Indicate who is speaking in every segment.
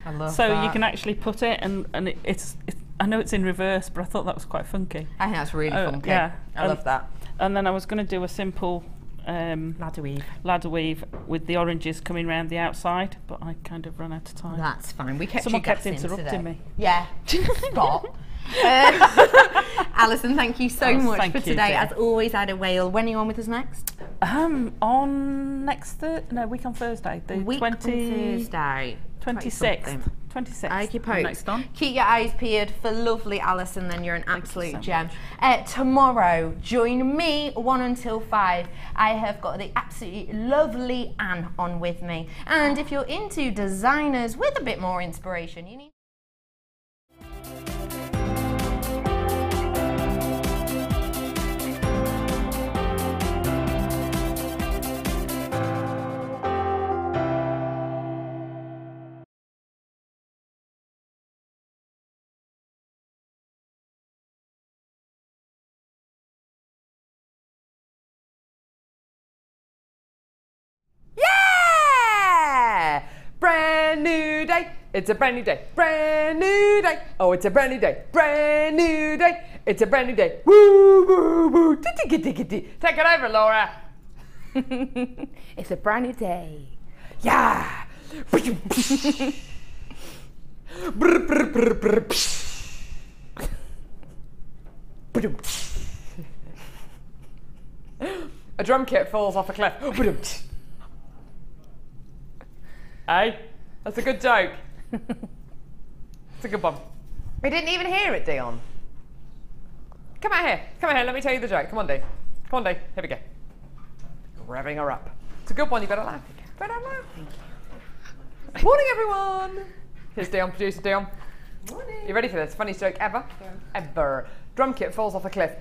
Speaker 1: I love
Speaker 2: so
Speaker 1: that.
Speaker 2: you can actually put it, and it's I know it's in reverse, but I thought that was quite funky.
Speaker 1: I think that's really funky.
Speaker 2: Yeah,
Speaker 1: I love that.
Speaker 2: And then I was going to do a simple
Speaker 1: ladder
Speaker 2: weave with the oranges coming around the outside, but I kind of ran out of time.
Speaker 1: That's fine. We kept
Speaker 2: Someone
Speaker 1: you
Speaker 2: kept
Speaker 1: guessing
Speaker 2: interrupting
Speaker 1: today.
Speaker 2: me.
Speaker 1: Yeah. Stop. Alison, thank you so much for today. As always, I had a whale. When are you on with us next?
Speaker 2: On next week on Thursday. The
Speaker 1: week
Speaker 2: 20,
Speaker 1: on Thursday.
Speaker 2: 26th. 26th.
Speaker 1: Next on. Keep your eyes peeled for lovely Alison, then you're an absolute gem. Tomorrow, join me 1 until 5. I have got the absolutely lovely Anne on with me. And if you're into designers with a bit more inspiration, you need...
Speaker 3: Brand new day, it's a brand new day, brand new day. Oh, it's a brand new day, brand new day. It's a brand new day. Woo, woo, woo. Take it over, Laura.
Speaker 1: It's a brand new day.
Speaker 3: Yeah. A drum kit falls off a cliff. Hey, that's a good joke. It's a good one. We didn't even hear it, Dion. Come out here, let me tell you the joke. Come on, Dee. Come on, Dee. Here we go. Revving her up. It's a good one, you better laugh. Better laugh. Morning, everyone. Here's Dion, producer Dion. Morning. You ready for this? Funniest joke ever? Yeah. Ever. Drum kit falls off a cliff.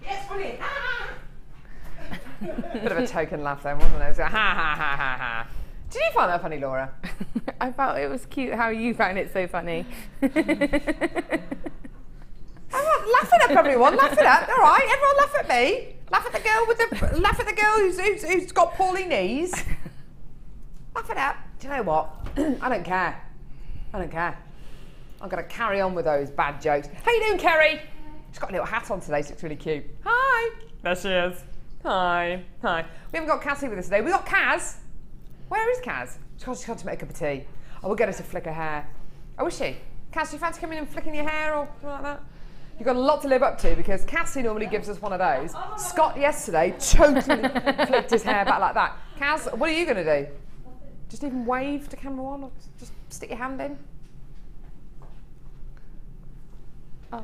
Speaker 3: Yes, funny. Bit of a token laugh then, wasn't it? It was like, ha ha ha ha ha. Did you find that funny, Laura?
Speaker 1: I felt it was cute how you found it so funny.
Speaker 3: I'm not laughing at everyone. Laugh it up, all right? Everyone laugh at me. Laugh at the girl laugh at the girl who's got poorly knees. Laugh it up. Do you know what? I don't care. I don't care. I'm gonna carry on with those bad jokes. How you doing, Kerry? She's got a little hat on today, so looks really cute. Hi. There she is. Hi. Hi. We haven't got Cassie with us today. We've got Kaz. Where is Kaz? She's got to make a cup of tea. Oh, we'll get her to flick her hair. Oh, is she? Kaz, do you fancy coming and flicking your hair or something like that? You've got a lot to live up to because Cassie normally gives us one of those. Scott yesterday totally flicked his hair back like that. Kaz, what are you going to do? Just even wave to camera one or just stick your hand in? Oh.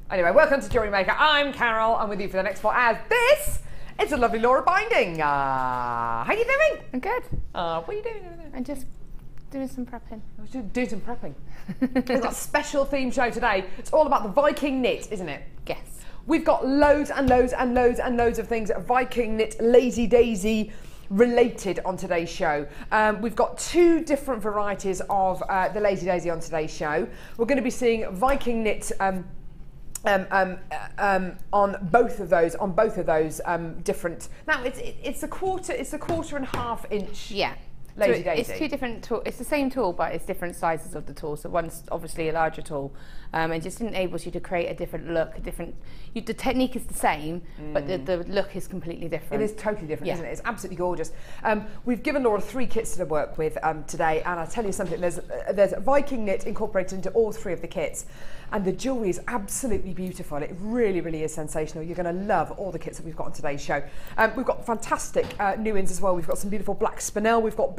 Speaker 3: Anyway, welcome to JewelleryMaker. I'm Carol. I'm with you for the next 4 hours. This is a lovely Laura binding. How are you doing?
Speaker 1: I'm good.
Speaker 3: What are you doing over there?
Speaker 1: I'm just doing some prepping.
Speaker 3: I was doing some prepping. We've got a special theme show today. It's all about the Viking knit, isn't it?
Speaker 1: Yes.
Speaker 3: We've got loads and loads and loads and loads of things Viking knit, Lazy Daisy related on today's show. We've got 2 different varieties of the Lazy Daisy on today's show. We're going to be seeing Viking knit on both of those different. Now it's a 1.25 inch.
Speaker 1: Yeah.
Speaker 3: Lazy
Speaker 1: so
Speaker 3: Daisy.
Speaker 1: It's 2 different tools. It's the same tool, but it's different sizes of the tool. So one's obviously a larger tool, and just enables you to create a different look, the technique is the same, but the look is completely different.
Speaker 3: It is totally different, isn't it? It's absolutely gorgeous. We've given Laura 3 kits to work with today, and I'll tell you something. There's Viking knit incorporated into all 3 of the kits, and the jewellery is absolutely beautiful. It really, really is sensational. You're going to love all the kits that we've got on today's show. We've got fantastic new ins as well. We've got some beautiful black Spinel. We've got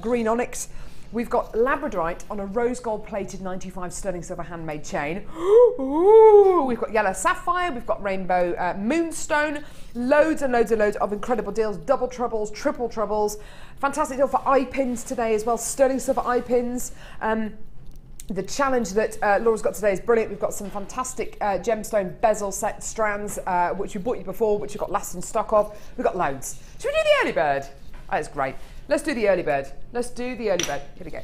Speaker 3: green Onyx. We've got Labradorite on a rose gold plated 95 sterling silver handmade chain. Ooh, we've got yellow Sapphire. We've got Rainbow Moonstone. Loads and loads and loads of incredible deals. Double trebles, triple trebles. Fantastic deal for eye pins today as well. Sterling silver eye pins. The challenge that Laura's got today is brilliant. We've got some fantastic gemstone bezel set strands, which we bought you before, which you've got last in stock of. We've got loads. Should we do the early bird? Oh, that's great. Let's do the early bird. Let's do the early bird. Here we go.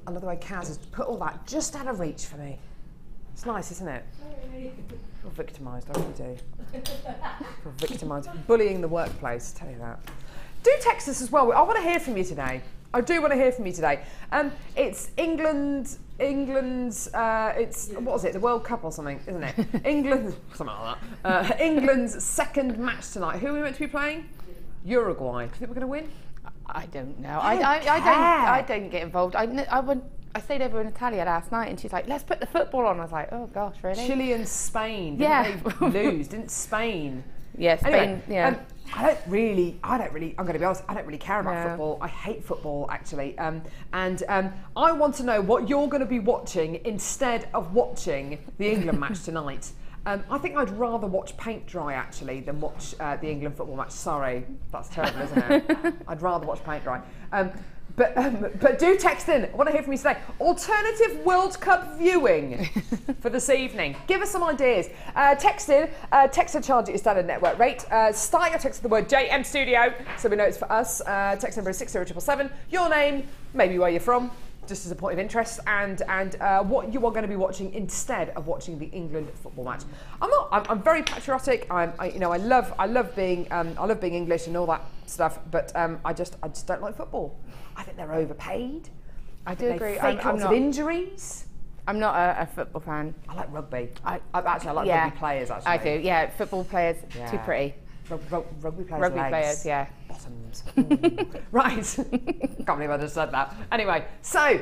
Speaker 3: I love the way Kaz has put all that just out of reach for me. It's nice, isn't it? I feel victimised, I really do. I feel victimised. Bullying the workplace, tell you that. Do text us as well. I want to hear from you today. I do want to hear from you today. It's England's, it's, what was it, the World Cup or something, isn't it? Something like that. England's second match tonight. Who are we meant to be playing? Uruguay. Do you think we're going to win?
Speaker 4: I don't know.
Speaker 3: I
Speaker 4: don't get involved. I stayed over in Italia last night and she's like, let's put the football on. I was like, oh gosh, really?
Speaker 3: Chile and Spain. Didn't they lose? Didn't Spain?
Speaker 4: Yeah, Spain,
Speaker 3: anyway,
Speaker 4: yeah.
Speaker 3: I'm going to be honest, I don't really care about football. I hate football, actually. I want to know what you're going to be watching instead of watching the England match tonight. I think I'd rather watch paint dry, actually, than watch the England football match. Sorry, that's terrible, isn't it? I'd rather watch paint dry. But do text in. I want to hear from you today. Alternative World Cup viewing for this evening. Give us some ideas. Text in. Text and charge at your standard network rate. Start your text with the word JM Studio, so we know it's for us. Text number is 60777. Your name, maybe where you're from, just as a point of interest, and what you are going to be watching instead of watching the England football match. I'm very patriotic. I love being English and all that stuff, but I just don't like football. I think they're overpaid.
Speaker 4: I do agree.
Speaker 3: Fake lots of injuries.
Speaker 4: I'm not a football fan.
Speaker 3: I like rugby. I like rugby players. Actually,
Speaker 4: I do. Yeah, football players too pretty.
Speaker 3: Rugby players.
Speaker 4: Rugby
Speaker 3: legs,
Speaker 4: players, yeah.
Speaker 3: Bottoms. Right. Can't believe I just said that. Anyway, so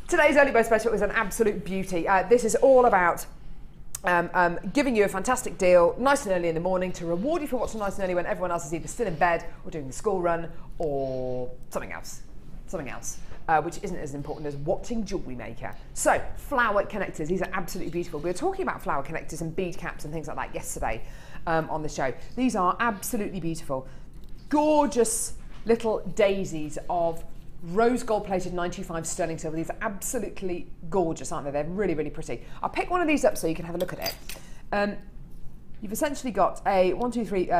Speaker 3: today's early bird special is an absolute beauty. This is all about giving you a fantastic deal nice and early in the morning to reward you for watching nice and early when everyone else is either still in bed or doing the school run or something else, which isn't as important as watching JewelleryMaker. So, flower connectors, these are absolutely beautiful. We were talking about flower connectors and bead caps and things like that yesterday on the show. These are absolutely beautiful. Gorgeous little daisies of rose gold plated 925 sterling silver. These are absolutely gorgeous, aren't they? They're really, really pretty. I'll pick one of these up so you can have a look at it. You've essentially got a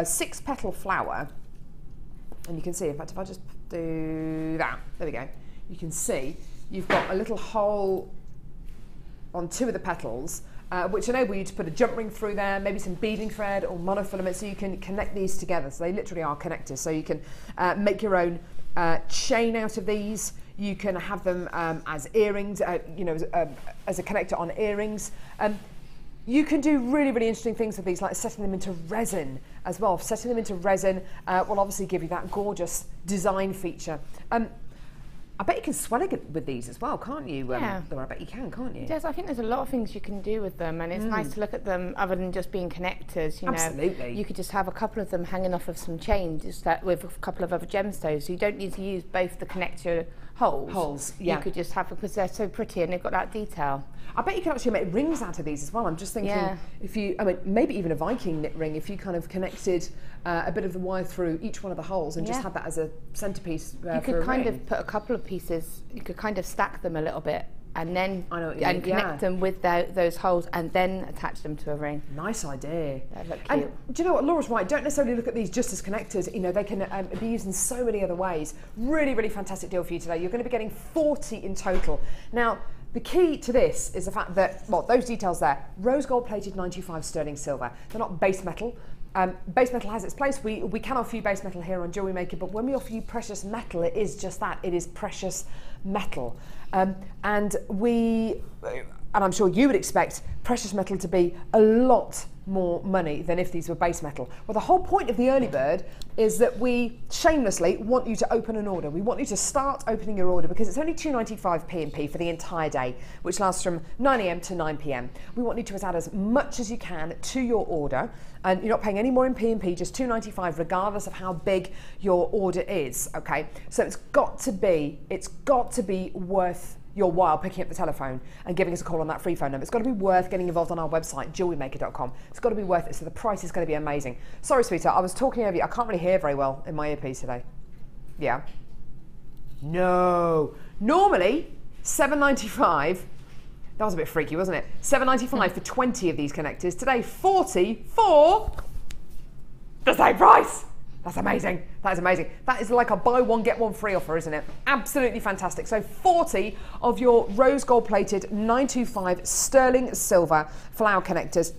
Speaker 3: 6 petal flower, and you can see, in fact, if I just do that, there we go, you can see you've got a little hole on 2 of the petals, which enable you to put a jump ring through there, maybe some beading thread or monofilament, so you can connect these together. So they literally are connectors, so you can make your own chain out of these. You can have them as earrings, as a connector on earrings. You can do really, really interesting things with these, like setting them into resin as well. Setting them into resin will obviously give you that gorgeous design feature. I bet you can swell it with these as well, can't you?
Speaker 4: Yeah.
Speaker 3: Laura, I bet you can, can't you?
Speaker 4: Yes, I think there's a lot of things you can do with them, and it's nice to look at them other than just being connectors. You know,
Speaker 3: absolutely.
Speaker 4: You could just have a couple of them hanging off of some chain, just that with a couple of other gemstones. So you don't need to use both the connector holes.
Speaker 3: Yeah.
Speaker 4: You could just have, because they're so pretty and they've got that detail.
Speaker 3: I bet you can actually make rings out of these as well. I'm just thinking, maybe even a Viking knit ring, if you kind of connected a bit of the wire through each one of the holes and just had that as a centerpiece
Speaker 4: you could kind of put a couple of pieces, you could kind of stack them a little bit and then connect them with those holes and then attach them to a ring. Nice idea. That look cute.
Speaker 3: And do you know what, Laura's right, don't necessarily look at these just as connectors. You know, they can be used in so many other ways. Really, really fantastic deal for you today. You're going to be getting 40 in total. Now, the key to this is the fact that, well, those details there, rose gold plated 925 sterling silver. They're not base metal. Base metal has its place. We can offer you base metal here on JewelleryMaker, but when we offer you precious metal, it is just that. It is precious metal. And I'm sure you would expect precious metal to be a lot more money than if these were base metal. Well, the whole point of the early bird is that we shamelessly want you to open an order. We want you to start opening your order because it's only £2.95 P&P for the entire day, which lasts from 9 AM to 9 PM. We want you to add as much as you can to your order, and you're not paying any more in P&P, just £2.95 regardless of how big your order is, okay? So it's got to be worth your while picking up the telephone and giving us a call on that free phone number. It's got to be worth getting involved on our website, JewelleryMaker.com. It's got to be worth it, so the price is going to be amazing. Sorry, sweetheart, I was talking over you. I can't really hear very well in my earpiece today. Yeah? No. Normally, $7.95. That was a bit freaky, wasn't it? $7.95 for 20 of these connectors. Today, 40 for the same price. That's amazing. That is amazing. That is like a buy one, get one free offer, isn't it? Absolutely fantastic. So 40 of your rose gold plated 925 sterling silver flower connectors,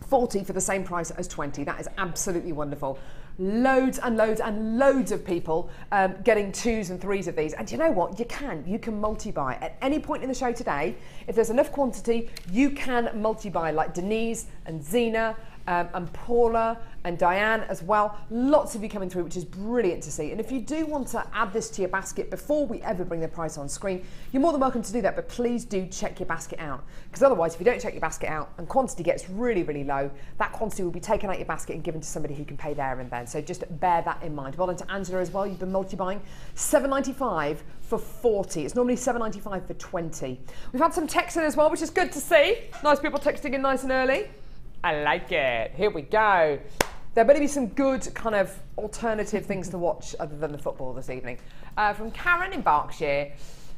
Speaker 3: 40 for the same price as 20. That is absolutely wonderful. Loads and loads and loads of people getting 2s and 3s of these. And you know what? You can multi-buy. At any point in the show today, if there's enough quantity, you can multi-buy, like Denise and Zena and Paula and Diane as well. Lots of you coming through, which is brilliant to see. And if you do want to add this to your basket before we ever bring the price on screen, you're more than welcome to do that, but please do check your basket out. Because otherwise, if you don't check your basket out and quantity gets really, really low, that quantity will be taken out your basket and given to somebody who can pay there and then. So just bear that in mind. Well done to Angela as well. You've been multi-buying. $7.95 for 40. It's normally $7.95 for 20. We've had some texting as well, which is good to see. Nice people texting in nice and early. I like it. Here we go. There better be some good kind of alternative things to watch other than the football this evening. From Karen in Berkshire,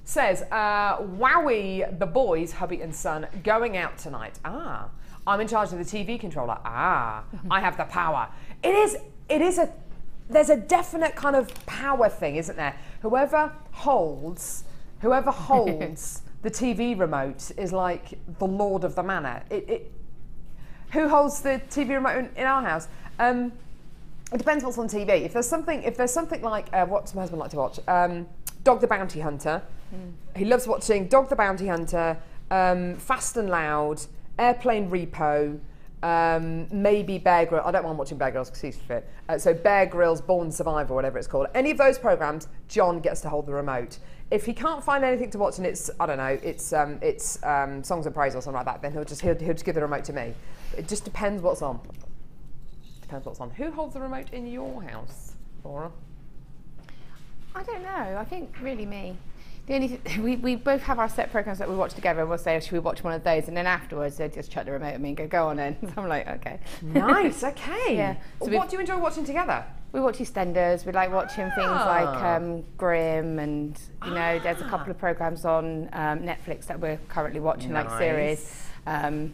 Speaker 3: says, wowie, the boys, hubby and son, going out tonight. Ah, I'm in charge of the TV controller. Ah, I have the power. There's a definite kind of power thing, isn't there? Whoever holds the TV remote is like the lord of the manor. Who holds the TV remote in our house? It depends what's on TV. If there's something like what's my husband like to watch? Dog the Bounty Hunter. He loves watching Dog the Bounty Hunter, Fast and Loud, Airplane Repo, maybe Bear Grylls. I don't mind watching Bear Grylls because he's fit. So Bear Grylls, Born Survivor, whatever it's called. Any of those programs, John gets to hold the remote. If he can't find anything to watch and it's I don't know, it's Songs of Praise or something like that, then he'll just give the remote to me. It just depends what's on. Depends what's on. Who holds the remote in your house, Laura?
Speaker 4: I don't know. I think really me. The only we both have our set programs that we watch together, and we'll say, should we watch one of those? And then afterwards, they just chuck the remote at me and go on then. So I'm like, okay.
Speaker 3: Nice, okay.
Speaker 4: Yeah. So
Speaker 3: what do you enjoy watching together?
Speaker 4: We watch EastEnders. We like watching things like Grimm, and there's a couple of programs on Netflix that we're currently watching, like series, and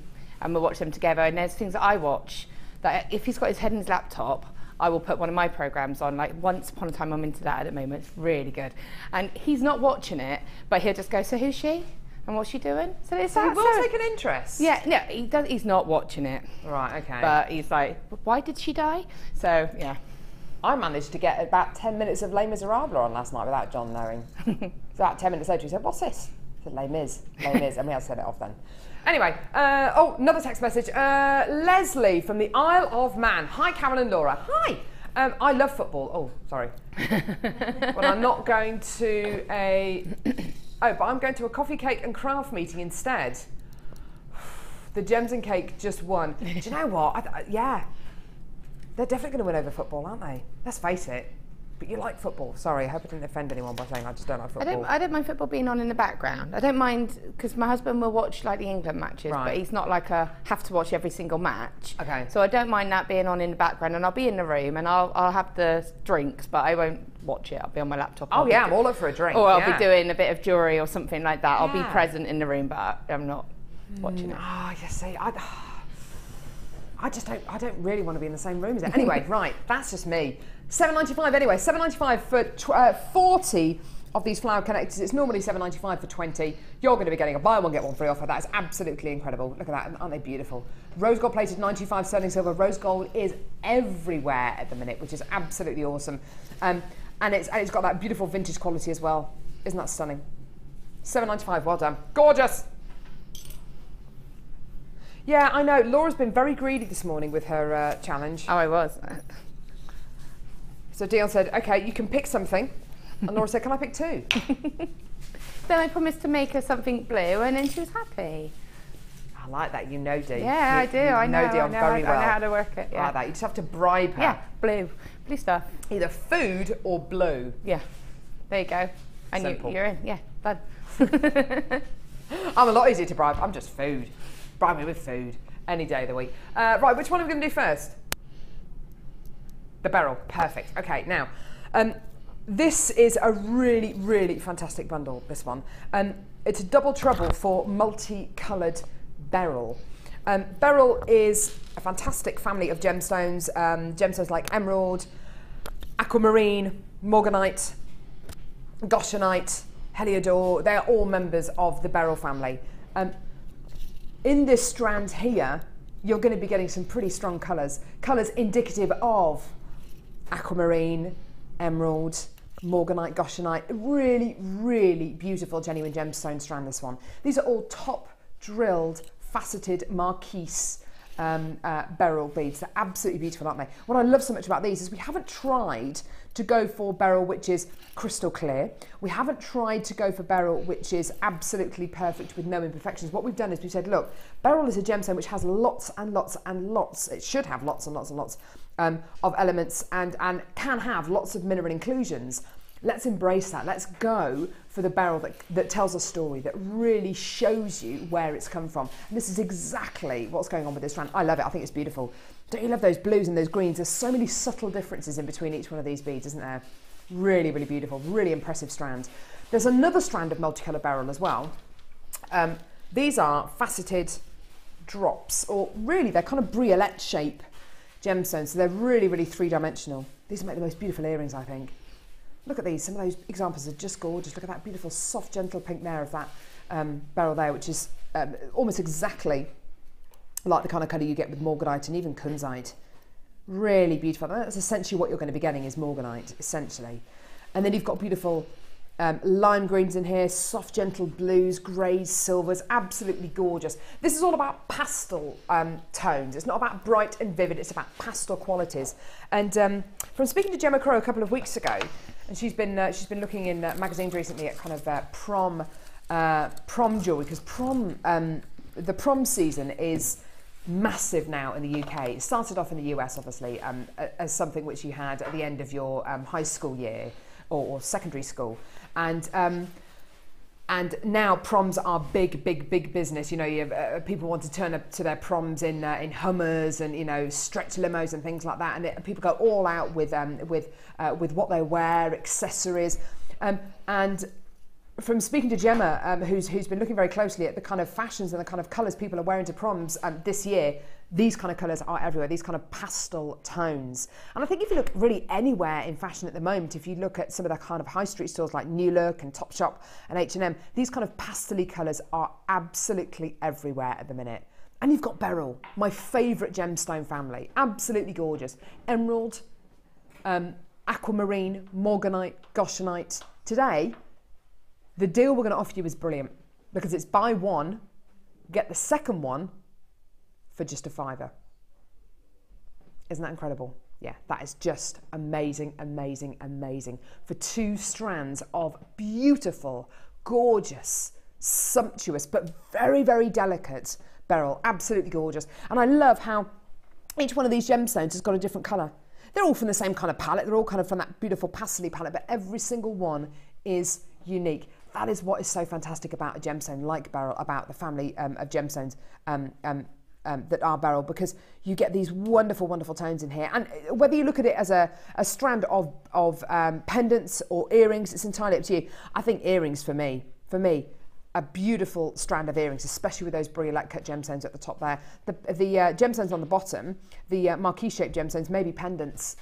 Speaker 4: we'll watch them together. And there's things that I watch that if he's got his head in his laptop, I will put one of my programs on. Like Once Upon a Time, I'm into that at the moment. It's really good. And he's not watching it, but he'll just go, so who's she? And what's she doing? So it's
Speaker 3: he will take an interest.
Speaker 4: Yeah, no, he does. He's not watching it. Right, okay. But he's like, why did she die? So, yeah.
Speaker 3: I managed to get about 10 minutes of Les Miserables on last night without John knowing. So about 10 minutes later, he said, what's this? I said, Les Mis, and we had to set it off then. Anyway, another text message. Leslie from the Isle of Man. Hi, Carol and Laura. Hi. I love football. Oh, sorry. But I'm not going to but I'm going to a coffee, cake and craft meeting instead. The Gems and Cake just won. Do you know what? Yeah. They're definitely going to win over football, aren't they? Let's face it. But you like football. Sorry, I hope I didn't offend anyone by saying I just don't like football.
Speaker 4: I don't mind football being on in the background. I don't mind, because my husband will watch like the England matches, but he's not like have to watch every single match. Okay. So I don't mind that being on in the background, and I'll be in the room and I'll have the drinks, but I won't watch it. I'll be on my laptop.
Speaker 3: Oh yeah, I'm all up for a drink.
Speaker 4: Or I'll be doing a bit of jewellery or something like that. I'll be present in the room, but I'm not watching it.
Speaker 3: Oh, you see, I don't really want to be in the same room as it. Anyway, right, that's just me. $7.95 anyway, $7.95 for 40 of these flower connectors. It's normally $7.95 for 20. You're going to be getting a buy one, get one free offer. That is absolutely incredible. Look at that, aren't they beautiful? Rose gold plated 925 sterling silver. Rose gold is everywhere at the minute, which is absolutely awesome. And it's got that beautiful vintage quality as well. Isn't that stunning? $7.95, well done. Gorgeous. Yeah, I know. Laura's been very greedy this morning with her challenge.
Speaker 4: Oh, I was.
Speaker 3: So Dion said, okay, you can pick something. And Laura said, can I pick two?
Speaker 4: Then I promised to make her something blue, and then she was happy.
Speaker 3: I like that. You know Dee.
Speaker 4: Yeah, I do. I know
Speaker 3: Dion very well.
Speaker 4: I know how to work it. Yeah.
Speaker 3: I like that. You just have to bribe her.
Speaker 4: Yeah, blue stuff.
Speaker 3: Either food or blue.
Speaker 4: Yeah, there you go. And
Speaker 3: simple.
Speaker 4: You're in. Yeah, done.
Speaker 3: I'm a lot easier to bribe. I'm just food. Bribe me with food any day of the week. Right, which one are we going to do first? The Beryl. Perfect. Okay, now, this is a really, really fantastic bundle, this one. It's a double trouble for multicoloured Beryl. Beryl is a fantastic family of gemstones, gemstones like emerald, aquamarine, morganite, goshenite, heliodor, they're all members of the Beryl family. In this strand here, you're going to be getting some pretty strong colours. Colours indicative of aquamarine, emerald, morganite, goshenite. Really, really beautiful genuine gemstone strand, this one. These are all top drilled, faceted marquise beryl beads. They're absolutely beautiful, aren't they? What I love so much about these is we haven't tried to go for beryl which is crystal clear. We haven't tried to go for beryl which is absolutely perfect with no imperfections. What we've done is we said, look, beryl is a gemstone which has lots and lots and lots, it should have lots and lots and lots of elements and can have lots of mineral inclusions. Let's embrace that. Let's go for the beryl that tells a story, that really shows you where it's come from. And this is exactly what's going on with this strand. I love it. I think it's beautiful. Don't you love those blues and those greens? There's so many subtle differences in between each one of these beads, isn't there? Really, really beautiful. Really impressive strand. There's another strand of multicolour beryl as well. These are faceted drops, or really they're kind of briolette shape gemstones. So they're really, really three-dimensional. These make the most beautiful earrings, I think. Look at these, some of those examples are just gorgeous. Look at that beautiful, soft, gentle pink there of that beryl there, which is almost exactly like the kind of colour you get with morganite and even kunzite. Really beautiful. That's essentially what you're going to be getting is morganite, essentially. And then you've got beautiful lime greens in here, soft, gentle blues, greys, silvers, absolutely gorgeous. This is all about pastel tones. It's not about bright and vivid, it's about pastel qualities. And from speaking to Gemma Crow a couple of weeks ago, and she's been looking in magazines recently at kind of prom jewellery, because the prom season is massive now in the UK. It started off in the US, obviously, as something which you had at the end of your high school year or secondary school, and now proms are big business. You know, you have, people want to turn up to their proms in Hummers and, you know, stretch limos and things like that, and people go all out with what they wear, accessories, and from speaking to Gemma, who's been looking very closely at the kind of fashions and the kind of colours people are wearing to proms this year, these kind of colours are everywhere, these kind of pastel tones. And I think if you look really anywhere in fashion at the moment, if you look at some of the kind of high street stores like New Look and Topshop and H&M, these kind of pastel-y colours are absolutely everywhere at the minute. And you've got Beryl, my favourite gemstone family, absolutely gorgeous. Emerald, aquamarine, morganite, goshenite. Today, the deal we're going to offer you is brilliant because it's buy one, get the second one for just £5. Isn't that incredible? Yeah, that is just amazing, amazing, amazing. For 2 strands of beautiful, gorgeous, sumptuous, but very, very delicate beryl. Absolutely gorgeous. And I love how each one of these gemstones has got a different colour. They're all from the same kind of palette. They're all kind of from that beautiful pastel palette, but every single one is unique. That is what is so fantastic about a gemstone like beryl, about the family of gemstones that are beryl, because you get these wonderful, wonderful tones in here. And whether you look at it as a strand of pendants or earrings, it's entirely up to you. I think earrings for me, a beautiful strand of earrings, especially with those briolette cut gemstones at the top there. The gemstones on the bottom, the marquise-shaped gemstones, maybe pendants.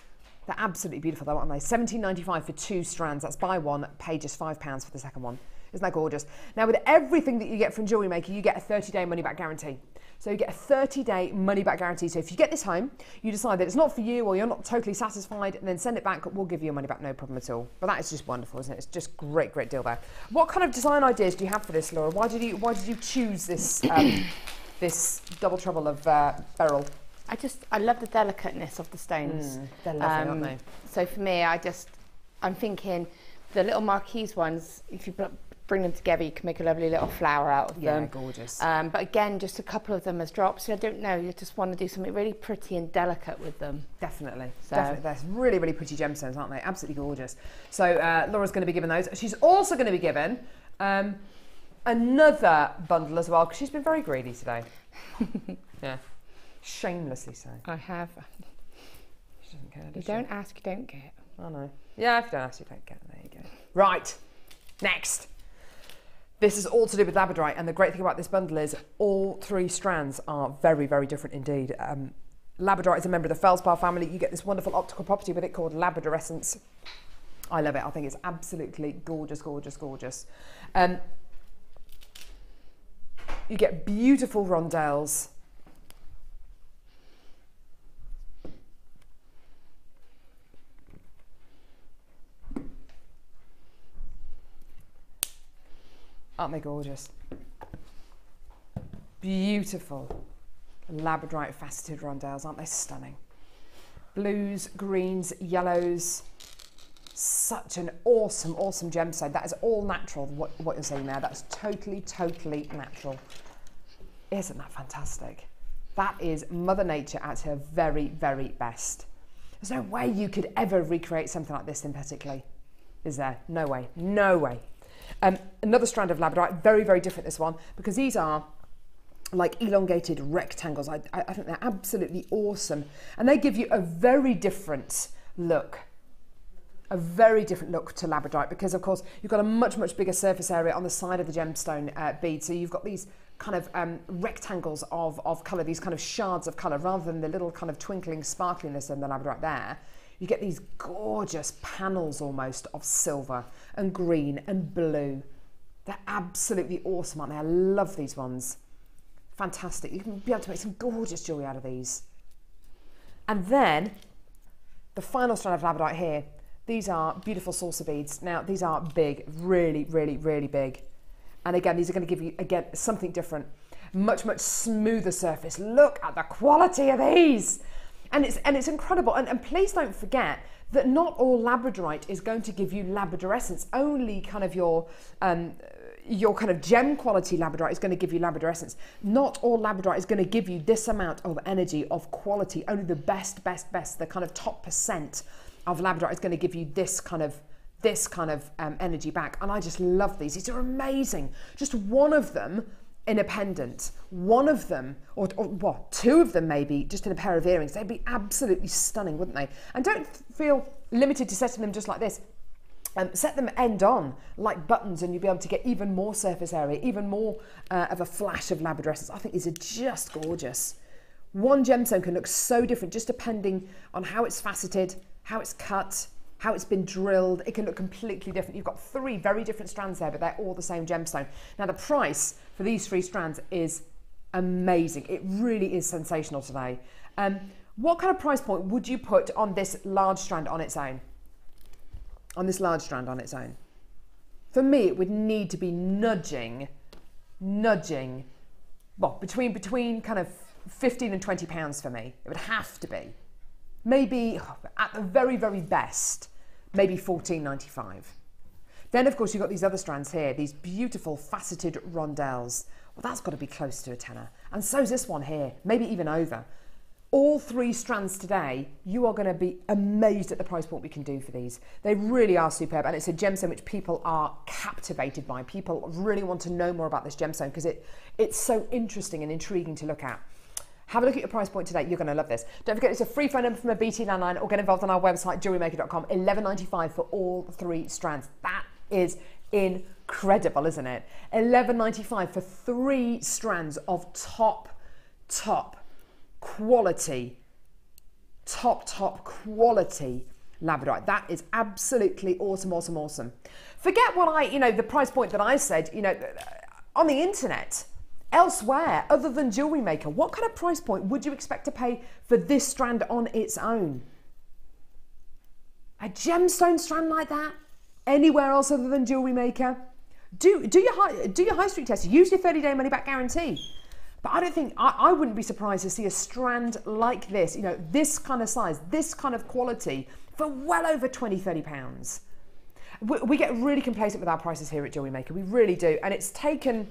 Speaker 3: They're absolutely beautiful though, aren't they? £17.95 for 2 strands. That's buy one, pay just £5 for the second one. Isn't that gorgeous? Now, with everything that you get from JewelleryMaker, you get a 30-day money-back guarantee. So you get a 30-day money-back guarantee. So if you get this home, you decide that it's not for you or you're not totally satisfied, and then send it back, we'll give you your money back, no problem at all. But that is just wonderful, isn't it? It's just great, great deal there. What kind of design ideas do you have for this, Laura? Why did you choose this this double trouble of beryl?
Speaker 4: I love the delicateness of the stones.
Speaker 3: They're lovely, aren't they?
Speaker 4: So for me, I'm thinking the little marquise ones, if you bring them together, you can make a lovely little flower out of them.
Speaker 3: Yeah, gorgeous.
Speaker 4: But again, just a couple of them as drops. I don't know, you just want to do something really pretty and delicate with them.
Speaker 3: Definitely. Definitely. They're really, really pretty gemstones, aren't they? Absolutely gorgeous. So Laura's going to be given those. She's also going to be given another bundle as well, because she's been very greedy today. Yeah. Shamelessly so.
Speaker 4: I have.
Speaker 3: She doesn't care, does
Speaker 4: You
Speaker 3: she?
Speaker 4: don't ask, you don't get.
Speaker 3: I know. Yeah, if you don't ask, you don't get. There you go. Right. Next. This is all to do with Labradorite, and the great thing about this bundle is all 3 strands are very, very different indeed. Labradorite is a member of the feldspar family. You get this wonderful optical property with it called labradorescence. I love it. I think it's absolutely gorgeous, gorgeous, gorgeous. You get beautiful rondelles. Aren't they gorgeous? Beautiful Labradorite faceted rondelles, aren't they stunning? Blues, greens, yellows. Such an awesome, awesome gemstone. That is all natural, what you're seeing there. That's totally, totally natural. Isn't that fantastic? That is Mother Nature at her very, very best. There's no way you could ever recreate something like this synthetically, is there? No way, no way. Another strand of Labradorite, very, very different this one, because these are like elongated rectangles. I think they're absolutely awesome. And they give you a very different look. A very different look to Labradorite, because of course you've got a much, much bigger surface area on the side of the gemstone bead. So you've got these kind of rectangles of colour, these kind of shards of colour, rather than the little kind of twinkling sparkliness in the Labradorite there. You get these gorgeous panels almost of silver and green and blue. They're absolutely awesome, aren't they? I love these ones. Fantastic. You can be able to make some gorgeous jewellery out of these. And then the final strand of Labradorite here. These are beautiful saucer beads. Now, these are big, really, really, really big. And again, these are going to give you, again, something different. Much, much smoother surface. Look at the quality of these. And it's incredible. And please don't forget that not all Labradorite is going to give you labradorescence. Only kind of your kind of gem quality Labradorite is going to give you labradorescence. Not all Labradorite is going to give you this amount of energy, of quality. Only the best, the kind of top % of Labradorite is going to give you this kind of energy back. And I just love these. These are amazing. Just one of them in a pendant, one of them, or what, two of them maybe, just in a pair of earrings. They'd be absolutely stunning, wouldn't they? And don't feel limited to setting them just like this. Set them end on like buttons, and you'll be able to get even more surface area, even more of a flash of labradorescence. I think these are just gorgeous. One gemstone can look so different just depending on how it's faceted, how it's cut, how it's been drilled. It can look completely different. You've got 3 very different strands there, but they're all the same gemstone. Now the price for these 3 strands is amazing. It really is sensational today. What kind of price point would you put on this large strand on its own? On this large strand on its own? For me, it would need to be nudging, well, between kind of 15 and 20 pounds for me. It would have to be. Maybe at the very, very best, maybe $14.95. Then of course you've got these other strands here, these beautiful faceted rondelles. Well, that's got to be close to a tenner. And so's this one here, maybe even over. All 3 strands today, you are going to be amazed at the price point we can do for these. They really are superb, and it's a gemstone which people are captivated by. People really want to know more about this gemstone because it's so interesting and intriguing to look at. Have a look at your price point today. You're going to love this. Don't forget, it's a free phone number from a BT landline, or get involved on our website, JewelleryMaker.com. $11.95 for all 3 strands. That is incredible, isn't it? $11.95 for 3 strands of top quality Labradorite. That is absolutely awesome. Forget what the price point that I said, on the internet. Elsewhere, other than JewelleryMaker, what kind of price point would you expect to pay for this strand on its own? A gemstone strand like that? Anywhere else other than JewelleryMaker? Do your high street test. Use your 30-day money-back guarantee. But I don't think, I wouldn't be surprised to see a strand like this, this kind of size, this kind of quality, for well over 20, 30 pounds. We get really complacent with our prices here at JewelleryMaker. We really do. And it's taken...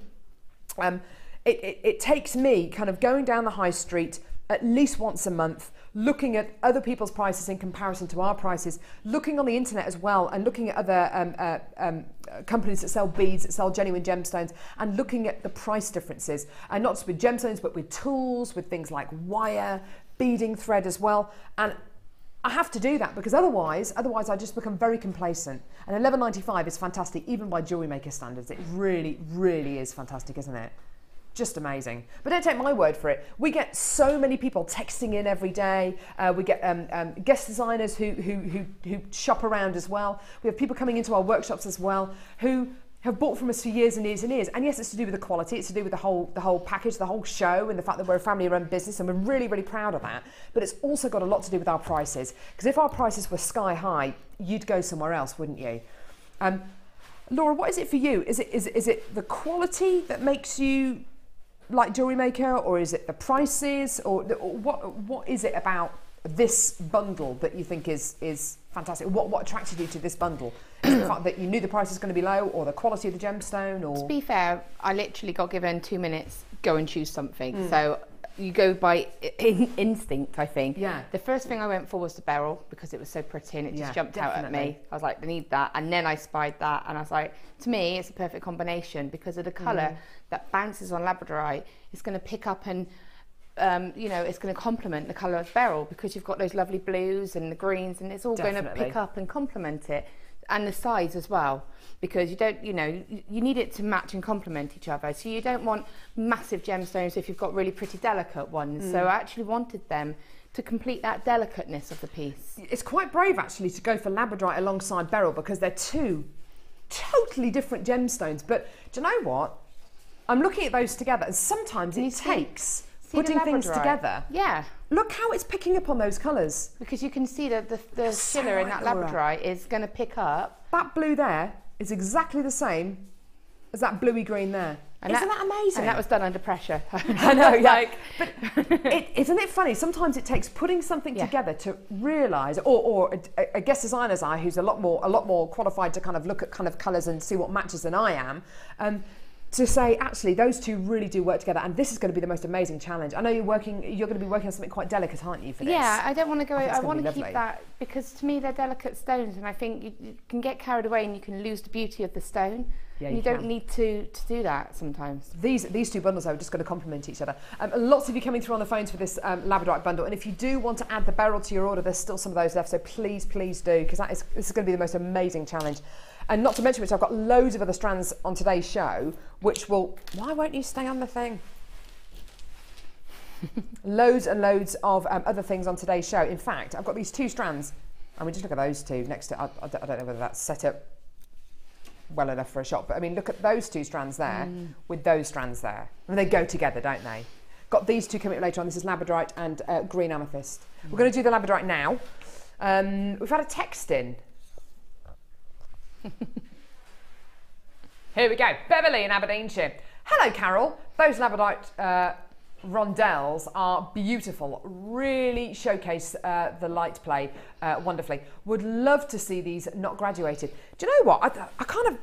Speaker 3: It takes me kind of going down the high street at least once a month, looking at other people's prices in comparison to our prices, looking on the internet as well, and looking at other companies that sell beads, that sell genuine gemstones, and looking at the price differences, and not just with gemstones, but with tools, with things like wire, beading thread as well. And I have to do that because otherwise I just become very complacent. And $11.95 is fantastic, even by JewelleryMaker standards. It really, really is fantastic, isn't it? Just amazing. But don't take my word for it. We get so many people texting in every day. We get guest designers who shop around as well. We have people coming into our workshops as well who have bought from us for years and years and years. And yes, it's to do with the quality, it's to do with the whole package, the whole show, and the fact that we're a family-run business, and we're really, really proud of that. But it's also got a lot to do with our prices. Because if our prices were sky high, you'd go somewhere else, wouldn't you? Laura, what is it for you? Is it the quality that makes you like JewelleryMaker, or is it the prices, or what is it about this bundle that you think is fantastic? What attracted you to this bundle? Is it the fact that you knew the price was going to be low, or the quality of the gemstone? Or
Speaker 4: to be fair, I literally got given 2 minutes, go and choose something. So you go by instinct, I think.
Speaker 3: Yeah.
Speaker 4: The first thing I went for was the Beryl, because it was so pretty and it just jumped out at me. I was like, I need that. And then I spied that, and I was like, to me, it's a perfect combination because of the colour that bounces on Labradorite. It's going to pick up and you know, it's going to complement the colour of Beryl, because you've got those lovely blues and the greens, and it's all going to pick up and complement it. And the size as well, because you don't, you know, you need it to match and complement each other. So you don't want massive gemstones if you've got really pretty delicate ones. So I actually wanted them to complete that delicateness of the piece.
Speaker 3: It's quite brave actually to go for Labradorite alongside Beryl, because they're two totally different gemstones. But do you know what? I'm looking at those together, and sometimes it takes putting things together.
Speaker 4: Yeah.
Speaker 3: Look how it's picking up on those colours.
Speaker 4: Because you can see that the shimmer in that Labradorite is going to pick up.
Speaker 3: That blue there is exactly the same as that bluey green there.
Speaker 4: And
Speaker 3: Isn't that amazing?
Speaker 4: And that was done under pressure.
Speaker 3: I know, yeah. But isn't it funny? Sometimes it takes putting something together to realise, or a guest designer's eye, who's a lot more qualified to kind of look at kind of colours and see what matches than I am, to say, actually, those two really do work together, and this is going to be the most amazing challenge. I know you're going to be working on something quite delicate, aren't you, for this?
Speaker 4: Yeah, I don't want to go, I want to keep
Speaker 3: lovely.
Speaker 4: that, because to me they're delicate stones, and I think you can get carried away and you can lose the beauty of the stone.
Speaker 3: Yeah,
Speaker 4: and you don't need to do that sometimes.
Speaker 3: These two bundles are just going to complement each other. Lots of you coming through on the phones for this Labradorite bundle, and if you do want to add the Beryl to your order, there's still some of those left, so please do, because this is going to be the most amazing challenge. And not to mention which, I've got loads of other strands on today's show, which will... Why won't you stay on the thing? Loads and loads of other things on today's show. In fact, I've got these two strands, and we just look at those two next to... I don't know whether that's set up well enough for a shot, but I mean, look at those two strands there with those strands there. I mean, they go together, don't they? Got these two coming up later on. This is Labradorite and green amethyst. We're going to do the Labradorite now. We've had a text in. Here we go. Beverly in Aberdeenshire. Hello, Carol. Those Labradorite rondelles are beautiful. Really showcase the light play wonderfully. Would love to see these not graduated. Do you know what? I kind of...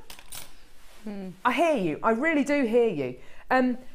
Speaker 3: I hear you. I really do hear you.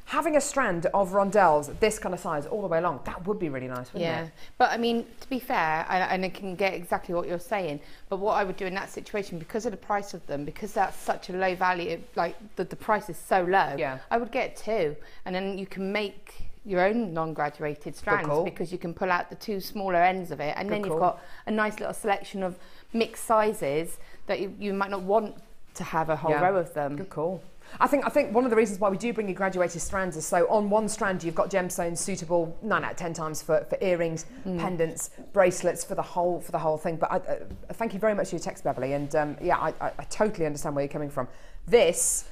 Speaker 3: Having a strand of rondelles this kind of size all the way along, that would be really nice, wouldn't it?
Speaker 4: Yeah, but I mean, to be fair, and I can get exactly what you're saying, but what I would do in that situation, because of the price of them, because that's such a low value, like the price is so low, I would get two, and then you can make your own non-graduated strands, because you can pull out the two smaller ends of it, and then you've got a nice little selection of mixed sizes that you might not want to have a whole row of them.
Speaker 3: Good call. I think one of the reasons why we do bring you graduated strands is so on one strand you've got gemstones suitable 9 out of 10 times for earrings, pendants, bracelets, for the whole thing. But thank you very much for your text, Beverly, and yeah, I totally understand where you're coming from. This,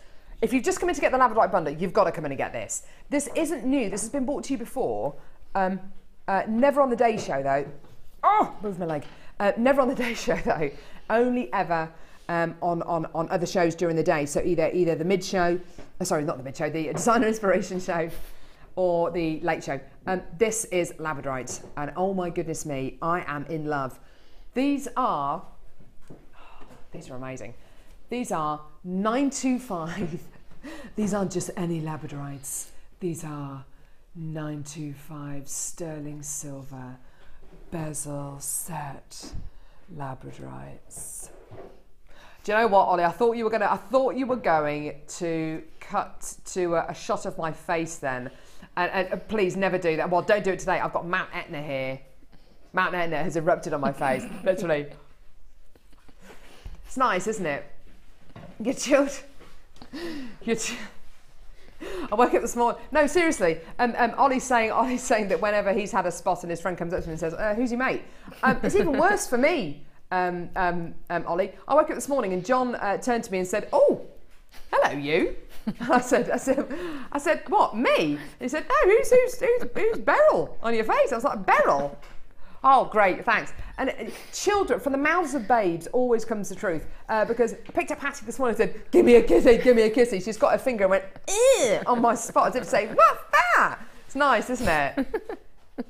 Speaker 3: if you've just come in to get the Labradorite bundle, you've got to come in and get this. This isn't new. This has been brought to you before. Never on the day show though. Oh, move my leg. Never on the day show though. Only ever. On other shows during the day, so either the mid show, sorry, not the mid show, the designer inspiration show, or the late show. This is Labradorite, and oh my goodness me, I am in love. These are amazing. These are 925. These aren't just any Labradorites. These are 925 sterling silver bezel set Labradorites. Do you know what, Ollie? I thought you were going to cut to a shot of my face then, and please never do that. Well, don't do it today. I've got Mount Etna here. Mount Etna has erupted on my face, literally. It's nice, isn't it? You're chilled. I woke up this morning. No, seriously. Ollie's saying that whenever he's had a spot and his friend comes up to him and says, "Who's your mate?" It's even worse for me, Ollie. I woke up this morning and John turned to me and said, "Oh, hello, you." And I said, "What, me?" He said, "No, who's Beryl on your face?" I was like, "Beryl? Oh, great, thanks." And children, from the mouths of babes, always comes the truth. Because I picked up Hattie this morning and said, "Give me a kissy, give me a kissy." She's got her finger and went, "Ew," on my spot, as if to say, "What's that?" It's nice, isn't it?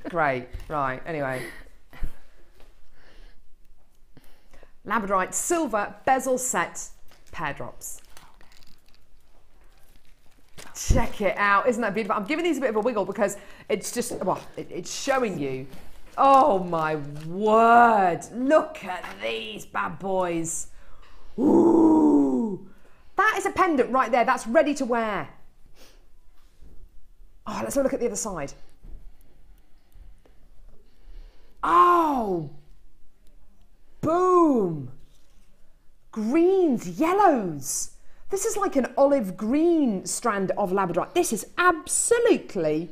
Speaker 3: Great, right, anyway. Labradorite silver bezel set pear drops. Check it out, isn't that beautiful? I'm giving these a bit of a wiggle because it's just, well, it's showing you. Oh my word, look at these bad boys. Ooh, that is a pendant right there, that's ready to wear. Oh, let's have a look at the other side. Oh, boom. Greens, yellows. This is like an olive green strand of Labradorite. This is absolutely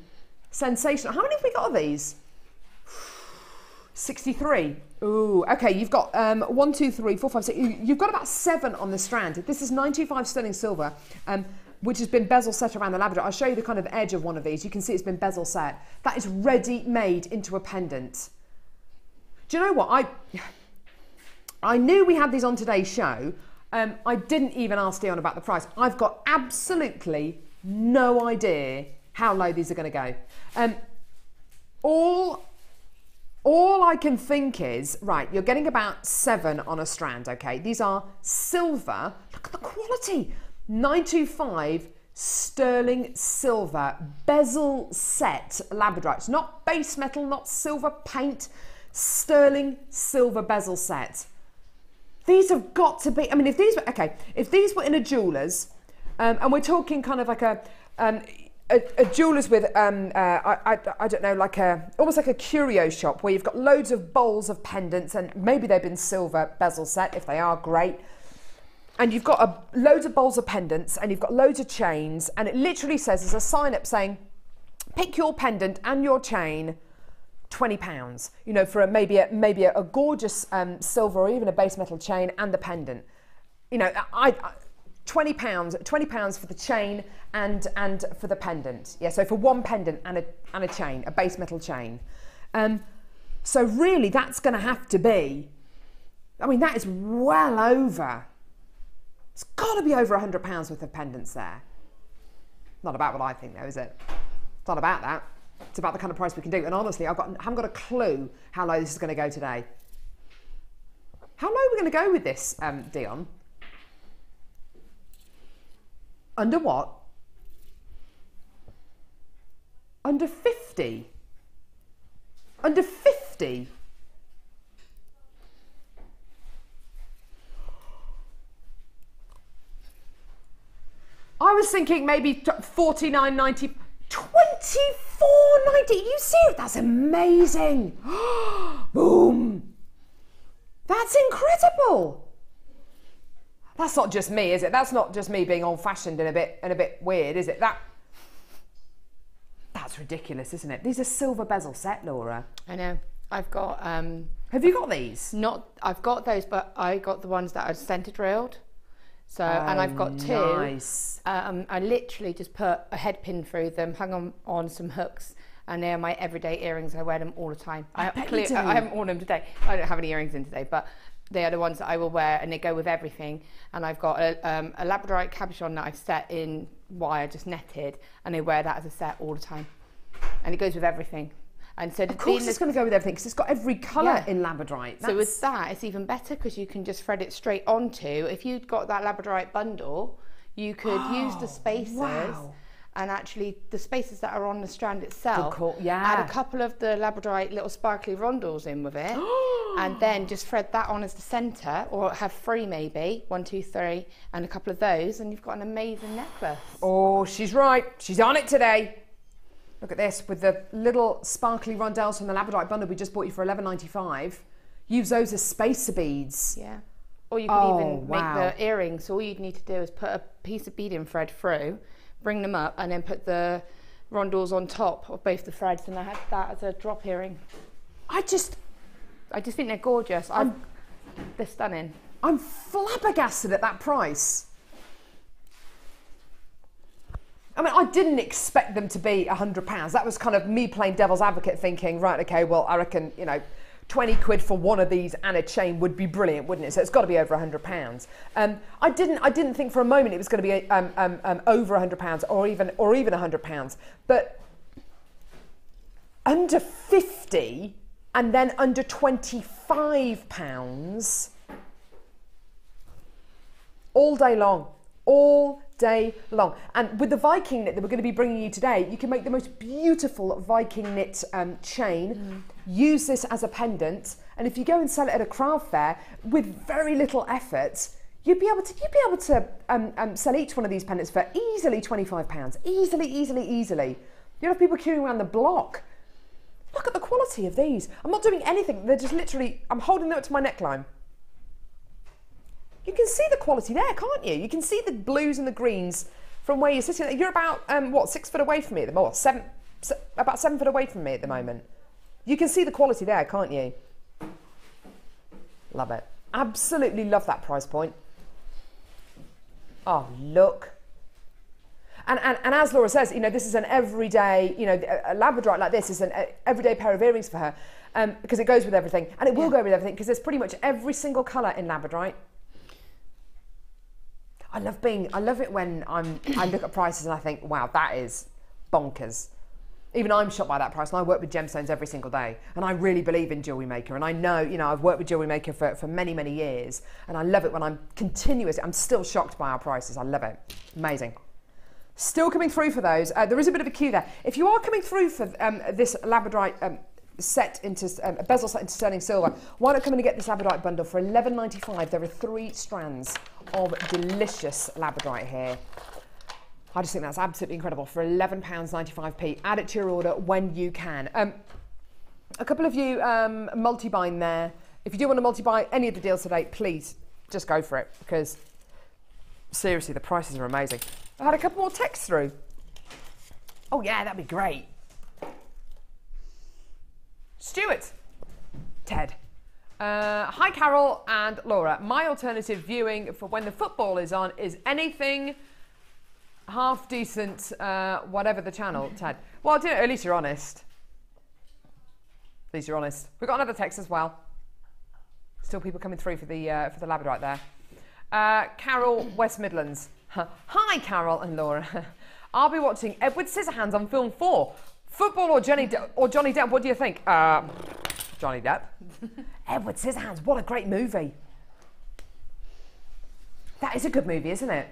Speaker 3: sensational. How many have we got of these? 63. Ooh, okay, you've got 1, 2, 3, 4, 5, 6. You've got about 7 on the strand. This is 925 sterling silver, which has been bezel set around the Labradorite. I'll show you the kind of edge of one of these. You can see it's been bezel set. That is ready made into a pendant. Do you know what? I knew we had these on today's show. I didn't even ask Dion about the price. I've got absolutely no idea how low these are going to go. All I can think is, right, you're getting about 7 on a strand, okay? These are silver. Look at the quality. 925 sterling silver bezel set Labradorites. Not base metal, not silver paint. Sterling silver bezel set. These have got to be, I mean, if these were in a jeweller's, and we're talking kind of like a jeweller's with, I don't know, like almost like a curio shop where you've got loads of bowls of pendants and maybe they've been silver bezel set, if they are, great. And you've got loads of bowls of pendants and you've got loads of chains and it literally says, there's a sign up saying, pick your pendant and your chain, £20, you know, for maybe a gorgeous silver or even a base metal chain and the pendant. You know, £20 for the chain and for the pendant. Yeah, so for one pendant and a chain, a base metal chain. So really, that's going to have to be. I mean, that is well over. It's got to be over £100 worth of pendants there. Not about what I think, though, is it? It's not about that. It's about the kind of price we can do. And honestly, I haven't got a clue how low this is going to go today. How low are we going to go with this, Dion? Under what? Under 50? Under 50? I was thinking maybe $49.90. $24.90. You serious? That's amazing. Boom. That's incredible. That's not just me, is it? That's not just me being old-fashioned and a bit weird, is it? That's ridiculous, isn't it? These are silver bezel set, Laura.
Speaker 4: I know. I've got.
Speaker 3: Have you got these?
Speaker 4: I've got those, but I got the ones that are centre drilled. So, and I've got 2.
Speaker 3: Nice.
Speaker 4: I literally just put a head pin through them, hung on some hooks, and they're my everyday earrings. I wear them all the time. I haven't worn them today. I don't have any earrings in today, but they are the ones that I will wear, and they go with everything. And I've got a Labradorite cabochon that I've set in wire, just netted, and I wear that as a set all the time. And it goes with everything. And so, of course, it's going to go with everything because it's got every colour in Labradorite. So with that, it's even better because you can just thread it straight onto. If you'd got that Labradorite bundle, you could use the spacers, and actually the spacers that are on the strand itself. Add a couple of the Labradorite little sparkly rondelles in with it, and then just thread that on as the centre, or have 3 maybe, 1, 2, 3, and a couple of those, and you've got an amazing necklace.
Speaker 3: Oh, she's right. She's on it today. Look at this, with the little sparkly rondelles from the Labradorite bundle we just bought you for $11.95. Use those as spacer beads.
Speaker 4: Yeah. Or you could even make the earrings. So all you'd need to do is put a piece of beading thread through, bring them up, and then put the rondelles on top of both the threads, and I had that as a drop earring. I just think they're gorgeous. They're stunning.
Speaker 3: I'm flabbergasted at that price. I mean, I didn't expect them to be £100. That was kind of me playing devil's advocate, thinking, right, okay, well, I reckon, you know, 20 quid for one of these and a chain would be brilliant, wouldn't it? So it's got to be over £100. I didn't think for a moment it was going to be over £100 or even £100, but under 50 and then under £25 all day long. All day long. And with the Viking knit that we're going to be bringing you today, you can make the most beautiful Viking knit chain. Use this as a pendant, and if you go and sell it at a craft fair with very little effort, you'd be able to sell each one of these pendants for easily £25. Easily. You have people queuing around the block. Look at the quality of these. I'm not doing anything. They're just literally, I'm holding them up to my neckline. You can see the quality there, can't you? You can see the blues and the greens from where you're sitting. You're about, 6 foot away from me at the moment, about 7 foot away from me at the moment. You can see the quality there, can't you? Love it. Absolutely love that price point. Oh, look. And as Laura says, you know, this is an everyday, you know, a Labradorite like this is an everyday pair of earrings for her because it goes with everything. And it will go with everything because there's pretty much every single colour in Labradorite. I love it when I look at prices and I think, wow, that is bonkers. Even I'm shocked by that price, and I work with gemstones every single day, and I really believe in JewelleryMaker, and I know, you know, I've worked with JewelleryMaker for many, many years, and I love it when I'm still shocked by our prices. I love it. Amazing. Still coming through for those. There is a bit of a queue there. If you are coming through for this Labradorite set into a bezel set into sterling silver, why not come in and get this Labradorite bundle for £11.95? There are 3 strands of delicious Labradorite here. I just think that's absolutely incredible for £11.95p. Add it to your order when you can. A couple of you multi-buying there. If you do want to multi-buy any of the deals today, please just go for it, because seriously, the prices are amazing. I had a couple more texts through. Oh yeah, that'd be great. Stuart, Ted. Hi Carol and Laura. My alternative viewing for when the football is on is anything half decent, whatever the channel, Ted. Well, at least you're honest. At least you're honest. We've got another text as well. Still people coming through for the Labradorite there. Carol, West Midlands. Hi Carol and Laura. I'll be watching Edward Scissorhands on film 4. Football or Johnny Depp, what do you think? Johnny Depp. Edward Scissorhands, what a great movie. That is a good movie, isn't it?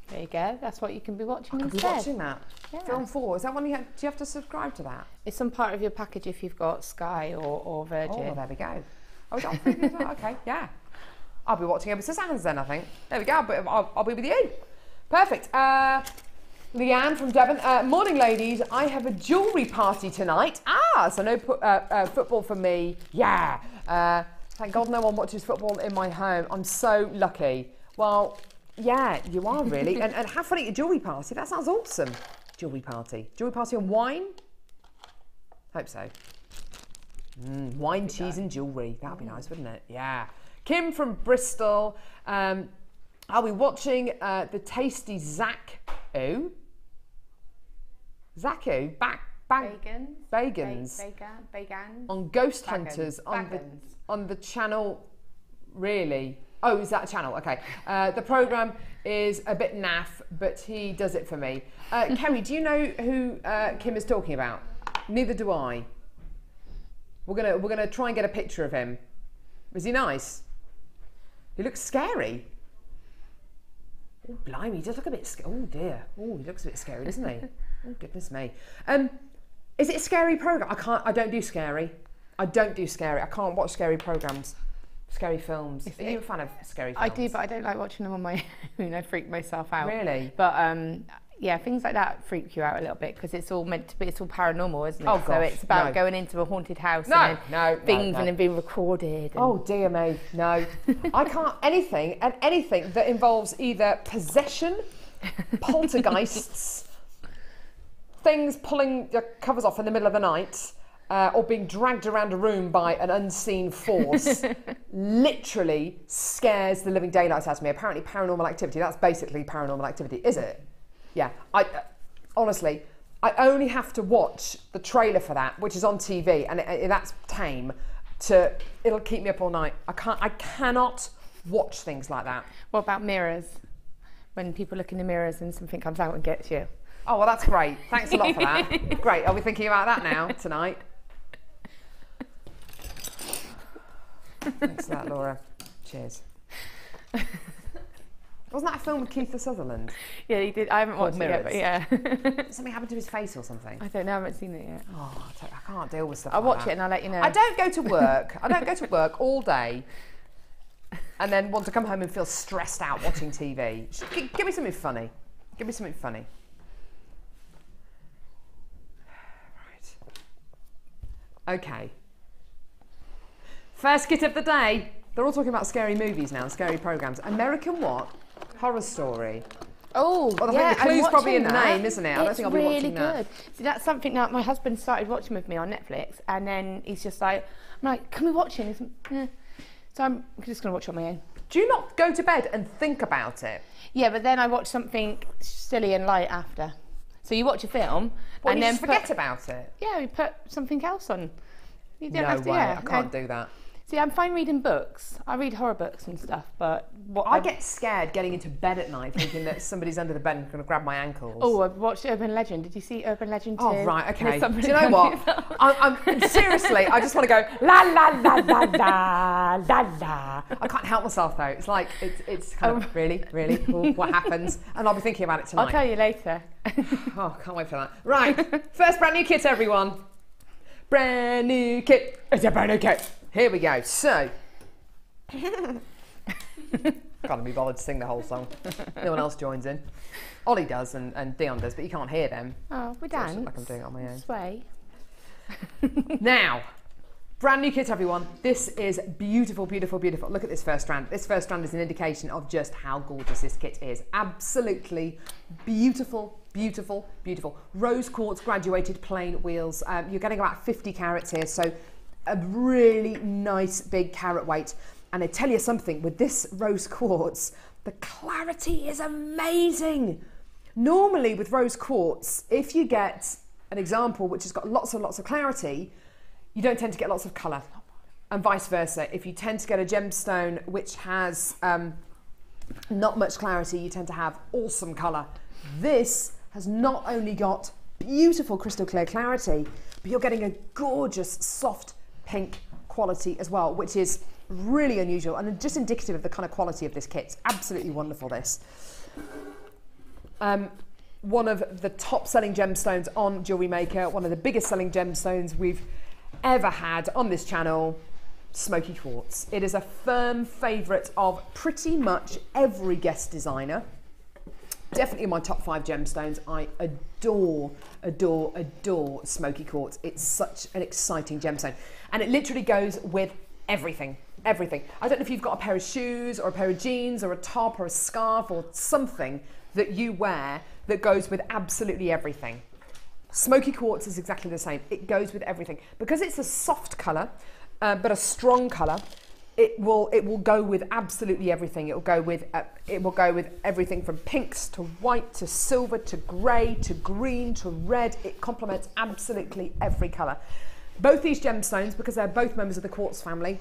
Speaker 4: There you go. That's what you can be watching
Speaker 3: I could
Speaker 4: instead.
Speaker 3: be watching that.
Speaker 4: Yeah.
Speaker 3: Film 4. Is that one do you have to subscribe to that?
Speaker 4: It's some part of your package if you've got Sky or Virgin.
Speaker 3: Oh, there we go. Oh, is that free as well? Okay, yeah. I'll be watching Edward Scissorhands then, I think. There we go. I'll be with you. Perfect. Leanne from Devon. Morning, ladies. I have a jewellery party tonight. So no football for me. Yeah. Thank God no one watches football in my home. I'm so lucky. Well, yeah, you are really. and have fun at your jewellery party. That sounds awesome. Jewellery party. Jewellery party and wine? Hope so. Wine, cheese and jewellery. That would be nice, wouldn't it? Yeah. Kim from Bristol. I'll be watching the tasty Zaku. Bagans. On Ghost Hunters on the channel. Really? Oh, is that a channel? Okay. The programme is a bit naff, but he does it for me. Kerry, do you know who Kim is talking about? Neither do I. We're gonna try and get a picture of him. Is he nice? He looks scary. Oh, blimey, he does look a bit scary. Oh dear. Oh, he looks a bit scary, doesn't he? Oh, goodness me. Is it a scary programme? I don't do scary. I can't watch scary programmes. Scary films. Are you a fan of scary films?
Speaker 4: I do, but I don't like watching them on my own. I freak myself out.
Speaker 3: Really?
Speaker 4: But yeah, things like that freak you out a little bit because it's all meant to be, it's all paranormal, isn't it?
Speaker 3: Oh, gosh,
Speaker 4: so it's about going into a haunted house
Speaker 3: and
Speaker 4: then being recorded. And
Speaker 3: oh dear me, no. I can't, anything that involves either possession, poltergeists, things pulling your covers off in the middle of the night, or being dragged around a room by an unseen force literally scares the living daylights out of me. Apparently Paranormal Activity, that's basically Paranormal Activity, is it? Yeah, honestly, I only have to watch the trailer for that, which is on TV, and that's tame, it'll keep me up all night. I cannot watch things like that.
Speaker 4: What about mirrors? When people look in the mirrors and something comes out and gets you.
Speaker 3: Oh, well, that's great. Thanks a lot for that. Great. I'll be thinking about that now, tonight. Thanks for that, Laura. Cheers. Wasn't that a film with Keith Sutherland?
Speaker 4: Yeah, he did. I haven't watched it yet, but yeah.
Speaker 3: Something happened to his face or something?
Speaker 4: I don't know. I haven't seen it yet.
Speaker 3: Oh, I can't deal with stuff
Speaker 4: I'll
Speaker 3: like
Speaker 4: watch
Speaker 3: that.
Speaker 4: it and I'll let you know.
Speaker 3: I don't go to work. I don't go to work all day and then want to come home and feel stressed out watching TV. Give me something funny. Give me something funny. Right. Okay. First kit of the day. They're all talking about scary movies now, scary programmes. American what? Horror Story.
Speaker 4: Oh,
Speaker 3: well,
Speaker 4: yeah,
Speaker 3: I think the clue's probably in the
Speaker 4: that.
Speaker 3: name, isn't it? I don't think I'll be
Speaker 4: really
Speaker 3: watching that.
Speaker 4: good. See, that's something that my husband started watching with me on Netflix, and then he's just like, I'm like, can we watch it? So I'm just going to watch it on my own.
Speaker 3: Do you not go to bed and think about it?
Speaker 4: Yeah, but then I watch something silly and light after. So you watch a film,
Speaker 3: and
Speaker 4: then
Speaker 3: just forget about it.
Speaker 4: Yeah, we put something else on. You don't
Speaker 3: no
Speaker 4: have to,
Speaker 3: way,
Speaker 4: yeah.
Speaker 3: I can't do that.
Speaker 4: See, I'm fine reading books. I read horror books and stuff, but
Speaker 3: I get scared getting into bed at night thinking that somebody's under the bed and going to grab my ankles.
Speaker 4: Oh, I've watched Urban Legend. Did you see Urban Legend 2?
Speaker 3: Oh, right, okay. Do you know what? I'm seriously, I just want to go la la la la la la la. I can't help myself though. It's like it's kind of really, ooh, what happens? And I'll be thinking about it tonight.
Speaker 4: I'll tell you later.
Speaker 3: Oh, can't wait for that. Right, first brand new kit, everyone. Brand new kit. It's a brand new kit. Here we go. So, can't be bothered to sing the whole song. No one else joins in. Ollie does and Dion does, but you can't hear them.
Speaker 4: Oh, we dance.
Speaker 3: Like I'm doing it on my own.
Speaker 4: Sway.
Speaker 3: Now, brand new kit, everyone. This is beautiful, beautiful, beautiful. Look at this first strand. This first strand is an indication of just how gorgeous this kit is. Absolutely beautiful. Beautiful, beautiful. Rose quartz graduated plain wheels. You're getting about 50 carats here, so a really nice big carat weight. And I tell you something, with this rose quartz, the clarity is amazing. Normally with rose quartz, if you get an example which has got lots and lots of clarity, you don't tend to get lots of colour. And vice versa. If you tend to get a gemstone which has not much clarity, you tend to have awesome colour. This has not only got beautiful crystal clear clarity, but you're getting a gorgeous soft pink quality as well, which is really unusual and just indicative of the kind of quality of this kit. It's absolutely wonderful, this. One of the top selling gemstones on JewelleryMaker, one of the biggest selling gemstones we've ever had on this channel, smoky quartz. It is a firm favourite of pretty much every guest designer. Definitely my top 5 gemstones. I adore, adore, adore smoky quartz. It's such an exciting gemstone. And it literally goes with everything, everything. I don't know if you've got a pair of shoes or a pair of jeans or a top or a scarf or something that you wear that goes with absolutely everything. Smoky quartz is exactly the same. It goes with everything. Because it's a soft colour, but a strong colour, it will go with absolutely everything. It will go with everything from pinks to white to silver to grey to green to red. It complements absolutely every colour. Both these gemstones, because they're both members of the quartz family,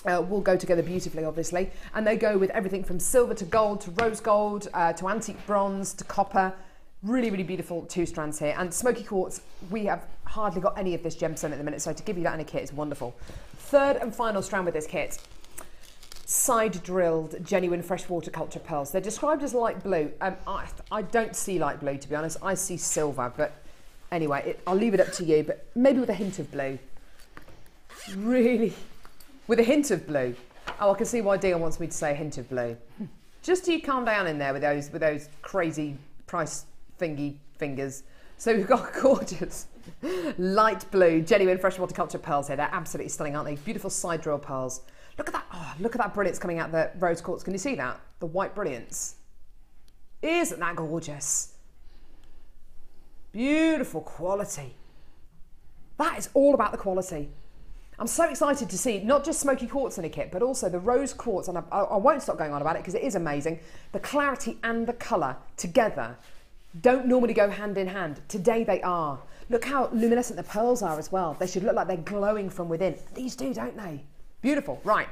Speaker 3: will go together beautifully, obviously, and they go with everything from silver to gold to rose gold to antique bronze to copper. Really, really beautiful 2 strands here. And smoky quartz, we have hardly got any of this gemstone at the minute, so to give you that in a kit is wonderful. Third and final strand with this kit, side drilled genuine freshwater culture pearls. They're described as light blue. I don't see light blue, to be honest. I see silver, but anyway, I'll leave it up to you, but maybe with a hint of blue. Really, with a hint of blue. Oh, I can see why Dion wants me to say a hint of blue. Just you calm down in there with those crazy price thingy fingers. So we've got gorgeous light blue genuine freshwater culture pearls here. They're absolutely stunning, aren't they? Beautiful side drill pearls. Look at that. Oh, look at that brilliance coming out the rose quartz. Can you see that? The white brilliance. Isn't that gorgeous? Beautiful quality. That is all about the quality. I'm so excited to see not just smoky quartz in a kit, but also the rose quartz, and I won't stop going on about it because it is amazing. The clarity and the colour together don't normally go hand in hand. Today they are. Look how luminescent the pearls are as well. They should look like they're glowing from within. These do, don't they? Beautiful. Right.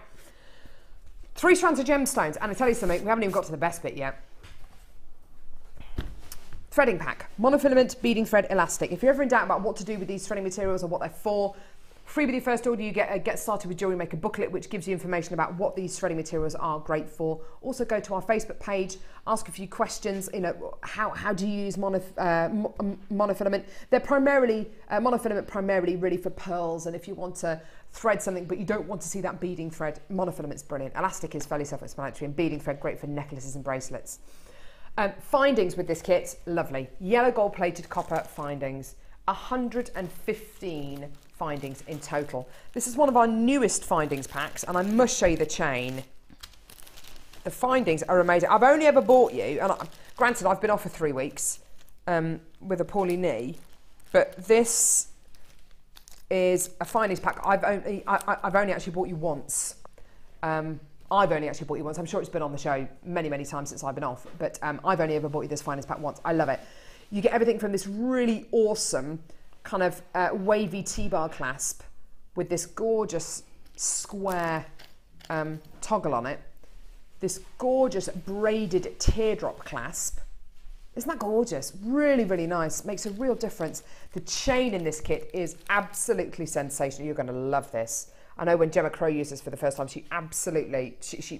Speaker 3: 3 strands of gemstones. And I tell you something, we haven't even got to the best bit yet. Threading pack. Monofilament, beading thread, elastic. If you're ever in doubt about what to do with these threading materials or what they're for, free with your first order, you get a Get Started with JewelleryMaker booklet, which gives you information about what these threading materials are great for. Also go to our Facebook page, ask a few questions, you know, how do you use monofilament? They're primarily, monofilament primarily really for pearls, and if you want to thread something but you don't want to see that beading thread, monofilament's brilliant. Elastic is fairly self-explanatory, and beading thread great for necklaces and bracelets. Findings with this kit, lovely. Yellow gold plated copper findings, 115 findings in total. This is one of our newest findings packs, and I must show you the chain. The findings are amazing. I've only ever bought you, and granted I've been off for 3 weeks with a poorly knee, but this is a findings pack I've only actually bought you once. I've only actually bought you once. I'm sure it's been on the show many, many times since I've been off, but I've only ever bought you this findings pack once. I love it. You get everything from this really awesome kind of wavy T-bar clasp with this gorgeous square toggle on it, this gorgeous braided teardrop clasp. Isn't that gorgeous? Really, really nice. Makes a real difference. The chain in this kit is absolutely sensational. You're going to love this. I know when Gemma Crow used this for the first time, she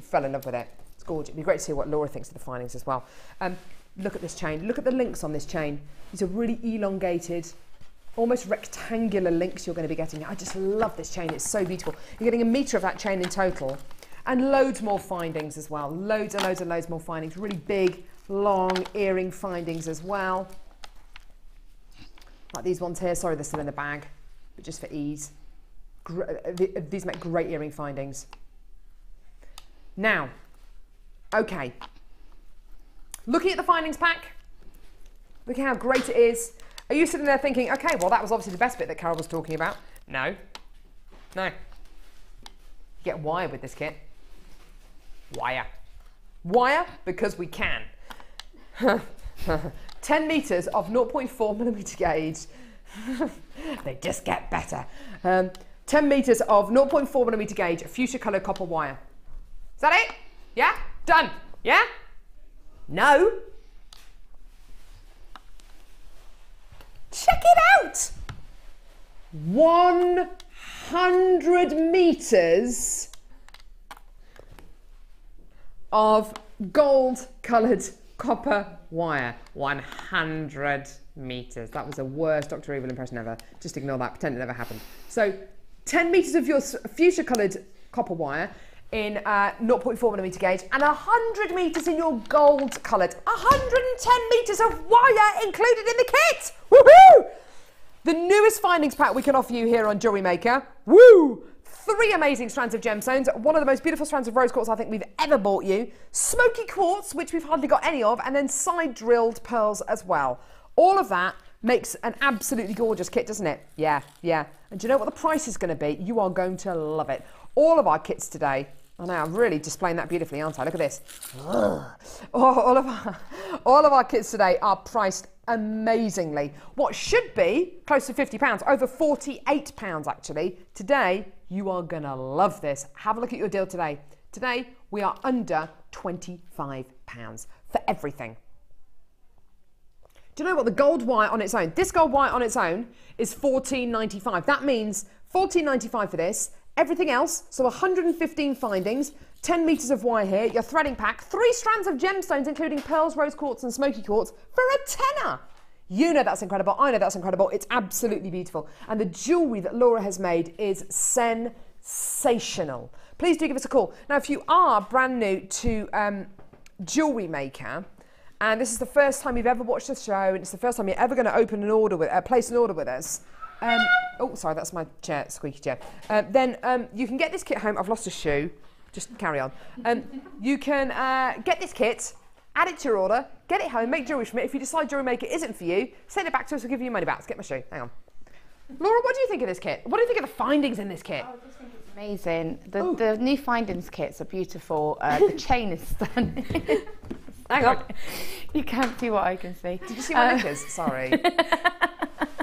Speaker 3: fell in love with it. It's gorgeous. It'd be great to see what Laura thinks of the findings as well. Look at this chain. Look at the links on this chain. These are really elongated, almost rectangular links you're going to be getting. I just love this chain. It's so beautiful. You're getting 1 metre of that chain in total, and loads more findings as well. Loads and loads and loads more findings. Really big, long earring findings as well. Like these ones here. Sorry, they're still in the bag, but just for ease. These make great earring findings. Now, okay. Looking at the findings pack, look at how great it is. Are you sitting there thinking, okay, well, that was obviously the best bit that Carol was talking about? No. No. You get wire with this kit. Wire. Wire because we can. 10 metres of 0.4mm gauge. They just get better. 10 metres of 0.4mm gauge, fuchsia coloured copper wire. Is that it? Yeah? Done? Yeah? No. Check it out. 100 metres of gold coloured copper wire. 100 metres. That was the worst Dr. Evil impression ever. Just ignore that, pretend it never happened. So 10 metres of your fuchsia coloured copper wire in 0.4mm gauge, and 100 metres in your gold coloured. 110 metres of wire included in the kit. Woohoo! The newest findings pack we can offer you here on JewelleryMaker. Woo! 3 amazing strands of gemstones, one of the most beautiful strands of rose quartz I think we've ever bought you, smoky quartz, which we've hardly got any of, and then side drilled pearls as well. All of that makes an absolutely gorgeous kit, doesn't it? Yeah, yeah. And do you know what the price is going to be? You are going to love it. All of our kits today, I know, I'm really displaying that beautifully, aren't I? Look at this. All of our kits today are priced amazingly. What should be close to £50, over £48 actually. Today, you are going to love this. Have a look at your deal today. Today, we are under £25 for everything. Do you know what? The gold wire on its own, this gold wire on its own is £14.95. That means £14.95 for this. Everything else, so 115 findings, 10 metres of wire here, your threading pack, 3 strands of gemstones, including pearls, rose quartz and smoky quartz, for a tenner. You know that's incredible. I know that's incredible. It's absolutely beautiful. And the jewellery that Laura has made is sensational. Please do give us a call. Now, if you are brand new to JewelleryMaker, and this is the first time you've ever watched the show, and it's the first time you're ever going to open an order with, place an order with us. Oh, sorry, that's my chair, squeaky chair. Then you can get this kit home. I've lost a shoe. Just carry on. You can get this kit, add it to your order, get it home, make jewellery from it. If you decide JewelleryMaker isn't for you, send it back to us, we'll give you your money back. Let's get my shoe. Hang on. Laura, what do you think of this kit? What do you think of the findings in this kit?
Speaker 4: I just think it's amazing. The new findings kits are beautiful. The chain is stunning.
Speaker 3: Hang on.
Speaker 4: You can't see what I can see.
Speaker 3: Did you see my knickers? Sorry.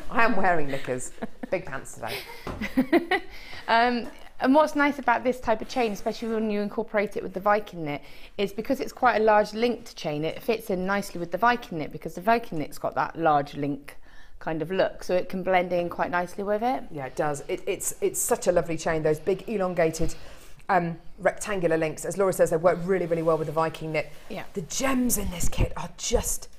Speaker 3: I am wearing knickers. Big pants today.
Speaker 4: And what's nice about this type of chain, especially when you incorporate it with the Viking knit, is because it's quite a large linked chain, it fits in nicely with the Viking knit, because the Viking knit's got that large link kind of look, so it can blend in quite nicely with it.
Speaker 3: Yeah, it does. It's such a lovely chain. Those big elongated rectangular links, as Laura says, they work really, really well with the Viking knit.
Speaker 4: Yeah.
Speaker 3: The gems in this kit are just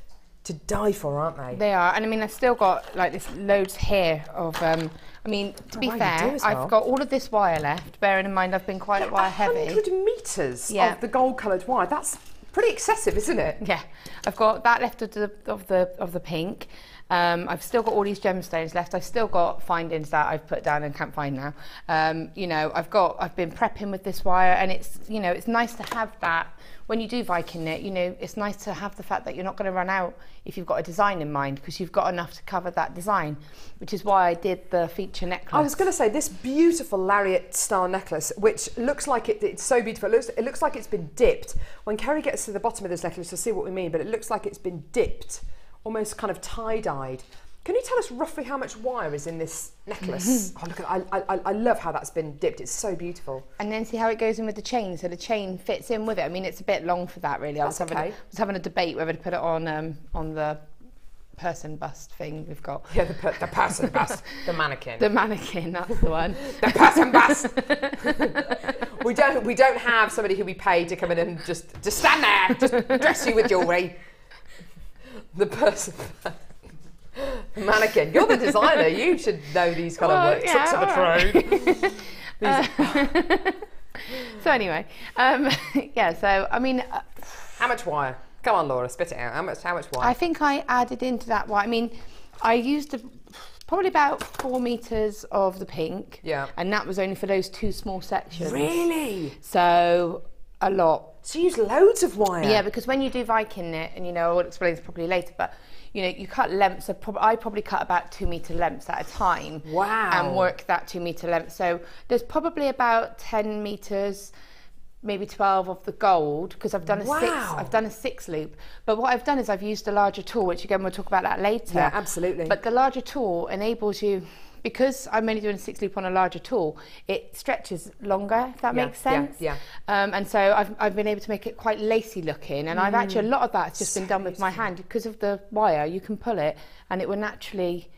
Speaker 3: to die for, aren't they?
Speaker 4: They are, and I mean, I've still got like this loads here of. I mean, to be fair, I've got all of this wire left. Bearing in mind, I've been quite wire heavy.
Speaker 3: 100 metres of the gold-coloured wire. That's pretty excessive, isn't it?
Speaker 4: Yeah, I've got that left of the pink. I've still got all these gemstones left. I've still got findings that I've put down and can't find now. You know, I've been prepping with this wire, and it's, you know, it's nice to have that when you do Viking knit. You know, it's nice to have the fact that you're not going to run out if you've got a design in mind, because you've got enough to cover that design, which is why I did the feature necklace.
Speaker 3: I was going to say, this beautiful lariat style necklace, which looks like it's so beautiful. It looks like it's been dipped. When Kerry gets to the bottom of this necklace, you'll see what we mean, but it looks like it's been dipped, almost kind of tie-dyed. Can you tell us roughly how much wire is in this necklace? Oh, look, I love how that's been dipped. It's so beautiful.
Speaker 4: And then see how it goes in with the chain. So the chain fits in with it. I mean, it's a bit long for that, really. I was having a debate whether to put it on the person bust thing we've got.
Speaker 3: Yeah, the person bust, the mannequin.
Speaker 4: The mannequin, that's the one.
Speaker 3: The person bust. we don't have somebody who we pay to come in and just stand there, just dress you with jewellery. The person. Mannequin. You're the designer. You should know these kind of tricks of the trade.
Speaker 4: So anyway, yeah. So I mean,
Speaker 3: how much wire? Come on, Laura, spit it out. How much wire?
Speaker 4: I think I added into that wire. I mean, I used probably about 4 meters of the pink.
Speaker 3: Yeah.
Speaker 4: And that was only for those 2 small sections.
Speaker 3: Really?
Speaker 4: So a lot.
Speaker 3: So you use loads of wire.
Speaker 4: Yeah, because when you do Viking knit, and you know, I'll explain this probably later, but you know, you cut lengths of I probably cut about 2 meter lengths at a time.
Speaker 3: Wow.
Speaker 4: And work that 2 meter length. So there's probably about 10 meters, maybe 12 of the gold, because I've done a 6 loop. But what I've done is I've used a larger tool, which again we'll talk about that later.
Speaker 3: Yeah, absolutely.
Speaker 4: But the larger tool enables you, because I'm only doing a 6 loop on a larger tool, it stretches longer, if that makes sense.
Speaker 3: Yeah.
Speaker 4: And so I've been able to make it quite lacy looking, and I've actually, a lot of that's just been done with my hand. Because of the wire, you can pull it and it will naturally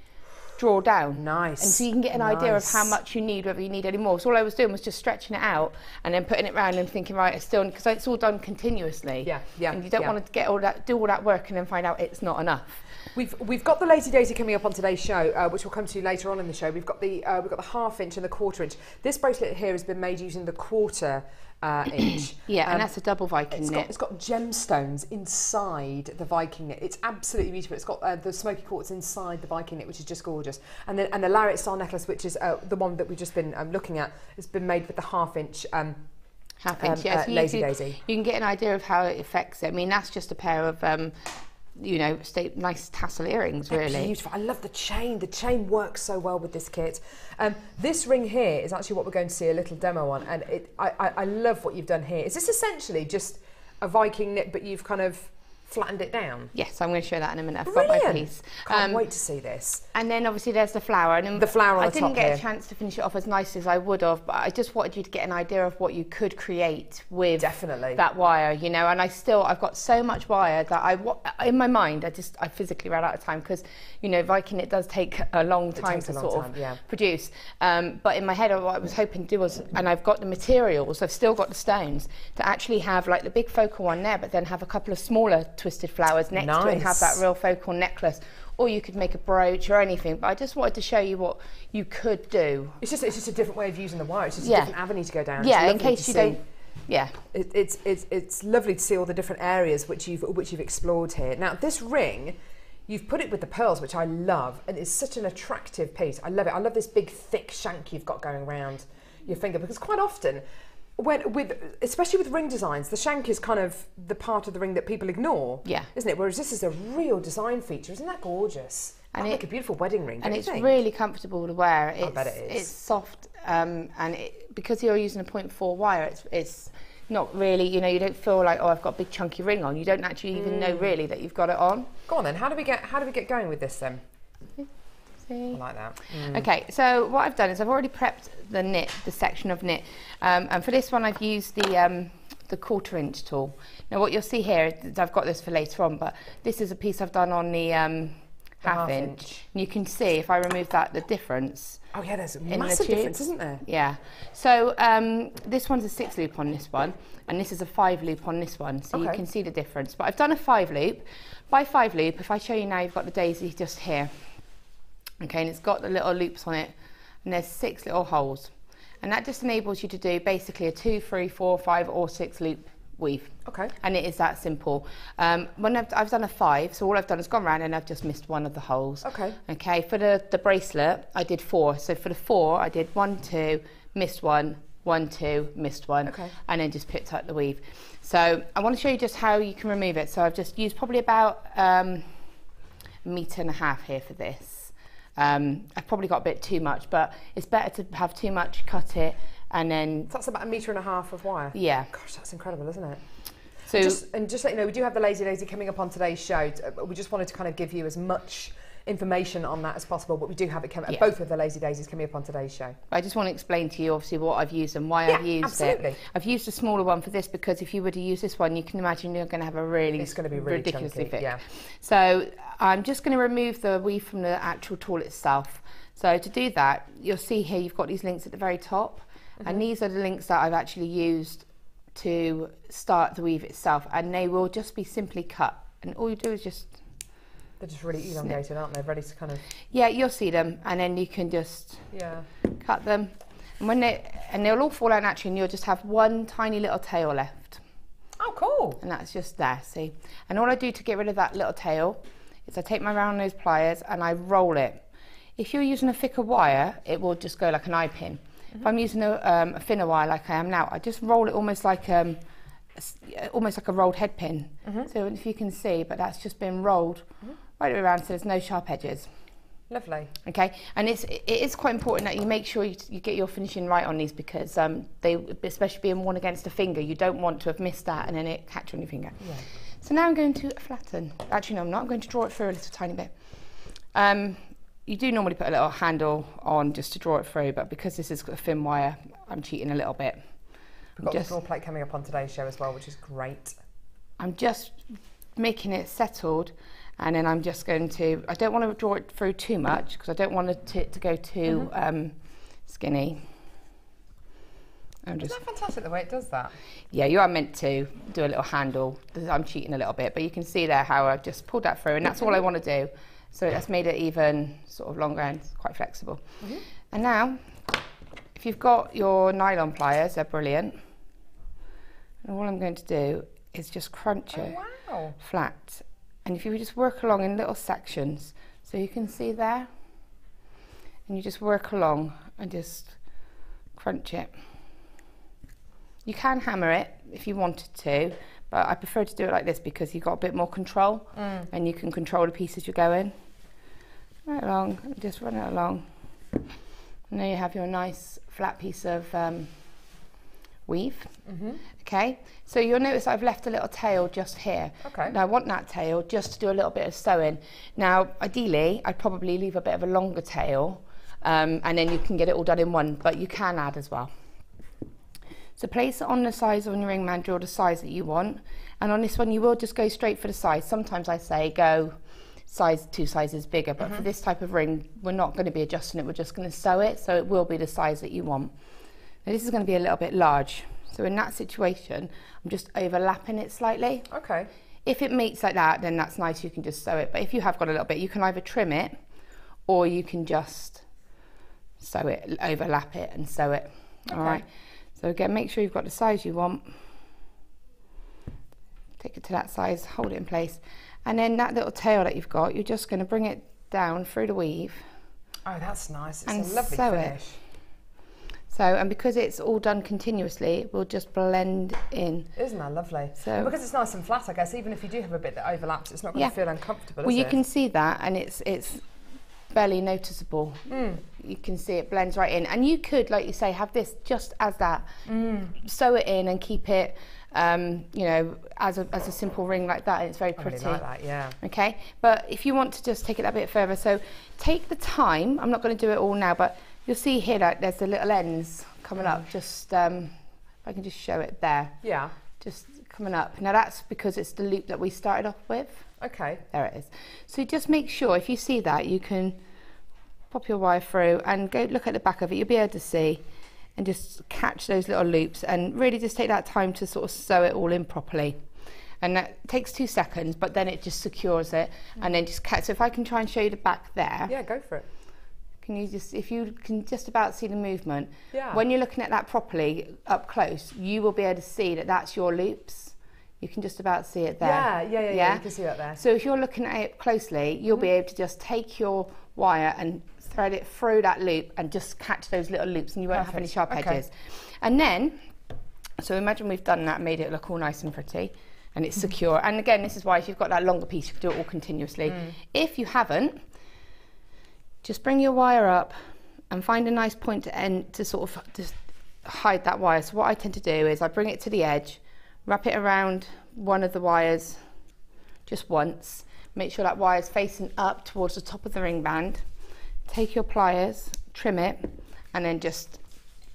Speaker 4: draw down.
Speaker 3: Nice.
Speaker 4: And so you can get an idea of how much you need, whether you need any more. So all I was doing was just stretching it out and then putting it around and thinking, right, it's still, because it's all done continuously.
Speaker 3: Yeah.
Speaker 4: And you don't want to get do all that work and then find out it's not enough.
Speaker 3: We've got the Lady Daisy coming up on today's show, which we'll come to later on in the show. We've got the 1/2 inch and the 1/4 inch. This bracelet here has been made using the 1/4 inch.
Speaker 4: Yeah, and that's a double Viking knit.
Speaker 3: It's got gemstones inside the Viking knit. It's absolutely beautiful. It's got the smoky quartz inside the Viking knit, which is just gorgeous. And the lariat style necklace, which is the one that we've just been looking at, has been made with the 1/2 inch.
Speaker 4: 1/2 inch, yes.
Speaker 3: Lazy Daisy.
Speaker 4: You can get an idea of how it affects it. I mean, that's just a pair of you know, nice tassel earrings, really.
Speaker 3: They're beautiful. I love the chain. The chain works so well with this kit. This ring here is actually what we're going to see a little demo on, and I love what you've done here. Is this essentially just a Viking knit, but you've kind of flattened it down?
Speaker 4: Yes, I'm going to show that in a minute. I've
Speaker 3: Brilliant.
Speaker 4: got my piece.
Speaker 3: Can't wait to see this.
Speaker 4: And then obviously there's the flower. And
Speaker 3: the flower on
Speaker 4: I
Speaker 3: the top
Speaker 4: didn't get
Speaker 3: here.
Speaker 4: a chance to finish it off as nice as I would have, but I just wanted you to get an idea of what you could create with that wire, you know. And I've got so much wire that in my mind, I physically ran out of time, because, you know, Viking knit does take a long time to sort of produce. But in my head, what I was hoping to do was, and I've got the materials, I've still got the stones, to actually have like the big focal one there, but then have a couple of smaller twisted flowers next to it and have that real focal necklace. Or you could make a brooch or anything, but I just wanted to show you what you could do.
Speaker 3: It's just a different way of using the wire. It's just a different avenue to go down.
Speaker 4: Yeah, in case you don't. Yeah,
Speaker 3: it's lovely to see all the different areas which you've explored here. Now this ring, you've put it with the pearls, which I love, and it's such an attractive piece. I love it. I love this big thick shank you've got going around your finger, because quite often especially with ring designs, the shank is kind of the part of the ring that people ignore, isn't it? Whereas this is a real design feature. Isn't that gorgeous? And it's like a beautiful wedding ring,
Speaker 4: and it's really comfortable to wear.
Speaker 3: I bet it is.
Speaker 4: It's soft, and because you're using a 0.4 wire, it's not really, you know, you don't feel like, oh, I've got a big chunky ring on. You don't actually even know really that you've got it on.
Speaker 3: Go on then. How do we get going with this then? I like that.
Speaker 4: Okay, so what I've done is I've already prepped the section of knit, and for this one I've used the 1/4 inch tool. Now what you'll see here, I've got this for later on, but this is a piece I've done on the half inch. And you can see if I remove that, the difference.
Speaker 3: Oh yeah, there's a massive difference, isn't there?
Speaker 4: Yeah. So this one's a 6 loop on this one, and this is a 5 loop on this one, so you can see the difference. But I've done a 5 loop. By 5 loop, if I show you now, you've got the daisy just here. Okay, and it's got the little loops on it, and there's 6 little holes, and that just enables you to do basically a 2, 3, 4, 5 or 6 loop weave.
Speaker 3: Okay.
Speaker 4: And it is that simple. When I've done a 5, so all I've done is gone round and I've just missed one of the holes.
Speaker 3: Okay.
Speaker 4: Okay, for the bracelet I did 4, so for the 4 I did 1, 2, missed 1, 1, 2, missed 1, and then just picked up the weave. So I want to show you just how you can remove it. So I've just used probably about 1.5 meters here for this. I've probably got a bit too much, but it's better to have too much, cut it, and then...
Speaker 3: So that's about 1.5 meters of wire?
Speaker 4: Yeah.
Speaker 3: Gosh, that's incredible, isn't it?
Speaker 4: So,
Speaker 3: just to let you know, we do have the Lazy Daisy coming up on today's show. We just wanted to kind of give you as much information on that as possible, but we do have it coming, both of the Lazy Daisies coming up on today's show.
Speaker 4: I just want to explain to you obviously what I've used and why I've used it. I've used a smaller one for this because if you were to use this one, you can imagine you're going to have a really,
Speaker 3: it's going to be really
Speaker 4: ridiculously
Speaker 3: chunky,
Speaker 4: thick. So I'm just going to remove the weave from the actual tool itself. So to do that, you'll see here you've got these links at the very top, and these are the links that I've actually used to start the weave itself, and they will just be simply cut, and all you do is just...
Speaker 3: They're just really elongated, aren't they? Ready to kind of...
Speaker 4: Yeah, you'll see them, and then you can just cut them, and they'll all fall out naturally, and you'll just have one tiny little tail left.
Speaker 3: Oh, cool!
Speaker 4: And that's just there, see? And all I do to get rid of that little tail is I take my round nose pliers and I roll it. If you're using a thicker wire, it will just go like an eye pin. If I'm using a thinner wire like I am now, I just roll it almost like a rolled head pin. So if you can see, but that's just been rolled right around, so there's no sharp edges.
Speaker 3: Lovely.
Speaker 4: Okay, and it is quite important that you make sure you get your finishing right on these, because they, especially being worn against a finger, you don't want to have missed that and then it catch on your finger. Yeah. So now I'm going to flatten. Actually, no, I'm not. I'm going to draw it through a little tiny bit. You do normally put a little handle on just to draw it through, but because this is a thin wire, I'm cheating a little bit.
Speaker 3: We've got the floor plate coming up on today's show as well, which is great.
Speaker 4: I'm just making it settled, and then I'm just going to, I don't want to draw it through too much because I don't want it to go too skinny.
Speaker 3: Isn't that fantastic the way it does that?
Speaker 4: Yeah, you are meant to do a little handle. I'm cheating a little bit, but you can see there how I've just pulled that through, and that's all I want to do. So that's made it even sort of longer and quite flexible. And now, if you've got your nylon pliers, they're brilliant. And all I'm going to do is just crunch it flat. And if you just work along in little sections, so you can see there, and you just work along and just crunch it. You can hammer it if you wanted to, but I prefer to do it like this because you've got a bit more control and you can control the pieces you're going. Right along, and just run it along. And there you have your nice flat piece of weave. Okay, so you'll notice I've left a little tail just here. Okay. Now I want that tail just to do a little bit of sewing. Now ideally I'd probably leave a bit of a longer tail and then you can get it all done in one, but you can add as well. So place it on the size on your ring mandrel, the size that you want, and on this one you will just go straight for the size. Sometimes I say go size 2 sizes bigger, but for this type of ring we're not going to be adjusting it, we're just going to sew it, so it will be the size that you want. Now this is going to be a little bit large, so in that situation I'm just overlapping it slightly. Okay. If it meets like that, then that's nice, you can just sew it, but if you have got a little bit, you can either trim it or you can just sew it, overlap it and sew it. Okay. All right. So again, make sure you've got the size you want. Take it to that size, hold it in place. And then that little tail that you've got, you're just going to bring it down through the weave.
Speaker 3: Oh, that's nice. It's a lovely finish.
Speaker 4: So, and because it's all done continuously, it will just blend in.
Speaker 3: Isn't that lovely?
Speaker 4: So,
Speaker 3: and because it's nice and flat, I guess, even if you do have a bit that overlaps, it's not going to feel uncomfortable,
Speaker 4: well,
Speaker 3: is
Speaker 4: you
Speaker 3: it?
Speaker 4: can see that, and it's barely noticeable. You can see it blends right in. And you could, like you say, have this just as that. Sew it in and keep it, you know, as a simple ring like that, and it's very pretty.
Speaker 3: I really like that, yeah.
Speaker 4: Okay, but if you want to just take it a bit further, so take the time. I'm not going to do it all now, but you'll see here that there's the little ends coming up. Just, if I can just show it there.
Speaker 3: Yeah.
Speaker 4: Just coming up. Now that's because it's the loop that we started off with.
Speaker 3: Okay.
Speaker 4: There it is. So just make sure, if you see that, you can pop your wire through and go look at the back of it. You'll be able to see and just catch those little loops and really just take that time to sort of sew it all in properly. And that takes 2 seconds, but then it just secures it and then just catch. So if I can try and show you the back there.
Speaker 3: Yeah, go for it.
Speaker 4: Can you just, if you can just about see the movement, when you're looking at that properly up close, you will be able to see that that's your loops. You can just about see it there.
Speaker 3: Yeah, you can see that there.
Speaker 4: So if you're looking at it closely, you'll be able to just take your wire and thread it through that loop and just catch those little loops, and you won't have any sharp edges. And then, so imagine we've done that, made it look all nice and pretty, and it's secure. And again, this is why if you've got that longer piece, you can do it all continuously. If you haven't, just bring your wire up and find a nice point to end to sort of just hide that wire. So what I tend to do is I bring it to the edge, wrap it around one of the wires just once, make sure that wire is facing up towards the top of the ring band, take your pliers, trim it, and then just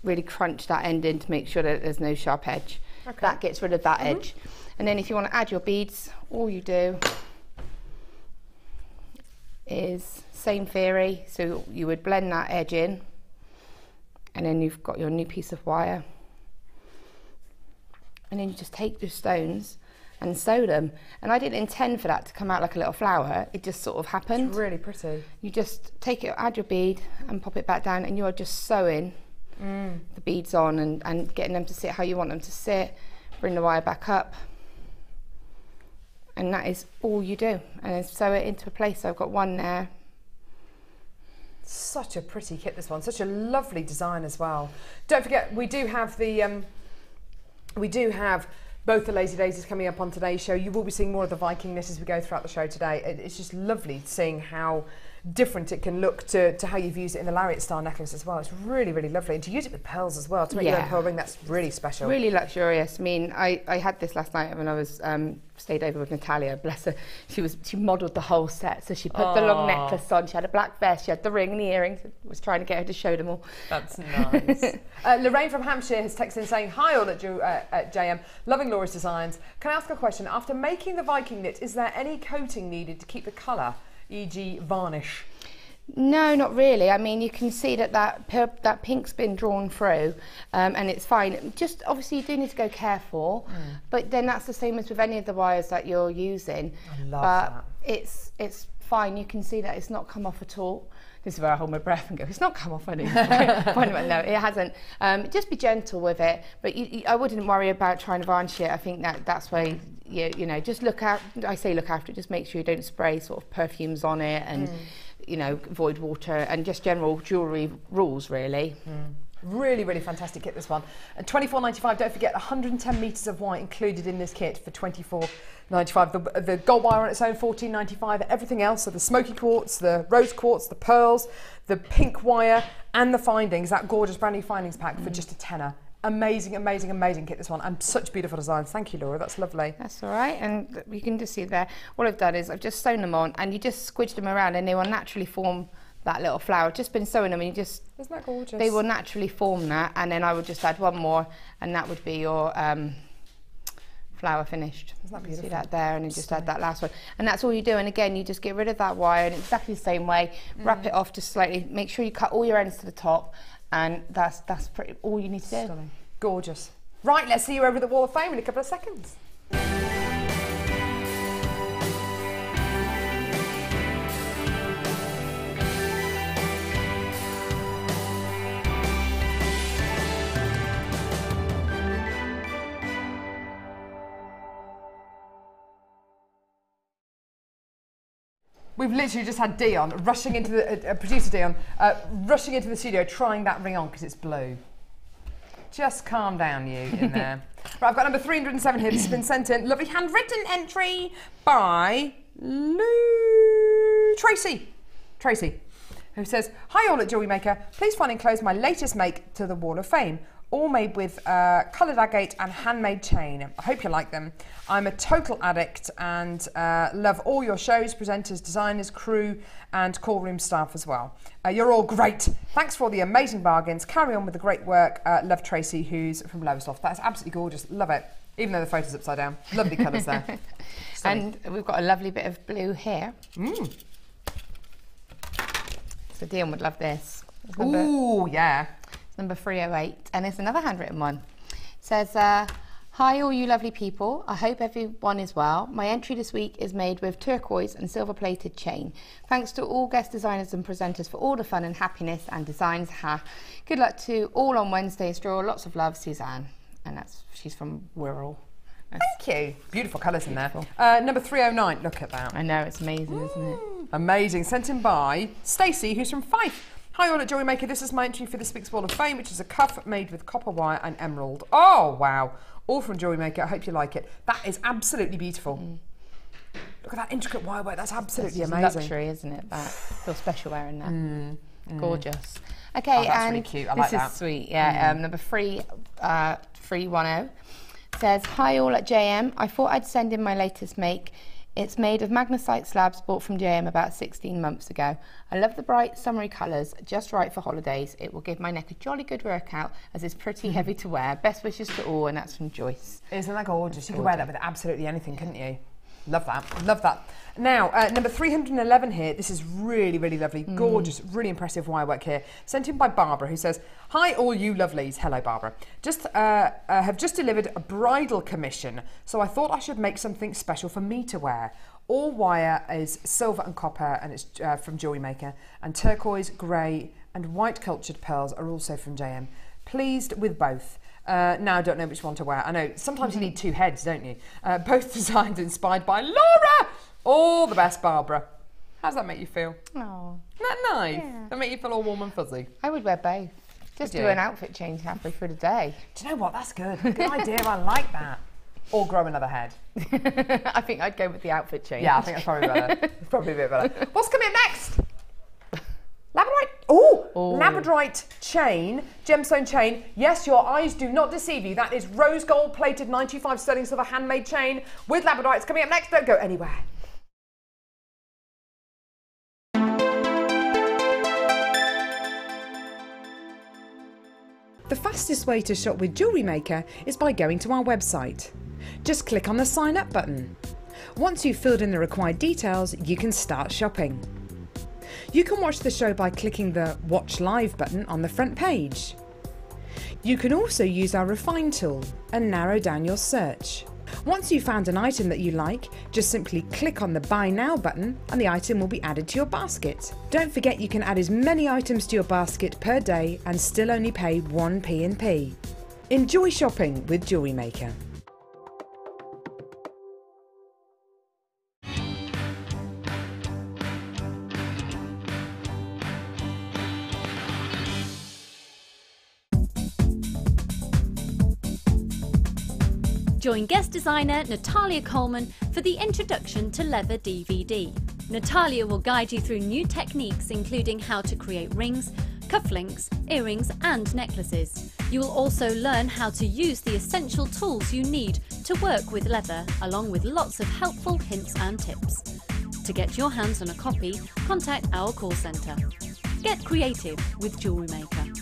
Speaker 4: really crunch that end in to make sure that there's no sharp edge. That gets rid of that edge. And then if you want to add your beads, all you do is same theory, so you would blend that edge in, and then you've got your new piece of wire, and then you just take your stones and sew them. And I didn't intend for that to come out like a little flower, it just sort of happened.
Speaker 3: It's really pretty.
Speaker 4: You just take it, add your bead and pop it back down, and you're just sewing the beads on and getting them to sit how you want them to sit. Bring the wire back up, and that is all you do, and then sew it into a place. So I've got one there.
Speaker 3: Such a pretty kit, this one. Such a lovely design as well. Don't forget, we do have both the Lazy Daisies coming up on today's show. You will be seeing more of the Viking knit as we go throughout the show today. It's just lovely seeing how different it can look to how you've used it in the lariat style necklace as well. It's really, really lovely. And to use it with pearls as well, to make your own pearl ring, that's really special.
Speaker 4: Really luxurious. I mean, I had this last night when I was stayed over with Natalia, bless her. She modelled the whole set. So she put the long necklace on, she had a black vest, she had the ring and the earrings. I was trying to get her to show them all.
Speaker 3: That's nice. Lorraine from Hampshire has texted in saying, hi all at JM, loving Laura's designs. Can I ask a question? After making the Viking knit, is there any coating needed to keep the colour, e.g. varnish?
Speaker 4: No, not really. I mean, you can see that pink's been drawn through, and it's fine. Just obviously you do need to go careful, but then that's the same as with any of the wires that you're using.
Speaker 3: I love that.
Speaker 4: It's fine. You can see that it's not come off at all. This is where I hold my breath and go, it's not come off any. No, it hasn't. Just be gentle with it, but I wouldn't worry about trying to varnish it. I think that's why you know, just look out. I say look after it. Just make sure you don't spray sort of perfumes on it, and you know, avoid water, and just general jewellery rules really.
Speaker 3: Really, really fantastic kit, this one. $24.95. Don't forget 110 metres of white included in this kit for $24.95. The gold wire on its own, $14.95. Everything else, so the smoky quartz, the rose quartz, the pearls, the pink wire, and the findings, that gorgeous brand new findings pack for just a tenner. Amazing, amazing, amazing kit, this one, and such beautiful designs. Thank you, Laura, that's lovely.
Speaker 4: That's all right, and you can just see there, all I've done is I've just sewn them on, and you just squidge them around and they will naturally form that little flower. I've just been sewing them, and you just...
Speaker 3: Isn't that gorgeous?
Speaker 4: They will naturally form that, and then I would just add one more, and that would be your flower finished.
Speaker 3: Isn't that beautiful?
Speaker 4: See that there, and then just add that last one. And that's all you do, and again, you just get rid of that wire in exactly the same way, wrap it off just slightly, make sure you cut all your ends to the top, and that's pretty all you need to do.
Speaker 3: Stunning. Gorgeous. Right, let's see you over at the Wall of Fame in a couple of seconds. We've literally just had Dion rushing into the producer Dion rushing into the studio, trying that ring on because it's blue. Just calm down, you, in there. Right, I've got number 307 here. This has been sent in. Lovely handwritten entry by Tracy, who says, "Hi all at JewelleryMaker. Please find enclosed my latest make to the Wall of Fame. All made with coloured agate and handmade chain. I hope you like them. I'm a total addict and love all your shows, presenters, designers, crew and call room staff as well. You're all great. Thanks for all the amazing bargains. Carry on with the great work. Love, Tracy, who's from Lowestoft." That's absolutely gorgeous. Love it. Even though the photo's upside down. Lovely colours there.
Speaker 4: And we've got a lovely bit of blue here. So Dion would love this.
Speaker 3: Ooh, yeah.
Speaker 4: Number 308, and it's another handwritten one. It says, "Hi all you lovely people, I hope everyone is well. My entry this week is made with turquoise and silver plated chain. Thanks to all guest designers and presenters for all the fun and happiness and designs. Good luck to all on Wednesday's draw. Lots of love, Suzanne." And she's from Wirral.
Speaker 3: Thank you. Beautiful colours in there. Number 309, look at that.
Speaker 4: I know, it's amazing, isn't it?
Speaker 3: Amazing. Sent in by Stacey, who's from Fife. "Hi all at JewelleryMaker, this is my entry for this week's Wall of Fame, which is a cuff made with copper wire and emerald." Oh, wow. All from JewelleryMaker. I hope you like it. That is absolutely beautiful. Look at that intricate wire work. That's absolutely amazing.
Speaker 4: Luxury, isn't it? That feels special wearing that. Gorgeous. Okay,
Speaker 3: Oh, that's
Speaker 4: and
Speaker 3: really cute. I like that.
Speaker 4: this is sweet. Yeah, number 310 says, "Hi all at JM. I thought I'd send in my latest make. It's made of magnesite slabs bought from JM about 16 months ago. I love the bright summery colours, just right for holidays. It will give my neck a jolly good workout as it's pretty heavy to wear. Best wishes to all," and that's from Joyce.
Speaker 3: Isn't that gorgeous? You could wear that with absolutely anything, couldn't you? Love that. Love that. Now, number 311 here. This is really, really lovely. Gorgeous, really impressive wire work here. Sent in by Barbara, who says, "Hi all you lovelies." Hello, Barbara. Have just delivered a bridal commission, so I thought I should make something special for me to wear. All wire is silver and copper, and it's from JewelleryMaker. And turquoise, grey and white cultured pearls are also from JM. Pleased with both. Now I don't know which one to wear. I know sometimes you need two heads, don't you? Both designed and inspired by Laura. All the best, Barbara. How does that make you feel?
Speaker 4: Oh,
Speaker 3: Isn't that nice?
Speaker 4: Yeah.
Speaker 3: That make you feel all warm and fuzzy?
Speaker 4: I would wear both. Just do an outfit change halfway through the day.
Speaker 3: Do you know what? That's good. Good idea. I like that. Or grow another head.
Speaker 4: I think I'd go with the outfit change.
Speaker 3: Yeah, I think that's probably better. It's probably a bit better. What's coming up next? Labradorite. Oh, Labradorite chain, gemstone chain. Yes, your eyes do not deceive you. That is rose gold plated 95 sterling silver handmade chain with Labradorite. It's coming up next. Don't go anywhere. The fastest way to shop with JewelleryMaker is by going to our website. Just click on the sign up button. Once you've filled in the required details, you can start shopping. You can watch the show by clicking the Watch Live button on the front page. You can also use our Refine tool and narrow down your search. Once you've found an item that you like, just simply click on the Buy Now button and the item will be added to your basket. Don't forget you can add as many items to your basket per day and still only pay 1 P&P. Enjoy shopping with JewelleryMaker.
Speaker 5: Join guest designer Natalia Coleman for the Introduction to Leather DVD. Natalia will guide you through new techniques including how to create rings, cufflinks, earrings and necklaces. You will also learn how to use the essential tools you need to work with leather, along with lots of helpful hints and tips. To get your hands on a copy, contact our call centre. Get creative with JewelleryMaker.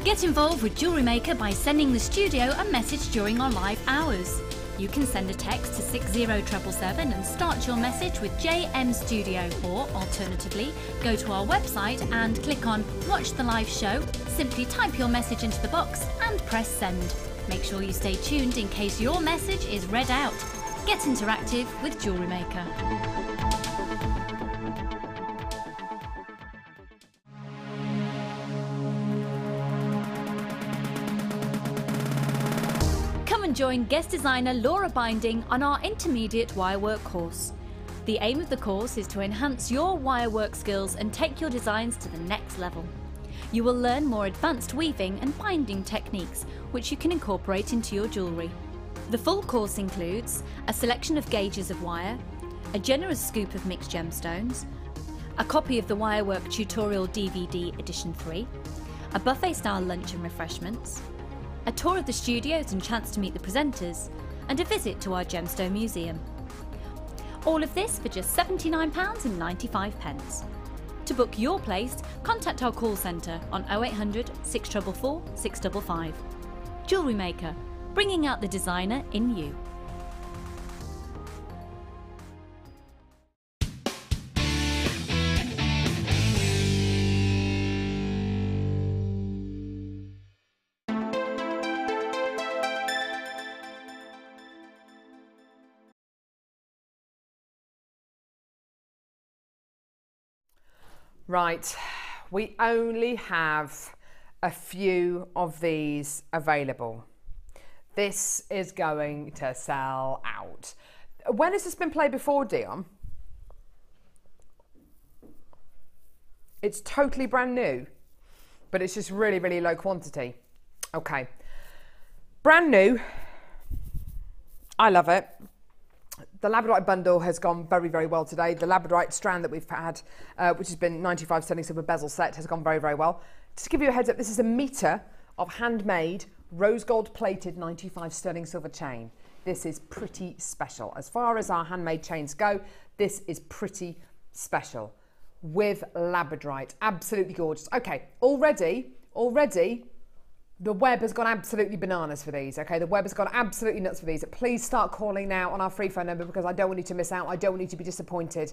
Speaker 5: Get involved with JewelleryMaker by sending the studio a message during our live hours. You can send a text to 60777 and start your message with JM Studio, or alternatively, go to our website and click on Watch the Live Show, simply type your message into the box and press send. Make sure you stay tuned in case your message is read out. Get interactive with JewelleryMaker. Join guest designer Laura Binding on our intermediate wirework course. The aim of the course is to enhance your wire work skills and take your designs to the next level. You will learn more advanced weaving and binding techniques, which you can incorporate into your jewellery. The full course includes a selection of gauges of wire, a generous scoop of mixed gemstones, a copy of the Wirework Tutorial DVD Edition 3, a buffet-style lunch and refreshments, a tour of the studios and chance to meet the presenters, and a visit to our Gemstone Museum. All of this for just £79.95. To book your place, contact our call centre on 0800 644 655. JewelleryMaker, bringing out the designer in you.
Speaker 3: Right, we only have a few of these available. This is going to sell out. When has this been played before, Dion? It's totally brand new, but it's just really, really low quantity. Okay, brand new. I love it. The Labradorite bundle has gone very, very well today. The Labradorite strand that we've had, which has been 95 sterling silver bezel set, has gone very, very well. Just to give you a heads up, this is a metre of handmade rose gold plated 95 sterling silver chain. This is pretty special. As far as our handmade chains go, this is pretty special with Labradorite. Absolutely gorgeous. Okay, already, the web has gone absolutely bananas for these, okay? The web has gone absolutely nuts for these. Please start calling now on our free phone number because I don't want you to miss out. I don't want you to be disappointed.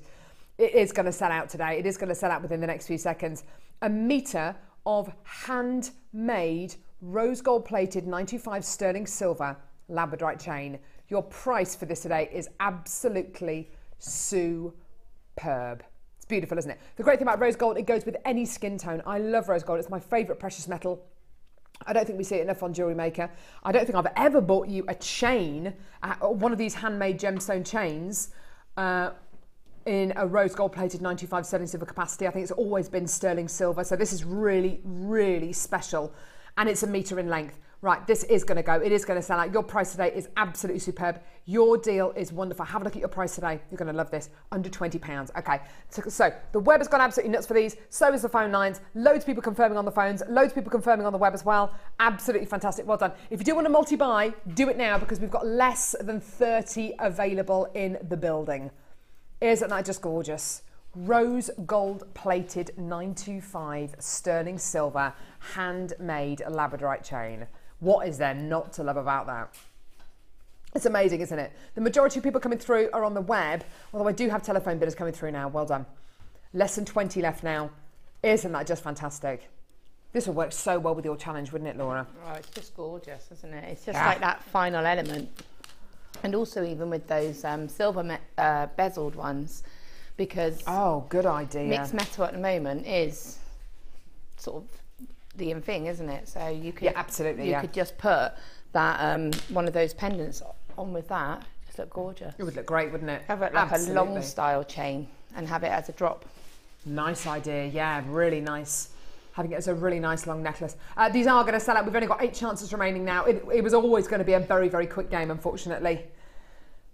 Speaker 3: It is going to sell out today. It is going to sell out within the next few seconds. A metre of handmade rose gold plated 95 sterling silver Labradorite chain. Your price for this today is absolutely superb. It's beautiful, isn't it? The great thing about rose gold, it goes with any skin tone. I love rose gold. It's my favourite precious metal. I don't think we see it enough on JewelleryMaker. I don't think I've ever bought you a chain, one of these handmade gemstone chains, in a rose gold plated 95 sterling silver capacity. I think it's always been sterling silver. So this is really, really special. And it's a metre in length. Right, this is going to go. It is going to sell out. Your price today is absolutely superb. Your deal is wonderful. Have a look at your price today. You're going to love this. Under £20. Okay, so the web has gone absolutely nuts for these. So is the phone lines. Loads of people confirming on the phones. Loads of people confirming on the web as well. Absolutely fantastic. Well done. If you do want to multi-buy, do it now because we've got less than 30 available in the building. Isn't that just gorgeous? Rose gold plated 925 sterling silver handmade Labradorite chain. What is there not to love about that? It's amazing, isn't it? The majority of people coming through are on the web, although I do have telephone bidders coming through now. Well done. Less than 20 left now. Isn't that just fantastic? This would work so well with your challenge, wouldn't it, Laura?
Speaker 4: Oh, it's just gorgeous, isn't it? It's just like that final element. And also even with those silver bezeled ones, because
Speaker 3: oh, good idea.
Speaker 4: Mixed metal at the moment is sort of the in thing, isn't it? So you could
Speaker 3: absolutely,
Speaker 4: you could just put that one of those pendants on with that. Just look gorgeous.
Speaker 3: It would look great, wouldn't it?
Speaker 4: Have it like a long style chain and have it as a drop.
Speaker 3: Nice idea, yeah, really nice. Having it as a really nice long necklace. These are going to sell out. We've only got 8 chances remaining now. It was always going to be a very, very quick game, unfortunately.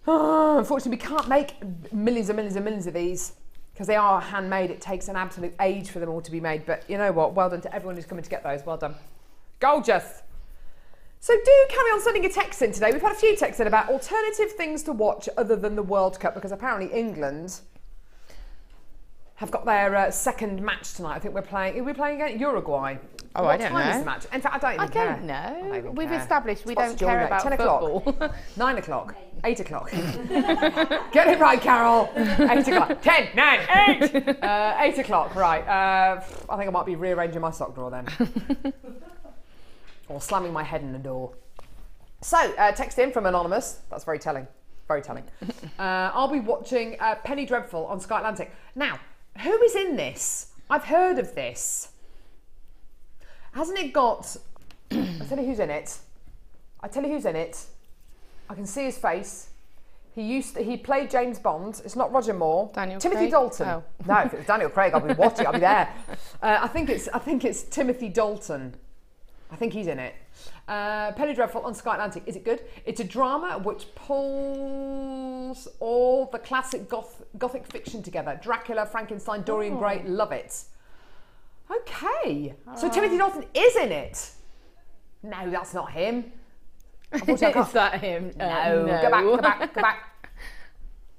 Speaker 3: Oh, unfortunately, we can't make millions and millions and millions of these because they are handmade. It takes an absolute age for them all to be made. But you know what? Well done to everyone who's coming to get those. Well done. Gorgeous. So do carry on sending your texts in today. We've had a few texts in about alternative things to watch other than the World Cup because apparently England have got their second match tonight. I think we're playing. Are we playing against Uruguay?
Speaker 4: Oh,
Speaker 3: what
Speaker 4: I don't
Speaker 3: time
Speaker 4: know.
Speaker 3: is the match? In fact, I don't even care.
Speaker 4: I don't know. We've
Speaker 3: care.
Speaker 4: established we
Speaker 3: What's
Speaker 4: don't
Speaker 3: your
Speaker 4: care
Speaker 3: rate?
Speaker 4: about
Speaker 3: 10
Speaker 4: football.
Speaker 3: o'clock, 9 o'clock, 8 o'clock. Get it right, Carol. 8 o'clock. 10, 9, 8. 8 o'clock, right. I think I might be rearranging my sock drawer then. Or slamming my head in the door. So, text in from Anonymous. That's very telling. Very telling. I'll be watching Penny Dreadful on Sky Atlantic. Now, who is in this? I've heard of this. Hasn't it got... I'll tell you who's in it. I can see his face. He played James Bond. It's not Roger Moore.
Speaker 4: Daniel
Speaker 3: Timothy
Speaker 4: Craig?
Speaker 3: Dalton.
Speaker 4: Oh.
Speaker 3: No, if it was Daniel Craig, I'll be watching. I'll be there. I think it's Timothy Dalton. I think he's in it. Penny Dreadful on Sky Atlantic. Is it good? It's a drama which pulls all the classic gothic fiction together. Dracula, Frankenstein, Dorian Gray. Love it. Okay. So Timothy Dalton is in it. No, that's not him.
Speaker 4: Is that him?
Speaker 3: No.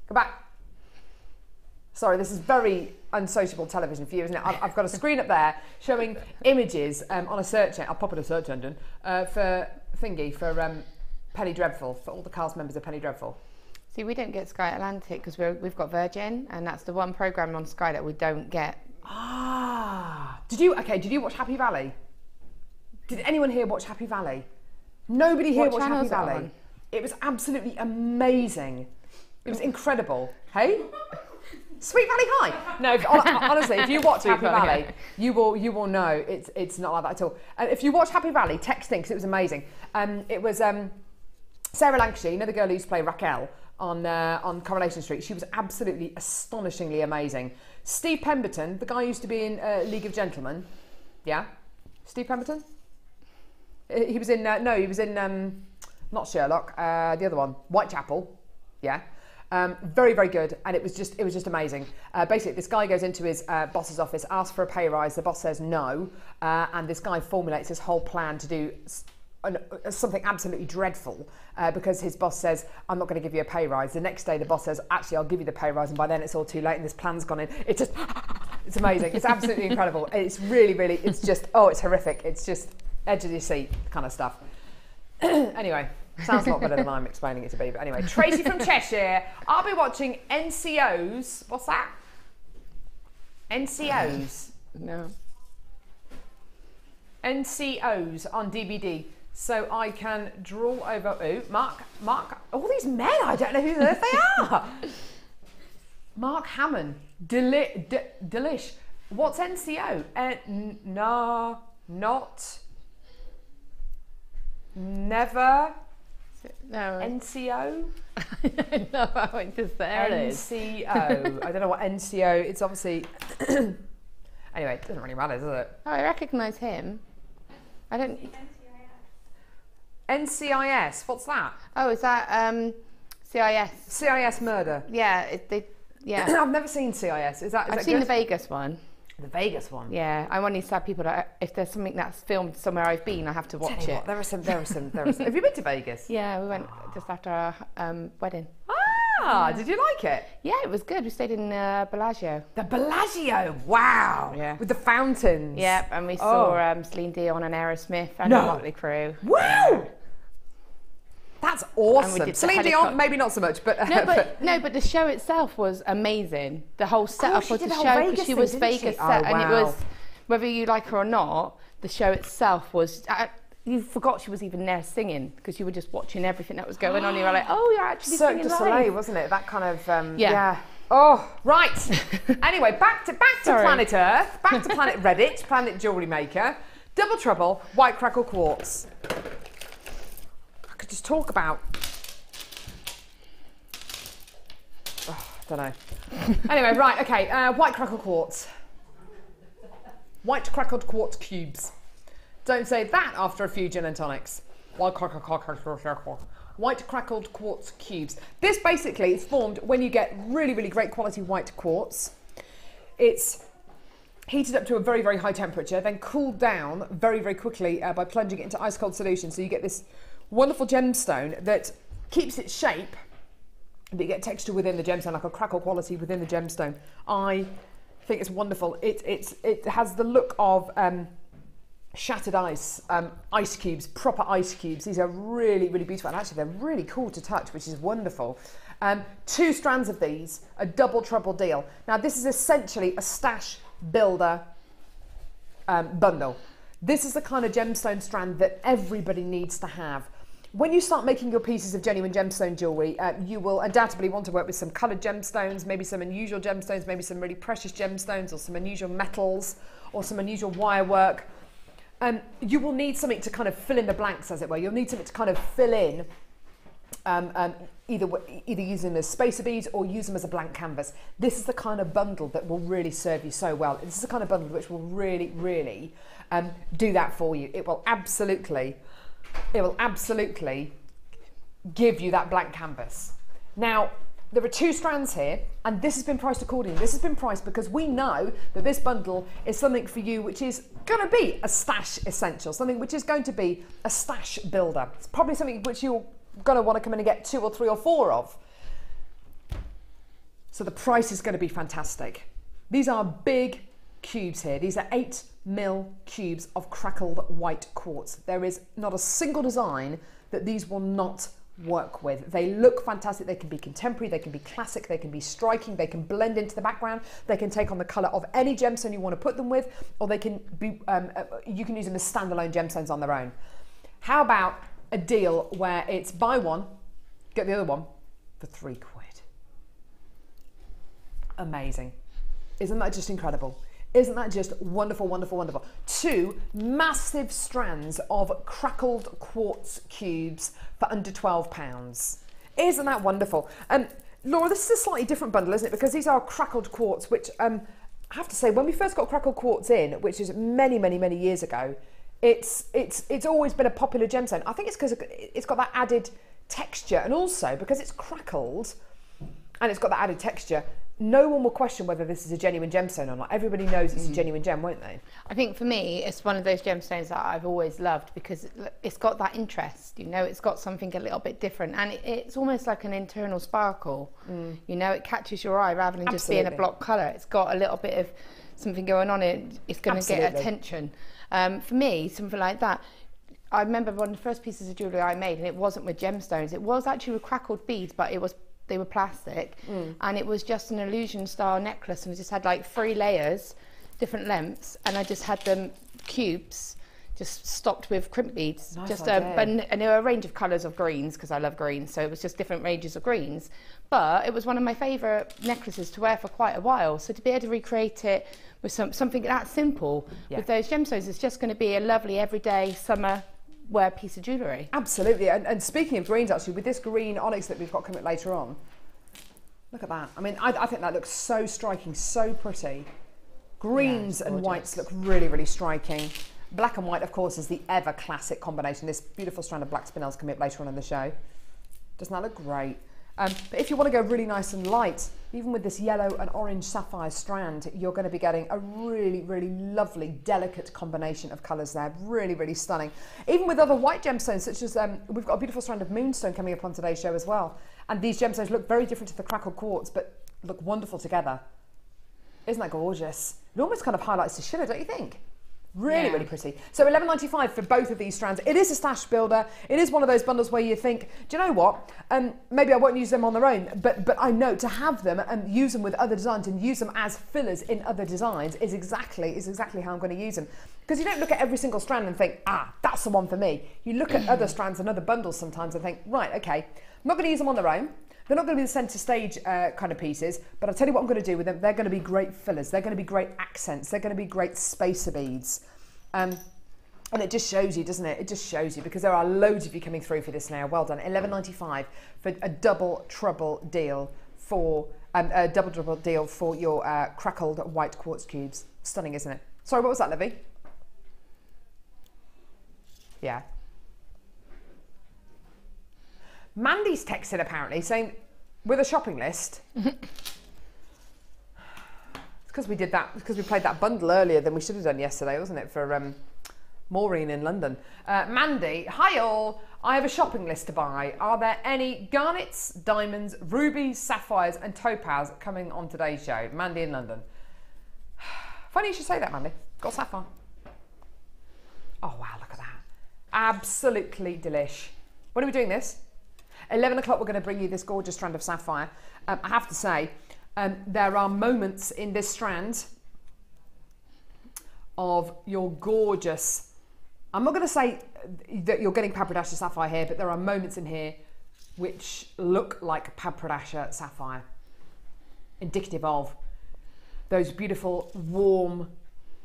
Speaker 3: Go back. Sorry, this is very unsociable television for you, isn't it? I've got a screen up there showing images on a search engine. I'll pop in a search engine for Penny Dreadful, for all the cast members of Penny Dreadful.
Speaker 4: See, we don't get Sky Atlantic because we've got Virgin, and that's the one programme on Sky that we don't get.
Speaker 3: Ah. Did you watch Happy Valley? Did anyone here watch Happy Valley? Nobody here watched Happy Valley. It was absolutely amazing. It was incredible. Hey? Sweet Valley High. No, honestly, if you watch Happy Valley, you will know it's not like that at all. If you watch Happy Valley, text in because it was amazing. It was Sarah Lancashire, you know the girl who used to play Raquel on Coronation Street. She was absolutely astonishingly amazing. Steve Pemberton, the guy who used to be in League of Gentlemen. Yeah, Steve Pemberton. He was in not Sherlock, the other one, Whitechapel. Yeah. Very, very good, and it was just amazing. Basically, this guy goes into his boss's office, asks for a pay rise. The boss says no, and this guy formulates his whole plan to do something absolutely dreadful because his boss says, "I'm not going to give you a pay rise." The next day, the boss says, "Actually, I'll give you the pay rise," and by then it's all too late, and this plan's gone in. It's amazing. It's absolutely incredible. It's really, really. It's just it's horrific. It's just edge of your seat kind of stuff. Anyway. Sounds a lot better than I'm explaining it to be. But anyway, Tracy from Cheshire. I'll be watching NCOs. What's that? NCOs.
Speaker 4: No.
Speaker 3: NCOs on DVD. So I can draw over. Oh, Mark. All these men, I don't know who on earth they are. Mark Hammond. Delish. What's NCO? No. Not. Never.
Speaker 4: No.
Speaker 3: NCO?
Speaker 4: No, I went to there.
Speaker 3: NCO. I don't know what NCO. It's obviously. Anyway, it doesn't really matter, does it?
Speaker 4: Oh, I recognise him. I don't.
Speaker 3: NCIS. What's that?
Speaker 4: Oh, is that CIS?
Speaker 3: CIS murder.
Speaker 4: Yeah, yeah.
Speaker 3: I've never seen CIS. Is that?
Speaker 4: I've seen the Vegas one.
Speaker 3: The Vegas one.
Speaker 4: Yeah, I'm one of these sad people that if there's something that's filmed somewhere I've been, I have to watch it.
Speaker 3: What, there are some. Have you been to Vegas?
Speaker 4: Yeah, we went just after our wedding.
Speaker 3: Ah, did you like it?
Speaker 4: Yeah, it was good. We stayed in Bellagio.
Speaker 3: The Bellagio, wow.
Speaker 4: Yeah.
Speaker 3: With the fountains.
Speaker 4: Yep, and we saw Celine Dion and Aerosmith and the Motley Crue.
Speaker 3: Woo! Yeah. That's awesome.
Speaker 4: Celine
Speaker 3: Dion, maybe not so much, but
Speaker 4: but the show itself was amazing. The whole setup of the show, because she was Vegas
Speaker 3: set,
Speaker 4: and it was, whether you like her or not, the show itself was. You forgot she was even there singing because you were just watching everything that was going on. You were like, oh, you're actually singing live.
Speaker 3: Cirque du Soleil, wasn't it? That kind of yeah. Oh, right. Anyway, back to Planet Earth, back to Planet Reddit, Planet JewelleryMaker, Double Trouble, White Crackle Quartz. Just talk about. I don't know. Anyway, right, okay. White crackled quartz. White crackled quartz cubes. Don't say that after a few gin and tonics. White crackled quartz cubes. This basically is formed when you get really, really great quality white quartz. It's heated up to a very, very high temperature, then cooled down very, very quickly by plunging it into ice cold solution. So you get this wonderful gemstone that keeps its shape, but you get texture within the gemstone, like a crackle quality within the gemstone. I think it's wonderful. It has the look of shattered ice cubes, proper ice cubes. These are really, really beautiful, and actually they're really cool to touch, which is wonderful. 2 strands of these, a double trouble deal. Now this is essentially a stash builder bundle. This is the kind of gemstone strand that everybody needs to have. When you start making your pieces of genuine gemstone jewellery, you will undoubtedly want to work with some coloured gemstones, maybe some unusual gemstones, maybe some really precious gemstones, or some unusual metals, or some unusual wire work. You will need something to kind of fill in the blanks, as it were. You'll need something to kind of fill in either use them as spacer beads or use them as a blank canvas. This is the kind of bundle that will really serve you so well. This is the kind of bundle which will really, really do that for you. It will absolutely give you that blank canvas. Now, there are 2 strands here, and this has been priced accordingly. This has been priced because we know that this bundle is something for you which is going to be a stash essential, something which is going to be a stash builder. It's probably something which you're going to want to come in and get 2 or 3 or 4 of. So the price is going to be fantastic. These are big cubes here. These are 8mm cubes of crackled white quartz. There is not a single design that these will not work with. They look fantastic. They can be contemporary, they can be classic, they can be striking, they can blend into the background, they can take on the colour of any gemstone you want to put them with, or they can be you can use them as standalone gemstones on their own. How about a deal where it's buy one, get the other one for £3? Amazing. Isn't that just incredible? Isn't that just wonderful, wonderful, wonderful? 2 massive strands of crackled quartz cubes for under £12. Isn't that wonderful? Laura, this is a slightly different bundle, isn't it? Because these are crackled quartz, which I have to say, when we first got crackled quartz in, which is many, many, many years ago, it's always been a popular gemstone. I think it's because it's got that added texture, and also because it's crackled and it's got that added texture, no one will question whether this is a genuine gemstone or not. Everybody knows it's a genuine gem, won't they?
Speaker 4: I think for me, it's one of those gemstones that I've always loved because it's got that interest, you know, it's got something a little bit different, and it's almost like an internal sparkle, you know, it catches your eye rather than just being a block colour. It's got a little bit of something going on, it's going to get attention. For me, something like that, I remember one of the first pieces of jewellery I made, and it wasn't with gemstones, it was actually with crackled beads, but they were plastic, and it was just an illusion style necklace, and we just had like 3 layers, different lengths, and I just had them cubes just stopped with crimp beads.
Speaker 3: Nice
Speaker 4: just
Speaker 3: idea.
Speaker 4: and there were a range of colours of greens because I love greens, so it was just different ranges of greens, but it was one of my favourite necklaces to wear for quite a while. So to be able to recreate it with something that simple with those gemstones, it's just going to be a lovely everyday summer wear piece of jewellery.
Speaker 3: Absolutely. And speaking of greens, actually, with this green onyx that we've got coming later on, look at that. I mean, I think that looks so striking, so pretty. Greens and whites look really, really striking. Black and white, of course, is the ever classic combination. This beautiful strand of black spinels coming up later on in the show. Doesn't that look great? But if you want to go really nice and light, even with this yellow and orange sapphire strand, you're going to be getting a really, really lovely, delicate combination of colours there. Really, really stunning. Even with other white gemstones, such as we've got a beautiful strand of moonstone coming up on today's show as well. And these gemstones look very different to the crackled quartz, but look wonderful together. Isn't that gorgeous? It almost kind of highlights the shimmer, don't you think? Really, really pretty. So $11.95 for both of these strands. It is a stash builder. It is one of those bundles where you think, do you know what? Maybe I won't use them on their own, but I know to have them and use them with other designs and use them as fillers in other designs is exactly how I'm going to use them. Because you don't look at every single strand and think, that's the one for me. You look at other strands and other bundles sometimes and think, right, okay, I'm not going to use them on their own. They're not going to be the centre stage kind of pieces, but I'll tell you what I'm going to do with them. They're going to be great fillers. They're going to be great accents. They're going to be great spacer beads. And it just shows you, doesn't it? It just shows you, because there are loads of you coming through for this now. Well done. $11.95 for a double trouble deal for your crackled white quartz cubes. Stunning, isn't it? Sorry, what was that, Livy? Yeah. Mandy's texted apparently saying, with a shopping list. It's because we did that, because we played that bundle earlier than we should have done yesterday, wasn't it, for Maureen in London. Mandy, hi all, I have a shopping list to buy. Are there any garnets, diamonds, rubies, sapphires and topaz coming on today's show? Mandy in London. Funny you should say that, Mandy. Got sapphire. Oh wow, look at that. Absolutely delish. When are we doing this? 11 o'clock we're going to bring you this gorgeous strand of sapphire. I have to say, there are moments in this strand of your gorgeous, I'm not going to say that you're getting Labradorite sapphire here, but there are moments in here which look like Labradorite sapphire, indicative of those beautiful warm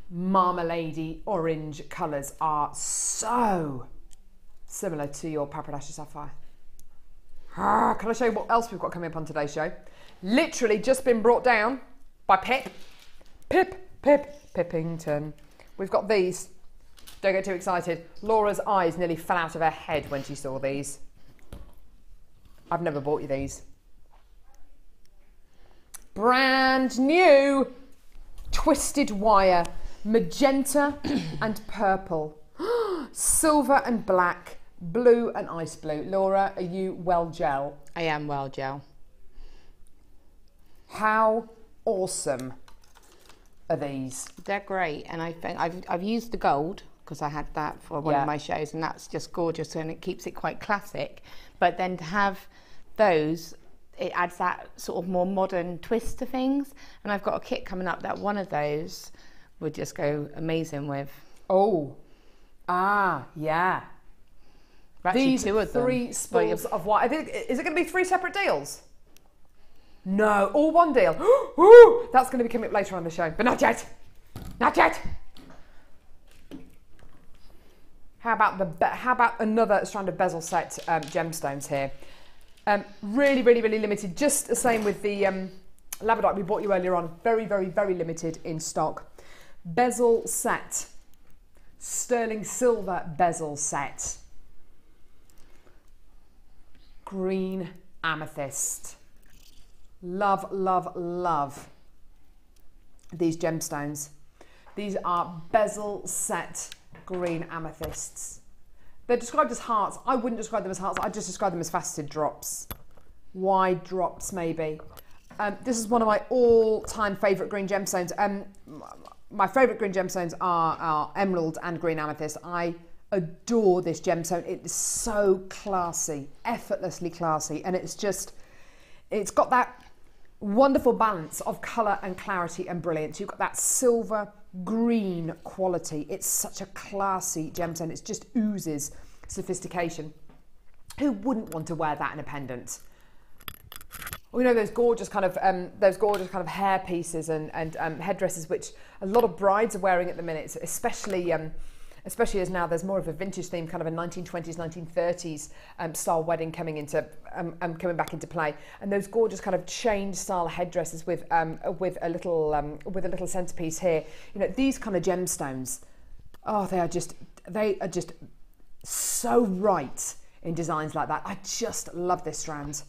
Speaker 3: marmalade-y orange colours are so similar to your Labradorite sapphire. Can I show you what else we've got coming up on today's show? Literally just been brought down by Pippington. We've got these. Don't get too excited. Laura's eyes nearly fell out of her head when she saw these. I've never bought you these. Brand new twisted wire, magenta and purple, silver and black, blue and ice blue. Laura, are you well gel?
Speaker 4: I am well gel.
Speaker 3: How awesome are these?
Speaker 4: They're great, and I think I've used the gold because I had that for one of my shows, and that's just gorgeous, and it keeps it quite classic. But then to have those, it adds that sort of more modern twist to things. And I've got a kit coming up that one of those would just go amazing with.
Speaker 3: Oh, yeah. These
Speaker 4: two of them.
Speaker 3: 3 spools of wire. Is it going to be 3 separate deals? No, all one deal. Ooh, that's going to be coming up later on the show, but not yet. Not yet. How about another strand of bezel set gemstones here? Really, really, really limited. Just the same with the Labradorite we bought you earlier on. Very, very, very limited in stock. Bezel set. Sterling silver bezel set. Green amethyst. Love, love, love these gemstones. These are bezel set green amethysts. They're described as hearts. I wouldn't describe them as hearts. I'd just describe them as faceted drops. Wide drops, maybe. This is one of my all-time favourite green gemstones. My favourite green gemstones are emerald and green amethyst. I adore this gemstone. It is so classy, effortlessly classy, and it's got that wonderful balance of colour and clarity and brilliance. You've got that silver green quality. It's such a classy gemstone. It just oozes sophistication. Who wouldn't want to wear that in a pendant? We know those gorgeous kind of hair pieces and headdresses, which a lot of brides are wearing at the minute, especially as now there's more of a vintage theme, kind of a 1920s, 1930s style wedding coming back into play, and those gorgeous kind of chain style headdresses with a little centerpiece here. You know, these kind of gemstones, they are just so right in designs like that. I just love this strand.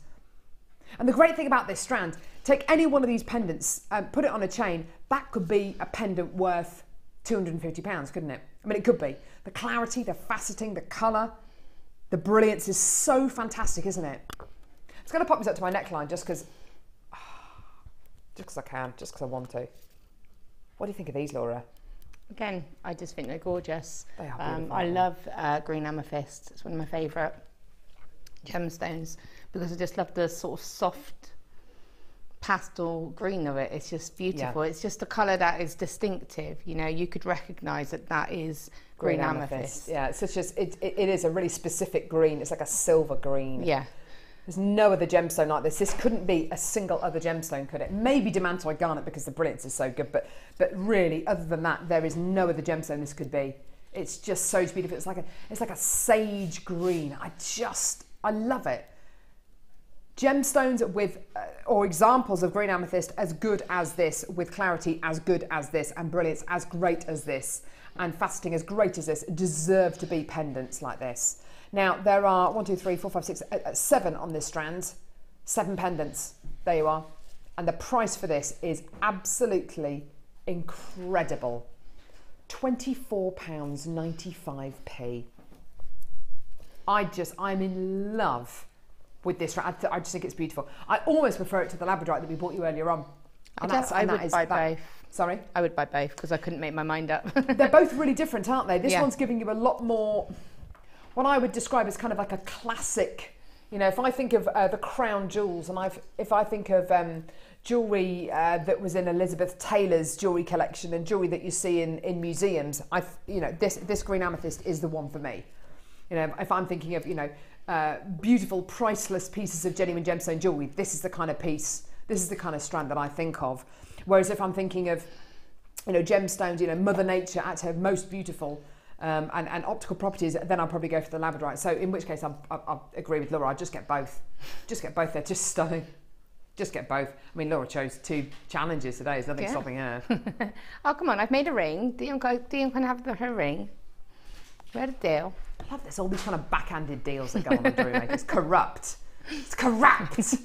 Speaker 3: And the great thing about this strand, take any one of these pendants, put it on a chain, that could be a pendant worth £250, couldn't it? I mean, it could be. The clarity, the faceting, the colour, the brilliance is so fantastic, isn't it? It's going to pop this up to my neckline just because I can, just because I want to. What do you think of these, Laura?
Speaker 4: Again, I just think they're gorgeous.
Speaker 3: They are beautiful.
Speaker 4: I love green amethyst. It's one of my favourite gemstones because I just love the sort of soft pastel green of it. It's just beautiful. It's just a colour that is distinctive. You know, you could recognise that is green amethyst.
Speaker 3: Yeah, it's such as it is a really specific green. It's like a silver green.
Speaker 4: Yeah.
Speaker 3: There's no other gemstone like this. This couldn't be a single other gemstone, could it? Maybe Demantoid garnet because the brilliance is so good, but really, other than that, there is no other gemstone this could be. It's just so beautiful. It's like a sage green. I love it. Gemstones with, or examples of green amethyst as good as this, with clarity as good as this, and brilliance as great as this, and faceting as great as this, deserve to be pendants like this. Now, there are 7 on this strand, 7 pendants. There you are. And the price for this is absolutely incredible. £24.95p. I'm in love with this. I just think it's beautiful. I almost prefer it to the Labradorite that we bought you earlier on.
Speaker 4: I would buy both.
Speaker 3: Sorry?
Speaker 4: I would buy both because I couldn't make my mind up.
Speaker 3: They're both really different, aren't they? This one's giving you a lot more, what I would describe as kind of like a classic, you know, if I think of the crown jewels, and if I think of jewellery that was in Elizabeth Taylor's jewellery collection and jewellery that you see in museums, this green amethyst is the one for me. You know, if I'm thinking of, beautiful, priceless pieces of genuine gemstone jewellery, this is the kind of piece, this is the kind of strand that I think of. Whereas if I'm thinking of, gemstones, Mother Nature at her most beautiful, and optical properties, then I'll probably go for the Labradorite. So in which case I'll agree with Laura. I'll just get both. Just get both. They're just stunning. Just get both. I mean, Laura chose 2 challenges today. There's nothing stopping her.
Speaker 4: Oh, come on. I've made a ring. Do you want to have her ring? What a deal.
Speaker 3: I love this. All these kind of backhanded deals that go on JewelleryMaker. It's corrupt. It's corrupt.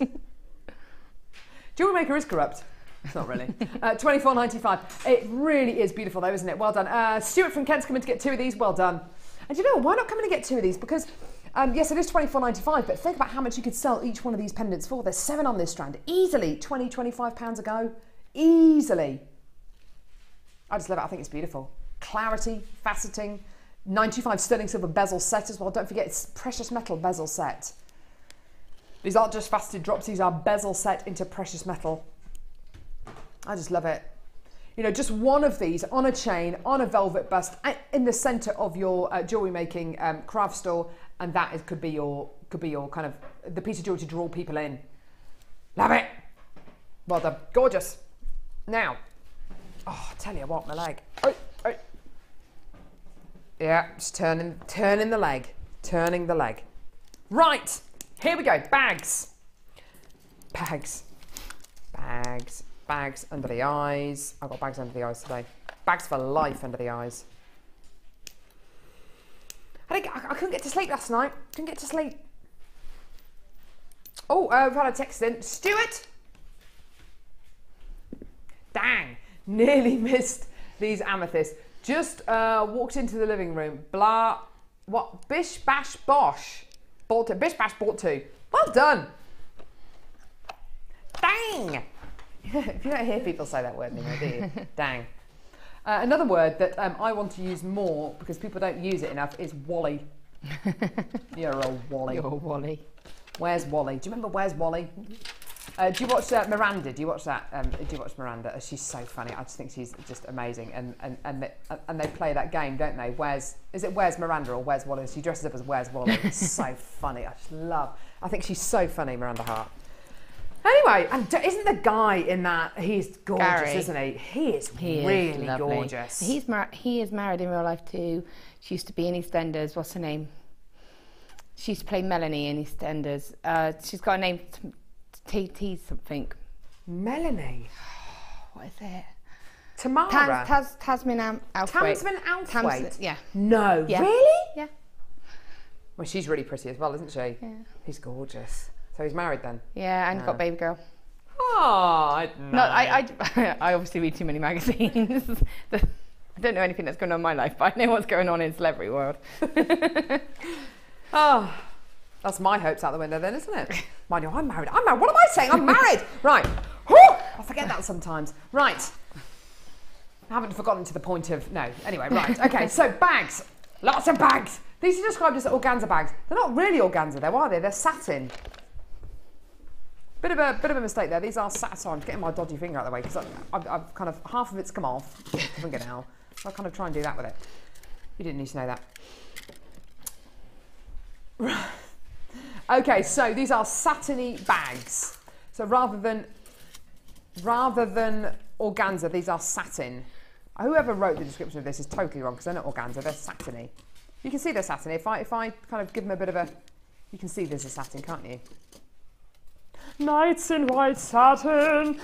Speaker 3: JewelleryMaker is corrupt. It's not really. $24.95. It really is beautiful though, isn't it? Well done. Stuart from Kent's coming to get 2 of these. Well done. And you know, why not come in and get 2 of these? Because yes, it is $24.95, but think about how much you could sell each one of these pendants for. There's 7 on this strand. Easily £20-25 a go. Easily. I just love it. I think it's beautiful. Clarity, faceting, 95 sterling silver bezel set as well. Don't forget, it's precious metal bezel set. These aren't just faceted drops. These are bezel set into precious metal. I just love it. You know, just one of these on a chain, on a velvet bust, in the centre of your jewellery making craft store, and that could be your kind of the piece of jewellery to draw people in. Love it. Well done. Gorgeous. Now, oh, I tell you what, my leg. Oh, oh. Yeah, just turning the leg, turning the leg. Right, here we go. Bags, bags, bags. Bags under the eyes. I've got bags under the eyes today. Bags for life under the eyes. I couldn't get to sleep last night. Couldn't get to sleep. Oh, I've had a text in. Stuart! Dang, nearly missed these amethysts. Just walked into the living room. Blah, what? Bish, bash, bosh. Bought 2. Bish, bash, bought 2. Well done. Dang. If you don't hear people say that word anymore, do you? Dang. Another word that I want to use more because people don't use it enough is Wally. You're a Wally.
Speaker 4: You're a Wally.
Speaker 3: Where's Wally? Do you remember Where's Wally? Do you watch Miranda? Do you watch that? Do you watch Miranda? She's so funny. I just think she's just amazing. And they play that game, don't they? Where's Miranda or Where's Wally? She dresses up as Where's Wally. It's so funny. I think she's so funny, Miranda Hart. Anyway, and isn't the guy in that, he's gorgeous,
Speaker 4: Gary.
Speaker 3: Isn't he? He is really gorgeous.
Speaker 4: He is married in real life too. She used to be in EastEnders. What's her name? She used to play Melanie in EastEnders. She's got a name, T something.
Speaker 3: Melanie?
Speaker 4: What is it?
Speaker 3: Tamara?
Speaker 4: Tasman Althwaite.
Speaker 3: Tamsin Althwaite?
Speaker 4: Yeah.
Speaker 3: No,
Speaker 4: Yeah.
Speaker 3: really?
Speaker 4: Yeah.
Speaker 3: Well, she's really pretty as well, isn't she?
Speaker 4: Yeah.
Speaker 3: He's gorgeous. So he's married then?
Speaker 4: Yeah, and got baby girl.
Speaker 3: Oh,
Speaker 4: No, I obviously read too many magazines. I don't know anything that's going on in my life, but I know what's going on in celebrity world.
Speaker 3: Oh, that's my hopes out the window then, isn't it? Mind you, I'm married. What am I saying? I'm married. Right. Whew, I forget that sometimes. Right. I haven't forgotten to the point of, no. Anyway, right. Okay, so bags. Lots of bags. These are described as organza bags. They're not really organza though, are they? They're satin. Bit of a mistake there. These are satin. Sorry, I'm getting my dodgy finger out of the way because I've kind of, half of it's come off. Fingernail. I'll kind of try and do that with it. You didn't need to know that. Right. Okay, so these are satiny bags. So rather than organza, these are satin. Whoever wrote the description of this is totally wrong because they're not organza, they're satiny. You can see they're satiny. If I kind of give them a bit of a, you can see there's a satin, can't you? Nights in white satin,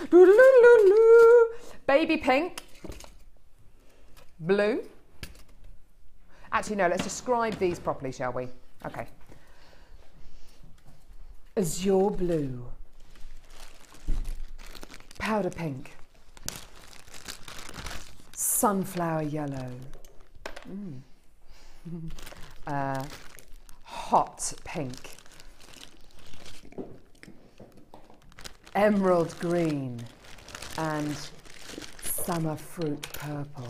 Speaker 3: baby pink, blue. Actually, no, let's describe these properly, shall we? Okay. Azure blue, powder pink, sunflower yellow, hot pink, emerald green, and summer fruit purple.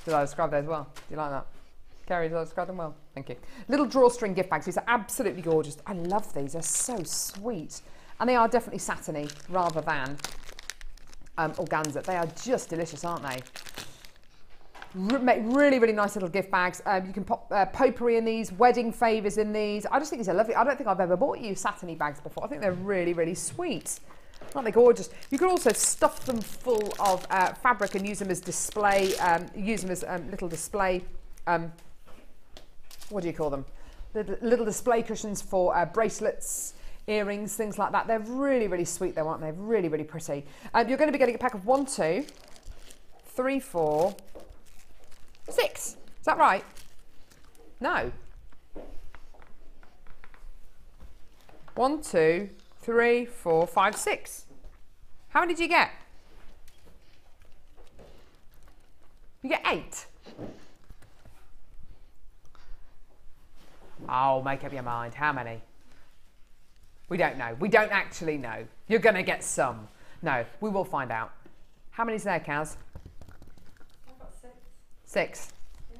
Speaker 3: Did I describe those well? Do you like that? Carrie, did I describe them well? Thank you. Little drawstring gift bags. These are absolutely gorgeous. I love these. They're so sweet. And they are definitely satiny rather than organza. They are just delicious, aren't they? Make really, really nice little gift bags. You can pop potpourri in these, wedding favours in these. I just think these are lovely. I don't think I've ever bought you satiny bags before. I think they're really, really sweet. Aren't they gorgeous? You could also stuff them full of fabric and use them as display, little display, what do you call them? Little display cushions for bracelets, earrings, things like that. They're really, really sweet though, aren't they? Really, really pretty. You're going to be getting a pack of 1, 2, 3, 4, 6. Is that right? No. 1, 2, 3, 4, 5, 6. How many did you get? You get 8. Oh, make up your mind. How many? We don't know. We don't actually know. You're going to get some. No, we will find out. How many's there, Kaz?
Speaker 6: I've got 6.
Speaker 3: 6. Yeah.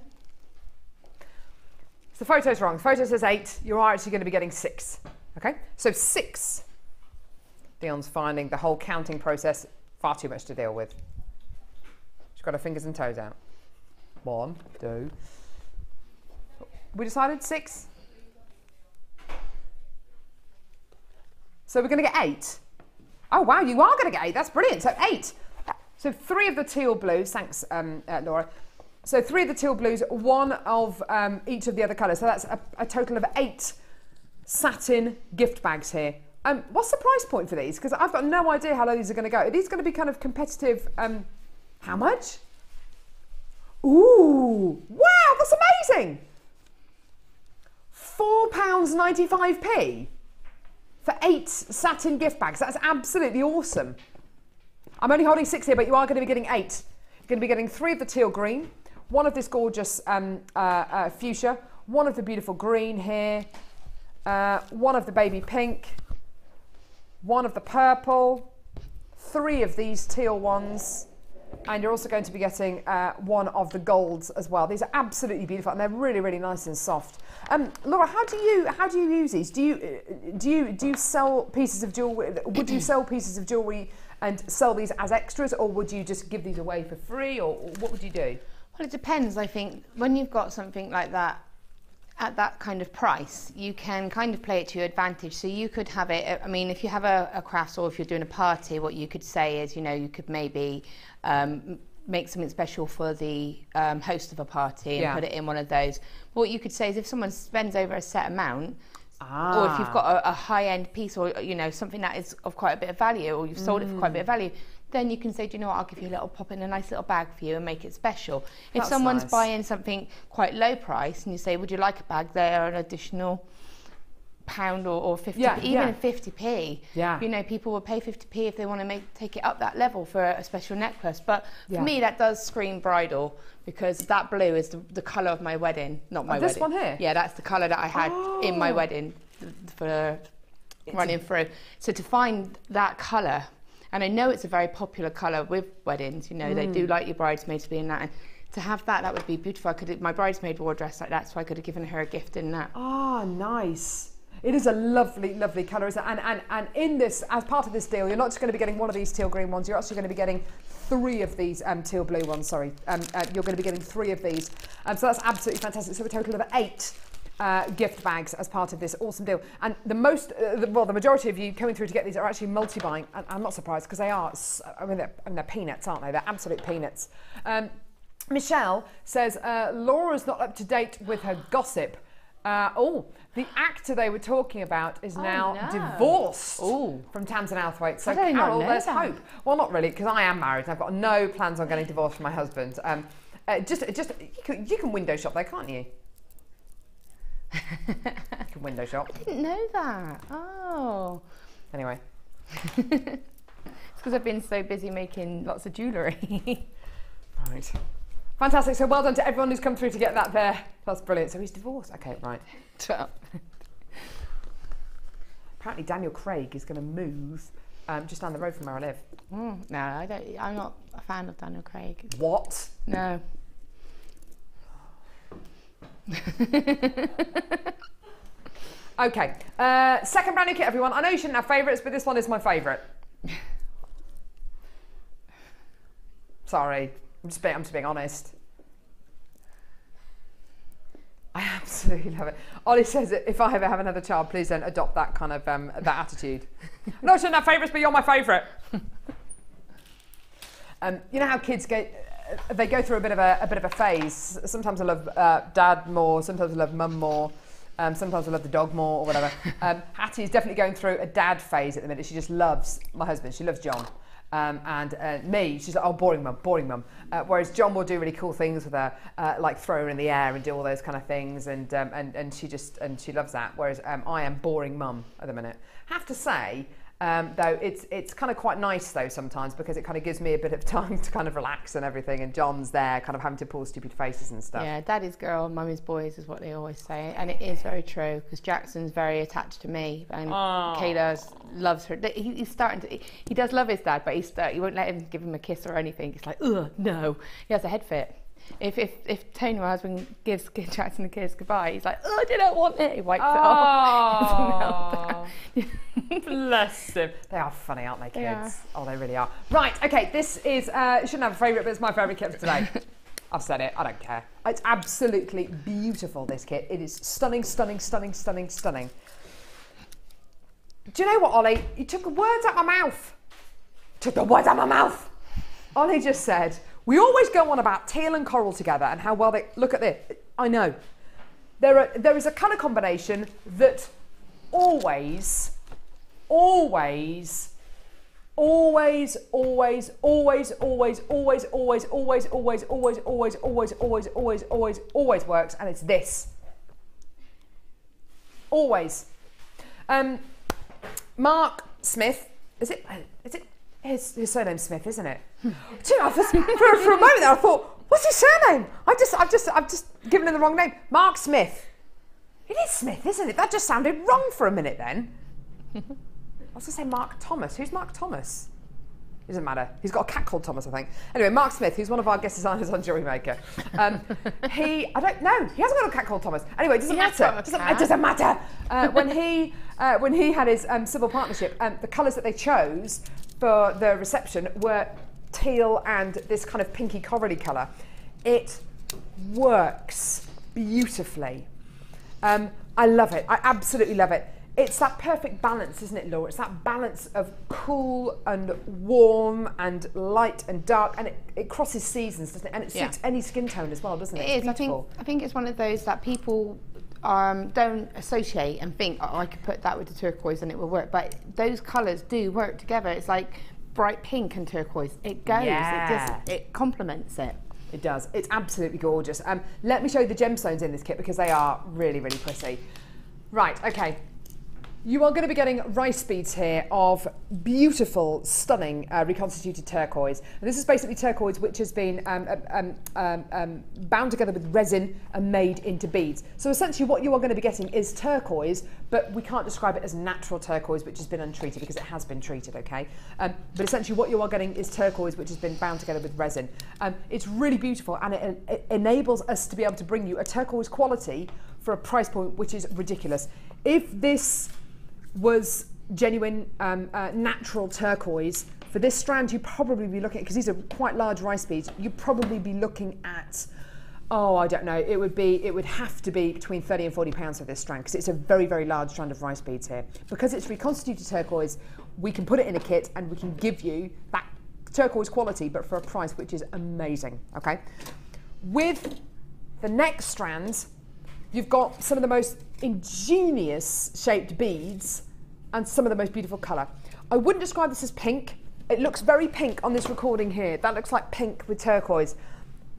Speaker 3: So the photo's wrong. The photo says 8. You are actually going to be getting 6. Okay? So 6. Dion's finding the whole counting process far too much to deal with. She's got her fingers and toes out. 1, 2. We decided 6. So we're going to get 8. Oh wow, you are going to get 8. That's brilliant. So 8. So 3 of the teal blues. Thanks, Laura. So 3 of the teal blues, 1 of each of the other colours. So that's a total of 8 satin gift bags here. What's the price point for these? Because I've got no idea how low these are going to go. Are these going to be kind of competitive? How much? Ooh, wow, that's amazing. £4.95p for 8 satin gift bags. That's absolutely awesome. I'm only holding 6 here, but you are going to be getting 8. You're going to be getting 3 of the teal green, 1 of this gorgeous fuchsia, 1 of the beautiful green here, 1 of the baby pink, 1 of the purple, 3 of these teal ones, and you're also going to be getting 1 of the golds as well. These are absolutely beautiful and they're really, really nice and soft. Laura, how do you use these? Do you sell pieces of jewellery? Would you sell pieces of jewellery and sell these as extras, or would you just give these away for free, or what would you do?
Speaker 4: Well, it depends. I think when you've got something like that at that kind of price, you can kind of play it to your advantage. So you could have it, I mean, if you have a craft or if you're doing a party, what you could say is, you know, you could maybe make something special for the host of a party and put it in one of those. What you could say is if someone spends over a set amount, or if you've got a high-end piece, or you know, something that is of quite a bit of value, or you've sold it for quite a bit of value, then you can say, do you know what, I'll give you a little pop in a nice little bag for you and make it special. If someone's buying something quite low price and you say, would you like a bag, there an additional £1 or 50p, even 50p. You know, people will pay 50p if they want to take it up that level for a special necklace. But for me, that does scream bridal, because that blue is the colour of my wedding, not my wedding.
Speaker 3: This one here?
Speaker 4: Yeah, that's the colour that I had in my wedding for running through. So to find that colour, and I know it's a very popular colour with weddings, you know, they do like your bridesmaids to be in that. And to have that would be beautiful. My bridesmaid wore a dress like that, so I could have given her a gift in that.
Speaker 3: Ah, nice. It is a lovely, lovely colour, isn't it? And in this, as part of this deal, you're not just going to be getting 1 of these teal green ones, you're actually going to be getting 3 of these teal blue ones, sorry. You're going to be getting 3 of these. So that's absolutely fantastic. So a total of 8 gift bags as part of this awesome deal. And the majority of you coming through to get these are actually multi-buying. And I'm not surprised, because they are, they're peanuts, aren't they? They're absolute peanuts. Michelle says, Laura's not up to date with her gossip. The actor they were talking about is now divorced from Tamsin Outhwaite. So Carol, there's hope. Well, not really, because I am married and I've got no plans on getting divorced from my husband. You can window shop there, can't you? You can window shop.
Speaker 4: I didn't know that. Oh.
Speaker 3: Anyway.
Speaker 4: It's because I've been so busy making lots of jewellery.
Speaker 3: Right. Fantastic. So well done to everyone who's come through to get that there. That's brilliant. So he's divorced. Okay, right. Apparently Daniel Craig is going to move just down the road from where I live.
Speaker 4: No, I'm not a fan of Daniel Craig.
Speaker 3: What?
Speaker 4: No.
Speaker 3: Okay. Second brand new kit, everyone. I know you shouldn't have favourites, but this one is my favourite. Sorry. I'm just being honest. I absolutely love it. Ollie says that if I ever have another child, please don't adopt that kind of that attitude. No, I shouldn't have favourites, but you're my favourite. You know how kids they go through a bit of a phase. Sometimes I love dad more, sometimes I love mum more, sometimes I love the dog more or whatever. Hattie is definitely going through a dad phase at the minute. She just loves my husband. She loves John. And me, she's like, oh, boring mum, boring mum. Whereas John will do really cool things with her, like throw her in the air and do all those kind of things, and she loves that. Whereas I am boring mum at the minute. Have to say, though, it's kind of quite nice though sometimes, because it kind of gives me a bit of time to kind of relax and everything, and John's there kind of having to pull stupid faces and stuff.
Speaker 4: Yeah, daddy's girl, mummy's boys is what they always say, and it is very true, because Jackson's very attached to me, and Kayla loves her. He's starting to, he does love his dad, but he won't let him give him a kiss or anything. He's like, ugh, no. He has a head fit. If Tony, my husband, gives Jackson a kiss goodbye, he's like, oh, I didn't want it. He wipes it off.
Speaker 3: Bless him. They are funny, aren't they, kids? Oh, they really are. Right, okay, this is, you shouldn't have a favourite, but it's my favourite kit for today. I've said it, I don't care. It's absolutely beautiful, this kit. It is stunning, stunning, stunning, stunning, stunning. Do you know what, Ollie? You took the words out of my mouth. Took the words out of my mouth. Ollie just said, we always go on about teal and coral together and how well they, look at this. I know. There is a colour combination that always, always, always, always, always, always, always, always, always, always, always, always, always, always, always, always, always works, and it's this. Always. Mark Smith, is it his surname's Smith, isn't it? Do you know, for a moment there I thought, what's his surname? I've just given him the wrong name. Mark Smith. It is Smith, isn't it? That just sounded wrong for a minute then. I was going to say Mark Thomas. Who's Mark Thomas? It doesn't matter. He's got a cat called Thomas, I think. Anyway, Mark Smith, who's one of our guest designers on JewelleryMaker. I don't know. He hasn't got a cat called Thomas. Anyway, it doesn't matter. It doesn't matter. When he had his civil partnership, the colours that they chose for the reception were teal and this kind of pinky corally colour. It works beautifully. I love it. I absolutely love it. It's that perfect balance, isn't it, Laura? It's that balance of cool and warm and light and dark, and it crosses seasons, doesn't it? And it suits any skin tone as well, doesn't it?
Speaker 4: It is. I think it's one of those that people don't associate and think, oh, I could put that with the turquoise and it will work. But those colours do work together. It's like bright pink and turquoise. It goes.
Speaker 3: Yeah.
Speaker 4: It complements it.
Speaker 3: It does. It's absolutely gorgeous. Let me show you the gemstones in this kit because they are really, really pretty. Right, okay. You are going to be getting rice beads here of beautiful, stunning reconstituted turquoise. And this is basically turquoise which has been bound together with resin and made into beads. So essentially what you are going to be getting is turquoise, but we can't describe it as natural turquoise which has been untreated because it has been treated, okay? But essentially what you are getting is turquoise which has been bound together with resin. It's really beautiful, and it enables us to be able to bring you a turquoise quality for a price point which is ridiculous. If this was genuine natural turquoise, for this strand you'd probably be looking at, because these are quite large rice beads, you'd probably be looking at, oh, I don't know, it would have to be between 30 and 40 pounds for this strand, because it's a very, very large strand of rice beads here. Because it's reconstituted turquoise, we can put it in a kit and we can give you that turquoise quality, but for a price which is amazing, okay? With the next strands, you've got some of the most ingenious shaped beads and some of the most beautiful colour. I wouldn't describe this as pink. It looks very pink on this recording here. That looks like pink with turquoise.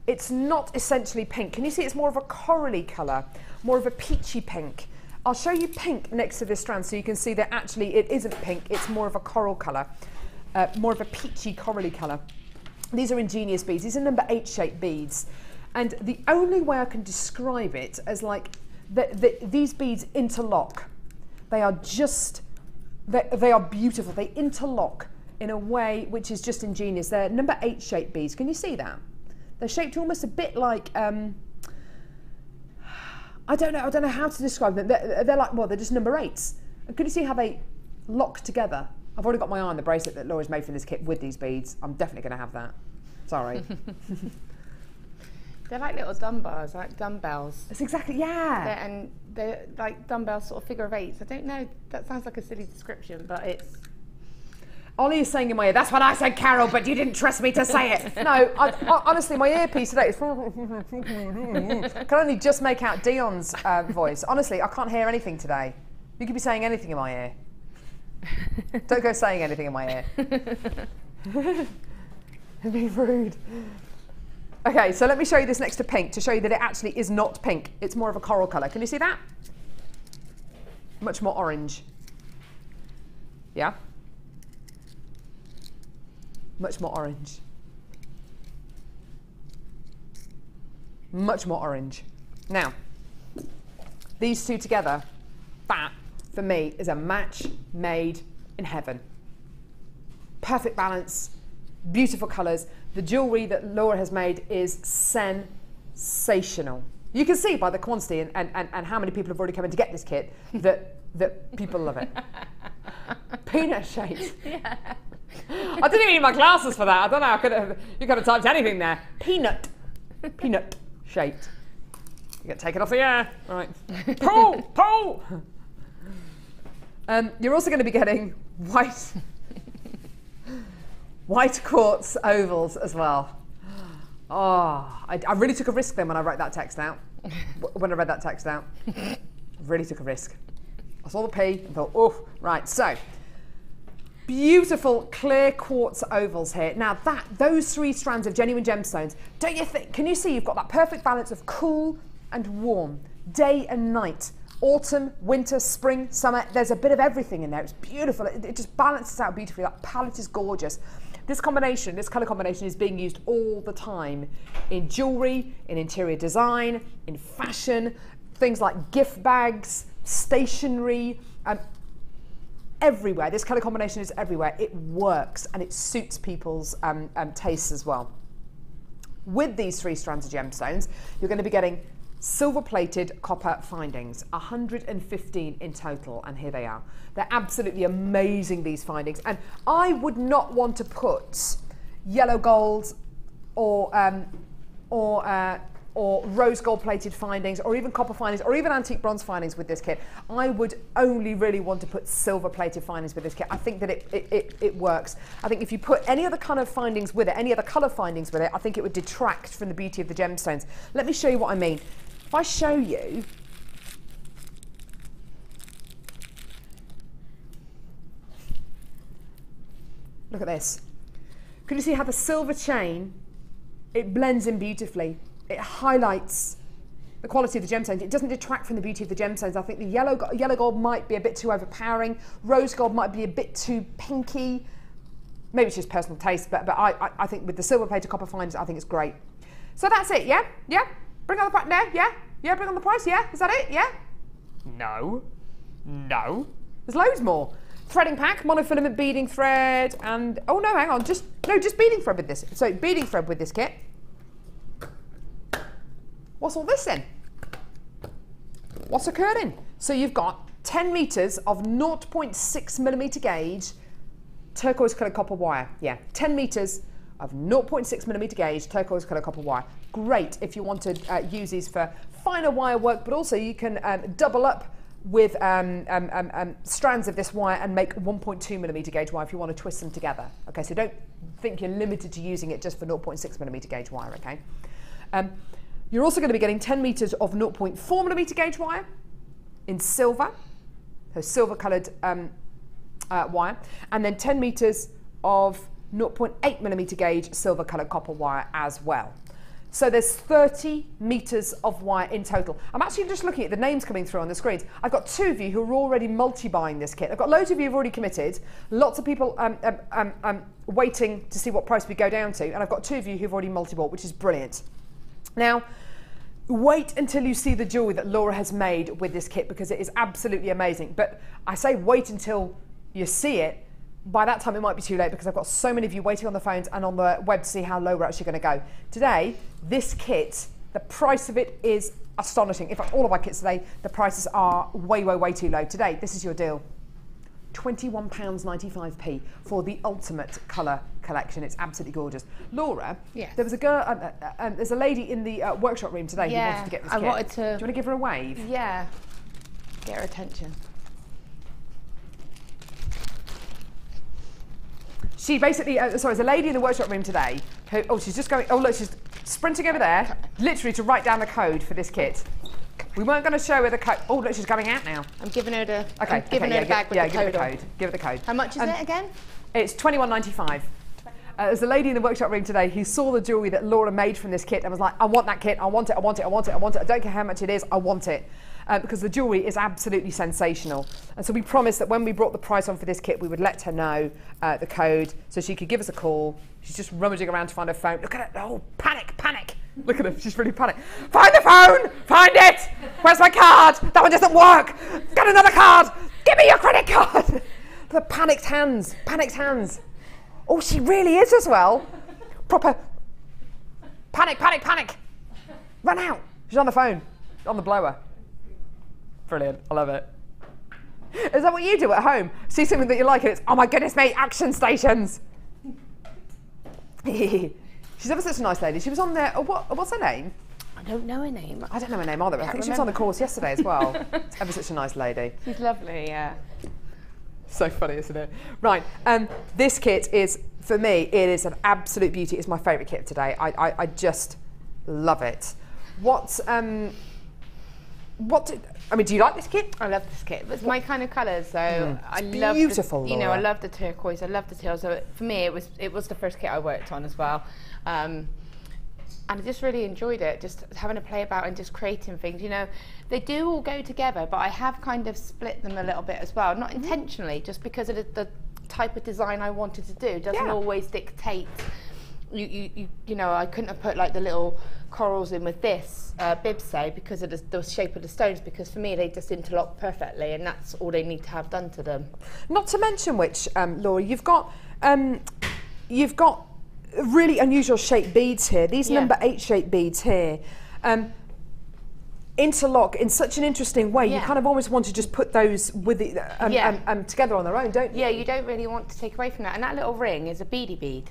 Speaker 3: It's not essentially pink. Can you see it's more of a corally colour, more of a peachy pink? I'll show you pink next to this strand so you can see that actually it isn't pink, it's more of a coral colour, more of a peachy corally colour. These are ingenious beads. These are number 8 shaped beads. And the only way I can describe it as like these beads interlock. They are just, they are beautiful. They interlock in a way which is just ingenious. They're number 8 shaped beads. Can you see that? They're shaped almost a bit like, I don't know how to describe them. They're like, well, they're just number 8s. And can you see how they lock together? I've already got my eye on the bracelet that Laura's made for this kit with these beads. I'm definitely going to have that. Sorry.
Speaker 4: They're like little dumbbells, like dumbbells.
Speaker 3: It's exactly, yeah.
Speaker 4: And they're like dumbbells, sort of figure of eights. I don't know, that sounds like a silly description, but it's...
Speaker 3: Ollie is saying in my ear, that's what I said, Carol, but you didn't trust me to say it. No, honestly, my earpiece today is... I can only just make out Dion's voice. Honestly, I can't hear anything today. You could be saying anything in my ear. Don't go saying anything in my ear. It'd be rude. Okay, so let me show you this next to pink to show you that it actually is not pink. It's more of a coral colour. Can you see that? Much more orange. Yeah? Much more orange. Much more orange. Now, these two together, that, for me, is a match made in heaven. Perfect balance, beautiful colours. The jewellery that Laura has made is sensational. You can see by the quantity and how many people have already come in to get this kit that people love it. Peanut shaped. Yeah. I didn't even need my glasses for that. I don't know. You could have typed anything there. Peanut shaped. You get taken off the air. All right. Pull. You're also going to be getting white quartz ovals as well. Oh, I really took a risk then when I wrote that text out. When I read that text out, really took a risk. I saw the P and thought, oh, right. So, beautiful clear quartz ovals here. Now those 3 strands of genuine gemstones, don't you think, can you see you've got that perfect balance of cool and warm, day and night, autumn, winter, spring, summer. There's a bit of everything in there. It's beautiful. It just balances out beautifully. That palette is gorgeous. This combination, this colour combination is being used all the time in jewellery, in interior design, in fashion, things like gift bags, stationery, everywhere. This colour combination is everywhere. It works and it suits people's tastes as well. With these 3 strands of gemstones, you're going to be getting silver-plated copper findings, 115 in total, and here they are. They're absolutely amazing, these findings, and I would not want to put yellow gold or rose gold-plated findings, or even copper findings, or even antique bronze findings with this kit. I would only really want to put silver-plated findings with this kit. I think that it works. I think if you put any other kind of findings with it, any other colour findings with it, I think it would detract from the beauty of the gemstones. Let me show you what I mean. If I show you, look at this. Can you see how the silver chain, it blends in beautifully? It highlights the quality of the gemstones. It doesn't detract from the beauty of the gemstones. I think the yellow gold might be a bit too overpowering. Rose gold might be a bit too pinky. Maybe it's just personal taste, but I think with the silver plated copper findings, I think it's great. So that's it, yeah? Yeah? Bring on the price, no? Yeah? Yeah, bring on the price, yeah? Is that it, yeah? No. No. There's loads more. Threading pack, monofilament beading thread, and, oh no, hang on, just beading thread with this. So beading thread with this kit. What's all this in? What's occurring? So you've got 10 metres of 0.6mm gauge turquoise coloured copper wire. Yeah, 10 metres of 0.6mm gauge turquoise coloured copper wire. Great if you want to use these for finer wire work, but also you can double up with strands of this wire and make 1.2mm gauge wire if you want to twist them together. Okay, so don't think you're limited to using it just for 0.6mm gauge wire, okay? You're also going to be getting 10 metres of 0.4mm gauge wire in silver, so silver coloured wire, and then 10 metres of 0.8mm gauge silver coloured copper wire as well. So there's 30 metres of wire in total. I'm actually just looking at the names coming through on the screens. I've got 2 of you who are already multi-buying this kit. I've got loads of you who've already committed, lots of people waiting to see what price we go down to, and I've got 2 of you who've already multi-bought, which is brilliant. Now, wait until you see the jewellery that Laura has made with this kit, because it is absolutely amazing. But I say wait until you see it. By that time it might be too late, because I've got so many of you waiting on the phones and on the web to see how low we're actually going to go. Today, this kit, the price of it is astonishing. In fact, all of our kits today, the prices are way, way, way too low. Today, this is your deal. £21.95p for the ultimate colour collection. It's absolutely gorgeous. Laura,
Speaker 4: Yes.
Speaker 3: there was a girl, there's a lady in the workshop room today who wanted to get this kit.
Speaker 4: I wanted to.
Speaker 3: Do you want to give her a wave?
Speaker 4: Yeah. Get her attention.
Speaker 3: She basically, sorry, there's a lady in the workshop room today who, oh, she's just going, oh look, she's sprinting over there, literally to write down the code for this kit. We weren't going to show her the code. Oh look, she's going out now.
Speaker 4: I'm giving her the.
Speaker 3: Okay,
Speaker 4: I'm giving her the bag with the
Speaker 3: give her
Speaker 4: code
Speaker 3: the
Speaker 4: on.
Speaker 3: code. Give her the code.
Speaker 4: How much is it again?
Speaker 3: It's £21.95. There's a lady in the workshop room today who saw the jewellery that Laura made from this kit and was like, I want that kit, I want it, I want it, I want it, I want it. I don't care how much it is, I want it. Because the jewellery is absolutely sensational. And so we promised that when we brought the price on for this kit, we would let her know the code so she could give us a call. She's just rummaging around to find her phone. Look at her, oh, panic, panic. Look at her, she's really panicked. Find the phone, find it. Where's my card? That one doesn't work. Get another card. Give me your credit card. The panicked hands, panicked hands. Oh, she really is as well. Proper panic, panic, panic. Run out. She's on the phone, on the blower. Brilliant, I love it. Is that what you do at home? See something that you like and it's, oh my goodness me, action stations. She's ever such a nice lady. She was on there, oh, what's her name?
Speaker 4: I don't know her name.
Speaker 3: I don't know her name either. I think she was on the course yesterday as well. Ever such a nice lady.
Speaker 4: She's lovely, yeah.
Speaker 3: So funny, isn't it? Right, this kit is, for me, it is an absolute beauty. It's my favourite kit today. I just love it. I mean, do you like this kit?
Speaker 4: I love this kit. It's my kind of colour, so I love
Speaker 3: beautiful,
Speaker 4: you know, I
Speaker 3: Laura.
Speaker 4: love the turquoise, I love the teal. So for me, it was the first kit I worked on as well. And I just really enjoyed it, just having to play about and just creating things. You know, they do all go together, but I have kind of split them a little bit as well. Not intentionally, just because of the type of design I wanted to do. Doesn't always dictate. You know, I couldn't have put like the little corals in with this bib, say, because of the shape of the stones, because for me they just interlock perfectly and that's all they need to have done to them.
Speaker 3: Not to mention which, Laura, you've got really unusual shaped beads here. These number 8 shaped beads here interlock in such an interesting way. You kind of almost want to just put those with the, together on their own, don't you?
Speaker 4: Yeah, you don't really want to take away from that. And that little ring is a beady bead.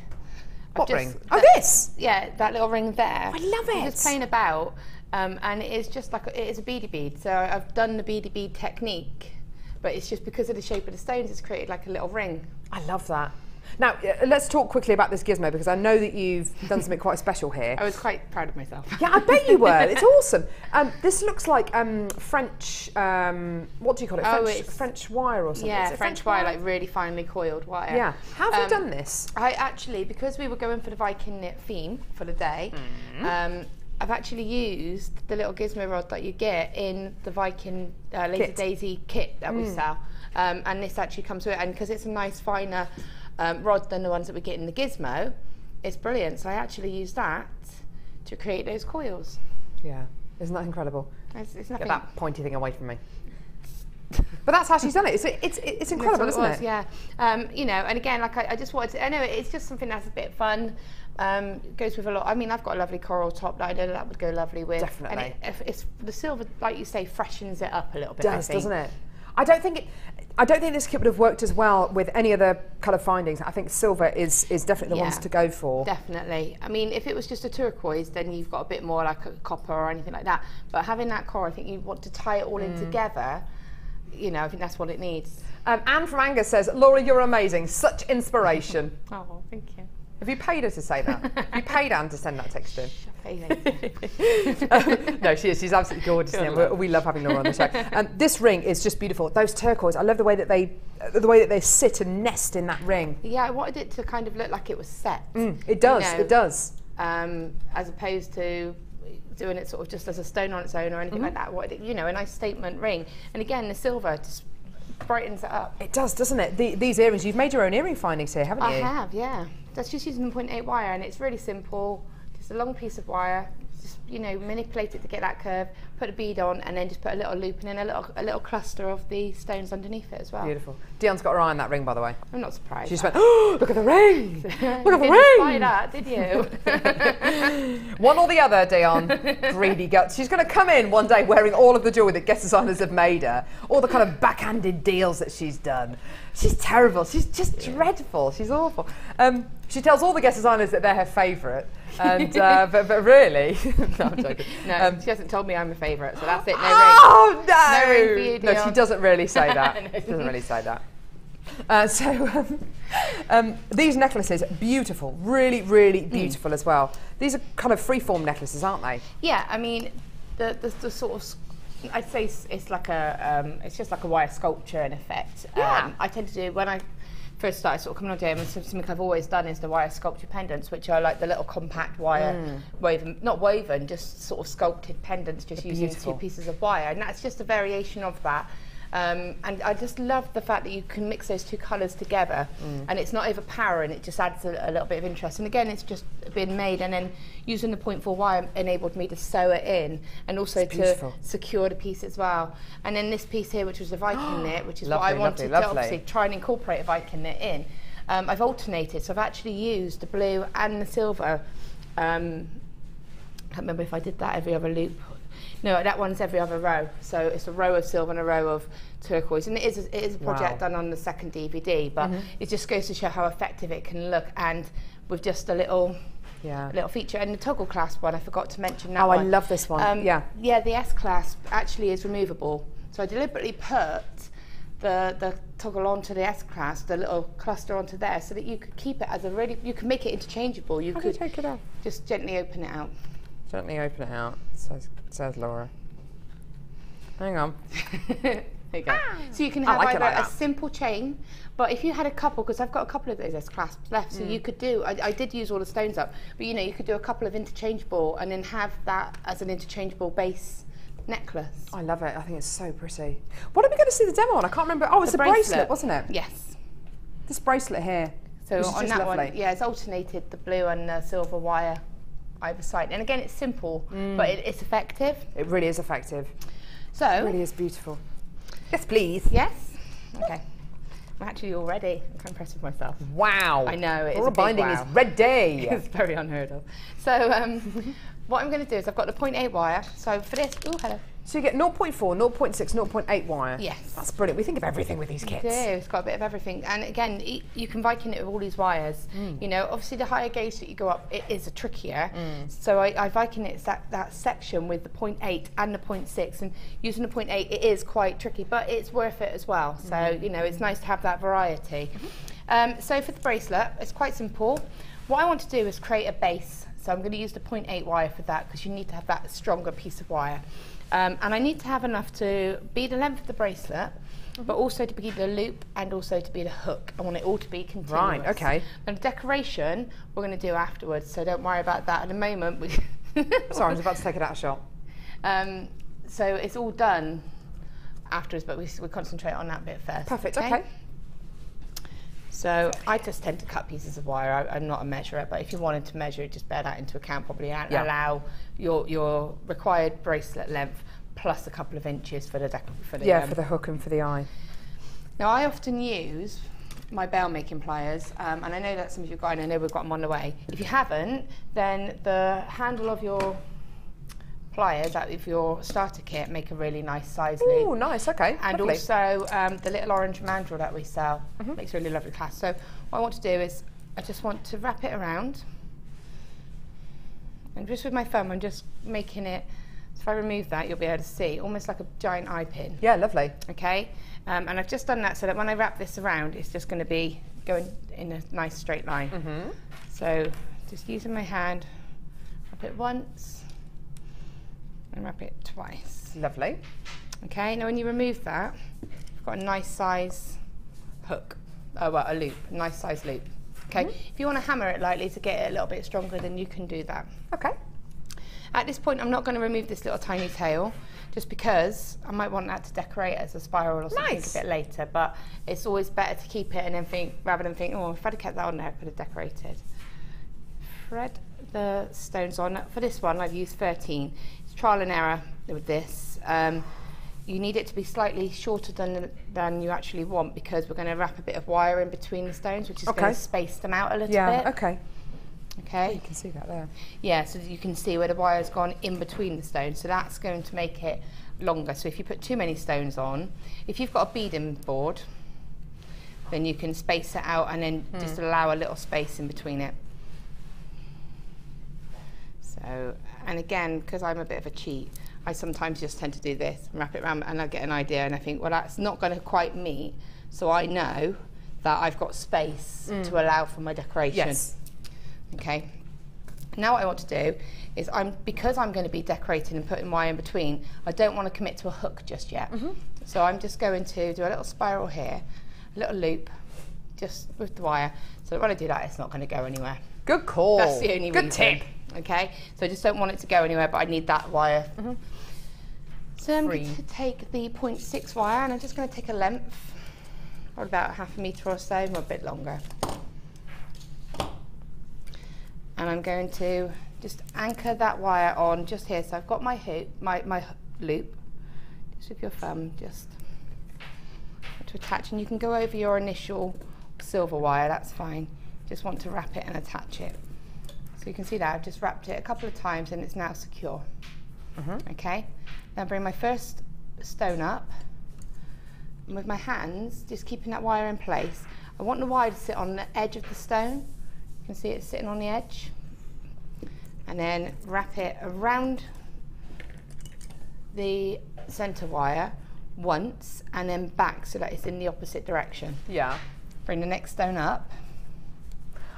Speaker 3: What ring? Oh, this?
Speaker 4: Yeah, that little ring there.
Speaker 3: I love it.
Speaker 4: I'm just playing about, and it is just like, it is a beady bead. So I've done the beady bead technique, but it's just because of the shape of the stones, it's created like a little ring.
Speaker 3: I love that. Now, let's talk quickly about this gizmo, because I know that you've done something quite special here.
Speaker 4: I was quite proud of myself.
Speaker 3: Yeah, I bet you were. It's awesome. This looks like French, what do you call it? French wire or something.
Speaker 4: Yeah,
Speaker 3: Is it
Speaker 4: French wire, like really finely coiled wire.
Speaker 3: Yeah. How have you done this?
Speaker 4: I actually, because we were going for the Viking knit theme for the day, I've actually used the little gizmo rod that you get in the Viking Lazy Daisy kit that we sell. And this actually comes with it, and because it's a nice finer rod than the ones that we get in the gizmo, it's brilliant. So I actually used that to create those coils.
Speaker 3: Yeah, isn't that incredible?
Speaker 4: It's
Speaker 3: Get
Speaker 4: nothing.
Speaker 3: that pointy thing away from me. But that's how she's done it. It's incredible, isn't it?
Speaker 4: Yeah. You know, and again, like I just wanted to, I know it's just something that's a bit fun. Goes with a lot. I mean, I've got a lovely coral top that I know that would go lovely with.
Speaker 3: Definitely.
Speaker 4: And it's the silver, like you say, freshens it up a little bit.
Speaker 3: Does, doesn't it? I don't think this kit would have worked as well with any other colour findings. I think silver is definitely the ones to go for.
Speaker 4: Definitely. I mean, if it was just a turquoise, then you've got a bit more like a copper or anything like that. But having that coral, I think you want to tie it all in together. You know, I think that's what it needs.
Speaker 3: Anne from Angus says, Laura, you're amazing. Such inspiration.
Speaker 4: Oh, thank you.
Speaker 3: Have you paid her to say that? Have you paid Anne to send that text in? No, she is. She's absolutely gorgeous. We love having Laura on the show. This ring is just beautiful. Those turquoise. I love the way that they sit and nest in that ring.
Speaker 4: Yeah, I wanted it to kind of look like it was set.
Speaker 3: It does.
Speaker 4: You know,
Speaker 3: it does.
Speaker 4: As opposed to doing it sort of just as a stone on its own or anything like that. What, you know, a nice statement ring. And again, the silver just brightens it up.
Speaker 3: It does, doesn't it? These earrings. You've made your own earring findings here, haven't you?
Speaker 4: I have, yeah. That's just using 0.8 wire, and it's really simple. Just a long piece of wire, just, you know, manipulate it to get that curve, put a bead on, and then just put a little loop and then a little cluster of the stones underneath it as well.
Speaker 3: Beautiful. Dion's got her eye on that ring, by the way.
Speaker 4: I'm not surprised.
Speaker 3: She just went, oh, look at the ring! Look at the
Speaker 4: You
Speaker 3: ring!
Speaker 4: didn't spy that, did you?
Speaker 3: One or the other, Dion. Greedy guts. She's going to come in one day wearing all of the jewellery that guest designers have made her, all the kind of backhanded deals that she's done. She's terrible. She's just dreadful. She's awful. She tells all the guest designers that they're her favourite, and but really, no, I'm joking.
Speaker 4: No, she hasn't told me I'm a favourite, so that's it. No ring.
Speaker 3: Oh no!
Speaker 4: No ring for you,
Speaker 3: No,
Speaker 4: Dion.
Speaker 3: she doesn't really say that.
Speaker 4: No.
Speaker 3: She doesn't really say that. These necklaces, beautiful, really, really beautiful as well. These are kind of freeform necklaces, aren't they?
Speaker 4: Yeah, I mean, the sort of, I'd say it's like a, it's just like a wire sculpture in effect.
Speaker 3: Yeah.
Speaker 4: I tend to do, when I first started sort of coming on to them, something I've always done is the wire sculpture pendants, which are like the little compact wire woven, not woven, just sort of sculpted pendants, just using
Speaker 3: beautiful.
Speaker 4: 2 pieces of wire, and that's just a variation of that. And I just love the fact that you can mix those 2 colours together, and it's not overpowering, it just adds a little bit of interest. And again, it's just been made, and then using the 0.4 wire enabled me to sew it in, and also to secure the piece as well. And then this piece here, which was a Viking knit, which is what I wanted to obviously try and incorporate a Viking knit in. I've alternated, so I've actually used the blue and the silver. I can't remember if I did that every other loop. No, that one's every other row. So it's a row of silver and a row of turquoise. And it is a project done on the second DVD, but it just goes to show how effective it can look, and with just a little feature. And the toggle clasp one, I forgot to mention that one.
Speaker 3: I love this one.
Speaker 4: Yeah, the S clasp actually is removable. So I deliberately put the toggle onto the S clasp, the little cluster onto there, so that you could keep it as a really, you can make it interchangeable. You could
Speaker 3: take it off.
Speaker 4: Just gently open it out.
Speaker 3: Gently open it out, says Laura. Hang on.
Speaker 4: There you go. So you can have
Speaker 3: like
Speaker 4: either
Speaker 3: like
Speaker 4: a simple chain, but if you had a couple, because I've got a couple of those S clasps left, so you could do, I did use all the stones up, but you know, you could do a couple of interchangeable and then have that as an interchangeable base necklace.
Speaker 3: I love it. I think it's so pretty. What are we going to see the demo on? I can't remember. Oh, it's a bracelet, wasn't it?
Speaker 4: Yes.
Speaker 3: This bracelet here.
Speaker 4: So
Speaker 3: Which is
Speaker 4: on
Speaker 3: just
Speaker 4: that
Speaker 3: lovely.
Speaker 4: one, yeah, it's alternated the blue and the silver wire either side. And again, it's simple, but it's effective.
Speaker 3: It really is effective.
Speaker 4: So,
Speaker 3: It really is beautiful. Yes, please.
Speaker 4: yes? Okay. I'm actually all ready. I'm quite impressed with myself.
Speaker 3: Wow.
Speaker 4: I know, it is
Speaker 3: Laura
Speaker 4: a big
Speaker 3: binding
Speaker 4: wow.
Speaker 3: is ready.
Speaker 4: It's very unheard of. So, what I'm going to do is I've got the 0.8 wire. So for this, oh, hello.
Speaker 3: So you get 0.4, 0.6, 0.8 wire.
Speaker 4: Yes.
Speaker 3: That's brilliant. We think of everything with these kits.
Speaker 4: Yeah, it's got a bit of everything. And again, you can Viking it with all these wires. You know, obviously the higher gauge that you go up, it is a trickier. So I Viking it that section with the 0.8 and the 0.6. And using the 0.8, it is quite tricky, but it's worth it as well. So, you know, it's nice to have that variety. So for the bracelet, it's quite simple. What I want to do is create a base. So I'm going to use the 0.8 wire for that, because you need to have that stronger piece of wire. And I need to have enough to be the length of the bracelet, but also to be the loop and also to be the hook. I want it all to be continuous.
Speaker 3: Right, okay.
Speaker 4: And the decoration we're going to do afterwards, so don't worry about that at the moment.
Speaker 3: Sorry, I was about to take it out of shot.
Speaker 4: So it's all done afterwards, but we concentrate on that bit first.
Speaker 3: Perfect, okay.
Speaker 4: So I just tend to cut pieces of wire. I'm not a measurer, but if you wanted to measure, just bear that into account probably, and allow your required bracelet length plus a couple of inches for the for the
Speaker 3: hook and for the eye.
Speaker 4: Now I often use my bail making pliers, and I know that some of you got, and I know we've got them on the way. If you haven't, then the handle of your pliers out of your starter kit make a really nice size loop.
Speaker 3: Oh, nice, okay.
Speaker 4: And
Speaker 3: lovely.
Speaker 4: also the little orange mandrel that we sell makes a really lovely clasp. So what I want to do is I just want to wrap it around, and just with my thumb I'm just making it, so if I remove that you'll be able to see, almost like a giant eye pin.
Speaker 3: Yeah, lovely.
Speaker 4: Okay, and I've just done that so that when I wrap this around it's just going to be going in a nice straight line. So just using my hand, wrap it once and wrap it twice.
Speaker 3: Lovely.
Speaker 4: Okay, now when you remove that, you've got a nice size hook, a loop, a nice size loop. Okay, if you want to hammer it lightly to get it a little bit stronger, then you can do that.
Speaker 3: Okay.
Speaker 4: At this point, I'm not going to remove this little tiny tail, just because I might want that to decorate as a spiral or something a bit later, but it's always better to keep it and then think, rather than think, oh, if I'd have kept that on there, I could have decorated. Thread the stones on. For this one, I've used 13. It's trial and error with this. You need it to be slightly shorter than you actually want, because we're going to wrap a bit of wire in between the stones, which is going to space them out a little bit.
Speaker 3: Yeah, okay.
Speaker 4: Okay.
Speaker 3: You can see that there.
Speaker 4: Yeah, so you can see where the wire's gone in between the stones, so that's going to make it longer. So if you put too many stones on, if you've got a beading board, then you can space it out and then just allow a little space in between it. So, and again, because I'm a bit of a cheat, I sometimes just tend to do this and wrap it around, and I get an idea and I think, well, that's not going to quite meet, so I know that I've got space to allow for my decoration.
Speaker 3: Yes.
Speaker 4: Okay. Now what I want to do is, because I'm going to be decorating and putting wire in between, I don't want to commit to a hook just yet. So I'm just going to do a little spiral here, a little loop, just with the wire, so that when I do that, it's not going to go anywhere.
Speaker 3: Good call.
Speaker 4: That's the only reason.
Speaker 3: Good tip.
Speaker 4: Okay, so I just don't want it to go anywhere, but I need that wire. So I'm going to take the 0.6 wire, and I'm just going to take a length, or about ½ metre or so, or a bit longer. And I'm going to just anchor that wire on just here. So I've got my hoop, my loop, just with your thumb, just to attach, and you can go over your initial silver wire, that's fine. Just want to wrap it and attach it. So you can see that I've just wrapped it a couple of times and it's now secure. Okay, now bring my first stone up, and with my hands, just keeping that wire in place. I want the wire to sit on the edge of the stone. You can see it sitting on the edge. And then wrap it around the centre wire once, and then back so that it's in the opposite direction.
Speaker 3: Yeah.
Speaker 4: Bring the next stone up.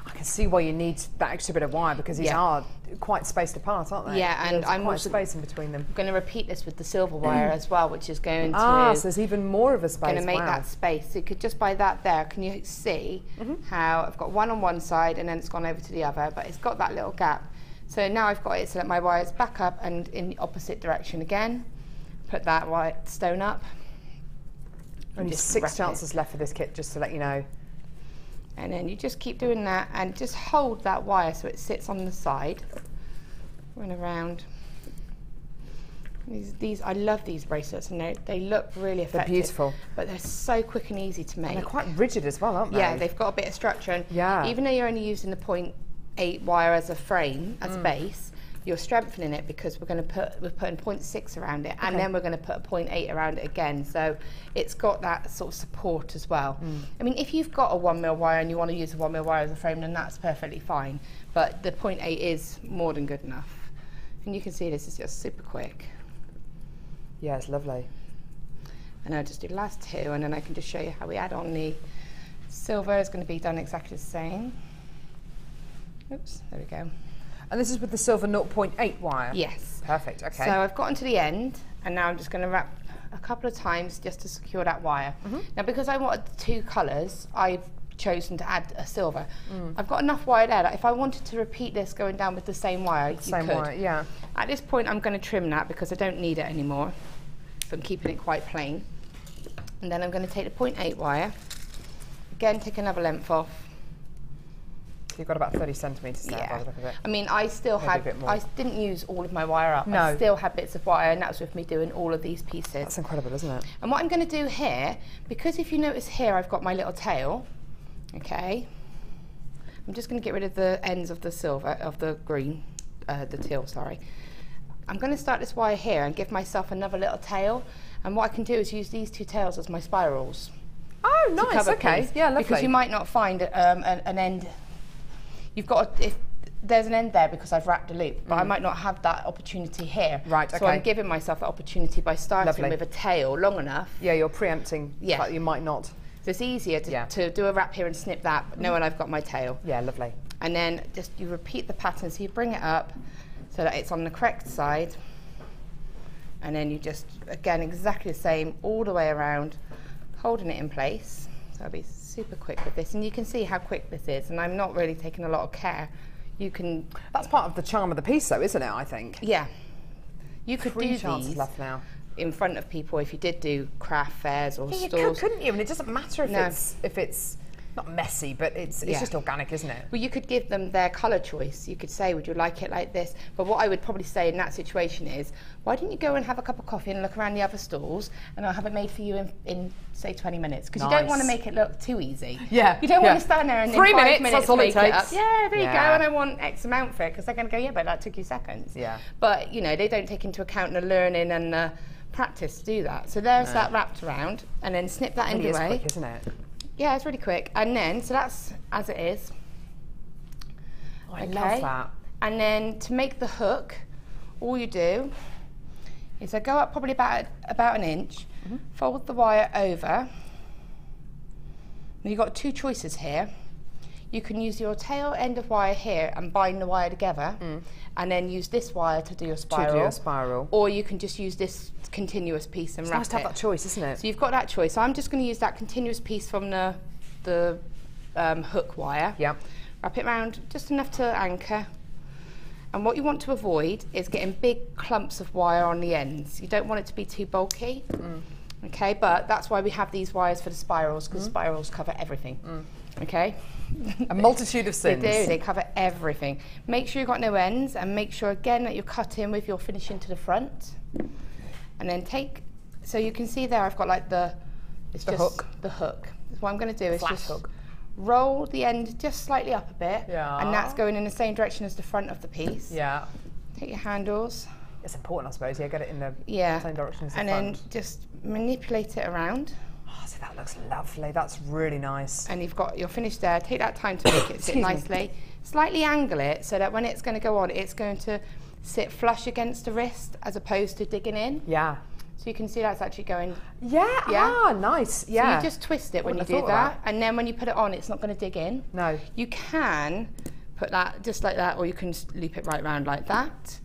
Speaker 3: I can see why you need that extra bit of wire, because these are quite spaced apart, aren't they?
Speaker 4: Yeah, and I'm
Speaker 3: quite
Speaker 4: also
Speaker 3: space in between them.
Speaker 4: going to repeat this with the silver wire as well, which is going to...
Speaker 3: so there's even more of a space.
Speaker 4: Going to make that space. So you could just by that there, can you see how I've got one on one side and then it's gone over to the other, but it's got that little gap. So now I've got it so that my wire's back up and in the opposite direction again. Put that white stone up.
Speaker 3: Only 6 chances left for this kit, just to let you know.
Speaker 4: And then you just keep doing that and just hold that wire so it sits on the side. Run around. These I love these bracelets, and they look really effective.
Speaker 3: They're beautiful.
Speaker 4: But they're so quick and easy to make.
Speaker 3: And they're quite rigid as well, aren't they?
Speaker 4: Yeah, they've got a bit of structure. And even though you're only using the 0.8 wire as a frame, as a base, you're strengthening it because we're putting 0.6 around it, and then we're going to put a 0.8 around it again. So it's got that sort of support as well. I mean, if you've got a 1mm wire and you want to use a 1mm wire as a frame, then that's perfectly fine. But the 0.8 is more than good enough. And you can see this is just super quick.
Speaker 3: Yeah, it's lovely.
Speaker 4: And I'll just do the last 2, and then I can just show you how we add on the silver. Is going to be done exactly the same. Oops, there we go.
Speaker 3: And this is with the silver 0.8 wire?
Speaker 4: Yes.
Speaker 3: Perfect, okay.
Speaker 4: So I've gotten to the end, and now I'm just going to wrap a couple of times just to secure that wire. Now, because I wanted the 2 colours, I've chosen to add a silver. I've got enough wire there that if I wanted to repeat this going down with the same wire, you could.
Speaker 3: Wire, yeah.
Speaker 4: At this point, I'm going to trim that because I don't need it anymore. So I'm keeping it quite plain. And then I'm going to take the 0.8 wire, again take another length off.
Speaker 3: You've got about 30 centimetres there by the look of it.
Speaker 4: I mean, I still had, I didn't use all of my wire up.
Speaker 3: No.
Speaker 4: I still had bits of wire, and that was with me doing all of these pieces.
Speaker 3: That's incredible, isn't it?
Speaker 4: And what I'm going to do here, because if you notice here, I've got my little tail, okay? I'm just going to get rid of the ends of the silver, of the green, the teal, sorry. I'm going to start this wire here and give myself another little tail. And what I can do is use these 2 tails as my spirals.
Speaker 3: Oh, nice, okay. Yeah, lovely.
Speaker 4: Because you might not find an end. You've got, if there's an end there because I've wrapped a loop, but I might not have that opportunity here.
Speaker 3: Right, okay.
Speaker 4: So I'm giving myself that opportunity by starting with a tail long enough.
Speaker 3: Yeah, you're preempting the fact that you might not.
Speaker 4: So it's easier to do a wrap here and snip that, but knowing I've got my tail.
Speaker 3: Yeah, lovely.
Speaker 4: And then just you repeat the pattern, so you bring it up so that it's on the correct side. And then you just, again, exactly the same all the way around, holding it in place. So I'll be super quick with this, and you can see how quick this is, and I'm not really taking a lot of care. You can...
Speaker 3: That's part of the charm of the piece though, isn't it, I think?
Speaker 4: Yeah. You could
Speaker 3: 3
Speaker 4: do
Speaker 3: chances
Speaker 4: these
Speaker 3: left now.
Speaker 4: in front of people if you did do craft fairs or stores.
Speaker 3: Couldn't you? And it doesn't matter if it's not messy, but it's just organic, isn't it?
Speaker 4: Well, you could give them their colour choice. You could say, would you like it like this? But what I would probably say in that situation is, why didn't you go and have a cup of coffee and look around the other stalls, and I'll have it made for you in say 20 minutes, because you don't want to make it look too easy.
Speaker 3: Yeah.
Speaker 4: You don't want to stand there and in 5 minutes
Speaker 3: that's all it
Speaker 4: make it up.
Speaker 3: takes.
Speaker 4: Yeah, there you go, and I want X amount for it, because they're going to go, yeah, but that took you seconds.
Speaker 3: Yeah.
Speaker 4: But, you know, they don't take into account the learning and the practice to do that. So there's that wrapped around, and then snip that end away.
Speaker 3: It's quick, isn't it?
Speaker 4: Yeah, it's really quick. And then, so that's as it is.
Speaker 3: Oh, I love that.
Speaker 4: And then to make the hook, all you do is I go up probably about an inch, fold the wire over. And you've got 2 choices here. You can use your tail end of wire here and bind the wire together, and then use this wire to do your spiral. Or you can just use this continuous piece and wrap it.
Speaker 3: It's nice to have that choice, isn't it?
Speaker 4: So you've got that choice. So I'm just going to use that continuous piece from the hook wire.
Speaker 3: Yeah.
Speaker 4: Wrap it around just enough to anchor. And what you want to avoid is getting big clumps of wire on the ends. You don't want it to be too bulky. Okay, but that's why we have these wires for the spirals, because spirals cover everything. Okay.
Speaker 3: A multitude of sins.
Speaker 4: They do, they cover everything. Make sure you've got no ends, and make sure again that you're cutting with your finishing to the front. And then so you can see there I've got like the hook. The hook. So what I'm going to do is just roll the end just slightly up a bit, and that's going in the same direction as the front of the piece.
Speaker 3: Yeah.
Speaker 4: Take your handles.
Speaker 3: It's important, I suppose, get it in the same direction as the front.
Speaker 4: And then just manipulate it around.
Speaker 3: Oh, so that looks lovely. That's really nice.
Speaker 4: And you've got your finish there. Take that time to make it sit nicely. Slightly angle it so that when it's going to go on, it's going to sit flush against the wrist as opposed to digging in.
Speaker 3: Yeah.
Speaker 4: So you can see that's actually going.
Speaker 3: Yeah. Nice. Yeah.
Speaker 4: So you just twist it when you do that, and then when you put it on, it's not going to dig in.
Speaker 3: No.
Speaker 4: You can put that just like that, or you can loop it right round like that,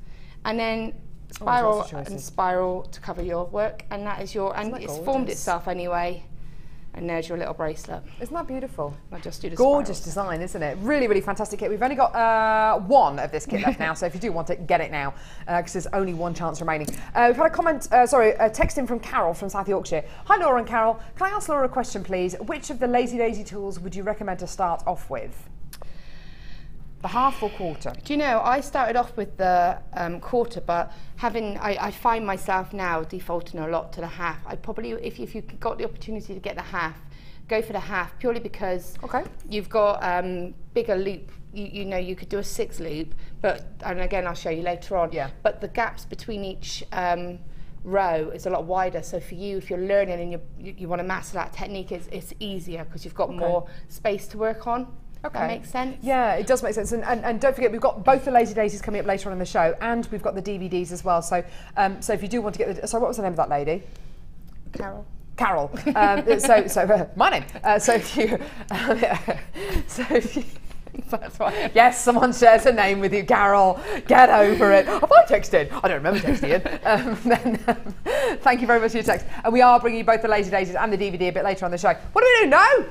Speaker 4: and then spiral and spiral to cover your work, and that is your. And it's formed itself anyway. And there's your little bracelet.
Speaker 3: Isn't that beautiful?
Speaker 4: I'll just do the
Speaker 3: gorgeous
Speaker 4: spirals.
Speaker 3: Design, isn't it? Really, really fantastic kit. We've only got 1 of this kit left now, so if you do want it, get it now, because there's only 1 chance remaining. We've had a comment, a text in from Carol from South Yorkshire. Hi Laura and Carol, can I ask Laura a question please? Which of the Lazy Daisy tools would you recommend to start off with? The half or quarter?
Speaker 4: Do you know, I started off with the quarter, but I find myself now defaulting a lot to the half. I'd probably, if you got the opportunity to get the half, go for the half, purely because you've got bigger loop. You know, you could do a 6 loop, but, and again, I'll show you later on, but the gaps between each row is a lot wider. So for you, if you're learning and you want to master that technique, it's easier because you've got more space to work on. That makes sense?
Speaker 3: Yeah, it does make sense. And don't forget, we've got both the Lazy Daisies coming up later on in the show, and we've got the DVDs as well. So so if you do want to get the... So what was the name of that lady?
Speaker 4: Carol.
Speaker 3: Carol. My name. So if you...
Speaker 4: That's right.
Speaker 3: Yes, someone shares a name with you, Carol. Get over it. Have I texted? I don't remember texting in. Thank you very much for your text. And we are bringing you both the Lazy Daisies and the DVD a bit later on the show. What do we do? No!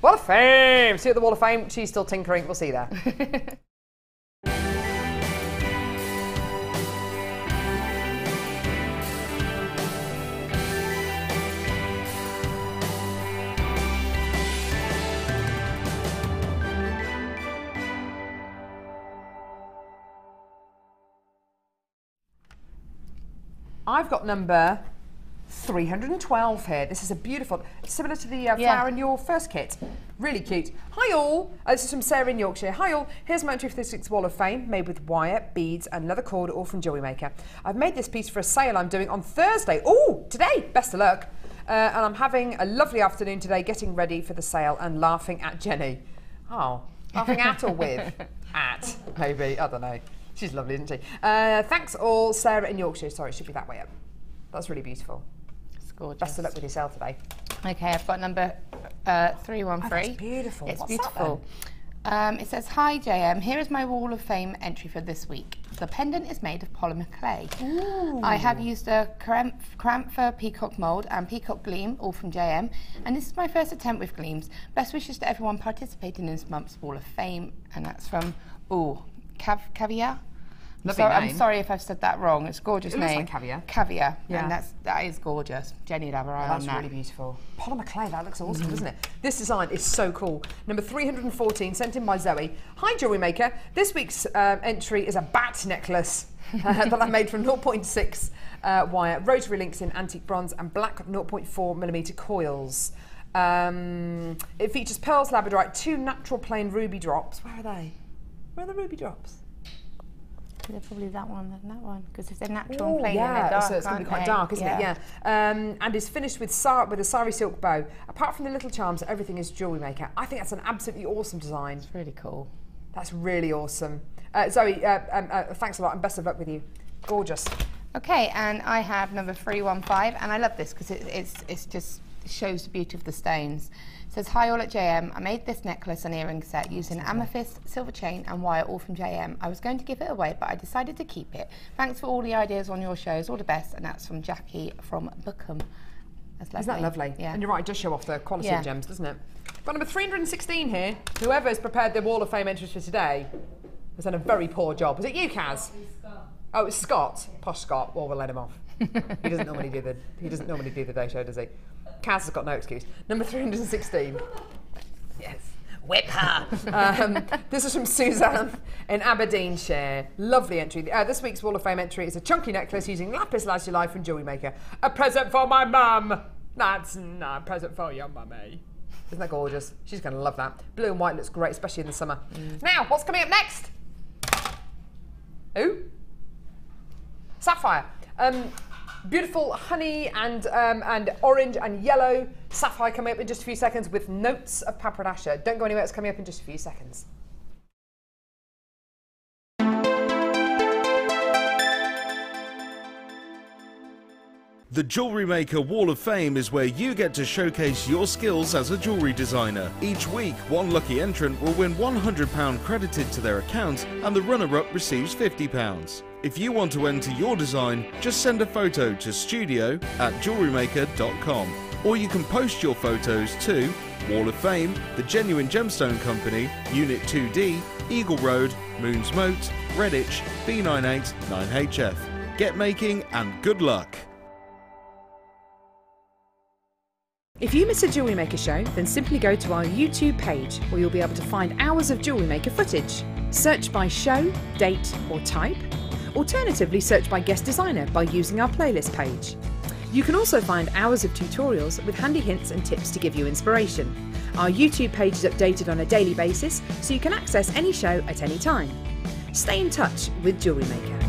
Speaker 3: Wall of Fame! See you at the Wall of Fame. She's still tinkering. We'll see you there. I've got number 312 here. This is a beautiful, similar to the flower in your first kit. Really cute. Hi all, this is from Sarah in Yorkshire. Hi all, here's my entry for this week's Wall of Fame, made with wire, beads and leather cord, all from JewelleryMaker. I've made this piece for a sale I'm doing on Thursday. Oh, today, best of luck. And I'm having a lovely afternoon today, getting ready for the sale and laughing at Jenny. Oh, laughing at or with? At, maybe, I don't know. She's lovely, isn't she? Thanks all, Sarah in Yorkshire. Sorry, it should be that way up. That's really beautiful.
Speaker 4: It's gorgeous.
Speaker 3: Best of luck with your sale today.
Speaker 4: Okay, I've got number 313.
Speaker 3: Oh, that's beautiful.
Speaker 4: It's
Speaker 3: What's
Speaker 4: beautiful. It says, hi JM, here is my Wall of Fame entry for this week. The pendant is made of polymer clay.
Speaker 3: Ooh.
Speaker 4: I have used a Cramphor peacock mould and peacock gleam, all from JM, and this is my first attempt with gleams. Best wishes to everyone participating in this month's Wall of Fame, and that's from, Caviar.
Speaker 3: Lovely
Speaker 4: So
Speaker 3: name.
Speaker 4: I'm sorry if I've said that wrong. It's a gorgeous
Speaker 3: It
Speaker 4: name.
Speaker 3: looks like caviar.
Speaker 4: Caviar.
Speaker 3: Yeah.
Speaker 4: And that is gorgeous. Jenny would have her eye on
Speaker 3: That's
Speaker 4: that.
Speaker 3: really beautiful. Polymer clay, that looks awesome, doesn't it? This design is so cool. Number 314, sent in by Zoe. Hi, Jewellery Maker. This week's entry is a bat necklace that I made from 0.6 wire, rotary links in antique bronze and black 0.4mm coils. It features pearls, labradorite, 2 natural plain ruby drops. Where are they? Where are the ruby drops?
Speaker 4: They're probably that one and that one, because if they're natural and
Speaker 3: Oh,
Speaker 4: plain,
Speaker 3: yeah,
Speaker 4: then they're dark,
Speaker 3: so it's going to be quite
Speaker 4: aren't
Speaker 3: dark,
Speaker 4: they?
Speaker 3: isn't it? Yeah. And is finished with a sari silk bow. Apart from the little charms, everything is Jewellery Maker. I think that's an absolutely awesome design.
Speaker 4: It's really cool.
Speaker 3: That's really awesome. Zoe, thanks a lot and best of luck with you. Gorgeous.
Speaker 4: Okay, and I have number 315, and I love this because it's just shows the beauty of the stones. It says, hi all at JM, I made this necklace and earring set using amethyst, silver chain and wire, all from JM. I was going to give it away, but I decided to keep it. Thanks for all the ideas on your shows, all the best. And that's from Jackie from Bookham. That's lovely.
Speaker 3: Isn't that lovely?
Speaker 4: Yeah.
Speaker 3: And you're right, it does show off the quality
Speaker 4: Yeah.
Speaker 3: of gems, doesn't it? Got number 316 here. Whoever's prepared the Wall of Fame entries for today has done a very poor job. Was it you, Kaz? Oh, it's Scott. Posh Scott. Well, we'll let him off. He doesn't normally do the day show, does he? Kaz has got no excuse. Number 316. Yes. Whip her. This is from Suzanne in Aberdeenshire. Lovely entry. This week's Wall of Fame entry is a chunky necklace using lapis lazuli from Jewellery Maker. A present for my mum. That's not a present for your mummy. Isn't that gorgeous? She's going to love that. Blue and white looks great, especially in the summer. Now, what's coming up next? Who? Sapphire. Beautiful honey and orange and yellow sapphire coming up in just a few seconds with notes of papradasha. Don't go anywhere, it's coming up in just a few seconds.
Speaker 7: The Jewellery Maker Wall of Fame is where you get to showcase your skills as a jewellery designer. Each week, one lucky entrant will win £100 credited to their account and the runner-up receives £50. If you want to enter your design, just send a photo to studio@jewellerymaker.com, or you can post your photos to Wall of Fame, The Genuine Gemstone Company, Unit 2D, Eagle Road, Moons Moat, Redditch, B98 9HF. Get making and good luck!
Speaker 3: If you miss a Jewellery Maker show, then simply go to our YouTube page where you'll be able to find hours of Jewellery Maker footage. Search by show, date or type. Alternatively, search by guest designer by using our playlist page. You can also find hours of tutorials with handy hints and tips to give you inspiration. Our YouTube page is updated on a daily basis, so you can access any show at any time. Stay in touch with Jewellery Maker.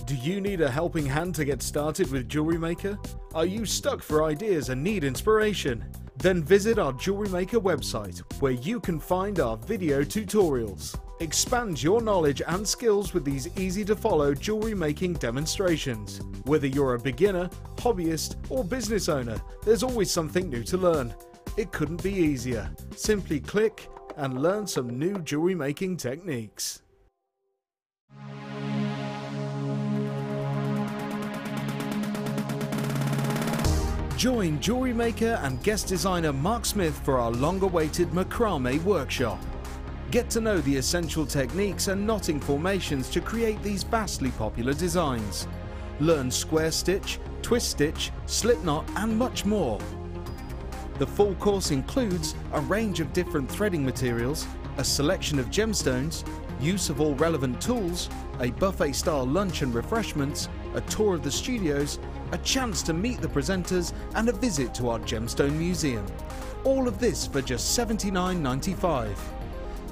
Speaker 7: Do you need a helping hand to get started with Jewellery Maker? Are you stuck for ideas and need inspiration? Then visit our Jewellery Maker website, where you can find our video tutorials. Expand your knowledge and skills with these easy-to-follow jewellery making demonstrations. Whether you're a beginner, hobbyist, or business owner, there's always something new to learn. It couldn't be easier. Simply click and learn some new jewellery making techniques. Join Jewellery Maker and guest designer Mark Smith for our long-awaited macrame workshop. Get to know the essential techniques and knotting formations to create these vastly popular designs. Learn square stitch, twist stitch, slip knot and much more. The full course includes a range of different threading materials, a selection of gemstones, use of all relevant tools, a buffet-style lunch and refreshments, a tour of the studios, a chance to meet the presenters and a visit to our Gemstone Museum. All of this for just $79.95.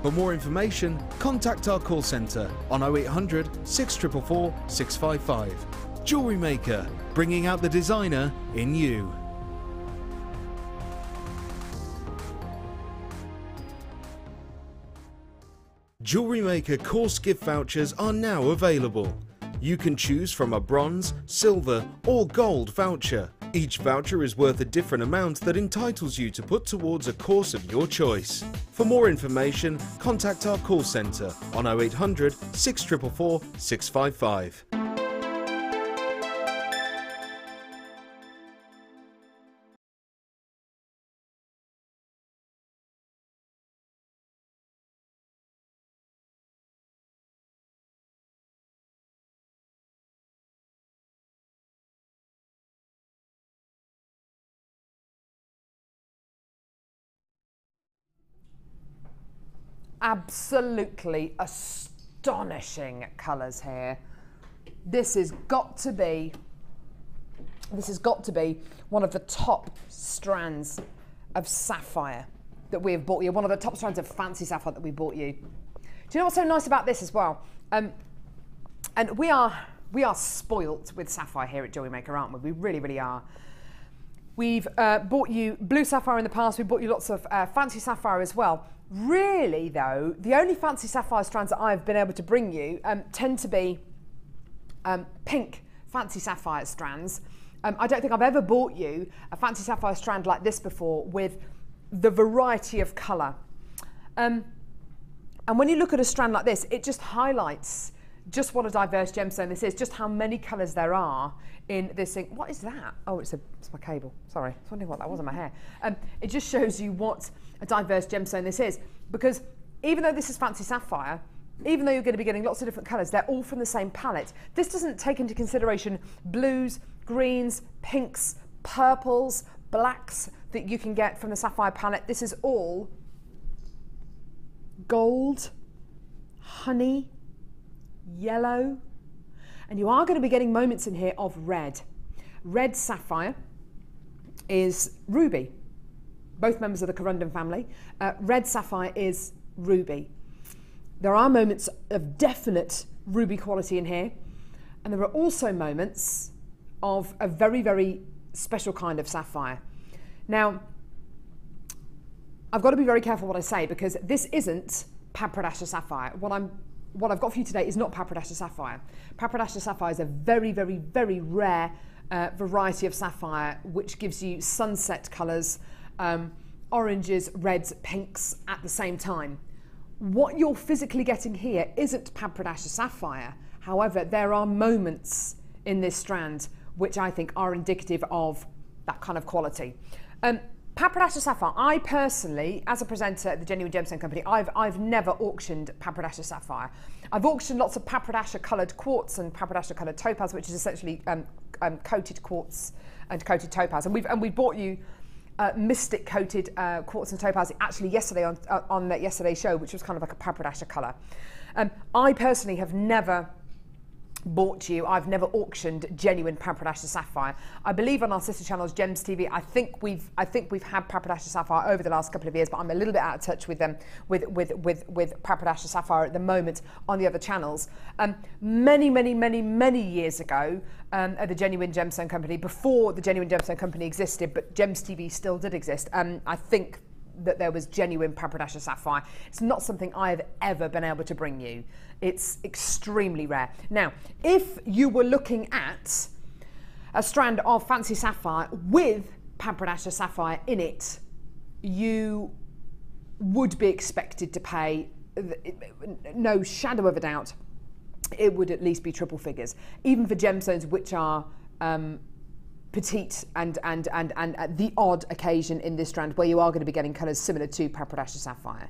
Speaker 7: For more information, contact our call centre on 0800 644 655. Jewellery Maker, bringing out the designer in you. Jewellery Maker course gift vouchers are now available. You can choose from a bronze, silver or gold voucher. Each voucher is worth a different amount that entitles you to put towards a course of your choice. For more information, contact our call centre on 0800 644 655.
Speaker 3: absolutely astonishing colours here. This has got to be one of the top strands of sapphire that we have bought you, one of the top strands of fancy sapphire that we bought you. Do you know what's so nice about this as well? And we are spoilt with sapphire here at JewelleryMaker, aren't we? We really, really are. We've bought you blue sapphire in the past. We bought you lots of fancy sapphire as well. Really, though, the only fancy sapphire strands that I've been able to bring you tend to be pink fancy sapphire strands. I don't think I've ever bought you a fancy sapphire strand like this before with the variety of colour. And when you look at a strand like this, it just highlights just what a diverse gemstone this is, just how many colours there are in this thing. What is that? Oh, it's my cable. Sorry, I was wondering what that was in my hair. It just shows you what a diverse gemstone this is, because even though this is fancy sapphire, even though you're going to be getting lots of different colours, they're all from the same palette. This doesn't take into consideration blues, greens, pinks, purples, blacks that you can get from the sapphire palette. This is all gold, honey, yellow, and you are going to be getting moments in here of red. Red sapphire is ruby, both members of the corundum family. Red sapphire is ruby. There are moments of definite ruby quality in here, and there are also moments of a very, very special kind of sapphire. Now, I've got to be very careful what I say, because this isn't Papradasha sapphire. What I've got for you today is not Papradasha sapphire. Papradasha sapphire is a very, very, very rare variety of sapphire which gives you sunset colours, oranges, reds, pinks at the same time. What you're physically getting here isn't Papradasha sapphire. However, there are moments in this strand which I think are indicative of that kind of quality. Papradasha sapphire, I personally, as a presenter at the Genuine Gemstone Company, I've never auctioned Papradasha sapphire. I've auctioned lots of Papradasha coloured quartz and Papradasha coloured topaz, which is essentially coated quartz and coated topaz. And we bought you mystic coated quartz and topaz actually yesterday on that yesterday's show, which was kind of like a Papradasha colour. I personally have never bought you, I've never auctioned genuine Papradasha sapphire. I believe on our sister channels, Gems TV, I think we've had Papradasha sapphire over the last couple of years, but I'm a little bit out of touch with them with Papradasha sapphire at the moment on the other channels. Many years ago, at the Genuine Gemstone Company, before the Genuine Gemstone Company existed, but Gems TV still did exist, I think that there was genuine Papradasha sapphire. It's not something I've ever been able to bring you. It's extremely rare. Now, if you were looking at a strand of fancy sapphire with Papradasha sapphire in it, you would be expected to pay, no shadow of a doubt, it would at least be triple figures, even for gemstones which are petite and the odd occasion in this strand where you are going to be getting colours similar to Papradasha sapphire.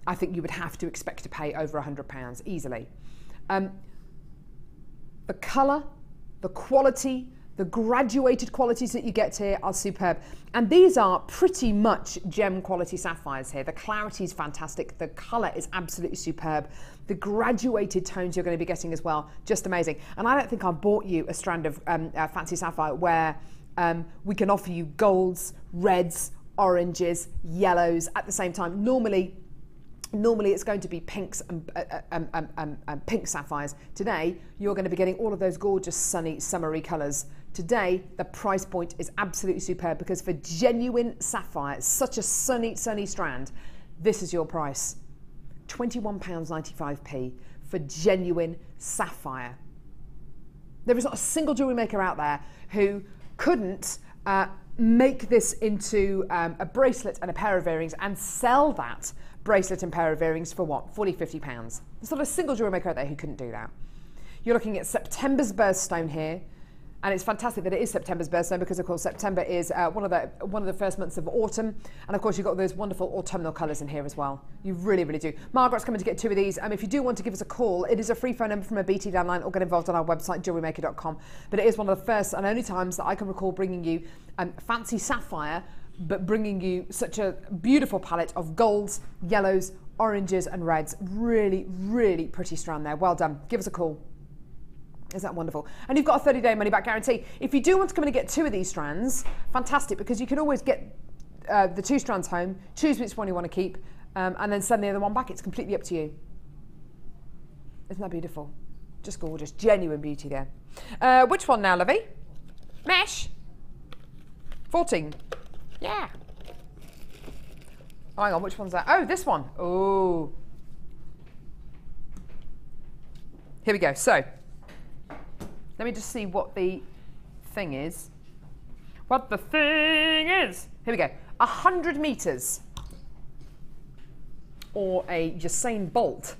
Speaker 3: I think you would have to expect to pay over £100 easily. The colour, the quality, the graduated qualities that you get here are superb. And these are pretty much gem quality sapphires here. The clarity is fantastic. The colour is absolutely superb. The graduated tones you're going to be getting as well, just amazing. And I don't think I've bought you a strand of fancy sapphire where we can offer you golds, reds, oranges, yellows at the same time. Normally it's going to be pinks and pink sapphires. Today, you're going to be getting all of those gorgeous, sunny, summery colours. Today, the price point is absolutely superb, because for genuine sapphire, such a sunny strand, this is your price. £21.95p for genuine sapphire. There is not a single jewellery maker out there who couldn't make this into a bracelet and a pair of earrings and sell that bracelet and pair of earrings for what, £40, £50? There's not a single jewellery maker out there who couldn't do that. You're looking at September's birthstone here, and it's fantastic that it is September's birthstone, because of course September is one of the first months of autumn, and of course you've got those wonderful autumnal colours in here as well. You really, really do. Margaret's coming to get 2 of these. If you do want to give us a call, it is a free phone number from a BT landline, or get involved on our website JewelleryMaker.com. But it is one of the first and only times that I can recall bringing you fancy sapphire, but bringing you such a beautiful palette of golds, yellows, oranges and reds. Really, really pretty strand there. Well done. Give us a call. Isn't that wonderful? And you've got a 30-day money-back guarantee. If you do want to come in and get 2 of these strands, fantastic, because you can always get the 2 strands home, choose which one you want to keep, and then send the other one back. It's completely up to you. Isn't that beautiful? Just gorgeous. Genuine beauty there. Which one now, lovey? Mesh. 14. Yeah. Oh, hang on, which one's that? Oh, this one. Oh. Here we go. So, let me just see what the thing is. What the thing is. Here we go. 100 metres. Or a Usain Bolt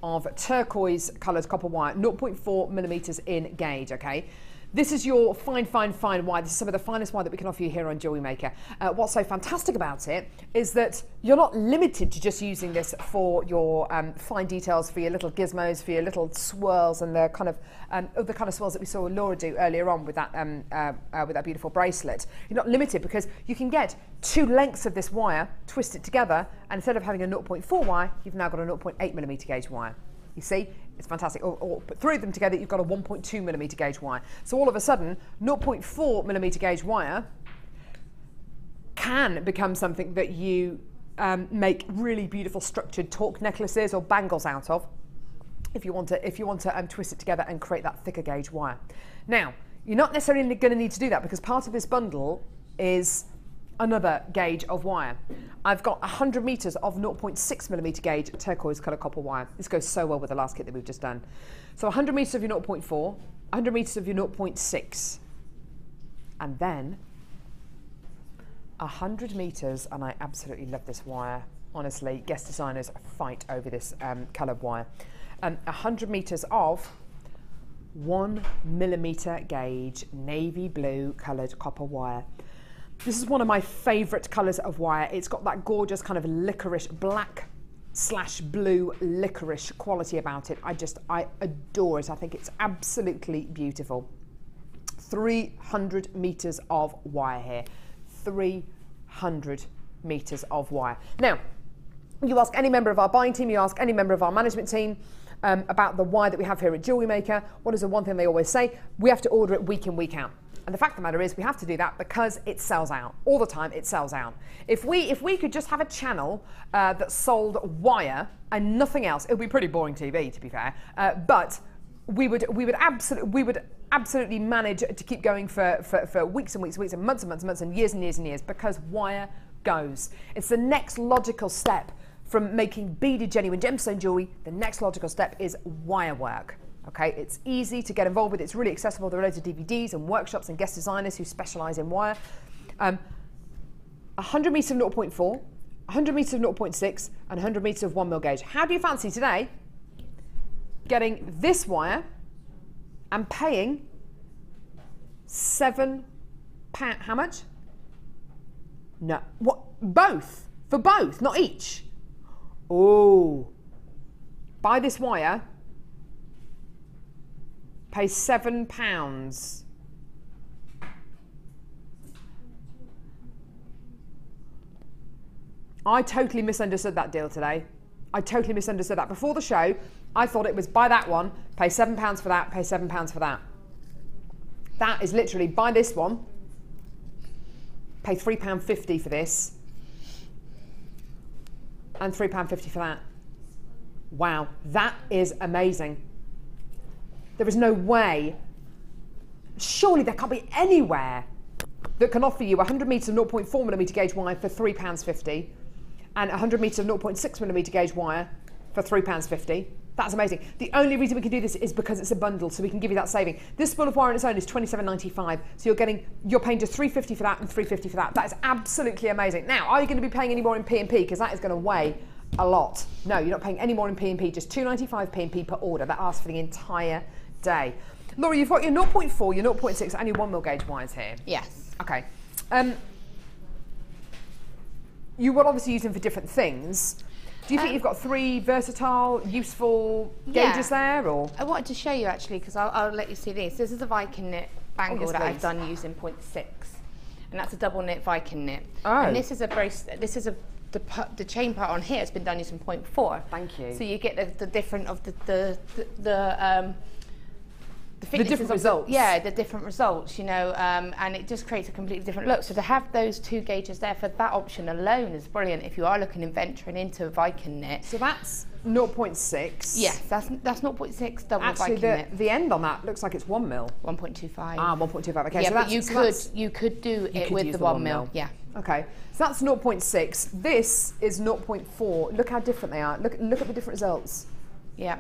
Speaker 3: of turquoise coloured copper wire, 0.4 millimetres in gauge, okay? This is your fine, fine, fine wire. This is some of the finest wire that we can offer you here on JewelleryMaker. What's so fantastic about it is that you're not limited to just using this for your fine details, for your little gizmos, for your little swirls, and the kind of swirls that we saw Laura do earlier on with that beautiful bracelet. You're not limited because you can get 2 lengths of this wire, twist it together, and instead of having a 0.4 wire, you've now got a 0.8 millimetre gauge wire. You see, it's fantastic. Or put 3 of them together, you've got a 1.2 millimetre gauge wire. So all of a sudden, 0.4 millimetre gauge wire can become something that you make really beautiful structured torque necklaces or bangles out of, if you want to twist it together and create that thicker gauge wire. Now, you're not necessarily going to need to do that because part of this bundle is another gauge of wire. I've got 100 metres of 0.6 millimetre gauge turquoise colour copper wire. This goes so well with the last kit that we've just done. So 100 metres of your 0.4, 100 metres of your 0.6, and then 100 metres, and I absolutely love this wire. Honestly, guest designers fight over this coloured wire. 100 metres of 1 millimetre gauge navy blue coloured copper wire. This is one of my favourite colours of wire. It's got that gorgeous kind of licorice, black/blue licorice quality about it. I adore it. I think it's absolutely beautiful. 300 metres of wire here. 300 metres of wire. Now, you ask any member of our buying team, you ask any member of our management team about the wire that we have here at JewelleryMaker. What is the one thing they always say? We have to order it week in, week out. And the fact of the matter is we have to do that because it sells out. All the time it sells out. If we could just have a channel that sold wire and nothing else, it would be pretty boring TV, to be fair. But we would absolutely manage to keep going for weeks and weeks and weeks and months and months and months and years and years because wire goes. It's the next logical step from making beaded genuine gemstone jewellery. The next logical step is wire work. Okay, it's easy to get involved with. It's really accessible. There are loads of DVDs and workshops and guest designers who specialise in wire. 100 metres of 0.4, 100 metres of 0.6, and 100 metres of 1 mil gauge. How do you fancy today getting this wire and paying £7? How much? No, what? Both? For both, not each. Oh, buy this wire. Pay £7. I totally misunderstood that deal today. I totally misunderstood that. Before the show, I thought it was buy that one, pay £7 for that, pay £7 for that. That is literally buy this one, pay £3.50 for this, and £3.50 for that. Wow, that is amazing. There is no way, surely there can't be anywhere that can offer you 100 metres of 0.4 millimetre gauge wire for £3.50 and 100 metres of 0.6 millimetre gauge wire for £3.50. That's amazing. The only reason we can do this is because it's a bundle, so we can give you that saving. This spool of wire on its own is $27.95, so you're paying just $3.50 for that and $3.50 for that. That is absolutely amazing. Now, are you going to be paying any more in P&P? Because that is going to weigh a lot. No, you're not paying any more in P&P, just $2.95 P&P per order. That asks for the entire day. Laura, you've got your 0.4, your 0.6 and your 1 mil gauge wires here.
Speaker 4: Yes.
Speaker 3: Okay. You will obviously use them for different things. Do you think you've got 3 versatile, useful gauges there? Or
Speaker 4: I wanted to show you actually, because I'll let you see this. This is a Viking knit bangle that I've done using 0.6. And that's a double knit Viking knit.
Speaker 3: Oh.
Speaker 4: And this is a bracelet. This is a the chain part on here has been done using 0.4.
Speaker 3: Thank you.
Speaker 4: So you get the different of the
Speaker 3: different results.
Speaker 4: Yeah, the different results, you know, and it just creates a completely different look. So to have those 2 gauges there for that option alone is brilliant if you are looking and venturing into Viking knit.
Speaker 3: So that's 0.6.
Speaker 4: Yes, that's 0.6 double
Speaker 3: Actually,
Speaker 4: Viking knit.
Speaker 3: the end on that looks like it's 1 mil.
Speaker 4: 1.25.
Speaker 3: Ah, 1.25. Okay,
Speaker 4: Yeah,
Speaker 3: so
Speaker 4: but
Speaker 3: that's,
Speaker 4: you could do it
Speaker 3: could
Speaker 4: with
Speaker 3: use
Speaker 4: the
Speaker 3: the
Speaker 4: 1
Speaker 3: 1
Speaker 4: mil.
Speaker 3: mil.
Speaker 4: Yeah.
Speaker 3: Okay, so that's 0.6. This is 0.4. Look how different they are. Look at the different results.
Speaker 4: Yeah.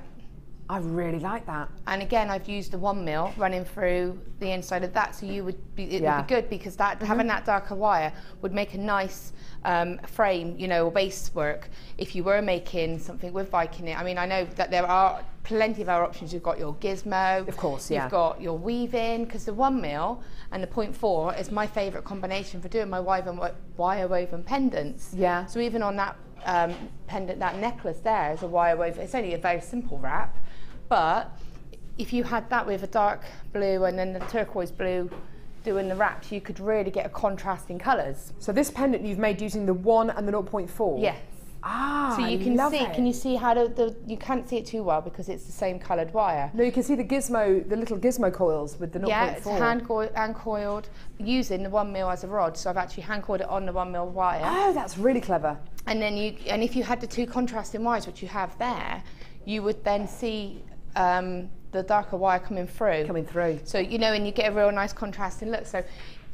Speaker 3: I really like that.
Speaker 4: And again, I've used the 1 mil running through the inside of that, so it would be good because that having that darker wire would make a nice frame, you know, or base work if you were making something with Viking knit. I mean, I know that there are plenty of other options. You've got your gizmo,
Speaker 3: of course, yeah.
Speaker 4: You've got your weaving, because the 1 mil and the 0.4 is my favourite combination for doing my wire woven pendants.
Speaker 3: Yeah.
Speaker 4: So even on that pendant, that necklace there is a wire woven. It's only a very simple wrap. But if you had that with a dark blue and then the turquoise blue doing the wraps, you could really get a contrast in colours.
Speaker 3: So this pendant you've made using the 1 and the 0.4?
Speaker 4: Yes.
Speaker 3: Ah,
Speaker 4: so you can see, can you see how you can't see it too well because it's the same coloured wire.
Speaker 3: No, you can see the gizmo, the little gizmo coils with the 0.4.
Speaker 4: Yeah, it's hand coiled using the 1 mil as a rod. So I've actually hand coiled it on the 1 mil wire.
Speaker 3: Oh, that's really clever.
Speaker 4: And then if you had the 2 contrasting wires, which you have there, you would then see the darker wire coming through. So, you know, and you get a real nice contrasting look. So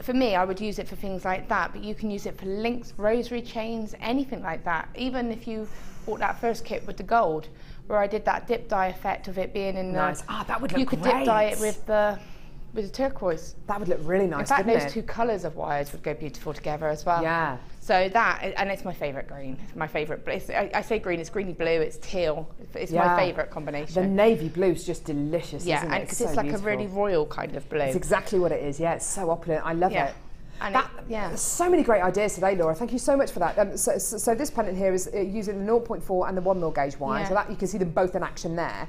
Speaker 4: for me, I would use it for things like that, but you can use it for links, rosary chains, anything like that. Even if you bought that first kit with the gold, where I did that dip dye effect of it being in
Speaker 3: nice.
Speaker 4: the...
Speaker 3: Ah, that would look
Speaker 4: You could
Speaker 3: great.
Speaker 4: dip dye it with the turquoise.
Speaker 3: That would look really nice,
Speaker 4: in fact,
Speaker 3: wouldn't
Speaker 4: those
Speaker 3: it?
Speaker 4: 2 colours of wires would go beautiful together as well.
Speaker 3: Yeah.
Speaker 4: So that, and it's my favourite green. It's my favourite. I say green, it's greeny blue, it's teal. It's my favourite combination.
Speaker 3: The navy blue's just delicious, isn't it?
Speaker 4: Yeah, because it's like
Speaker 3: beautiful.
Speaker 4: a really royal kind of blue.
Speaker 3: It's exactly what it is, yeah. It's so opulent. I love it.
Speaker 4: And
Speaker 3: so many great ideas today, Laura. Thank you so much for that. So this pendant here is using the 0.4 and the 1 mil gauge wire. So that you can see them both in action there.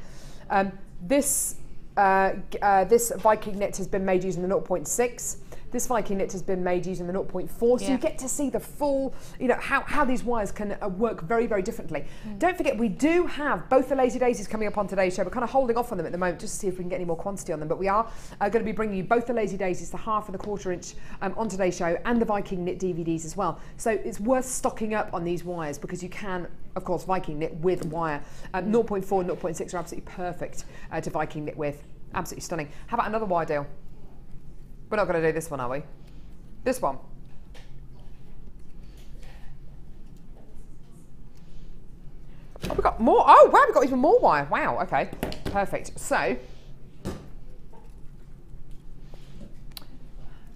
Speaker 3: This Viking knit has been made using the 0.6. This Viking knit has been made using the 0.4, so you get to see the full, you know, how these wires can work very, very differently. Don't forget, we do have both the Lazy Daisies coming up on today's show. We're kind of holding off on them at the moment just to see if we can get any more quantity on them, but we are going to be bringing you both the Lazy Daisies, the 1/2 and the 1/4 inch on today's show, and the Viking knit DVDs as well. So it's worth stocking up on these wires because you can, of course, Viking knit with wire. 0.4 and 0.6 are absolutely perfect to Viking knit with. Absolutely stunning. How about another wire deal? We're not going to do this one, are we? This one. Oh, we've got more. Oh, wow, we've got even more wire. Wow, okay. Perfect. So,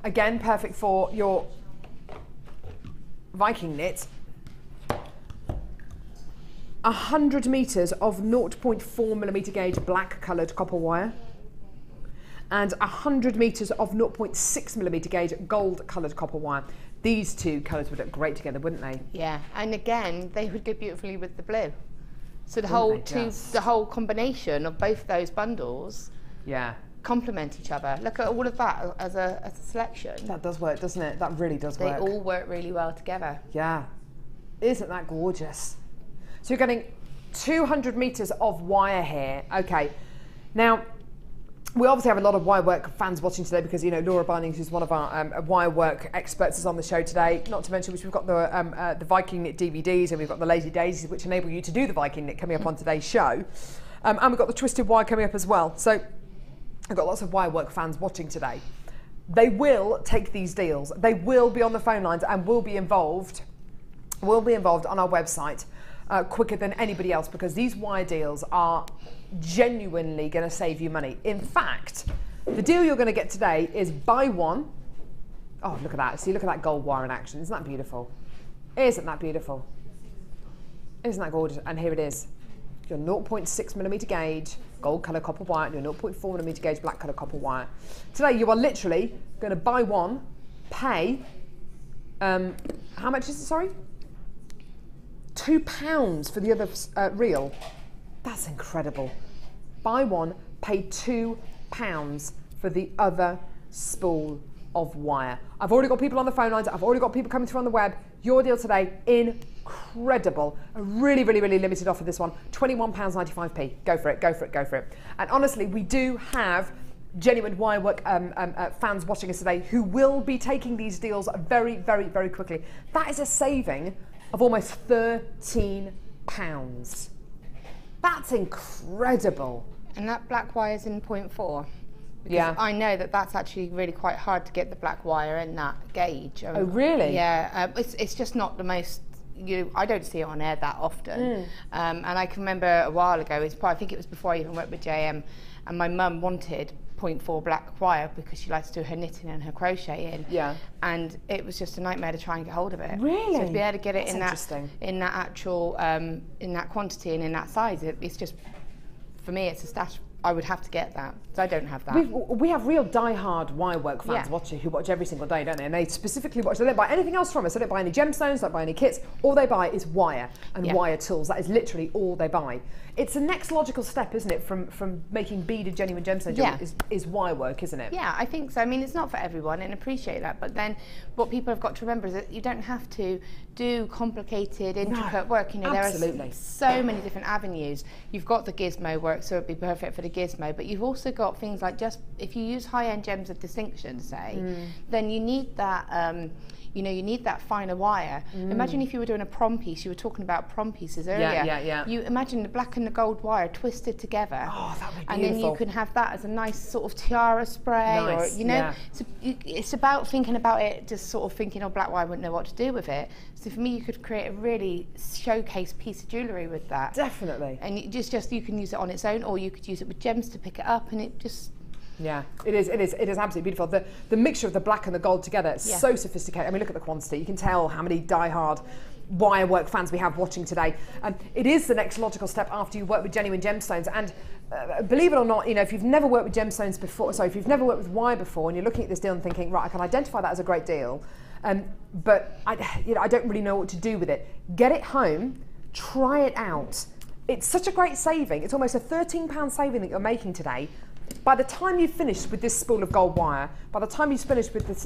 Speaker 3: again, perfect for your Viking knit. 100 metres of 0.4 millimetre gauge black coloured copper wire. And 100 metres of 0.6 millimetre gauge gold coloured copper wire. These 2 colours would look great together, wouldn't they?
Speaker 4: Yeah, and again, they would go beautifully with the blue. So the whole combination of both those bundles complement each other. Look at all of that as a selection.
Speaker 3: That does work, doesn't it? That really does work.
Speaker 4: They all work really well together.
Speaker 3: Yeah. Isn't that gorgeous? So you're getting 200 metres of wire here. Okay. Now, we obviously have a lot of wire work fans watching today because, you know, Laura Bindings, who's one of our wire work experts, is on the show today. Not to mention, we've got the Viking knit DVDs and we've got the Lazy Daisies, which enable you to do the Viking knit coming up on today's show. And we've got the twisted wire coming up as well. So I've got lots of wire work fans watching today. They will take these deals. They will be on the phone lines and will be involved on our website quicker than anybody else because these wire deals are genuinely going to save you money. In fact, the deal you're going to get today is buy one. Oh, look at that. See, look at that gold wire in action. Isn't that beautiful? Isn't that beautiful? Isn't that gorgeous? And here it is. Your 0.6 millimetre gauge gold colour copper wire and your 0.4 millimetre gauge black colour copper wire. Today you are literally going to buy one, pay, how much is it, sorry? £2 for the other reel. That's incredible. Buy one, pay £2 for the other spool of wire. I've already got people on the phone lines. I've already got people coming through on the web. your deal today, incredible. A really, really, really limited offer, this one. £21.95p. Go for it, go for it, go for it. And honestly, we do have genuine wirework fans watching us today who will be taking these deals very, very, very quickly. That is a saving of almost £13. That's incredible.
Speaker 4: And that black wire is in 0.4.
Speaker 3: Yeah.
Speaker 4: I know that that's actually really quite hard to get the black wire in that gauge.
Speaker 3: Oh, really?
Speaker 4: Yeah, it's just not the most, I don't see it on air that often. And I can remember a while ago, I think it was before I even worked with JM, and my mum wanted 0.4 black wire because she likes to do her knitting and her crocheting.
Speaker 3: Yeah.
Speaker 4: And it was just a nightmare to try and get hold of it.
Speaker 3: Really?
Speaker 4: So to be able to get it
Speaker 3: That's
Speaker 4: in that actual, in that quantity and in that size, it's just, for me, it's a stash. I would have to get that, so I don't have that.
Speaker 3: We have real die-hard wirework fans who watch every single day, don't they? And they specifically watch, they don't buy anything else from us, they don't buy any gemstones, they don't buy any kits, all they buy is wire and wire tools. That is literally all they buy. It's the next logical step, isn't it, from making beaded genuine gemstone jewellery is wirework, isn't it?
Speaker 4: Yeah, I think so. I mean, it's not for everyone, and appreciate that, but then what people have got to remember is that you don't have to do complicated, intricate work. You know, there are so many different avenues. You've got the gizmo work, so it'd be perfect for the gizmo, but you've also got things like, just if you use high-end gems of distinction, say, then you need that you know, you need that finer wire. Imagine if you were doing a prom piece, you were talking about prom pieces earlier.
Speaker 3: Yeah.
Speaker 4: You imagine the black and the gold wire twisted together.
Speaker 3: Oh, that would be
Speaker 4: and
Speaker 3: beautiful.
Speaker 4: then you can have that as a nice sort of tiara spray, or, you know, it's about thinking about it, just sort of thinking, oh, black wire, I wouldn't know what to do with it. So for me, you could create a really showcase piece of jewellery with that.
Speaker 3: Definitely.
Speaker 4: And you can use it on its own, or you could use it with gems to pick it up, and it just...
Speaker 3: Yeah, it is absolutely beautiful. The mixture of the black and the gold together is so sophisticated. I mean, look at the quantity. You can tell how many die-hard wirework fans we have watching today. It is the next logical step after you work with genuine gemstones. And believe it or not, you know, if you've never worked with gemstones before, if you've never worked with wire before, and you're looking at this deal and thinking, right, I can identify that as a great deal, but I don't really know what to do with it. Get it home, try it out. It's such a great saving. It's almost a £13 saving that you're making today. By the time you've finished with this spool of gold wire, by the time you've finished with this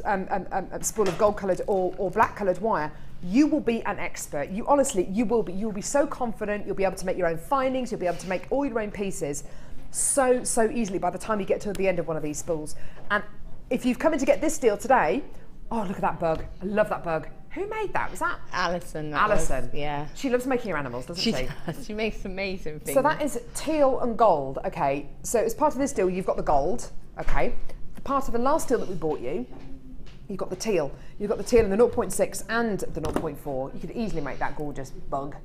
Speaker 3: spool of gold coloured or black coloured wire, you will be an expert. You honestly, you will be. You'll be so confident. You'll be able to make your own findings. You'll be able to make all your own pieces so easily by the time you get to the end of one of these spools. And if you've come in to get this deal today, oh, look at that bug. I love that bug. Who made that? Was that
Speaker 4: Alison?
Speaker 3: Alison.
Speaker 4: Yeah.
Speaker 3: She loves making her animals, doesn't she?
Speaker 4: She does. She makes amazing things.
Speaker 3: So that is teal and gold. Okay. So as part of this deal, you've got the gold. Okay. The part of the last deal that we bought you, you've got the teal. You've got the teal in the 0.6 and the 0.4. You could easily make that gorgeous bug.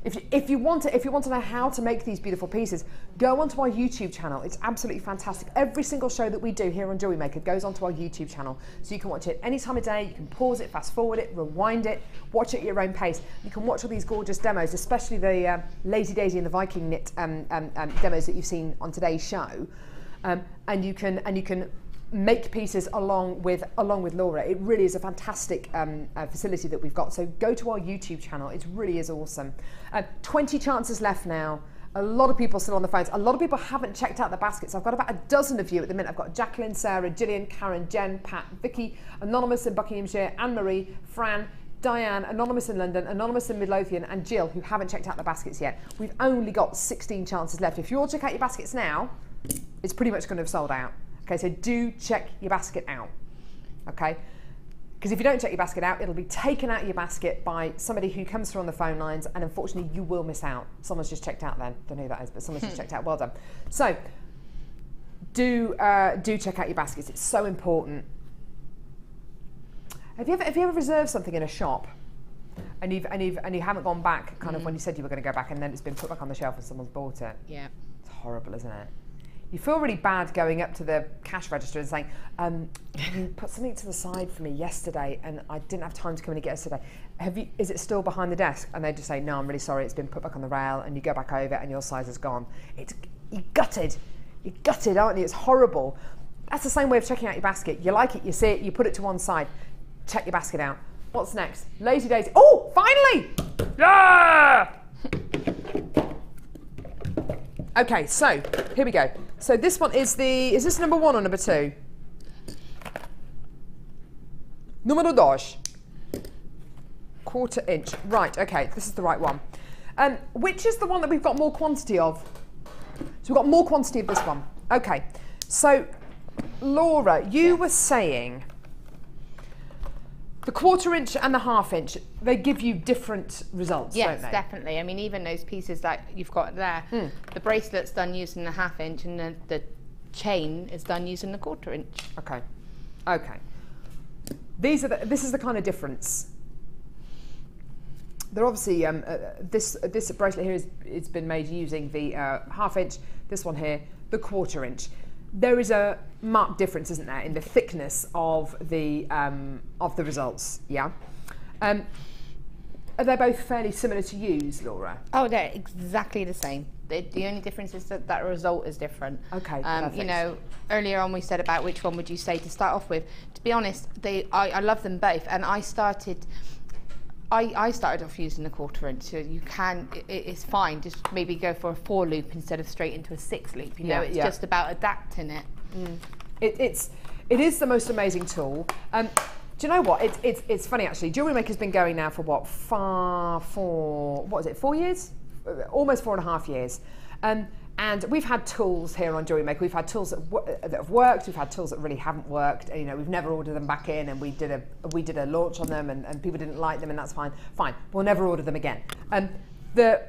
Speaker 3: If you want to know how to make these beautiful pieces, go onto our YouTube channel. It's absolutely fantastic. Every single show that we do here on JewelleryMaker goes onto our YouTube channel, so you can watch it any time of day. You can pause it, fast forward it, rewind it, watch it at your own pace. You can watch all these gorgeous demos, especially the Lazy Daisy and the Viking knit demos that you've seen on today's show, and you can make pieces along with Laura. It really is a fantastic facility that we've got. So go to our YouTube channel. It really is awesome. 20 chances left now. A lot of people still on the phones. A lot of people haven't checked out the baskets. I've got about a dozen of you at the minute. I've got Jacqueline, Sarah, Gillian, Karen, Jen, Pat, Vicky, Anonymous in Buckinghamshire, Anne-Marie, Fran, Diane, Anonymous in London, Anonymous in Midlothian, and Jill, who haven't checked out the baskets yet. We've only got 16 chances left. If you all check out your baskets now, it's pretty much going to have sold out. Okay, so do check your basket out, okay? Because if you don't check your basket out, it'll be taken out of your basket by somebody who comes through on the phone lines, and unfortunately you will miss out. Someone's just checked out then. Don't know who that is, but someone's just checked out. Well done. So do check out your baskets. It's so important. Have you ever reserved something in a shop and you haven't gone back kind of when you said you were going to go back, and then it's been put back on the shelf and someone's bought it?
Speaker 4: Yeah.
Speaker 3: It's horrible, isn't it? You feel really bad going up to the cash register and saying, you put something to the side for me yesterday and I didn't have time to come in and get it today. Is it still behind the desk? And they just say, no, I'm really sorry, it's been put back on the rail, and you go back over and your size is gone. You're gutted, aren't you? It's horrible. That's the same way of checking out your basket. You like it, you see it, you put it to one side. Check your basket out. What's next? Lazy Daisy. Oh, finally! Yeah! Okay, so here we go. So this one is this number 1 or number 2? Numero 2. 1/4 inch. Right, okay, this is the right one. Which is the one that we've got more quantity of? So we've got more quantity of this one. Okay, so Laura, you were saying the 1/4 inch and the 1/2 inch, they give you different results,
Speaker 4: Yes,
Speaker 3: don't they?
Speaker 4: definitely. I mean, even those pieces that you've got there, the bracelet's done using the 1/2 inch and the chain is done using the 1/4 inch.
Speaker 3: Okay, okay. This is the kind of difference. They're obviously, this bracelet here it's been made using the 1/2 inch, this one here, the 1/4 inch. There is a marked difference, isn't there, in the thickness of the results, yeah? Are they both fairly similar to use, Laura?
Speaker 4: Oh, they're exactly the same. The only difference is that that result is different.
Speaker 3: Okay,
Speaker 4: you
Speaker 3: perfect.
Speaker 4: know, earlier on we said about which one would you say to start off with. To be honest, I love them both, and I started off using the 1/4 inch, so you can, it's fine, just maybe go for a 4 loop instead of straight into a 6 loop, you know, it's just about adapting it.
Speaker 3: It is the most amazing tool. Do you know what, it's funny actually, JewelleryMaker's been going now for what, 4 years? Almost 4.5 years. And we've had tools here on JewelleryMaker. We've had tools that have worked. We've had tools that really haven't worked. You know, we've never ordered them back in, and we did a launch on them, and people didn't like them, and that's fine. Fine, we'll never order them again. The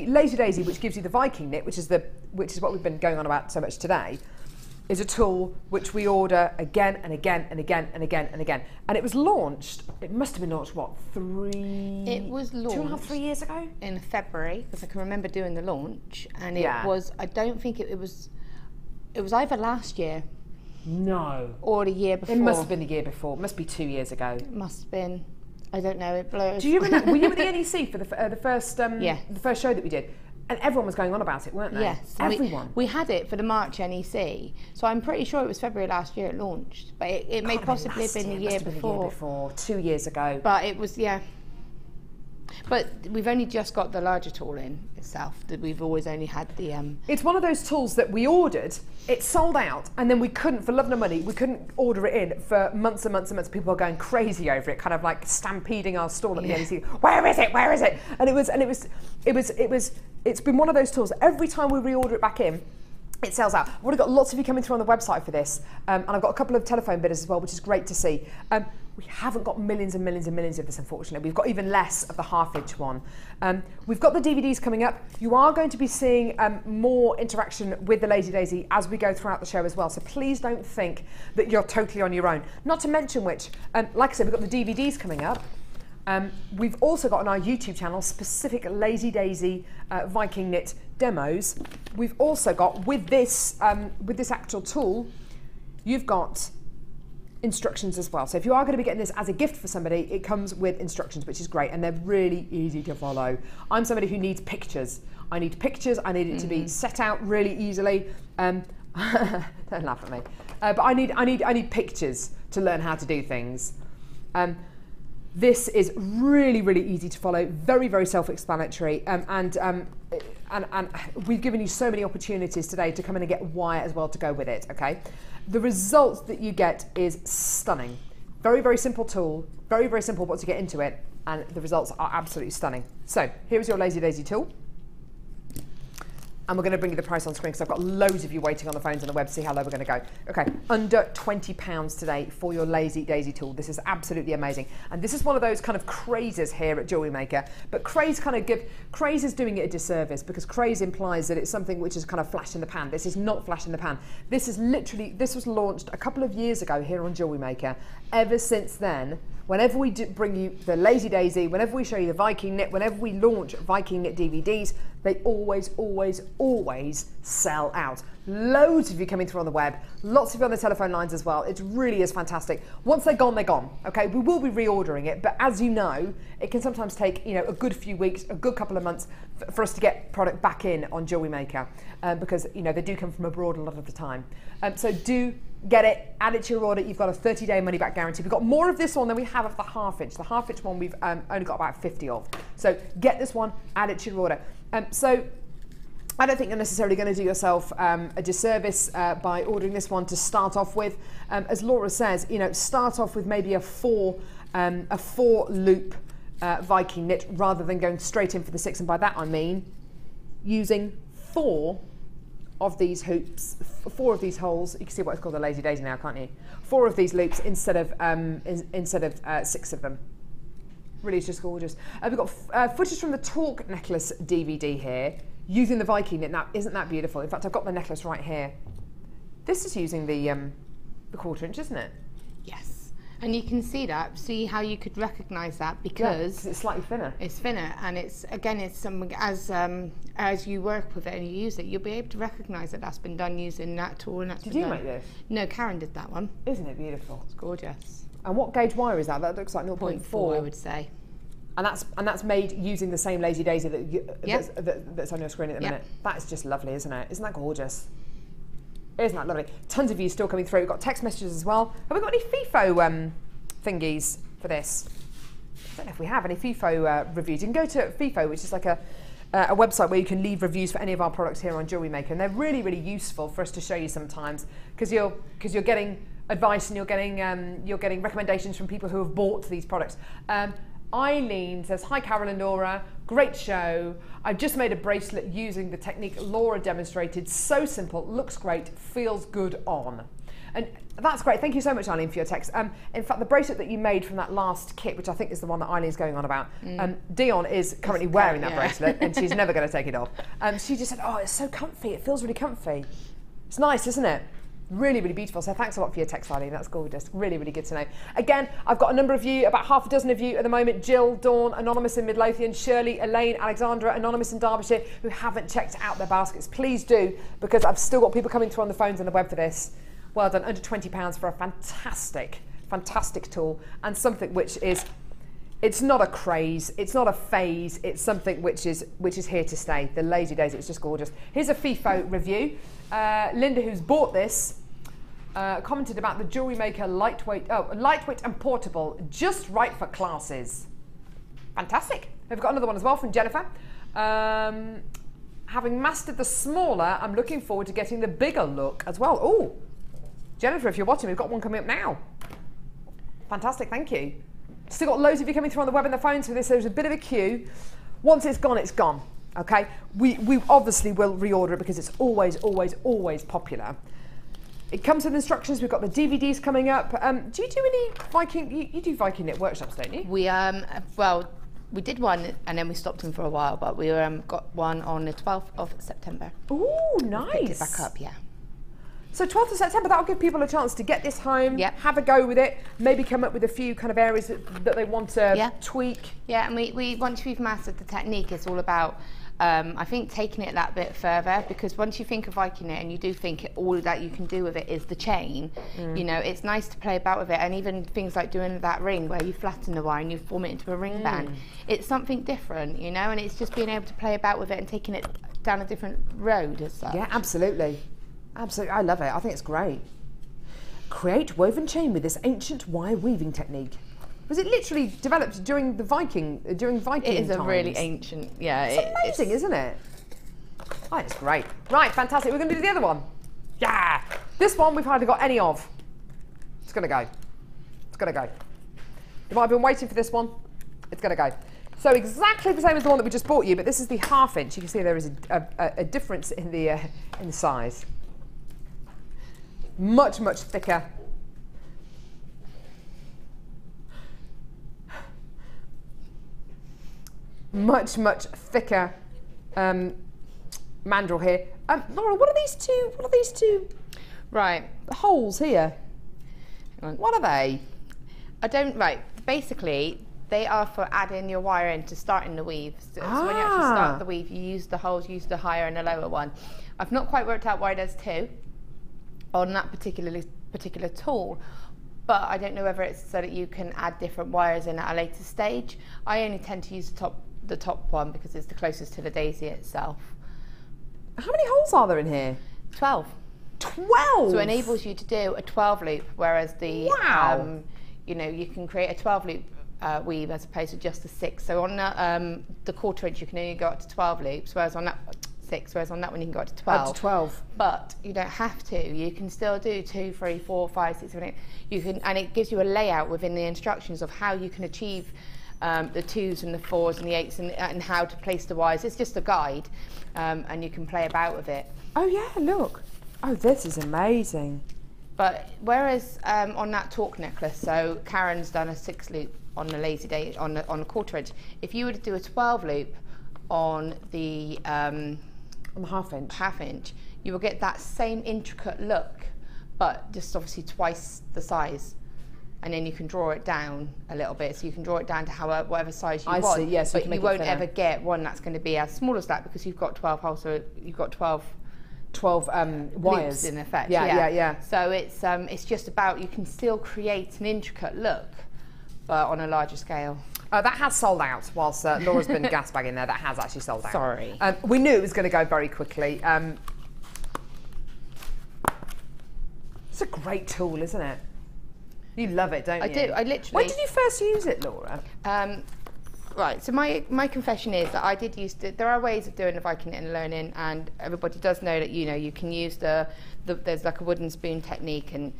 Speaker 3: Lazy Daisy, which gives you the Viking knit, which is what we've been going on about so much today, is a tool which we order again and again and again and again and again. And it was launched, it must have been launched, what,
Speaker 4: It was launched
Speaker 3: 2.5, 3 years ago?
Speaker 4: in February, because I can remember doing the launch, and it was, I don't think it was either last year
Speaker 3: No.
Speaker 4: or the year before.
Speaker 3: It must have been the year before, it must be 2 years ago.
Speaker 4: It must have been. I don't know, it blurs.
Speaker 3: Do you remember, were you at the NEC for the first
Speaker 4: Yeah.
Speaker 3: the first show that we did? And everyone was going on about it, weren't they?
Speaker 4: Yes, and
Speaker 3: everyone.
Speaker 4: We had it for the March NEC, so I'm pretty sure it was February last year it launched, but it may possibly have been the year before.
Speaker 3: 2 years ago.
Speaker 4: But it was, yeah. But we've only just got the larger tool in itself. That we've always only had the.
Speaker 3: It's one of those tools that we ordered, it sold out, and then we couldn't, for love nor money, we couldn't order it in for months and months and months. People were going crazy over it, kind of like stampeding our stall at the NEC. Where is it? Where is it? It's been one of those tools. Every time we reorder it back in, it sells out. I've already got lots of you coming through on the website for this, and I've got a couple of telephone bidders as well, which is great to see. We haven't got millions and millions and millions of this, unfortunately. We've got even less of the 1/2 inch one. We've got the DVDs coming up. You are going to be seeing more interaction with the Lazy Daisy as we go throughout the show as well. So please don't think that you're totally on your own. Not to mention which, like I said, we've got the DVDs coming up. We've also got on our YouTube channel specific Lazy Daisy Viking knit demos. We've also got with this actual tool, you've got instructions as well. So if you are going to be getting this as a gift for somebody, it comes with instructions, which is great, and they're really easy to follow. I'm somebody who needs pictures. I need pictures. I need it to be set out really easily. Don't laugh at me. But I need pictures to learn how to do things. This is really, really easy to follow, very, very self-explanatory, and we've given you so many opportunities today to come in and get wire as well to go with it, okay? The results that you get is stunning. Very, very simple tool, very, very simple once you get into it, and the results are absolutely stunning. So, here is your Lazy Daisy tool. And we're going to bring you the price on screen because I've got loads of you waiting on the phones on the web to see how low we're going to go. Okay, under £20 today for your Lazy Daisy tool. This is absolutely amazing. And this is one of those kind of crazes here at JewelleryMaker. But craze is doing it a disservice because craze implies that it's something which is kind of flash in the pan. This is not flash in the pan. This was launched a couple of years ago here on JewelleryMaker. Ever since then, whenever we bring you the Lazy Daisy, whenever we show you the Viking knit, whenever we launch Viking knit DVDs, they always, always, always sell out. Loads of you coming through on the web, lots of you on the telephone lines as well. It really is fantastic. Once they're gone, they're gone. Okay, we will be reordering it, but as you know, it can sometimes take a good few weeks, a good couple of months for us to get product back in on JewelleryMaker because they do come from abroad a lot of the time. So do get it, add it to your order. You've got a 30-day money-back guarantee. We've got more of this one than we have of the 1/2 inch. The 1/2 inch one we've only got about 50 of. So get this one, add it to your order. So I don't think you're necessarily going to do yourself a disservice by ordering this one to start off with. As Laura says, start off with maybe a 4 a 4-loop Viking knit rather than going straight in for the 6, and by that I mean using 4 of these hoops, 4 of these holes. You can see what it's called a lazy daisy now, can't you? 4 of these loops instead of 6 of them. Really, it's just gorgeous. We've got footage from the Talk necklace DVD here using the Viking knit. Now, isn't that beautiful? In fact, I've got the necklace right here. This is using the 1/4 inch, isn't it?
Speaker 4: Yes. And you can see that, see how you could recognise that because
Speaker 3: it's slightly thinner.
Speaker 4: It's thinner, and it's something as you work with it and you use it, you'll be able to recognise that that's been done using that tool. And that's
Speaker 3: did you make this?
Speaker 4: No, Karen did that one.
Speaker 3: Isn't it beautiful?
Speaker 4: It's gorgeous.
Speaker 3: And what gauge wire is that? That looks like 0.4.
Speaker 4: I would say.
Speaker 3: And that's made using the same lazy daisy that's on your screen at the minute. That is just lovely, isn't it? Isn't that gorgeous? Isn't that lovely? Tons of views still coming through. We've got text messages as well. Have we got any FIFO thingies for this? I don't know if we have any FIFO reviews. You can go to FIFO, which is like a website where you can leave reviews for any of our products here on JewelleryMaker, and they're really, really useful for us to show you sometimes because you're getting advice and you're getting recommendations from people who have bought these products. Eileen says, hi Carol and Laura, great show. I've just made a bracelet using the technique Laura demonstrated. So simple, looks great, feels good on. And that's great. Thank you so much, Eileen, for your text. In fact, the bracelet that you made from that last kit, which I think is the one that Eileen's going on about, Dion is currently wearing that bracelet and she's never going to take it off. She just said, oh, it's so comfy. It feels really comfy. It's nice, isn't it? Really, really beautiful. So thanks a lot for your text, Eileen. That's gorgeous. Really, really good to know. Again, I've got a number of you, about half a dozen of you at the moment. Jill, Dawn, Anonymous in Midlothian, Shirley, Elaine, Alexandra, Anonymous in Derbyshire, who haven't checked out their baskets. Please do, because I've still got people coming through on the phones and the web for this. Well done. Under £20 for a fantastic, fantastic tool, and something which is, it's not a craze, it's not a phase, it's something which is here to stay. The Lazy Days, it's just gorgeous. Here's a FIFO review. Linda, who's bought this, commented about the JewelleryMaker lightweight and portable, just right for classes. Fantastic. We've got another one as well from Jennifer. Having mastered the smaller, I'm looking forward to getting the bigger look as well. Oh, Jennifer, if you're watching, we've got one coming up now. Fantastic, thank you. Still got loads of you coming through on the web and the phone, so there's a bit of a queue. Once it's gone, it's gone. Okay, we obviously will reorder it because it's always, always, always popular. It comes with instructions. We've got the DVDs coming up. Do you do any Viking? You do Viking knit workshops, don't you?
Speaker 4: We well, we did one and then we stopped them for a while, but we got one on the 12th of September.
Speaker 3: Ooh, nice.
Speaker 4: Picked it back up, yeah.
Speaker 3: So 12th of September, that'll give people a chance to get this home, have a go with it, maybe come up with a few kind of areas that they want to tweak. Yeah, and we once we've mastered the technique, it's all about, I think, taking it that bit further, because once you think of Viking knit and you do think all that you can do with it is the chain, you know, it's nice to play about with it, and even things like doing that ring where you flatten the wire and you form it into a ring band. It's something different, you know, and it's just being able to play about with it and taking it down a different road as such. Yeah, absolutely. Absolutely, I love it. I think it's great. Create woven chain with this ancient wire weaving technique. Was it literally developed during Viking
Speaker 4: It is
Speaker 3: times?
Speaker 4: a really ancient, yeah.
Speaker 3: It's amazing, isn't it? Oh, it's great. Right, fantastic. We're going to do the other one. Yeah. This one we've hardly got any of. It's going to go. It's going to go. You might have been waiting for this one. It's going to go. So exactly the same as the one that we just bought you, but this is the 1/2 inch. You can see there is a difference in the size. Much, much thicker. Much, much thicker mandrel here. Laura, what are these two? What are these two?
Speaker 4: Right.
Speaker 3: The holes here. What are they?
Speaker 4: Right. Basically, they are for adding your wire in to starting the weave. So when you actually start the weave, you use the holes, use the higher and the lower one. I've not quite worked out why there's two on that particular tool, but I don't know whether it's so that you can add different wires in at a later stage. I only tend to use the top one because it's the closest to the daisy itself.
Speaker 3: How many holes are there in here?
Speaker 4: 12.
Speaker 3: 12?
Speaker 4: So it enables you to do a 12 loop, whereas the you know, you can create a 12 loop weave as opposed to just a 6. So on the 1/4 inch you can only go up to 12 loops, whereas on that 6, whereas on that one you can go up to 12.
Speaker 3: Up to 12.
Speaker 4: But you don't have to. You can still do 2, 3, 4, 5, 6, 7, 8. You can, and it gives you a layout within the instructions of how you can achieve the 2s and the 4s and the 8s and how to place the wires. It's just a guide, and you can play about with it.
Speaker 3: Oh yeah, look. Oh, this is amazing.
Speaker 4: But whereas on that torque necklace, so Karen's done a 6 loop on the lazy day on a 1/4 inch. If you were to do a 12 loop on the 1/2 inch, you will get that same intricate look, but just obviously twice the size. And then you can draw it down a little bit, so you can draw it down to whatever size you want.
Speaker 3: I see, yes.
Speaker 4: But you won't ever get one that's going to be as small as that because you've got 12 holes, so you've got 12
Speaker 3: wires
Speaker 4: loops in effect.
Speaker 3: Yeah.
Speaker 4: So it's just about, you can still create an intricate look, but on a larger scale.
Speaker 3: That has sold out. Whilst Laura's been gas bagging there, that has actually sold out.
Speaker 4: Sorry.
Speaker 3: We knew it was going to go very quickly. It's a great tool, isn't it? You love it, don't you?
Speaker 4: I do. I literally.
Speaker 3: When did you first use it, Laura?
Speaker 4: Right, so my confession is that I did use there are ways of doing the Viking knit and learning, and everybody does know that, you know, you can use there's like a wooden spoon technique, and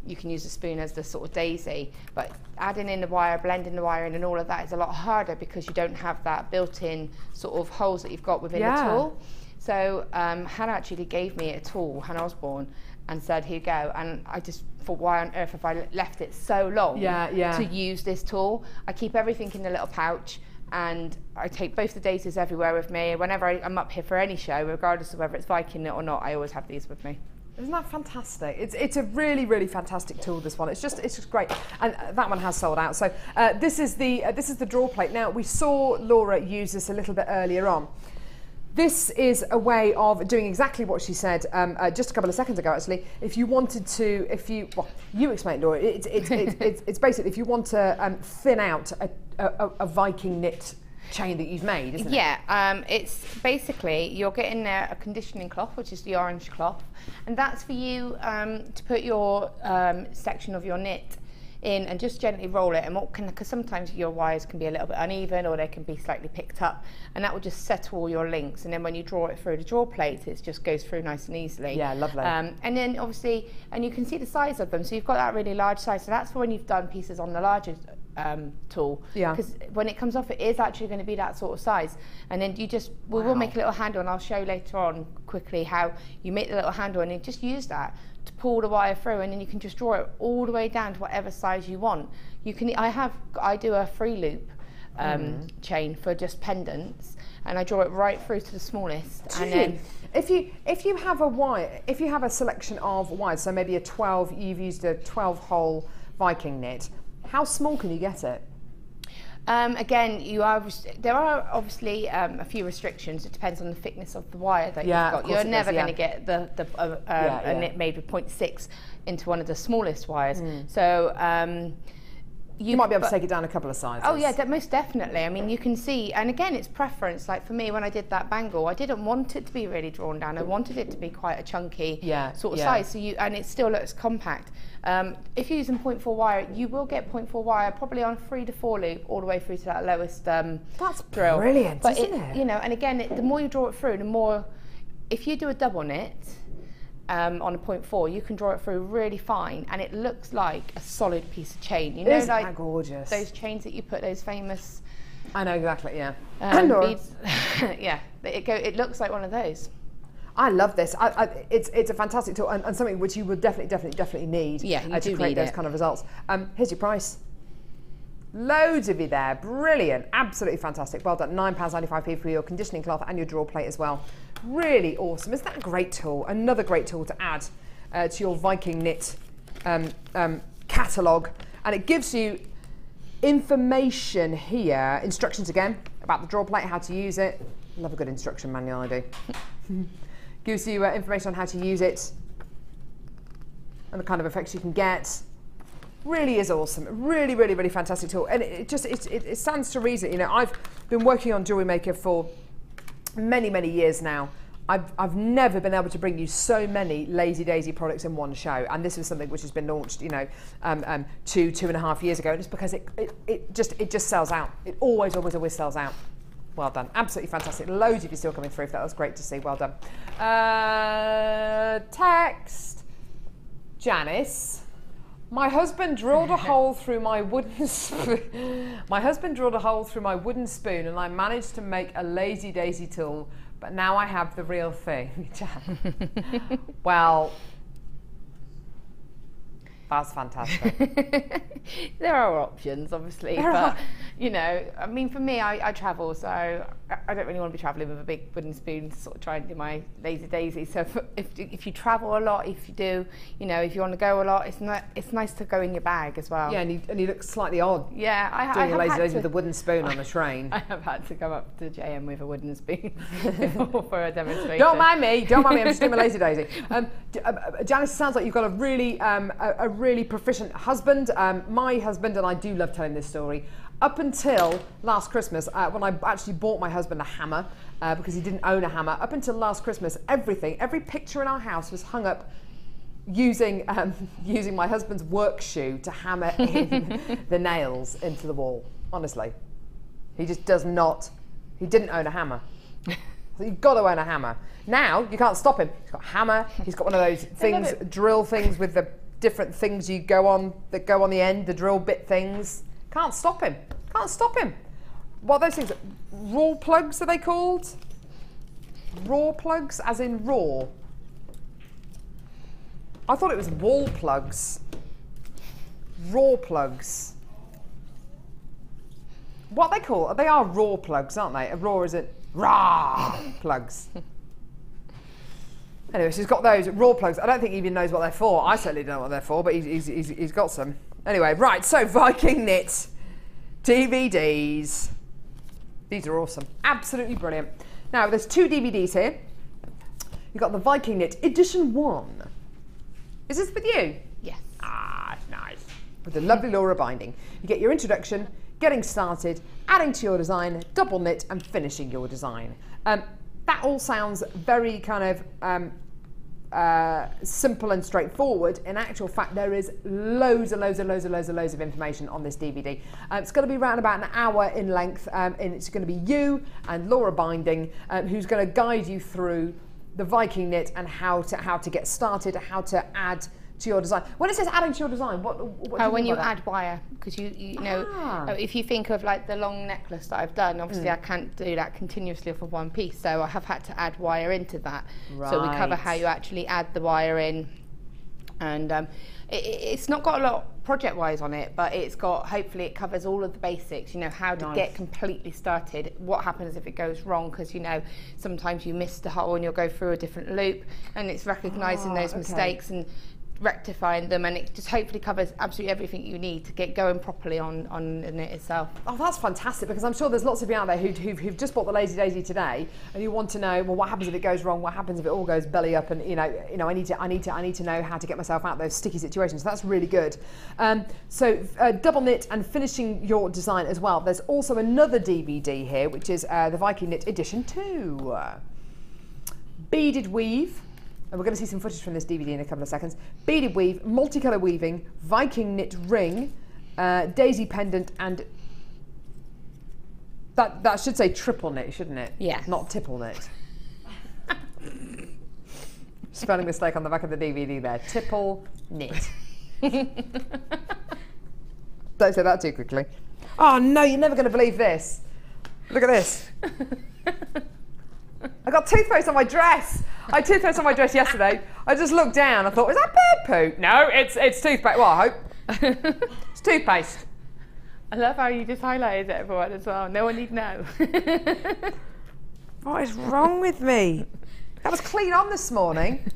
Speaker 4: you can use the spoon as the sort of daisy, but adding in the wire, blending the wire in and all of that is a lot harder because you don't have that built-in sort of holes that you've got within the tool. So Hannah actually gave me a tool, Hannah Osborne, and said, here you go, and I just thought, why on earth have I left it so long to use this tool? I keep everything in a little pouch, and I take both the daisies everywhere with me. Whenever I'm up here for any show, regardless of whether it's Viking knit or not, I always have these with me.
Speaker 3: Isn't that fantastic? It's a really, really fantastic tool, this one. It's just great, and that one has sold out. So this is the draw plate. Now, we saw Laura use this a little bit earlier on. This is a way of doing exactly what she said just a couple of seconds ago, actually. If you wanted to, well, you explain, Laura. It's basically if you want to thin out a Viking knit chain that you've made, isn't it?
Speaker 4: Yeah, it's basically you're getting there a conditioning cloth, which is the orange cloth, and that's for you to put your section of your knit in and just gently roll it, and because sometimes your wires can be a little bit uneven or they can be slightly picked up, and that will just settle all your links, and then when you draw it through the draw plate, it just goes through nice and easily.
Speaker 3: Yeah, lovely.
Speaker 4: And then obviously, and you can see the size of them, so you've got that really large size, so that's for when you've done pieces on the larger tool, because when it comes off, it is actually going to be that sort of size, and then you just we will make a little handle, and I'll show you later on quickly how you make the little handle, and you just use that to pull the wire through, and then you can just draw it all the way down to whatever size you want. You can I do a 3 loop chain for just pendants, and I draw it right through to the smallest. And then
Speaker 3: if you have a wire, if you have a selection of wires, so maybe you've used a 12 hole Viking knit, how small can you get it?
Speaker 4: Again, there are obviously a few restrictions. It depends on the thickness of the wire that you've got. You're never going to get a knit made with 0.6 into one of the smallest wires. So
Speaker 3: you might be able to take it down a couple of sizes.
Speaker 4: Oh yeah, most definitely. I mean, you can see, and again, it's preference. Like for me, when I did that bangle, I didn't want it to be really drawn down. I wanted it to be quite a chunky sort of size. So and it still looks compact. If you're using 0.4 wire, you will get 0.4 wire probably on 3 to 4 loop all the way through to that lowest
Speaker 3: That's
Speaker 4: drill.
Speaker 3: Brilliant,
Speaker 4: but
Speaker 3: isn't it?
Speaker 4: You know, and again, the more you draw it through, the more. If you do a double knit on a 0.4, you can draw it through really fine, and it looks like a solid piece of chain. You know,
Speaker 3: Isn't
Speaker 4: like
Speaker 3: that gorgeous?
Speaker 4: Those chains that you put those famous.
Speaker 3: I know exactly. Yeah.
Speaker 4: Beads. Yeah, it looks like one of those.
Speaker 3: I love this. It's a fantastic tool, and something which you would definitely need to create those kind of results. Here's your price. Loads of you there. Brilliant. Absolutely fantastic. Well done. £9.95p for your conditioning cloth and your draw plate as well. Really awesome. Isn't that a great tool? Another great tool to add to your Viking knit catalogue. And it gives you information here, instructions again, about the draw plate, how to use it. Love a good instruction manual, I do. Gives you information on how to use it and the kind of effects you can get. Really is awesome. Really, really, really fantastic tool. And it stands to reason. You know, I've been working on JewelleryMaker for many, many years now. I've never been able to bring you so many Lazy Daisy products in one show, and this is something which has been launched, you know, 2.5 years ago, and it's because it just sells out. It always sells out. Well done. Absolutely fantastic. Loads of you still coming through. That was great to see. Well done. Text. Janice. My husband drilled a hole through my wooden spoon. My husband drilled a hole through my wooden spoon, and I managed to make a lazy daisy tool. But now I have the real thing. Well, that's fantastic.
Speaker 4: There are options, obviously, but you know, I mean, for me, I travel, so I don't really want to be travelling with a big wooden spoon to sort of try and do my lazy daisy. So if you travel a lot, if you do, you know, if you want to go a lot, it's nice to go in your bag as well.
Speaker 3: Yeah, and you look slightly odd.
Speaker 4: Yeah, I
Speaker 3: doing
Speaker 4: have
Speaker 3: a lazy
Speaker 4: had
Speaker 3: daisy
Speaker 4: to,
Speaker 3: with a wooden spoon on a train.
Speaker 4: I have had to go up to JM with a wooden spoon for a demonstration.
Speaker 3: Don't mind me. Don't mind me. I'm just doing my lazy daisy. Janice, it sounds like you've got a really proficient husband. My husband, and I do love telling this story, up until last Christmas, when I actually bought my husband a hammer, because he didn't own a hammer, up until last Christmas, every picture in our house was hung up using my husband's work shoe to hammer in the nails into the wall. Honestly. He just does not, he didn't own a hammer. So you've got to own a hammer. Now, you can't stop him. He's got a hammer, he's got one of those things, drill things with the different things you go on, that go on the end, the drill bit things. Can't stop him. Can't stop him. What are those things? Raw plugs are they called? Raw plugs, as in raw. I thought it was wall plugs. Raw plugs. What are they called? They are raw plugs, aren't they? A raw is it? Raw plugs. Anyway, she's got those raw plugs. I don't think he even knows what they're for. I certainly don't know what they're for, but he's got some. Anyway, right, so Viking Knit DVDs. These are awesome. Absolutely brilliant. Now, there's 2 DVDs here. You've got the Viking Knit Edition 1. Is this with you?
Speaker 4: Yes.
Speaker 3: Ah, nice. With the lovely Laura binding. You get your introduction, getting started, adding to your design, double knit, and finishing your design. That all sounds very kind of simple and straightforward. In actual fact, there is loads of information on this DVD. It's going to be around about an hour in length, and it's going to be you and Laura Binding, who's going to guide you through the Viking knit and how to get started, how to add to your design. When it says adding to your design, what do you mean
Speaker 4: when
Speaker 3: by
Speaker 4: you
Speaker 3: that?
Speaker 4: add wire, because you know, if you think of like the long necklace that I've done, obviously I can't do that continuously for one piece, so I have had to add wire into that.
Speaker 3: Right.
Speaker 4: So we cover how you actually add the wire in, and it's not got a lot project-wise on it, but it's got, hopefully it covers all of the basics, you know, how to get completely started, what happens if it goes wrong, because you know, sometimes you miss the hole and you'll go through a different loop, and it's recognising those mistakes and rectifying them, and it just hopefully covers absolutely everything you need to get going properly on the knit itself.
Speaker 3: Oh, that's fantastic, because I'm sure there's lots of you out there who've just bought the Lazy Daisy today, and you want to know, well, what happens if it goes wrong? What happens if it all goes belly up? And you know, I need to know how to get myself out of those sticky situations. So that's really good. So double knit and finishing your design as well. There's also another DVD here, which is the Viking Knit Edition 2. Beaded weave. And we're going to see some footage from this DVD in a couple of seconds. Beaded weave, multicolour weaving, Viking knit ring, daisy pendant, and that should say triple knit, shouldn't it?
Speaker 4: Yeah.
Speaker 3: Not tipple knit. Spelling mistake on the back of the DVD there. Tipple knit. Don't say that too quickly. Oh no, you're never going to believe this. Look at this. I got toothpaste on my dress. I had toothpaste on my dress yesterday. I just looked down. I thought, is that bird poo? No, it's toothpaste. Well, I hope. It's toothpaste.
Speaker 4: I love how you just highlighted it, everyone, as well. No one need know.
Speaker 3: What is wrong with me? That was clean on this morning.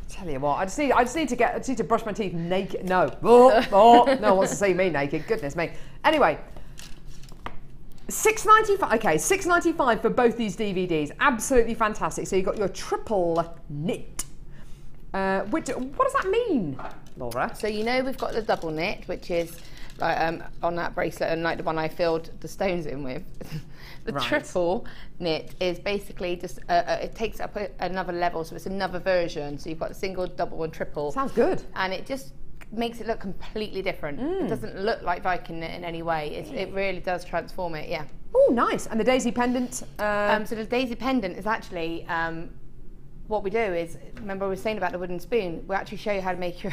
Speaker 3: Tell you what, I just need to brush my teeth naked. No, no one wants to see me naked. Goodness me. Anyway. $6.95. Okay, $6.95 for both these DVDs. Absolutely fantastic. So you've got your triple knit. What does that mean, Laura?
Speaker 4: So you know we've got the double knit, which is like on that bracelet, and like the one I filled the stones in with. The triple knit is basically just it takes up another level, so it's another version. So you've got single, double, and triple.
Speaker 3: Sounds good.
Speaker 4: And it just makes it look completely different. It doesn't look like Viking knit in any way. It really does transform it, yeah.
Speaker 3: Oh, nice. And the daisy pendant?
Speaker 4: So the daisy pendant is actually, what we do is, remember I was saying about the wooden spoon, we actually show you how to make your,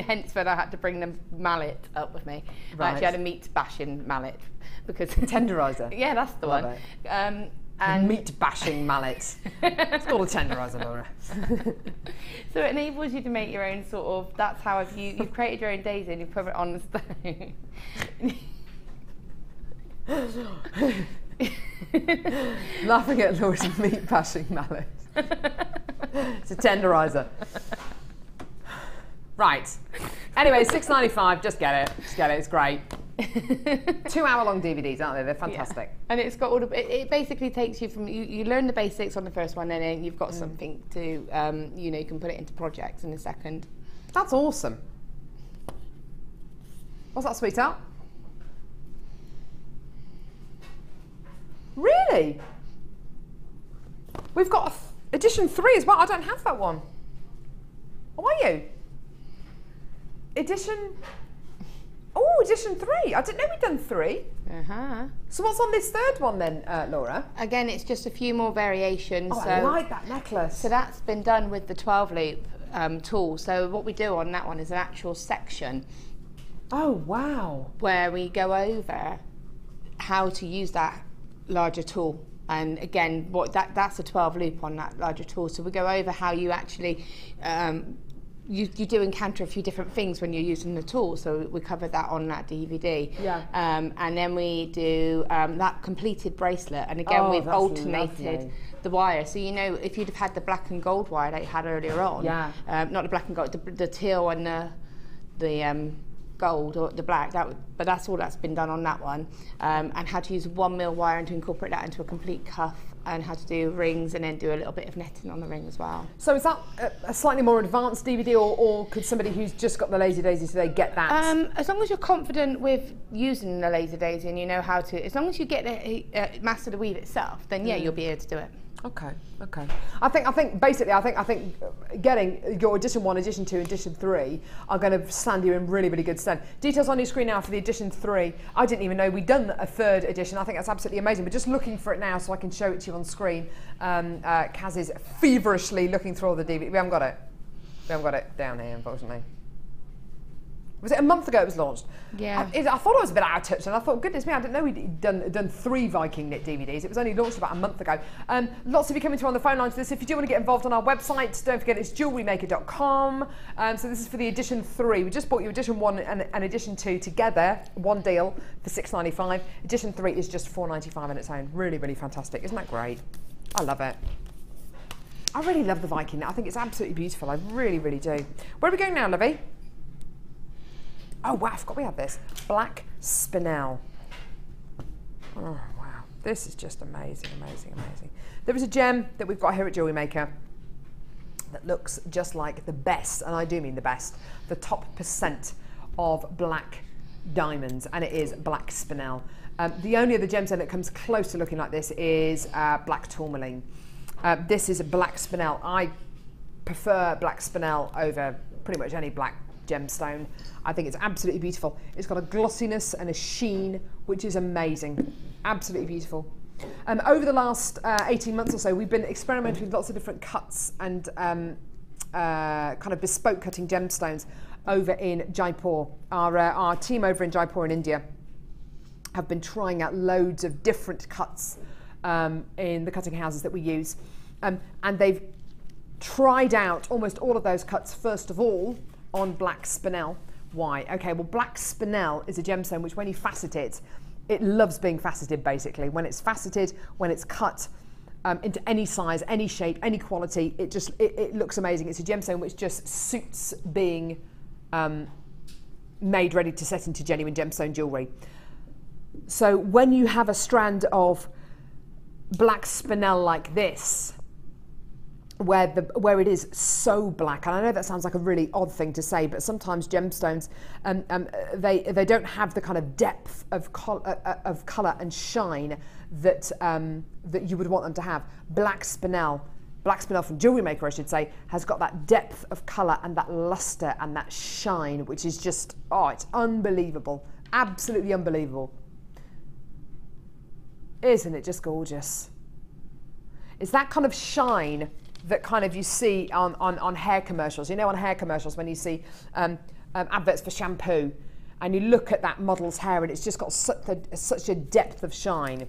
Speaker 4: hence when I had to bring the mallet up with me.
Speaker 3: Right.
Speaker 4: I actually had a meat bashing mallet. Because
Speaker 3: tenderizer.
Speaker 4: Yeah, that's the
Speaker 3: Love
Speaker 4: one.
Speaker 3: it.
Speaker 4: And
Speaker 3: meat bashing mallet. It's called a tenderizer, Laura.
Speaker 4: so it enables you to make your own sort of, that's how you've created your own daisy and you put it on the stone.
Speaker 3: Laughing at Laura's meat bashing mallet. It's a tenderizer. Right. Anyway, $6.95. Just get it. Just get it. It's great. 2 hour long DVDs, aren't they? They're fantastic.
Speaker 4: Yeah. And it's got all the. It basically takes you from you learn the basics on the first one, and then you've got something to you know, you can put it into projects in the second.
Speaker 3: That's awesome. What's that, sweetheart? Really? We've got edition 3 as well. I don't have that one. Oh, are you? Edition 3. I didn't know we'd done 3. So what's on this third one then, Laura?
Speaker 4: Again, it's just a few more variations.
Speaker 3: Oh,
Speaker 4: so,
Speaker 3: I like that necklace.
Speaker 4: So that's been done with the 12 loop tool. So what we do on that one is an actual section.
Speaker 3: Oh, wow.
Speaker 4: Where we go over how to use that larger tool. And again, that's a 12 loop on that larger tool. So we go over how you actually you do encounter a few different things when you're using the tool, so we cover that on that DVD.
Speaker 3: Yeah.
Speaker 4: And then we do that completed bracelet, and again we've alternated
Speaker 3: lovely.
Speaker 4: the wire. So you know, if you'd have had the black and gold wire that you had earlier on, not the black and gold, the teal and the gold or the black, but that's all that's been done on that one. And how to use 1mm wire and to incorporate that into a complete cuff, and how to do rings and then do a little bit of netting on the ring as well.
Speaker 3: So is that a slightly more advanced DVD, or could somebody who's just got the Lazy Daisy today get that?
Speaker 4: As long as you're confident with using the Lazy Daisy and you know how to, as long as you get the master the weave itself, then yeah, you'll be able to do it.
Speaker 3: Okay. I think getting your edition 1, edition 2, edition 3 are going to stand you in really, really good stead. Details on your screen now for the edition 3. I didn't even know we'd done a 3rd edition. I think that's absolutely amazing. We're just looking for it now so I can show it to you on screen. Kaz is feverishly looking through all the DVD. We haven't got it. We haven't got it down here, unfortunately. Was it a month ago it was launched?
Speaker 4: Yeah.
Speaker 3: I thought I was a bit out of touch, and I thought, goodness me, I didn't know we'd done 3 Viking knit DVDs. It was only launched about a month ago. Lots of you coming through on the phone lines for this. If you do want to get involved on our website, don't forget it's JewelleryMaker.com. So this is for the edition 3. We just bought you edition 1 and edition 2 together, one deal for $6.95. Edition 3 is just $4.95 on its own. Really, really fantastic. Isn't that great? I love it. I really love the Viking knit. I think it's absolutely beautiful. I really, really do. Where are we going now, Lovey? Oh wow, I forgot we had this. Black Spinel. Oh wow, this is just amazing, amazing, amazing. There is a gem that we've got here at JewelleryMaker that looks just like the best, and I do mean the best, the top % of black diamonds, and it is Black Spinel. The only other gemstone that comes close to looking like this is black tourmaline. This is a Black Spinel. I prefer Black Spinel over pretty much any black gemstone. I think it's absolutely beautiful. It's got a glossiness and a sheen which is amazing. Absolutely beautiful. Over the last 18 months or so, we've been experimenting with lots of different cuts and kind of bespoke cutting gemstones over in Jaipur. Our team over in Jaipur in India have been trying out loads of different cuts in the cutting houses that we use, and they've tried out almost all of those cuts first of all on Black Spinel. Why? Okay, well, Black Spinel is a gemstone which, when you facet it, it loves being faceted, basically. When it's faceted, when it's cut into any size, any shape, any quality, it looks amazing. It's a gemstone which just suits being made ready to set into genuine gemstone jewellery. So when you have a strand of Black Spinel like this, where it is so black, and I know that sounds like a really odd thing to say, but sometimes gemstones they don't have the kind of depth of colour and shine that that you would want them to have. Black Spinel Black Spinel from JewelleryMaker, I should say, has got that depth of colour and that lustre and that shine, which is just, oh, it's unbelievable. Absolutely unbelievable. Isn't it just gorgeous? It's that kind of shine that kind of you see on hair commercials. You know, on hair commercials when you see adverts for shampoo and you look at that model's hair and it's just got such a depth of shine.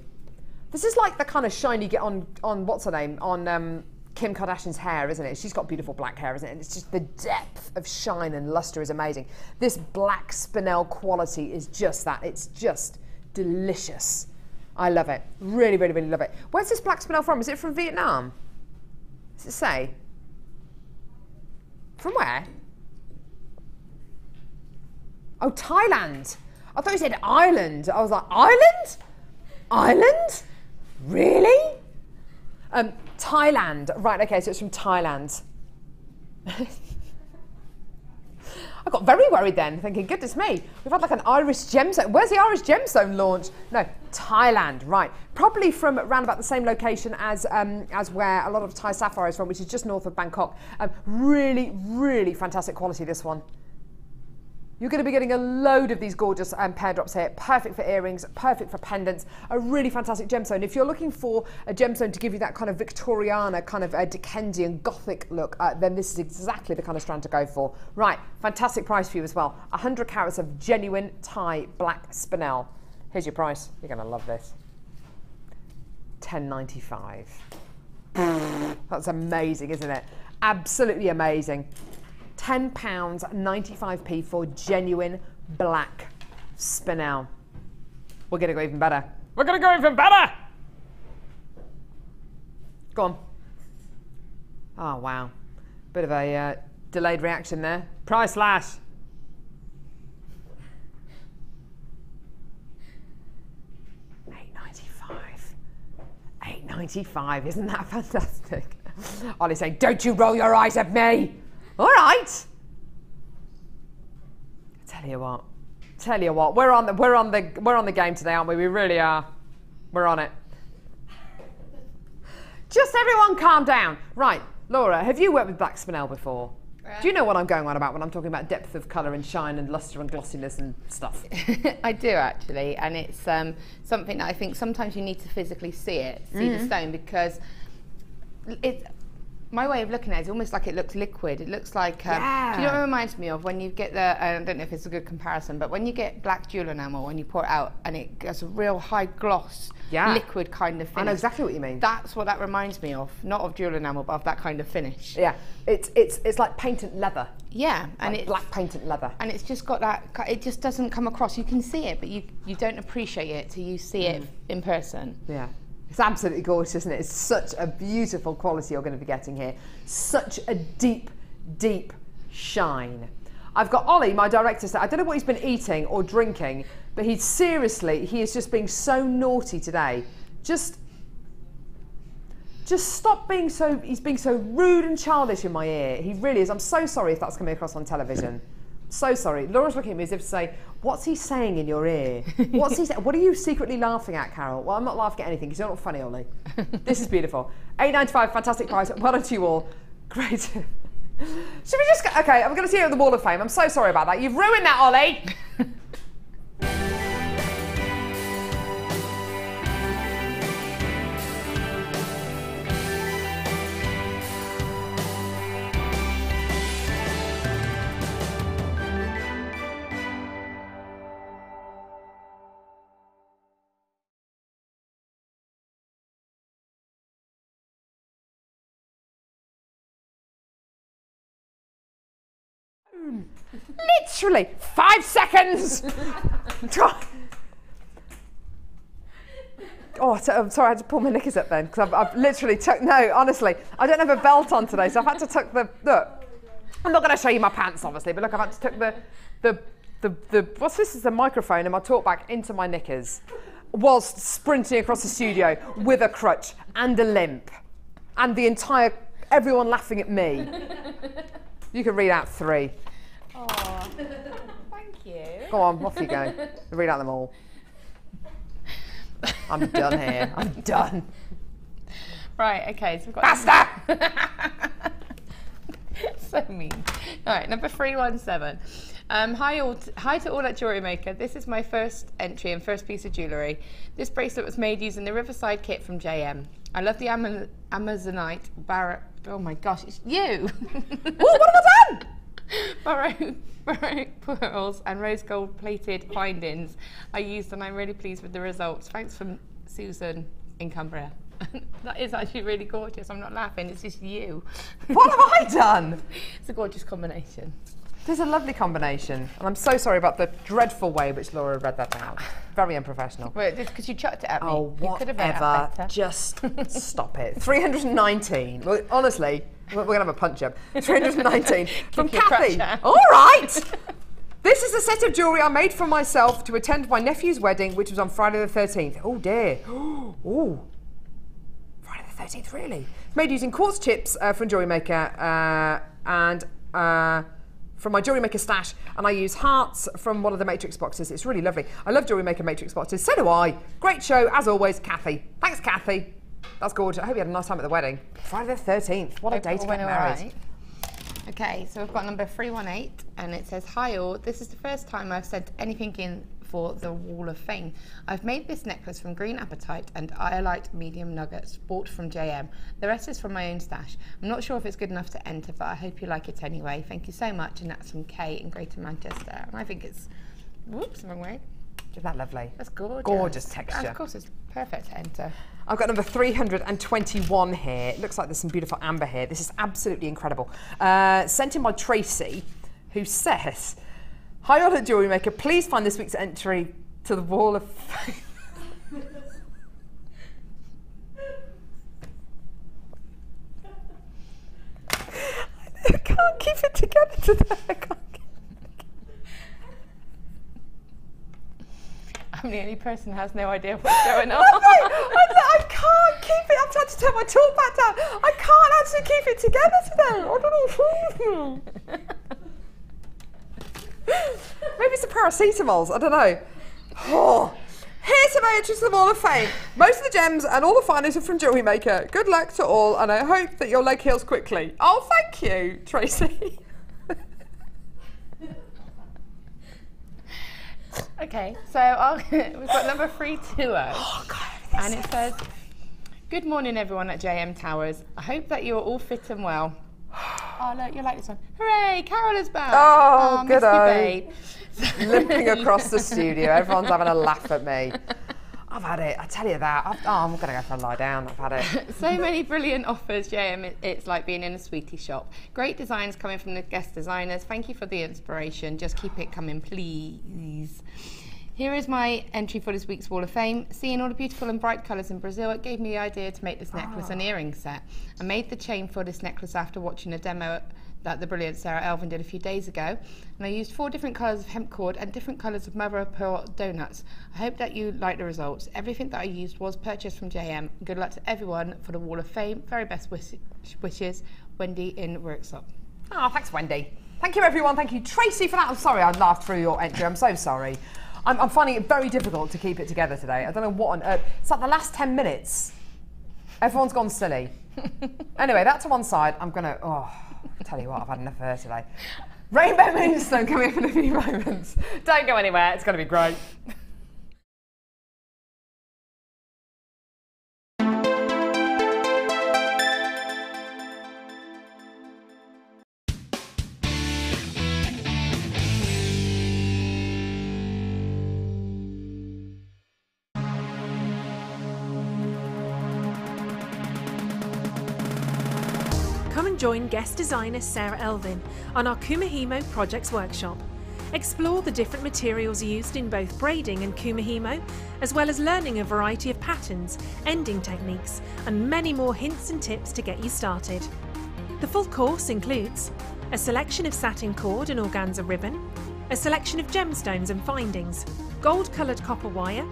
Speaker 3: This is like the kind of shine you get on what's her name, on Kim Kardashian's hair, isn't it? She's got beautiful black hair, isn't it? And it's just the depth of shine and lustre is amazing. This black Spinel quality is just that. It's just delicious. I love it. Really, really, really love it. Where's this black Spinel from? Is it from Vietnam? Does it say? From where? Oh, Thailand. I thought you said Ireland. I was like, Ireland? Ireland? Really? Thailand. Right, okay, so it's from Thailand. I got very worried then, thinking, goodness me, we've had like an Irish gemstone. Where's the Irish gemstone launch? No, Thailand, right. Probably from around about the same location as where a lot of Thai Sapphire is from, which is just north of Bangkok. Really, really fantastic quality, this one. You're going to be getting a load of these gorgeous pear drops here. Perfect for earrings, perfect for pendants. A really fantastic gemstone. If you're looking for a gemstone to give you that kind of Victoriana, kind of Dickensian Gothic look, then this is exactly the kind of strand to go for. Right, fantastic price for you as well. 100 carats of genuine Thai black Spinel. Here's your price. You're going to love this. $10.95. That's amazing, isn't it? Absolutely amazing. £10.95 for genuine black Spinel. We're going to go even better. We're going to go even better! Go on. Oh, wow. Bit of a delayed reaction there. Price slash. $8.95. Isn't that fantastic? Ollie's saying, don't you roll your eyes at me! All right. Tell you what. We're on the game today, aren't we? We really are. We're on it. Just everyone calm down. Right, Laura, have you worked with black Spinel before? Do you know what I'm going on about when I'm talking about depth of colour and shine and lustre and glossiness and stuff?
Speaker 4: I do actually, and it's something that I think sometimes you need to physically see the stone, because it's. My way of looking at it is almost like it looks liquid. It looks like, do you know what it reminds me of? When you get the, I don't know if it's a good comparison, but when you get black jewel enamel, when you pour it out and it gets a real high gloss, liquid kind of finish.
Speaker 3: I know exactly what you mean.
Speaker 4: That's what that reminds me of. Not of jewel enamel, but of that kind of finish.
Speaker 3: Yeah, it's like painted leather.
Speaker 4: Yeah, and
Speaker 3: like
Speaker 4: it's
Speaker 3: black painted leather.
Speaker 4: And it's just got that, it just doesn't come across. You can see it, but you don't appreciate it till you see it in person.
Speaker 3: Yeah. It's absolutely gorgeous, isn't it? It's such a beautiful quality you're going to be getting here. Such a deep, deep shine. I've got Ollie, my director, I don't know what he's been eating or drinking, but he is just being so naughty today. Just stop being he's being so rude and childish in my ear. He really is. I'm so sorry if that's coming across on television. So sorry. Laura's looking at me as if to say, what's he saying in your ear? What's he saying? What are you secretly laughing at, Carol? Well, I'm not laughing at anything because you're not funny, Ollie. This is beautiful. $8.95, fantastic price. Well done to you all. Great. Should we just go? Okay, I'm going to see you at the Wall of Fame. I'm so sorry about that. You've ruined that, Ollie. Literally 5 seconds. Oh, I'm sorry, I had to pull my knickers up then because I've literally no, honestly, I don't have a belt on today, so I've had to tuck look. I'm not going to show you my pants, obviously, but look, I've had to tuck the what's this? Is the microphone and my talk back into my knickers, whilst sprinting across the studio with a crutch and a limp, and everyone laughing at me. You can read out 3.
Speaker 4: Oh, thank you.
Speaker 3: Go on, off you go. Read out them all. I'm done here. I'm done.
Speaker 4: Right, okay, so we've got...
Speaker 3: Faster!
Speaker 4: So mean. All right, number 317. Hi to all at JewelleryMaker. This is my first entry and first piece of jewellery. This bracelet was made using the Riverside kit from JM. I love the Amazonite oh my gosh, it's you!
Speaker 3: What have I done?
Speaker 4: Baroque pearls and rose gold plated findings I used, and I'm really pleased with the results. Thanks from Susan in Cumbria. That is actually really gorgeous. I'm not laughing, it's just you.
Speaker 3: What have I done?
Speaker 4: It's a gorgeous combination.
Speaker 3: There's a lovely combination, and I'm so sorry about the dreadful way which Laura read that down. Very unprofessional.
Speaker 4: Well, just because you chucked it at me.
Speaker 3: Oh,
Speaker 4: You could have read it
Speaker 3: whatever.
Speaker 4: better.
Speaker 3: Just stop it. 319. Well, honestly, we're going to have a punch up. 319 from
Speaker 4: Kick your
Speaker 3: Kathy.
Speaker 4: crutch out.
Speaker 3: All right. This is a set of jewellery I made for myself to attend my nephew's wedding, which was on Friday the 13th. Oh, dear. Oh. Friday the 13th, really? It's made using quartz chips from JewelleryMaker and from my JewelleryMaker stash, and I use hearts from one of the Matrix boxes. It's really lovely. I love JewelleryMaker Matrix boxes. So do I. Great show, as always, Kathy. Thanks, Kathy. That's gorgeous. I hope you had a nice time at the wedding. Friday the 13th. What a day to get married.
Speaker 4: Right. Okay, so we've got number 318, and it says, hi all, this is the first time I've sent anything in for the Wall of Fame. I've made this necklace from green apatite and iolite medium nuggets bought from JM. The rest is from my own stash. I'm not sure if it's good enough to enter, but I hope you like it anyway. Thank you so much, and that's from Kay in Greater Manchester. And I think it's, whoops, wrong way.
Speaker 3: Isn't that lovely?
Speaker 4: That's gorgeous.
Speaker 3: Gorgeous texture.
Speaker 4: And of course, it's perfect to enter.
Speaker 3: I've got number 321 here. It looks like there's some beautiful amber here. This is absolutely incredible. Sent in by Tracy, who says, hi all at JewelleryMaker, please find this week's entry to the Wall of Fame. I can't keep it together today. I can't.
Speaker 4: I'm the only person who has no idea what's going on.
Speaker 3: I can't keep it. I've tried to turn my talk back down. I can't actually keep it together today. I don't know. Maybe it's the paracetamols. I don't know. Oh. Here's some entries to the Wall of Fame. Most of the gems and all the finest are from JewelleryMaker. Good luck to all, and I hope that your leg heals quickly. Oh, thank you, Tracy.
Speaker 4: Okay, so we've got number 320.
Speaker 3: Oh, God,
Speaker 4: and it says, good morning everyone at JM Towers. I hope that you're all fit and well. Oh look, you like this one. Hooray, Carol is back.
Speaker 3: Oh, good
Speaker 4: babe.
Speaker 3: Limping across the studio. Everyone's having a laugh at me. I've had it, I tell you that. I'm going to go for a lie down. I've had it.
Speaker 4: So many brilliant offers, JM. It's like being in a sweetie shop. Great designs coming from the guest designers. Thank you for the inspiration. Just keep it coming, please. Here is my entry for this week's Wall of Fame. Seeing all the beautiful and bright colours in Brazil, it gave me the idea to make this necklace and earring set. I made the chain for this necklace after watching a demo that the brilliant Sarah Elvin did a few days ago. And I used 4 different colours of hemp cord and different colours of mother of pearl donuts. I hope that you like the results. Everything that I used was purchased from JM. Good luck to everyone for the Wall of Fame. Very best wishes, Wendy in Worksop.
Speaker 3: Oh, thanks, Wendy. Thank you, everyone. Thank you, Tracy, for that. I'm sorry I laughed through your entry. I'm so sorry. I'm finding it very difficult to keep it together today. I don't know what on earth. It's like the last 10 minutes. Everyone's gone silly. Anyway, that to one side. I'm going to... Oh, I tell you what, I've had enough of her today. Rainbow Moonstone coming up in a few moments. Don't go anywhere. It's going to be great.
Speaker 8: Come and join guest designer Sarah Elvin on our Kumihimo Projects Workshop. Explore the different materials used in both braiding and Kumihimo, as well as learning a variety of patterns, ending techniques, and many more hints and tips to get you started. The full course includes a selection of satin cord and organza ribbon, a selection of gemstones and findings, gold-coloured copper wire,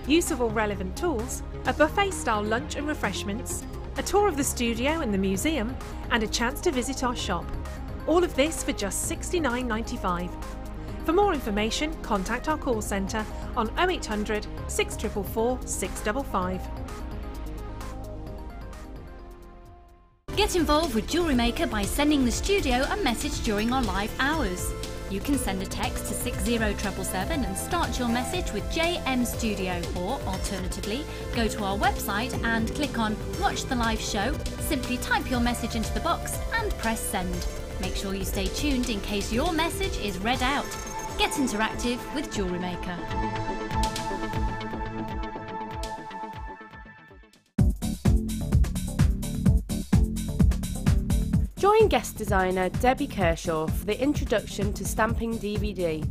Speaker 8: use of all relevant tools, a buffet-style lunch and refreshments, a tour of the studio and the museum, and a chance to visit our shop. All of this for just $69.95. For more information, contact our call centre on 0800 644 655.
Speaker 5: Get involved with JewelleryMaker by sending the studio a message during our live hours. You can send a text to 60777 and start your message with JM Studio, or alternatively, go to our website and click on Watch the Live Show, simply type your message into the box and press send. Make sure you stay tuned in case your message is read out. Get interactive with JewelleryMaker.
Speaker 9: Join guest designer Debbie Kershaw for the introduction to stamping DVD.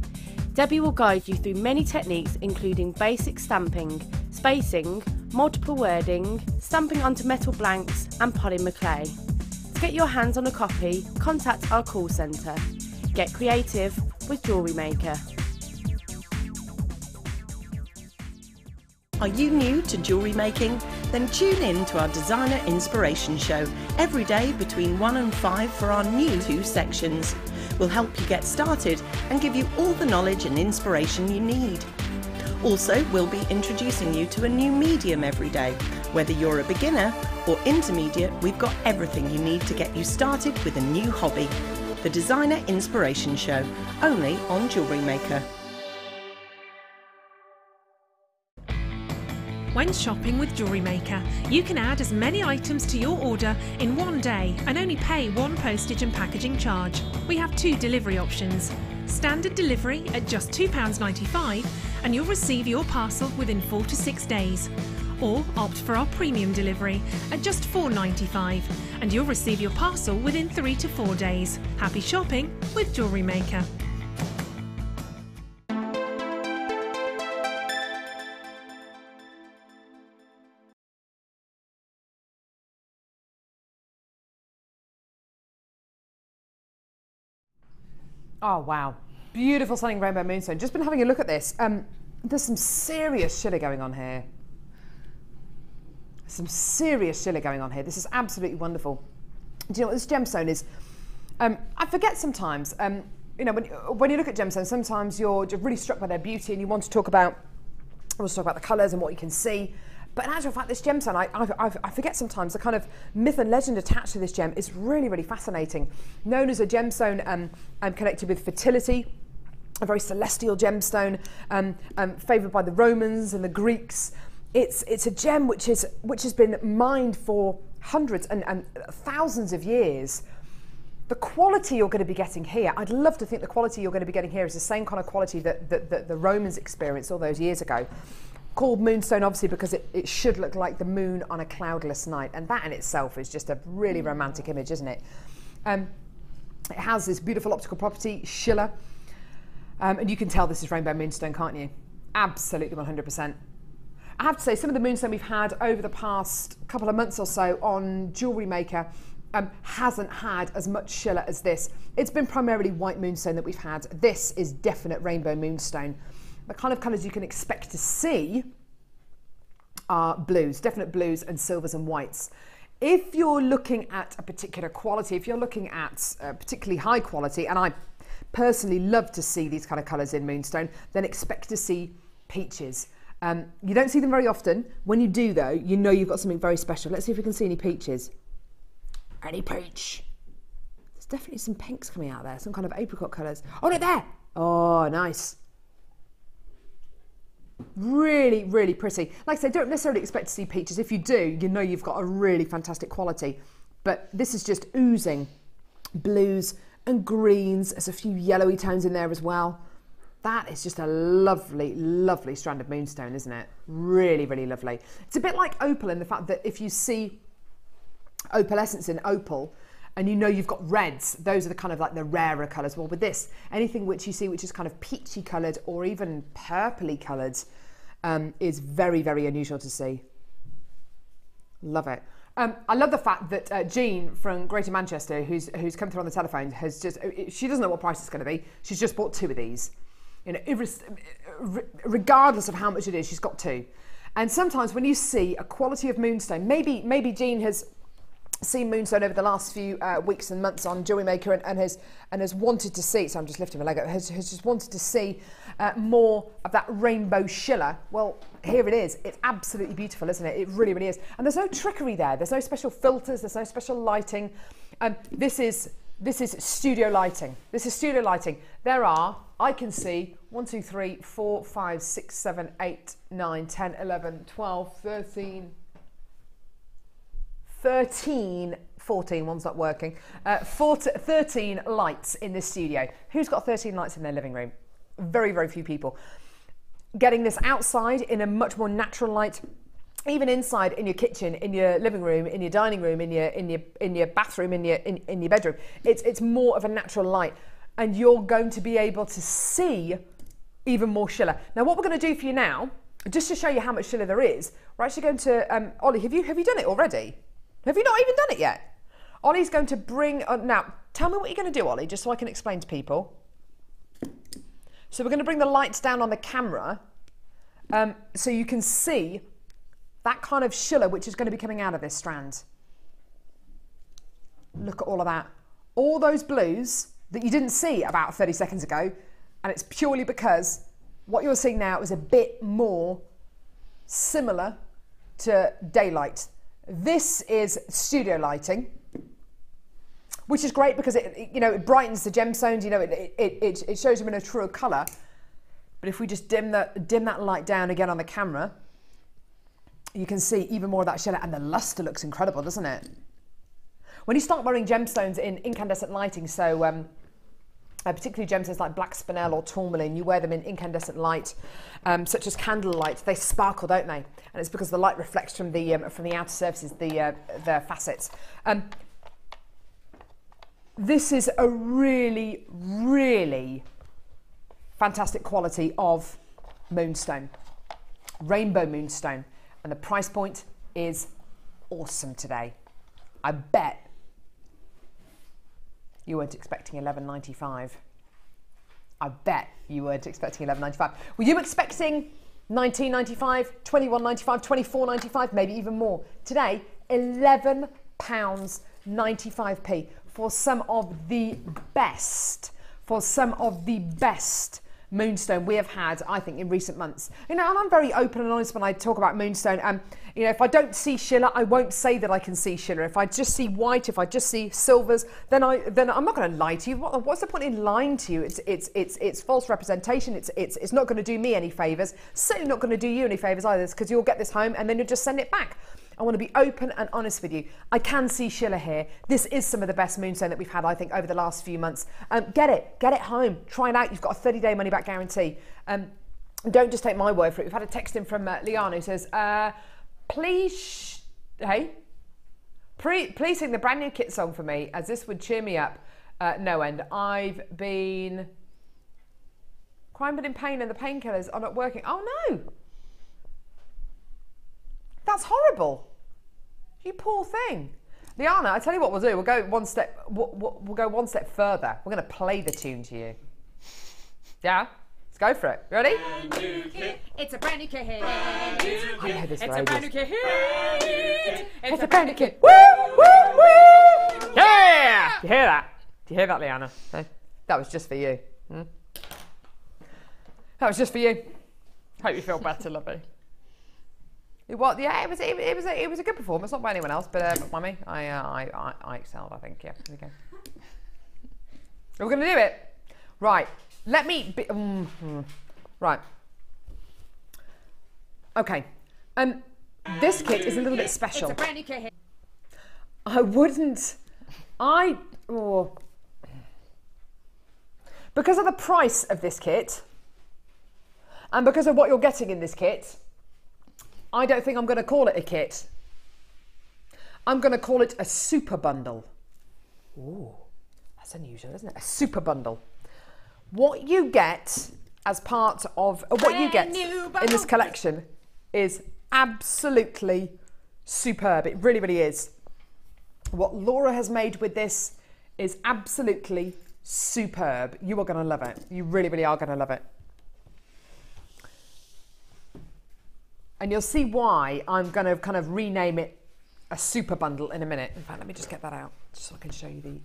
Speaker 9: Debbie will guide you through many techniques including basic stamping, spacing, multiple wording, stamping onto metal blanks and polymer clay. To get your hands on a copy, contact our call centre. Get creative with JewelleryMaker.
Speaker 10: Are you new to jewellery making? Then tune in to our Designer Inspiration Show every day between 1 and 5 for our new 2 sections. We'll help you get started and give you all the knowledge and inspiration you need. Also, we'll be introducing you to a new medium every day. Whether you're a beginner or intermediate, we've got everything you need to get you started with a new hobby. The Designer Inspiration Show, only on JewelleryMaker.
Speaker 8: When shopping with JewelleryMaker, you can add as many items to your order in one day and only pay one postage and packaging charge. We have 2 delivery options. Standard delivery at just £2.95 and you'll receive your parcel within 4 to 6 days. Or opt for our premium delivery at just £4.95 and you'll receive your parcel within 3 to 4 days. Happy shopping with JewelleryMaker.
Speaker 3: Oh wow, beautiful stunning rainbow moonstone. Just been having a look at this. There's some serious shiller going on here. Some serious shiller going on here. This is absolutely wonderful. Do you know what this gemstone is? I forget sometimes, you know, when you look at gemstones, sometimes you're really struck by their beauty and you want to talk about the colours and what you can see. But in actual fact, this gemstone, I forget sometimes the kind of myth and legend attached to this gem is really, really fascinating. Known as a gemstone connected with fertility, a very celestial gemstone, favoured by the Romans and the Greeks. It's a gem which has been mined for hundreds and thousands of years. The quality you're going to be getting here, I'd love to think the quality you're going to be getting here is the same kind of quality that the Romans experienced all those years ago. Called moonstone obviously because it should look like the moon on a cloudless night, and that in itself is just a really romantic image, isn't it? It has this beautiful optical property, schiller, and you can tell this is rainbow moonstone, can't you? Absolutely 100%. I have to say, some of the moonstone we've had over the past couple of months or so on JewelleryMaker hasn't had as much schiller as this. It's been primarily white moonstone that we've had. This is definite rainbow moonstone. The kind of colours you can expect to see are blues, definite blues and silvers and whites. If you're looking at a particular quality, if you're looking at particularly high quality, and I personally love to see these kind of colours in moonstone, then expect to see peaches. You don't see them very often. When you do though, you know you've got something very special. Let's see if we can see any peaches. Any peach? There's definitely some pinks coming out there, some kind of apricot colours. Oh, no, there! Oh, nice. Really, really pretty. Like I say, don't necessarily expect to see peaches. If you do, you know you've got a really fantastic quality. But this is just oozing blues and greens. There's a few yellowy tones in there as well. That is just a lovely, lovely strand of moonstone, isn't it? Really, really lovely. It's a bit like opal in the fact that if you see opalescence in opal, and you know you've got reds, those are the kind of like the rarer colours. Well, with this, anything which you see which is kind of peachy coloured or even purpley coloured is very, very unusual to see. Love it. I love the fact that Jean from Greater Manchester, who's come through on the telephone, has just, she doesn't know what price it's going to be. She's just bought 2 of these. You know, regardless of how much it is, she's got 2. And sometimes when you see a quality of moonstone, maybe Jean has seen moonstone over the last few weeks and months on JewelleryMaker and has wanted to see, so I'm just lifting my leg up, has just wanted to see more of that rainbow schiller. Well, here it is. It's absolutely beautiful, isn't it? It really, really is. And there's no trickery there. There's no special filters. There's no special lighting. This is studio lighting. This is studio lighting. There are, I can see, 1, 2, 3, 4, 5, 6, 7, 8, 9, 10, 11, 12, 13, 14, one's not working, 13 lights in this studio. Who's got 13 lights in their living room? Very, very few people. Getting this outside in a much more natural light, even inside in your kitchen, in your living room, in your dining room, in your bathroom, in your bedroom, it's more of a natural light, and you're going to be able to see even more shiller. Now, what we're going to do for you now, just to show you how much shiller there is, we're actually going to Ollie. Have you done it already? Have you not even done it yet? Ollie's going to bring now. Tell me what you're going to do, Ollie, just so I can explain to people. So we're going to bring the lights down on the camera, so you can see that kind of shiller which is going to be coming out of this strand. Look at all of that. All those blues that you didn't see about 30 seconds ago, and it's purely because what you're seeing now is a bit more similar to daylight. This is studio lighting, which is great because it brightens the gemstones. It shows them in a truer colour. But if we just dim that light down again on the camera, you can see even more of that shiller, and the luster looks incredible, doesn't it? When you start wearing gemstones in incandescent lighting, so particularly gemstones like black spinel or tourmaline, you wear them in incandescent light, such as candlelight, they sparkle, don't they? And it's because the light reflects from the outer surfaces, the facets. This is a really, really fantastic quality of moonstone, rainbow moonstone, and the price point is awesome today. I bet you weren't expecting $11.95. I bet you weren't expecting $11.95. Were you expecting $19.95, $21.95, $24.95, maybe even more? Today, £11.95 for some of the best, moonstone we have had, I think, in recent months. And I'm very open and honest when I talk about moonstone. If I don't see shiller, I won't say that I can see shiller. If I just see white, if I just see silvers, then I'm not going to lie to you. What's the point in lying to you? It's false representation. It's not going to do me any favours. Certainly not going to do you any favours either, because you'll get this home and then you'll just send it back. I want to be open and honest with you. I can see shiller here. This is some of the best moonstone that we've had, I think, over the last few months. Get it home, try it out. You've got a 30-day money-back guarantee. Don't just take my word for it. We've had a text in from Liana who says, please sing the brand new Kit song for me, as this would cheer me up no end. I've been crying but in pain and the painkillers are not working. Oh no, that's horrible. You poor thing. Liana, I tell you what we'll do. We'll go one step. We'll go one step further. We're going to play the tune to you. Yeah, let's go for it. Ready?
Speaker 6: It's a brand new kit.
Speaker 3: I know this
Speaker 6: It's a brand new kit.
Speaker 3: It's a brand new kit. Woo, woo, woo! Yeah! Do you hear that? Do you hear that, Liana? No? That was just for you. That was just for you. Hope you feel better, lovey. What? Yeah, it was a good performance, not by anyone else, but by me. I excelled, I think. Yeah, there we go. We're going to do it. Right. Let me. Right. Okay. This kit is a little bit special.
Speaker 6: It's a brand new kit.
Speaker 3: I wouldn't. Because of the price of this kit, and because of what you're getting in this kit, I don't think I'm going to call it a kit. I'm going to call it a super bundle. Ooh, that's unusual, isn't it? A super bundle. What you get as part of what you get in this collection is absolutely superb. It really, really is. What Laura has made with this is absolutely superb. You are going to love it. You really, really are going to love it. And you'll see why I'm going to kind of rename it a super bundle in a minute. In fact, let me just get that out just so I can show you the...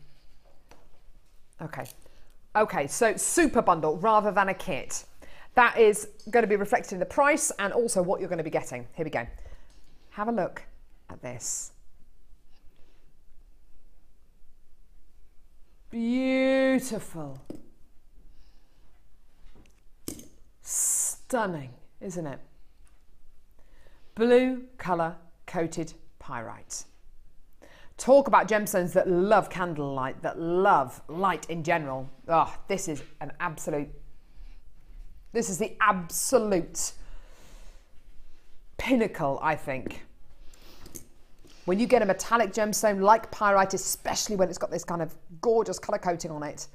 Speaker 3: Okay, so super bundle rather than a kit. That is going to be reflected in the price and also what you're going to be getting. Here we go. Have a look at this. Beautiful. Stunning, isn't it? Blue colour coated pyrite. Talk about gemstones that love candlelight, that love light in general. Oh, this is an absolute, this is the absolute pinnacle, I think. When you get a metallic gemstone like pyrite, especially when it's got this kind of gorgeous colour coating on it,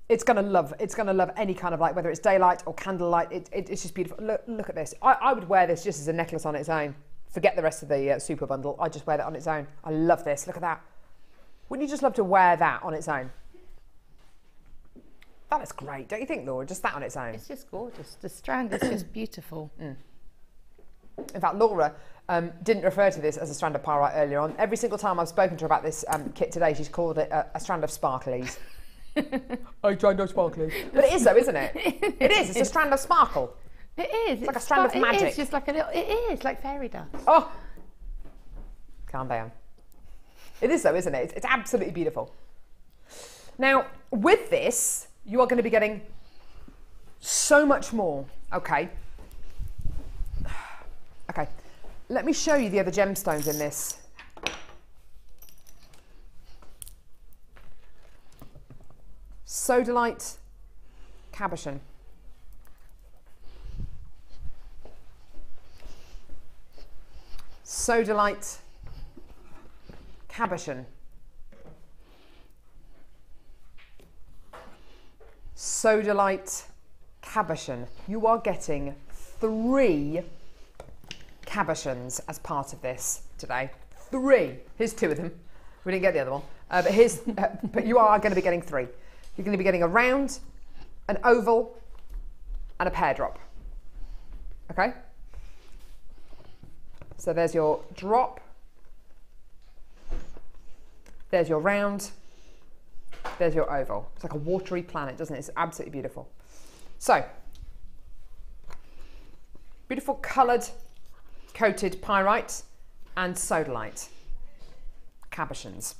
Speaker 3: it's gonna love any kind of light, whether it's daylight or candlelight. It's just beautiful. Look at this. I would wear this just as a necklace on its own. Forget the rest of the super bundle. I just wear that on its own. I love this. Look at that. Wouldn't you just love to wear that on its own? That is great, don't you think, Laura? Just that on its own.
Speaker 4: It's just gorgeous. The strand is just beautiful.
Speaker 3: In fact, Laura didn't refer to this as a strand of pyrite earlier on. Every single time I've spoken to her about this kit today, she's called it a strand of sparklies. A strand of sparklies. But it is though, isn't it? It is. It's a strand of sparkle.
Speaker 4: It is.
Speaker 3: It's like a strand of magic.
Speaker 4: It is just like a little, it is like fairy dust.
Speaker 3: Oh! Calm down. It is though, isn't it? It's absolutely beautiful. Now, with this, you are going to be getting so much more. Okay. Okay. Let me show you the other gemstones in this. Sodalite, cabochon. Sodalite, cabochon. Sodalite, cabochon. You are getting 3 cabochons as part of this today. 3. Here's 2 of them. We didn't get the other one. But here's, but you are going to be getting 3. You're going to be getting a round, an oval, and a pear drop. Okay? So there's your drop. There's your round. There's your oval. It's like a watery planet, doesn't it? It's absolutely beautiful. So, beautiful coloured coated pyrite and sodalite cabochons.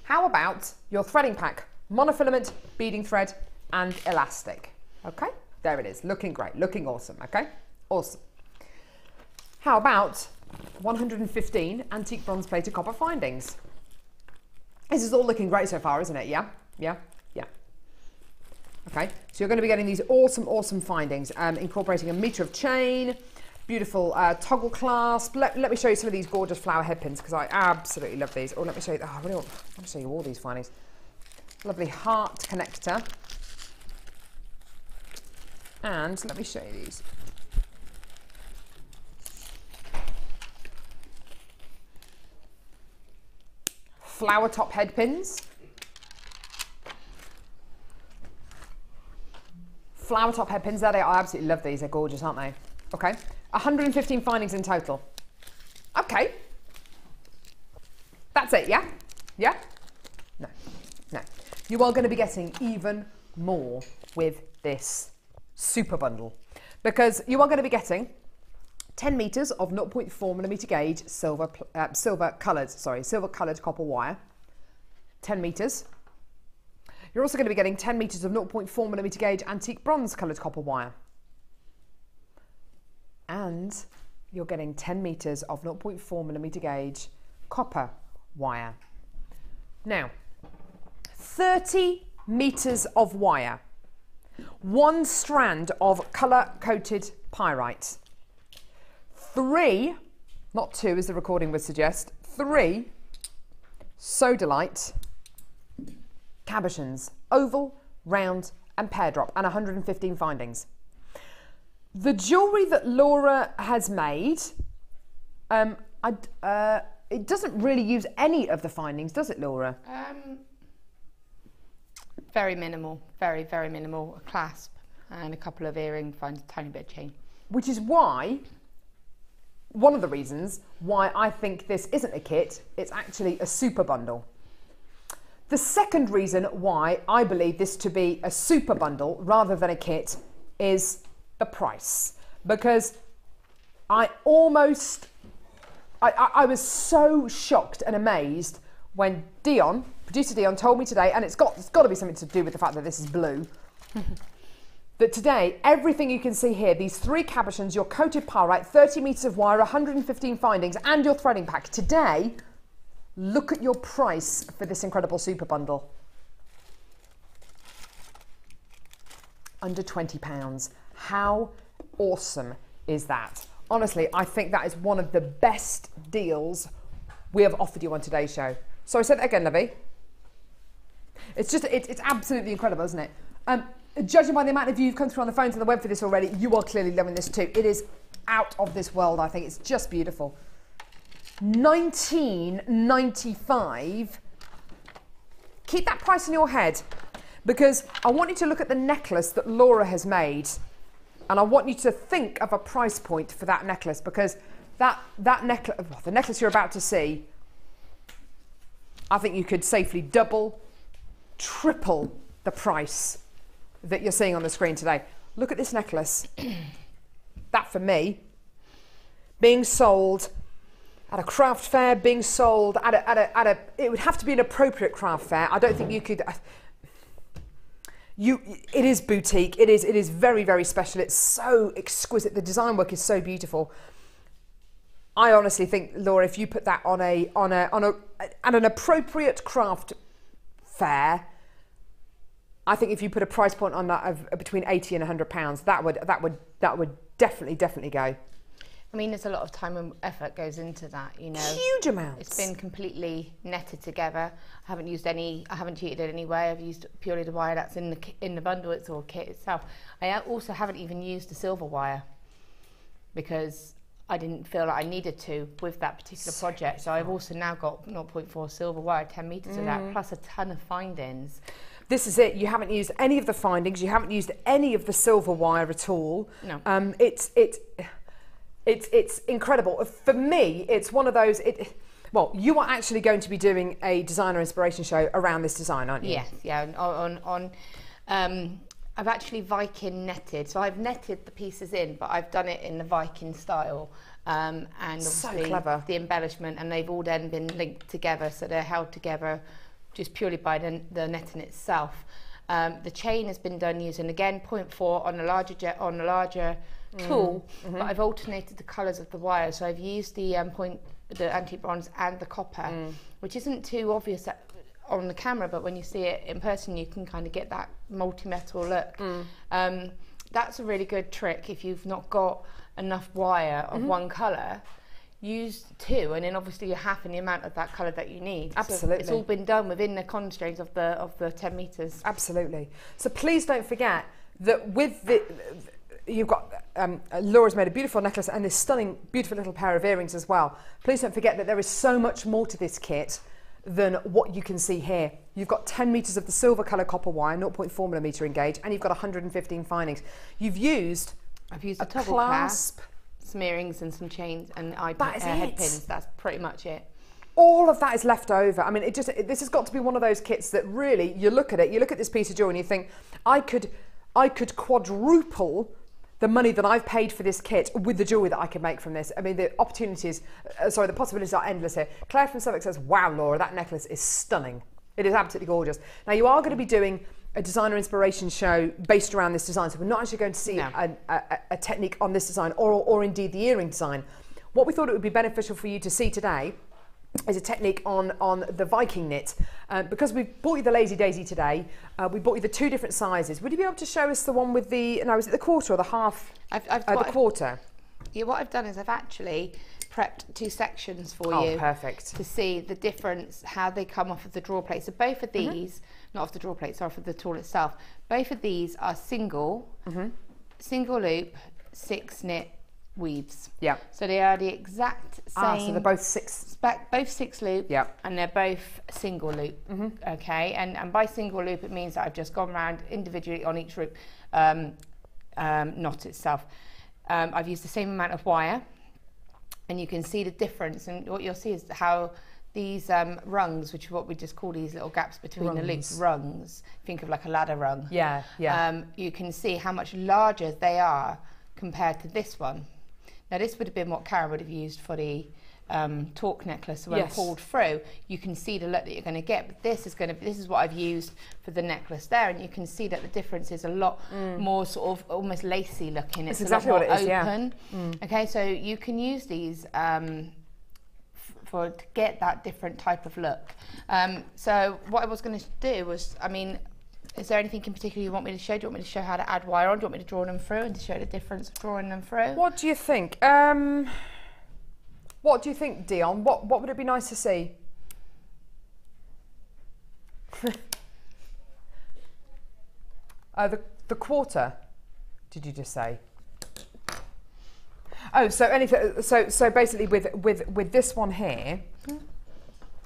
Speaker 3: How about your threading pack? Monofilament, beading thread and elastic. Okay, there it is, looking great, looking awesome. Okay, awesome. How about 115 antique bronze plated copper findings? This is all looking great so far, isn't it? Yeah. Okay, so you're going to be getting these awesome findings, incorporating a metre of chain, beautiful toggle clasp. Let me show you some of these gorgeous flower head pins because I absolutely love these. Or let me show you, I want to show you all these findings. Lovely heart connector. And let me show you these. Flower top head pins. Flower top head pins, there they are. I absolutely love these. They're gorgeous, aren't they? Okay. 115 findings in total. Okay. That's it, yeah? Yeah? No. You are going to be getting even more with this super bundle because you are going to be getting 10 metres of 0.4mm gauge silver coloured copper wire. 10 metres. You're also going to be getting 10 metres of 0.4mm gauge antique bronze coloured copper wire. And you're getting 10 metres of 0.4mm gauge copper wire. Now, 30 metres of wire, 1 strand of colour-coated pyrite, 3, not 2 as the recording would suggest, 3 sodalite cabochons, oval, round and pear drop, and 115 findings. The jewellery that Laura has made, it doesn't really use any of the findings, does it, Laura?
Speaker 4: Very minimal, very minimal. A clasp and a couple of earring, find a tiny bit of chain.
Speaker 3: Which is why, one of the reasons why I think this isn't a kit, it's actually a super bundle. The second reason why I believe this to be a super bundle rather than a kit is the price, because I was so shocked and amazed when producer Dion told me today, and it's got to be something to do with the fact that this is blue, that today, everything you can see here, these 3 cabochons, your coated pyrite, 30 metres of wire, 115 findings, and your threading pack. Today, look at your price for this incredible super bundle. Under £20. How awesome is that? Honestly, I think that is one of the best deals we have offered you on today's show. So I said that again, Lovey. It's absolutely incredible, isn't it? Judging by the amount of you who've come through on the phones and the web for this already, you are clearly loving this too. It is out of this world, I think. It's just beautiful. $19.95. Keep that price in your head, because I want you to look at the necklace that Laura has made, and I want you to think of a price point for that necklace, because that necklace, the necklace you're about to see, I think you could safely double, triple the price that you're seeing on the screen today. Look at this necklace. That, for me, being sold at a craft fair, being sold at a it would have to be an appropriate craft fair. I don't think you could. It is boutique. It is very, very special. It's so exquisite. The design work is so beautiful. I honestly think, Laura, if you put that on an appropriate craft fair, I think if you put a price point on that of between £80 and £100, that would definitely go.
Speaker 4: I mean, there's a lot of time and effort goes into that, you know.
Speaker 3: Huge amounts.
Speaker 4: It's been completely netted together. I haven't cheated in any way. I've used purely the wire that's in the bundle, it's all kit itself. I also haven't even used the silver wire, because I didn't feel like I needed to with that particular project. So I've also now got 0.4 silver wire, 10 metres of that, plus a ton of findings.
Speaker 3: This is it. You haven't used any of the findings. You haven't used any of the silver wire at all.
Speaker 4: No.
Speaker 3: It's incredible. For me, it's one of those. Well, you are actually going to be doing a designer inspiration show around this design, aren't you?
Speaker 4: Yes. Yeah. I've actually Viking netted, so I've netted the pieces in, but I've done it in the Viking style, and obviously
Speaker 3: so clever.
Speaker 4: The embellishment, and they've all then been linked together, so they're held together just purely by the netting itself. The chain has been done using, again, 0.4 on a larger tool, but I've alternated the colours of the wire, so I've used the antique bronze and the copper, which isn't too obvious on the camera, but when you see it in person, you can kind of get that multi-metal look. That's a really good trick. If you've not got enough wire of one colour, use 2, and then obviously you're halving the amount of that colour that you need.
Speaker 3: Absolutely.
Speaker 4: So it's all been done within the constraints of the 10 metres.
Speaker 3: Absolutely. So please don't forget that with you've got Laura's made a beautiful necklace and this stunning, beautiful little pair of earrings as well. Please don't forget that there is so much more to this kit than what you can see here. You've got 10 metres of the silver colour copper wire, 0.4mm engage, and you've got 115 findings. I've used
Speaker 4: a toggle clasp, some earrings and some chains and head pins. That's pretty much it.
Speaker 3: All of that is left over. I mean, this has got to be one of those kits that really, you look at this piece of jewellery and you think, I could quadruple the money that I've paid for this kit with the jewellery that I could make from this. I mean, the possibilities are endless here. Claire from Suffolk says, wow, Laura, that necklace is stunning. It is absolutely gorgeous. Now, you are going to be doing a designer inspiration show based around this design, so we're not actually going to see a technique on this design or indeed the earring design. What we thought it would be beneficial for you to see today is a technique on the Viking knit. Because we bought you the Lazy Daisy today, we bought you the 2 different sizes. Would you be able to show us the one with the, no, is it the quarter or the half? The quarter.
Speaker 4: Yeah, what I've done is I've actually prepped 2 sections for you.
Speaker 3: Oh, perfect.
Speaker 4: To see the difference, how they come off of the draw plate. So both of these, not off the draw plate, sorry, for the tool itself, both of these are single loop, 6 knit weaves.
Speaker 3: Yeah.
Speaker 4: So they are the exact same.
Speaker 3: So they're both 6.
Speaker 4: Both 6 loop.
Speaker 3: Yeah.
Speaker 4: And they're both single loop. Okay. And by single loop, it means that I've just gone round individually on each loop knot itself. I've used the same amount of wire, and you can see the difference. And what you'll see is how these rungs, which is what we just call these little gaps between the loops, rungs. Think of like a ladder rung.
Speaker 3: Yeah, yeah.
Speaker 4: You can see how much larger they are compared to this one. Now this would have been what Karen would have used for the torque necklace. So when pulled through, you can see the look that you're going to get. But this is what I've used for the necklace there, and you can see that the difference is a lot more sort of almost lacy looking. It's
Speaker 3: exactly
Speaker 4: a lot more
Speaker 3: what it is,
Speaker 4: open. Okay, so you can use these to get that different type of look. So what I was going to do was, I mean, is there anything in particular you want me to show? Do you want me to show how to add wire on? Do you want me to draw them through and to show the difference of drawing them through?
Speaker 3: What do you think? What do you think, Dion? What would it be nice to see? The quarter, did you just say? Oh, so anything. So basically, with this one here,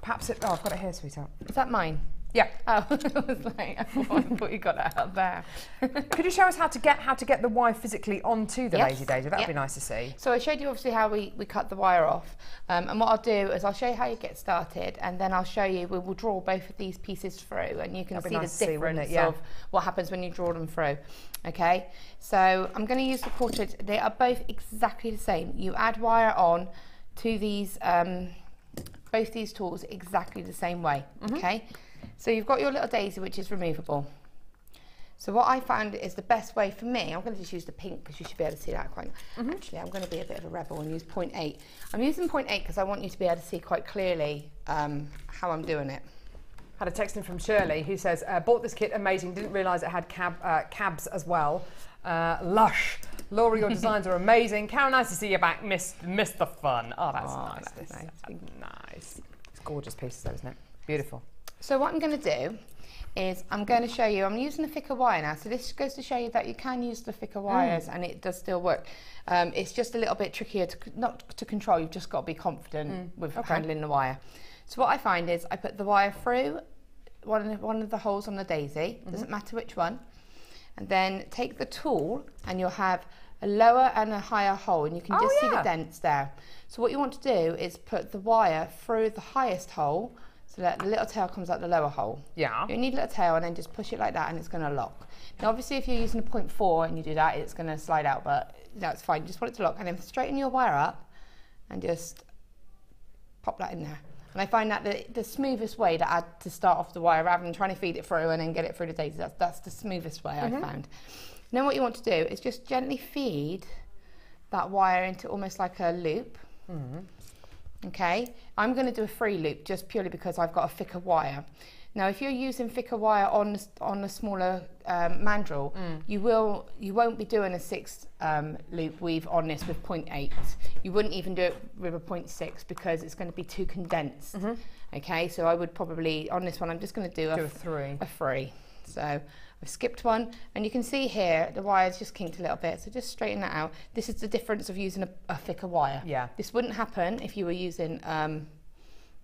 Speaker 3: perhaps it. Oh, I've got it here, sweetheart.
Speaker 4: Is that mine?
Speaker 3: Yeah.
Speaker 4: Oh, I was like, I thought you got that up there.
Speaker 3: Could you show us how to get the wire physically onto the Lazy Daisy? That'd be nice to see.
Speaker 4: So I showed you obviously how we cut the wire off, and what I'll do is I'll show you how you get started, and then I'll show you, we'll draw both of these pieces through, and you can see the difference of what happens when you draw them through. Okay, so I'm going to use the portrait. They are both exactly the same. You add wire on to these, both these tools exactly the same way. Okay. So you've got your little daisy, which is removable. So what I found is the best way for me, I'm going to just use the pink because you should be able to see that quite. Actually, I'm going to be a bit of a rebel and use 0.8. I'm using 0.8 because I want you to be able to see quite clearly how I'm doing it.
Speaker 3: Had a text in from Shirley who says, bought this kit, amazing, didn't realise it had cabs as well. Lush. Laura, your designs are amazing. Karen, nice to see you back. Missed the fun. Oh, that's nice. That's nice. It's gorgeous pieces though, isn't it? Beautiful.
Speaker 4: So what I'm going to do is I'm going to show you, I'm using a thicker wire now, so this goes to show you that you can use the thicker wires and it does still work. It's just a little bit trickier not to control, you've just got to be confident with handling the wire. So what I find is I put the wire through one of the holes on the daisy, doesn't matter which one, and then take the tool and you'll have a lower and a higher hole, and you can just see the dents there. So what you want to do is put the wire through the highest hole so that the little tail comes out the lower hole. Yeah. You need a little tail and then just push it like that and it's going to lock. Now obviously if you're using a 0.4 and you do that, it's going to slide out, but that's fine. You just want it to lock, and then straighten your wire up and just pop that in there. And I find that the smoothest way to start off the wire, rather than trying to feed it through and then get it through the daisy, that's the smoothest way I found. Then what you want to do is just gently feed that wire into almost like a loop. Okay, I'm going to do a free loop just purely because I've got a thicker wire. Now, if you're using thicker wire on a smaller mandrel, you won't be doing a 6 loop weave on this with 0.8. You wouldn't even do it with a 0.6 because it's going to be too condensed. Okay, so I would probably on this one I'm just going to do a 3. A 3. So I've skipped one, and you can see here the wire's just kinked a little bit, so just straighten that out. This is the difference of using a thicker wire. Yeah. This wouldn't happen if you were using a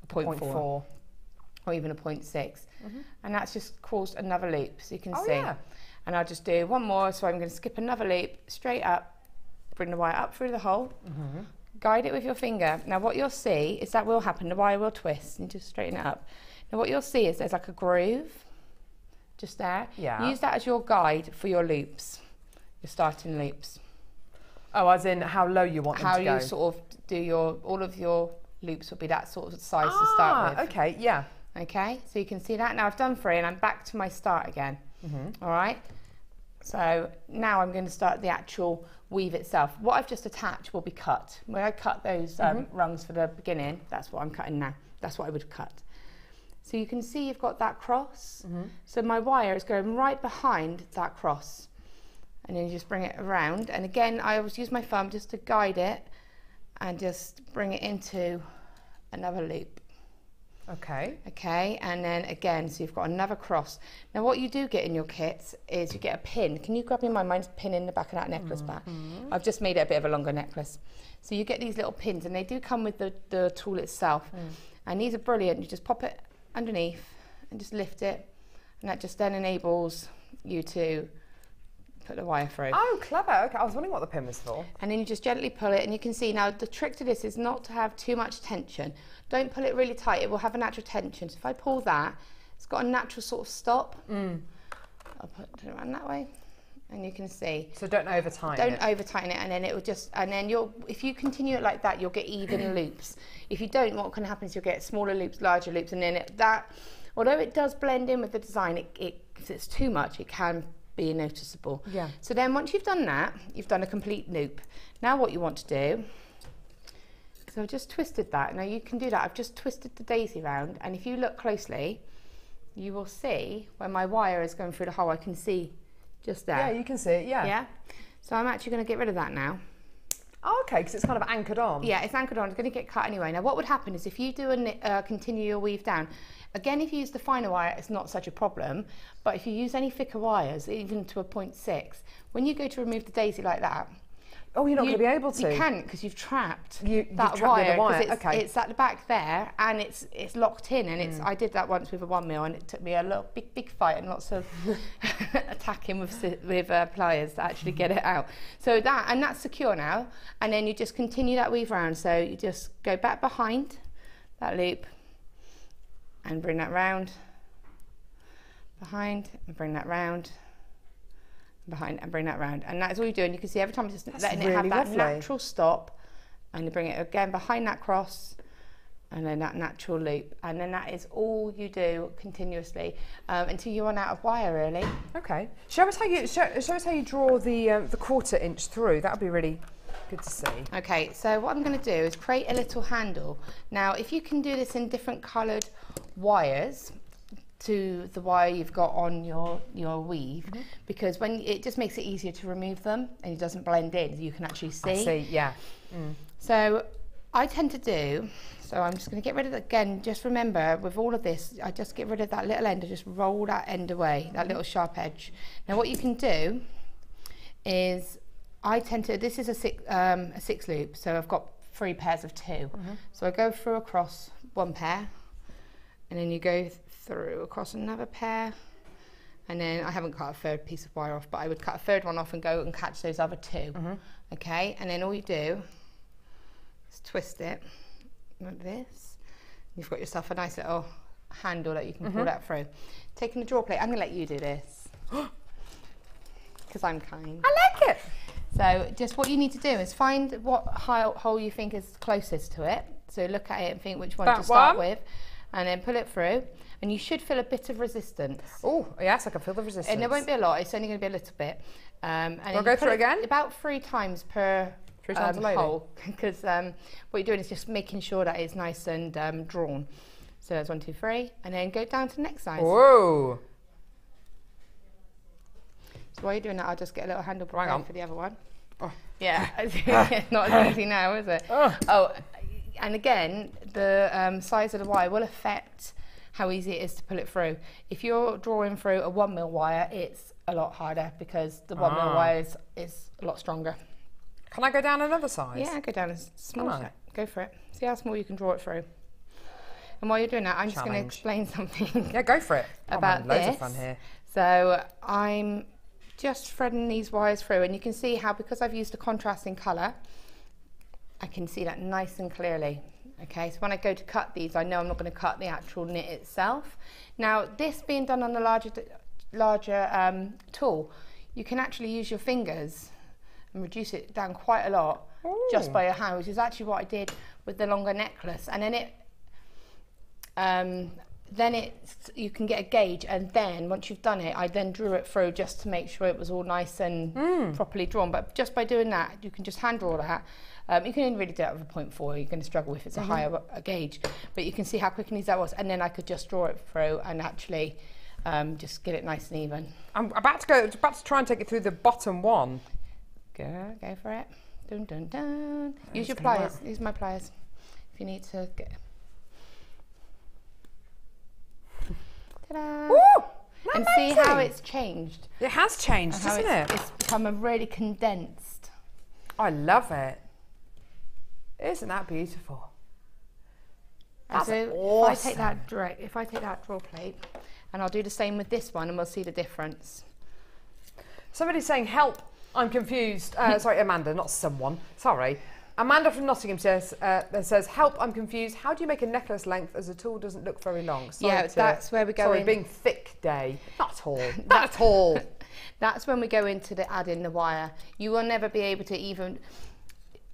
Speaker 4: 0.4 or even a 0.6. And that's just caused another loop, so you can see. And I'll just do one more, so I'm going to skip another loop, straight up, bring the wire up through the hole, guide it with your finger. Now what you'll see is that will happen, the wire will twist, and just straighten it up. Now what you'll see is there's like a groove just there. Use that as your guide for your loops, your starting loops. Oh, as in how low you want them to go? How you sort of do all of your loops will be that sort of size to start with. Okay, yeah. Okay, so you can see that. Now I've done 3 and I'm back to my start again. All right, so now I'm going to start the actual weave itself. What I've just attached will be cut. When I cut those rungs for the beginning, that's what I'm cutting now. That's what I would cut. So you can see you've got that cross. So my wire is going right behind that cross. And then you just bring it around. And again, I always use my thumb just to guide it and just bring it into another loop. Okay. Okay, and then again, so you've got another cross. Now what you do get in your kits is you get a pin. Can you grab me mine's pin in the back of that necklace back? I've just made it a bit of a longer necklace. So you get these little pins, and they do come with the tool itself. And these are brilliant. You just pop it underneath and just lift it, and that just then enables you to put the wire through.
Speaker 3: Oh, clever. Okay, I was wondering what the pin was for.
Speaker 4: And then you just gently pull it, and you can see now the trick to this is not to have too much tension. Don't pull it really tight, it will have a natural tension. So if I pull that, it's got a natural sort of stop. I'll put it around that way, and you can see.
Speaker 3: So don't over tighten it.
Speaker 4: Don't over tighten it, and then it will just, and then if you continue it like that, you'll get even loops. If you don't, what can happen is you'll get smaller loops, larger loops, and then although it does blend in with the design, if it's too much, it can be noticeable.
Speaker 3: Yeah.
Speaker 4: So then once you've done that, you've done a complete loop. Now what you want to do, so I've just twisted that. Now you can do that. I've just twisted the daisy round, and if you look closely, you will see where my wire is going through the hole. I can see just there.
Speaker 3: Yeah, you can see it, yeah.
Speaker 4: Yeah. So I'm actually going to get rid of that now.
Speaker 3: Oh, okay, because it's kind of anchored on.
Speaker 4: Yeah, it's anchored on. It's going to get cut anyway. Now what would happen is if you do continue your weave down, again, if you use the finer wire, it's not such a problem. But if you use any thicker wires, even to a 0.6, when you go to remove the daisy like that,
Speaker 3: oh, you're not going to be able to.
Speaker 4: You can't, because you've trapped
Speaker 3: you've
Speaker 4: that
Speaker 3: trapped
Speaker 4: wire.
Speaker 3: the wire.
Speaker 4: It's at the back there, and it's locked in. And I did that once with a 1 mil, and it took me a little big fight and lots of attacking with pliers to actually get it out. So that's secure now. And then you just continue that weave round. So you just go back behind that loop and bring that round, behind and bring that round, behind and bring that round, and that's all you're doing. You can see every time it's just letting it have that natural stop, and you bring it again behind that cross, and then that natural loop, and then that is all you do continuously until you run out of wire, really.
Speaker 3: Okay. Show us how you draw the 1/4 inch through. That would be really good to see.
Speaker 4: Okay, so what I'm going to do is create a little handle. Now, if you can do this in different coloured wires to the wire you've got on your weave, because when it just makes it easier to remove them, and it doesn't blend in, you can actually see.
Speaker 3: I see, yeah.
Speaker 4: So I tend to do, so I'm just going to get rid of it again. Just remember, with all of this, I just get rid of that little end and just roll that end away, that little sharp edge. Now what you can do is, this is a six loop, so I've got 3 pairs of 2. So I go through across 1 pair, and then you go through across another pair, and then I haven't cut a 3rd piece of wire off, but I would cut a 3rd one off and go and catch those other 2. Okay, and then all you do is twist it like this. You've got yourself a nice little handle that you can pull that through. Taking the draw plate, I'm going to let you do this because I'm kind.
Speaker 3: I like it.
Speaker 4: So just what you need to do is find what hole you think is closest to it. So look at it and think which one to start with, and then pull it through. And you should feel a bit of resistance.
Speaker 3: Oh, yes, I can feel the resistance.
Speaker 4: And there won't be a lot, it's only going to be a little bit. And
Speaker 3: I'll go through again?
Speaker 4: About 3 times per hole, because what you're doing is just making sure that it's nice and drawn. So that's 1, 2, 3, and then go down to the next size.
Speaker 3: Whoa!
Speaker 4: So while you're doing that, I'll just get a little handle prepared for the other one.
Speaker 3: Oh.
Speaker 4: Yeah, it's not as easy now, is it? Oh, and again, the size of the wire will affect how easy it is to pull it through. If you're drawing through a 1 mil wire, it's a lot harder because the 1 mil wire is a lot stronger.
Speaker 3: Can I go down another size?
Speaker 4: Yeah, go down as small as that. Go for it. See how small you can draw it through. And while you're doing that, I'm just going to explain something.
Speaker 3: Yeah, go for it.
Speaker 4: About
Speaker 3: loads
Speaker 4: this.
Speaker 3: of fun here.
Speaker 4: So I'm just threading these wires through, and you can see how, because I've used a contrasting colour, I can see that nice and clearly. Okay, so when I go to cut these, I know I'm not going to cut the actual knit itself. Now, this being done on the larger tool, you can actually use your fingers and reduce it down quite a lot just by your hand, which is actually what I did with the longer necklace. And then you can get a gauge, and then once you've done it, I then drew it through just to make sure it was all nice and properly drawn. But just by doing that, you can just hand draw that. You can really do that with a 0.4. You're going to struggle if it's a higher gauge, but you can see how quick and easy that was. And then I could just draw it through and actually just get it nice and even. I'm
Speaker 3: about to try and take it through the bottom one.
Speaker 4: Go for it. Dun dun dun. Use your pliers. Use my pliers if you need to get. Ta-da!
Speaker 3: Woo!
Speaker 4: And see how it's changed.
Speaker 3: It has changed, hasn't it?
Speaker 4: It's become a really condensed.
Speaker 3: I love it. Isn't that beautiful?
Speaker 4: And so
Speaker 3: awesome.
Speaker 4: if I take that draw plate, and I'll do the same with this one, and we'll see the difference.
Speaker 3: Somebody's saying, help, I'm confused. Sorry, Amanda, not someone. Sorry. Amanda from Nottingham says, help, I'm confused. How do you make a necklace length as the tool doesn't look very long?
Speaker 4: Sorry that's where we go
Speaker 3: Sorry,
Speaker 4: in.
Speaker 3: being thick day. Not at all. Not at all.
Speaker 4: That's when we go into the add in the wire. You will never be able to even...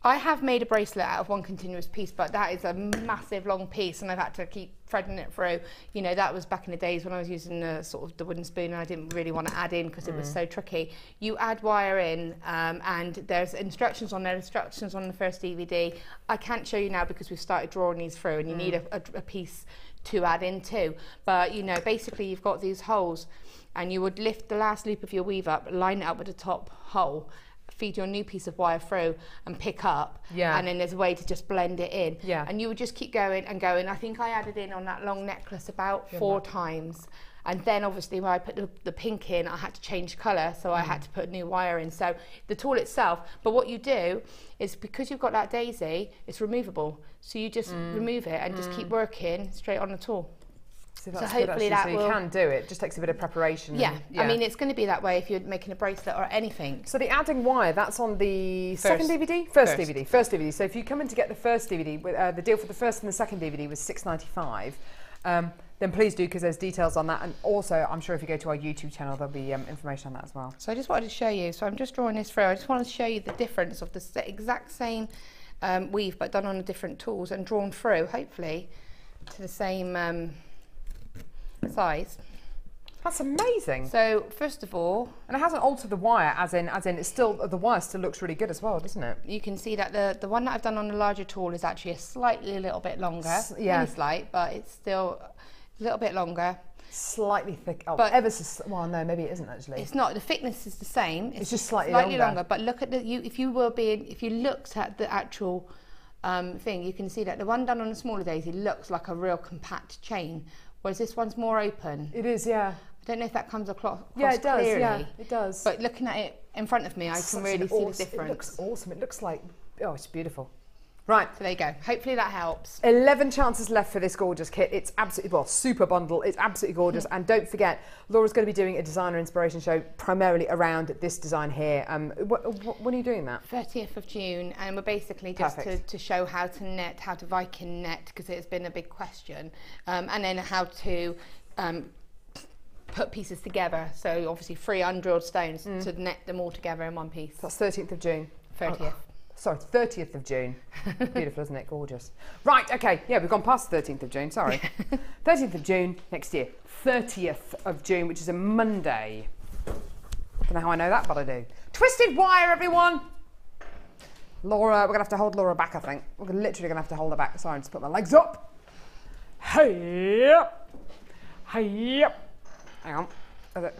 Speaker 4: I have made a bracelet out of one continuous piece, but that is a massive long piece and I've had to keep threading it through. You know, that was back in the days when I was using the sort of the wooden spoon and I didn't really want to add in because it was so tricky. You add wire in and there's instructions on there, instructions on the first DVD. I can't show you now because we've started drawing these through and you need a piece to add into. But, you know, basically you've got these holes and you would lift the last loop of your weave up, line it up with the top hole, feed your new piece of wire through and pick up, and then there's a way to just blend it in, and you would just keep going and going. I think I added in on that long necklace about 4 times, and then obviously when I put the pink in I had to change colour, so I had to put new wire in. So the tool itself, but what you do is because you've got that daisy, it's removable, so you just remove it and just keep working straight on the tool.
Speaker 3: So hopefully that will... So you can do it, just takes a bit of preparation.
Speaker 4: Yeah, I mean, it's going to be that way if you're making a bracelet or anything.
Speaker 3: So the adding wire, that's on the second DVD? First DVD. So if you come in to get the first DVD, the deal for the first and the second DVD was $6.95. Then please do, because there's details on that. And also, I'm sure if you go to our YouTube channel, there'll be information on that as well.
Speaker 4: So I just wanted to show you. So I'm just drawing this through. I just wanted to show you the difference of the exact same weave, but done on the different tools and drawn through, hopefully, to the same... size.
Speaker 3: That's amazing.
Speaker 4: So first of all,
Speaker 3: and it hasn't altered the wire, as in it's still, the wire still looks really good as well, doesn't it?
Speaker 4: You can see that the one that I've done on the larger tool is actually a little bit longer. Only slight, but it's still a little bit longer.
Speaker 3: Slightly thick. Oh,
Speaker 4: but
Speaker 3: ever so, well, no, maybe it isn't actually.
Speaker 4: It's not. The thickness is the same.
Speaker 3: It's just slightly
Speaker 4: longer. But look at if you looked at the actual thing, you can see that the one done on the smaller daisy looks like a real compact chain. Whereas this one's more open.
Speaker 3: It is, yeah.
Speaker 4: I don't know if that comes across
Speaker 3: it does,
Speaker 4: clearly.
Speaker 3: Yeah, it does.
Speaker 4: But looking at it in front of me, I can really see the difference.
Speaker 3: It looks awesome. It looks like, oh, it's beautiful. Right.
Speaker 4: So there you go. Hopefully that helps.
Speaker 3: 11 chances left for this gorgeous kit. It's absolutely, well, super bundle. It's absolutely gorgeous. And don't forget, Laura's going to be doing a designer inspiration show primarily around this design here. When are you doing that?
Speaker 4: 30th of June. And we're basically just to show how to net, how to Viking net, because it's been a big question. And then how to put pieces together. So obviously 3 undrilled stones to net them all together in one piece.
Speaker 3: That's 13th of June.
Speaker 4: 30th.
Speaker 3: Oh, sorry, 30th of June. Beautiful, isn't it? Gorgeous. Right, okay. Yeah, we've gone past the 13th of June, sorry. 13th of June next year. 30th of June, which is a Monday. Don't know how I know that, but I do. Twisted wire, everyone! Laura, we're going to have to hold Laura back, I think. We're literally going to have to hold her back. Sorry, just put my legs up. Hey up. Hey up. Hang on. There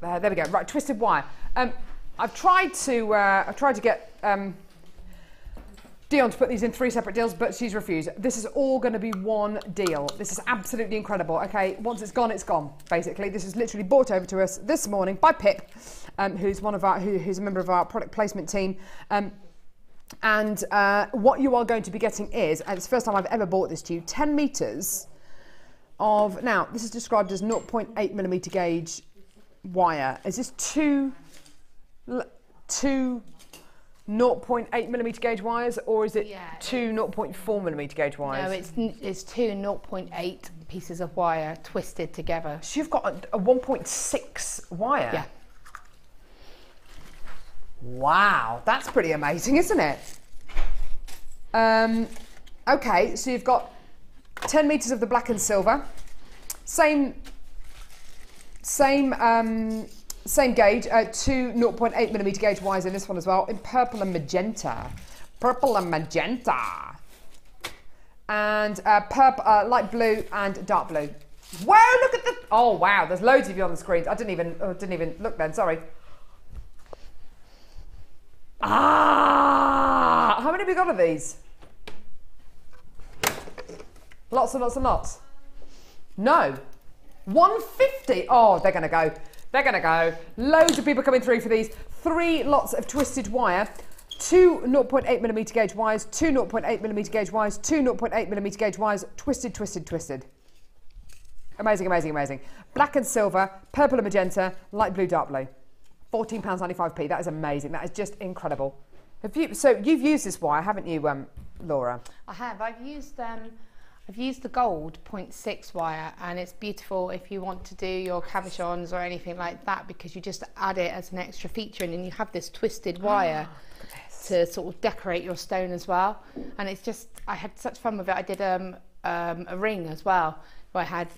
Speaker 3: we go. Right, twisted wire. I've tried to get Dion to put these in 3 separate deals, but she's refused. This is all going to be one deal. This is absolutely incredible. Okay, once it's gone, basically. This is literally brought over to us this morning by Pip, who's a member of our product placement team. And what you are going to be getting is, and it's the first time I've ever bought this to you, 10 metres of, now this is described as 0.8mm gauge wire. Is this two 0.8mm gauge wires, or is it 2 0.4mm gauge wires?
Speaker 4: No, it's 2 0.8 pieces of wire twisted together.
Speaker 3: So you've got a 1.6 wire?
Speaker 4: Yeah.
Speaker 3: Wow, that's pretty amazing, isn't it? Okay, so you've got 10 metres of the black and silver. Same gauge, 2 0.8mm gauge wires in this one as well, in purple and magenta. Purple and magenta. And light blue and dark blue. Wow, look at the, oh wow, there's loads of you on the screens. I didn't even look then, sorry. Ah, how many have we got of these? Lots and lots and lots. No, 150. Oh, they're gonna go. They're gonna go. Loads of people coming through for these. 3 lots of twisted wire. 2 0.8mm gauge wires, 2 0.8mm gauge wires, 2 0.8mm gauge wires, twisted, twisted, twisted. Amazing, amazing, amazing. Black and silver, purple and magenta, light blue, dark blue. £14.95p. That is amazing. That is just incredible. So you've used this wire, haven't you, Laura?
Speaker 4: I have. I've used the gold 0.6 wire, and it's beautiful if you want to do your cabochons or anything like that, because you just add it as an extra feature, and then you have this twisted wire to sort of decorate your stone as well. And it's just, I had such fun with it. I did a ring as well, where I had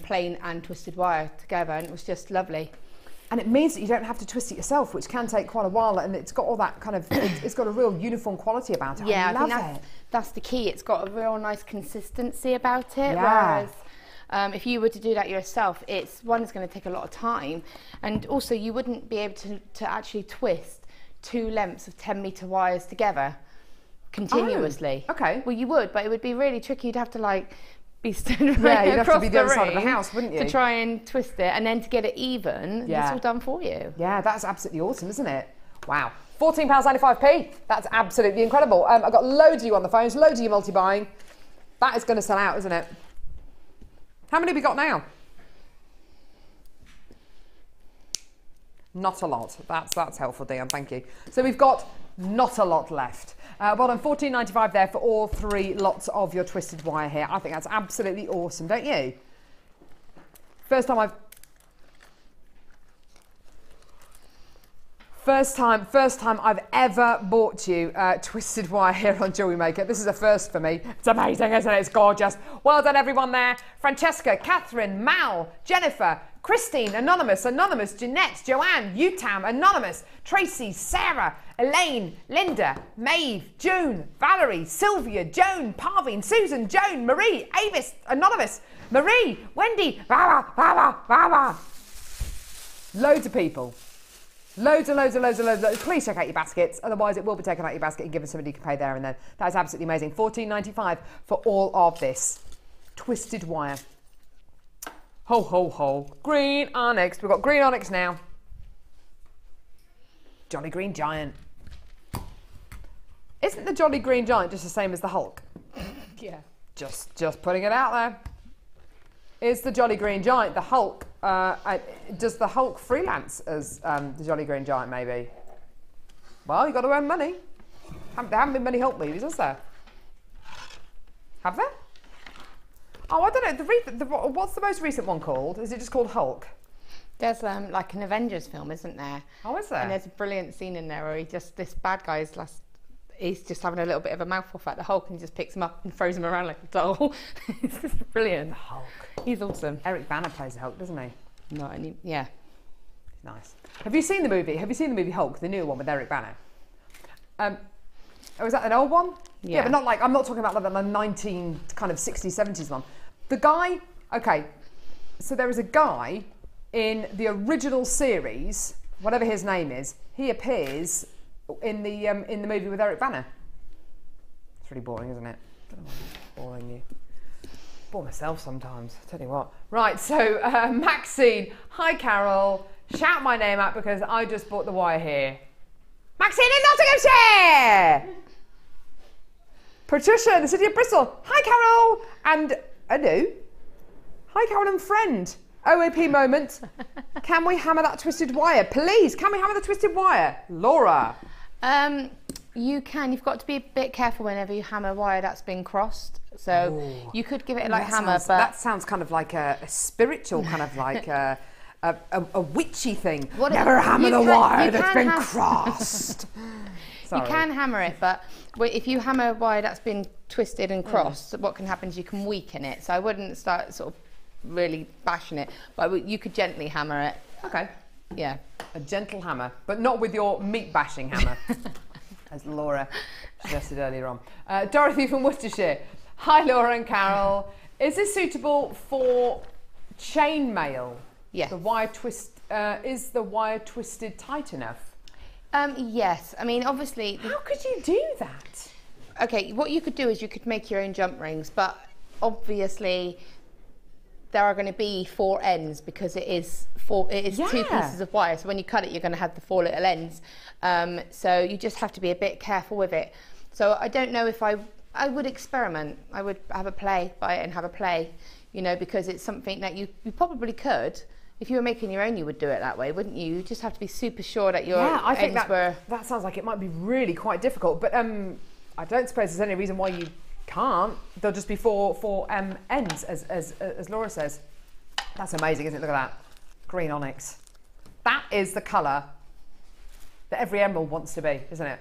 Speaker 4: plain and twisted wire together, and it was just lovely.
Speaker 3: And it means that you don't have to twist it yourself, which can take quite a while, and it's got all that kind of, it's got a real uniform quality about it.
Speaker 4: Yeah,
Speaker 3: I love it.
Speaker 4: That's the key. It's got a real nice consistency about it,
Speaker 3: Yeah.
Speaker 4: whereas if you were to do that yourself, it's going to take a lot of time, and also you wouldn't be able to actually twist 2 lengths of 10-metre wires together continuously.
Speaker 3: Oh, okay.
Speaker 4: Well, you would, but it would be really tricky. You'd have to like be stood right
Speaker 3: Yeah, you'd have to
Speaker 4: across
Speaker 3: be the other side of the house, wouldn't you?
Speaker 4: To try and twist it, and then to get it even,
Speaker 3: Yeah.
Speaker 4: it's all done for you.
Speaker 3: Yeah, that's absolutely awesome, isn't it? Wow. £14.95p. That's absolutely incredible. I've got loads of you on the phones, loads of you multi-buying. That is going to sell out, isn't it? How many have we got now? Not a lot. That's helpful, Dion. Thank you. So we've got not a lot left. Well done, £14.95 there for all 3 lots of your twisted wire here. I think that's absolutely awesome, don't you? First time I've ever bought you twisted wire here on JewelleryMaker. This is a first for me. It's amazing, isn't it? It's gorgeous. Well done, everyone there. Francesca, Catherine, Mal, Jennifer, Christine, Anonymous, Jeanette, Joanne, Utam, Anonymous, Tracy, Sarah, Elaine, Linda, Maeve, June, Valerie, Sylvia, Joan, Parveen, Susan, Joan, Marie, Avis, Anonymous, Marie, Wendy, loads of people. Loads. Please check out your baskets, otherwise it will be taken out your basket and given somebody who can pay there and then. That is absolutely amazing. £14.95 for all of this twisted wire. Ho, ho, ho. Green onyx. We've got green onyx now. Jolly Green Giant. Isn't the Jolly Green Giant just the same as the Hulk?
Speaker 4: Yeah.
Speaker 3: Just putting it out there. Is the Jolly Green Giant the Hulk? Does the Hulk freelance as the Jolly Green Giant, maybe? Well, you've got to earn money. There haven't been many Hulk movies, has there? Have there? Oh, I don't know. What's the most recent one called? Is it just called Hulk?
Speaker 4: There's like an Avengers film, isn't there?
Speaker 3: Oh, is there?
Speaker 4: And there's a brilliant scene in there where this bad guy's he's just having a little bit of a mouthful at the Hulk, and he just picks him up and throws him around like a doll. It's just brilliant.
Speaker 3: The Hulk.
Speaker 4: He's awesome. Eric
Speaker 3: Banner plays the Hulk, doesn't he?
Speaker 4: No, yeah.
Speaker 3: Nice. Have you seen the movie? Have you seen the movie Hulk, the new one with Eric Banner? Was that an old one? Yeah, but not like, I'm not talking about like the 19 kind of 60s, 70s one. The guy, okay, so there is a guy in the original series, whatever his name is, he appears in the movie with Eric Banner. It's really boring, isn't it? I don't know why I'm boring you. Bore myself sometimes, I tell you what. Right, so Maxine, hi Carol, shout my name out because I just bought the wire here. Maxine in Nottinghamshire! Patricia in the city of Bristol, hi Carol! And hello, hi Carol and friend. OAP moment, can we hammer that twisted wire? Please, can we hammer the twisted wire? Laura.
Speaker 4: You can. You've got to be a bit careful whenever you hammer wire that's been crossed. So you could give it a light hammer, but
Speaker 3: that sounds kind of like a spiritual kind of like a witchy thing. Never hammer the wire that's been crossed.
Speaker 4: You can hammer it, but if you hammer a wire that's been twisted and crossed, what can happen is you can weaken it. So I wouldn't start sort of really bashing it, but you could gently hammer it.
Speaker 3: Okay.
Speaker 4: Yeah.
Speaker 3: A gentle hammer, but not with your meat bashing hammer, as Laura suggested earlier on. Dorothy from Worcestershire. Hi Laura and Carol. Is this suitable for chain mail?
Speaker 4: Yes.
Speaker 3: The wire twist, is the wire twisted tight enough?
Speaker 4: Yes. I mean, obviously.
Speaker 3: How could you do that?
Speaker 4: Okay, what you could do is you could make your own jump rings, but obviously there are going to be 4 ends because it is 2 pieces of wire. So when you cut it, you're going to have the 4 little ends. So you just have to be a bit careful with it. So I don't know if I would experiment. I would have a play, buy it and have a play, you know, because it's something that you probably could If you were making your own, you would do it that way, wouldn't you? You just have to be super sure that your
Speaker 3: I think
Speaker 4: ends were...
Speaker 3: that sounds like it might be really quite difficult, but I don't suppose there's any reason why you can't. They'll just be four ends, as Laura says. That's amazing, isn't it? Look at that. Green onyx. That is the colour that every emerald wants to be, isn't it?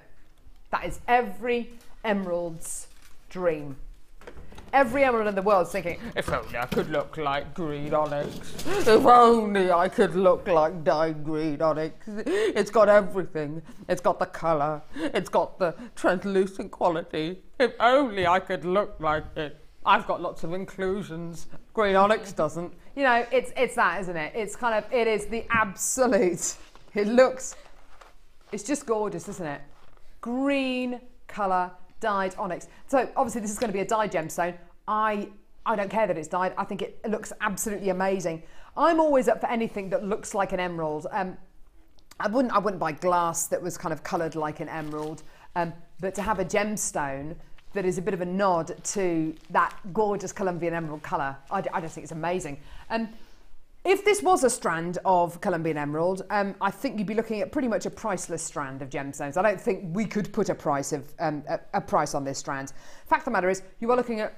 Speaker 3: That is every emerald's dream. Every emerald in the world is thinking, if only I could look like green onyx. If only I could look like dyed green onyx. It's got everything. It's got the colour. It's got the translucent quality. If only I could look like it. I've got lots of inclusions. Green onyx doesn't. You know, it's that, isn't it? It's kind of, it is the absolute. It looks, it's just gorgeous, isn't it? Green colour, dyed onyx. So obviously this is going to be a dyed gemstone. I don't care that it's dyed. I think it looks absolutely amazing. I'm always up for anything that looks like an emerald. I wouldn't buy glass that was kind of coloured like an emerald, but to have a gemstone that is a bit of a nod to that gorgeous Colombian emerald colour, I just think it's amazing. If this was a strand of Colombian emerald, I think you'd be looking at pretty much a priceless strand of gemstones. I don't think we could put a price on this strand. Fact of the matter is, you are looking at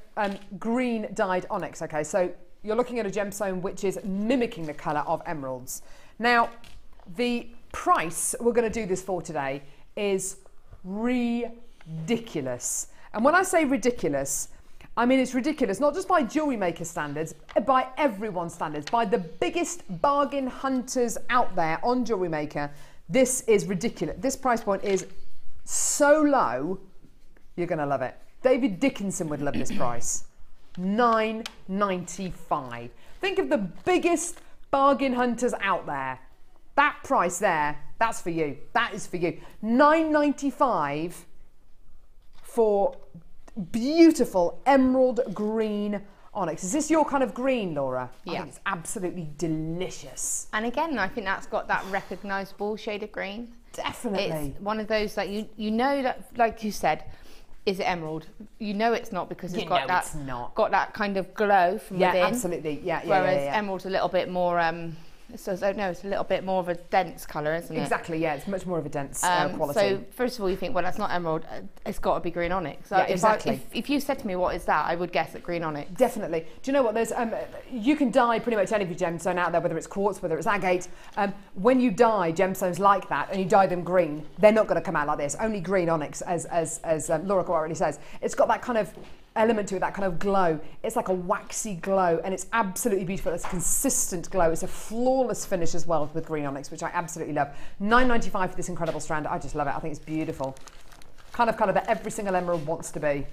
Speaker 3: green dyed onyx. Okay, so you're looking at a gemstone which is mimicking the colour of emeralds. Now, the price we're going to do this for today is ridiculous. And when I say ridiculous, I mean it's ridiculous, not just by JewelleryMaker standards, by everyone's standards, by the biggest bargain hunters out there on JewelleryMaker. This is ridiculous. This price point is so low, you're going to love it. David Dickinson would love this price. $9.95. Think of the biggest bargain hunters out there. That price there, that's for you. That is for you. $9.95 for beautiful emerald green onyx. Is this your kind of green, Laura?
Speaker 4: Yeah.
Speaker 3: I think it's absolutely delicious.
Speaker 4: And again, I think that's got that recognisable shade of green.
Speaker 3: Definitely.
Speaker 4: It's one of those that you know that, like you said, is it emerald? You know it's not because it's got that kind of glow from within.
Speaker 3: Yeah, absolutely. Yeah.
Speaker 4: Whereas emerald's a little bit more so I don't know, it's a little bit more of a dense colour, isn't it?
Speaker 3: Exactly, yeah, it's much more of a dense quality.
Speaker 4: So first of all, you think, well, that's not emerald, it's got to be green onyx. So
Speaker 3: yeah, exactly.
Speaker 4: If you said to me, what is that, I would guess at green onyx.
Speaker 3: Definitely. Do you know what, there's you can dye pretty much any gemstone out there, whether it's quartz, whether it's agate. When you dye gemstones like that and you dye them green, they're not going to come out like this. Only green onyx, as Laura already says. It's got that kind of element to it, that kind of glow. It's like a waxy glow, and it's absolutely beautiful. It's a consistent glow. It's a flawless finish as well with green onyx, which I absolutely love. $9.95 for this incredible strand. I just love it. I think it's beautiful. Kind of that every single emerald wants to be.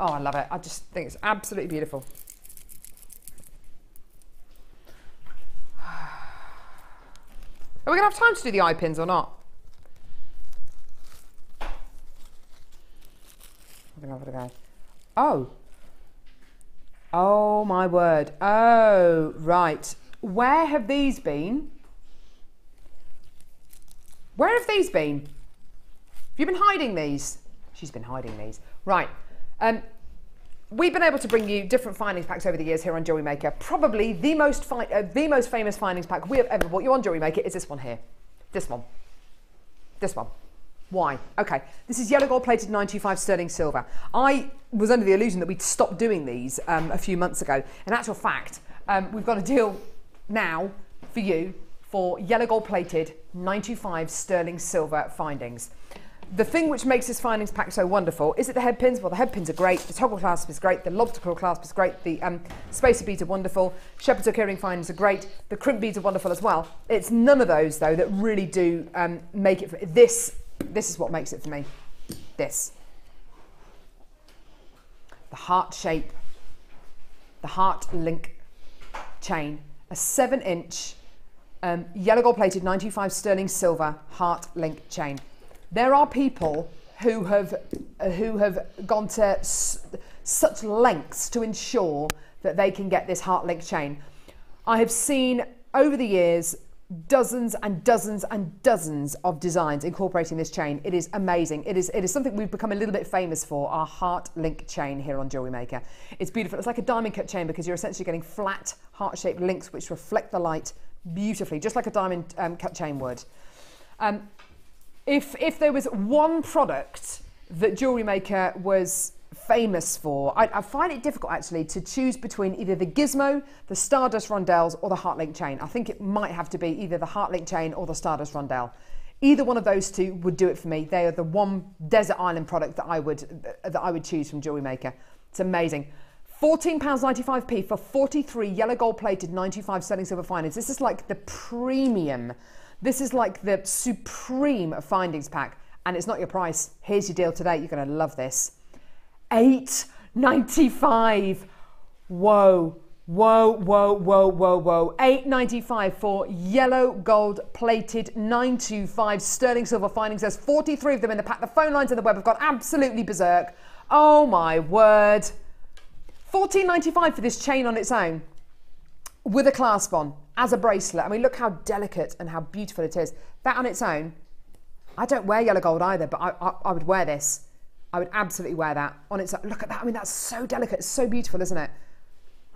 Speaker 3: Oh, I love it. I just think it's absolutely beautiful. Are we going to have time to do the eye pins or not? I'm going to have a go. Oh my word. Oh, right. Where have these been? Where have these been? Have you been hiding these? She's been hiding these. Right. We've been able to bring you different findings packs over the years here on JewelleryMaker. Probably the most famous findings pack we have ever brought you on JewelleryMaker is this one here. This one. This one. Why? Okay, this is yellow gold plated 925 sterling silver. I was under the illusion that we'd stopped doing these a few months ago. In actual fact, we've got a deal now for you for yellow gold plated 925 sterling silver findings. The thing which makes this findings pack so wonderful is it the head pins? Well, the head pins are great, the toggle clasp is great, the lobster claw clasp is great, the spacer beads are wonderful, shepherd's hook earring findings are great, the crimp beads are wonderful as well. It's none of those though that really do make it for this. This is what makes it for me. This. The heart shape, the heart link chain, a 7-inch yellow gold plated 925 sterling silver heart link chain. There are people who have gone to such lengths to ensure that they can get this heart link chain. I have seen over the years dozens and dozens and dozens of designs incorporating this chain. It is amazing. It is something we've become a little bit famous for, our heart link chain here on JewelleryMaker. It's beautiful. It's like a diamond cut chain because you're essentially getting flat heart-shaped links which reflect the light beautifully, just like a diamond cut chain would. If there was one product that JewelleryMaker was famous for, I find it difficult actually to choose between either the gizmo, the Stardust rondelles, or the heart link chain. I think it might have to be either the heart link chain or the Stardust rondelle. Either one of those two would do it for me. They are the one desert island product that I would choose from JewelleryMaker. It's amazing. £14.95p for 43 yellow gold plated 95 sterling silver findings. This is like the premium. This is like the supreme findings pack, and it's not your price. Here's your deal today. You're going to love this. £8.95. Whoa, whoa, whoa, whoa, whoa, whoa. £8.95 for yellow gold plated 925 sterling silver findings. There's 43 of them in the pack. The phone lines on the web have gone absolutely berserk. Oh my word. £14.95 for this chain on its own with a clasp on as a bracelet. I mean, look how delicate and how beautiful it is. That on its own, I don't wear yellow gold either, but I would wear this. I would absolutely wear that on its own. Look at that. I mean, that's so delicate. It's so beautiful, isn't it?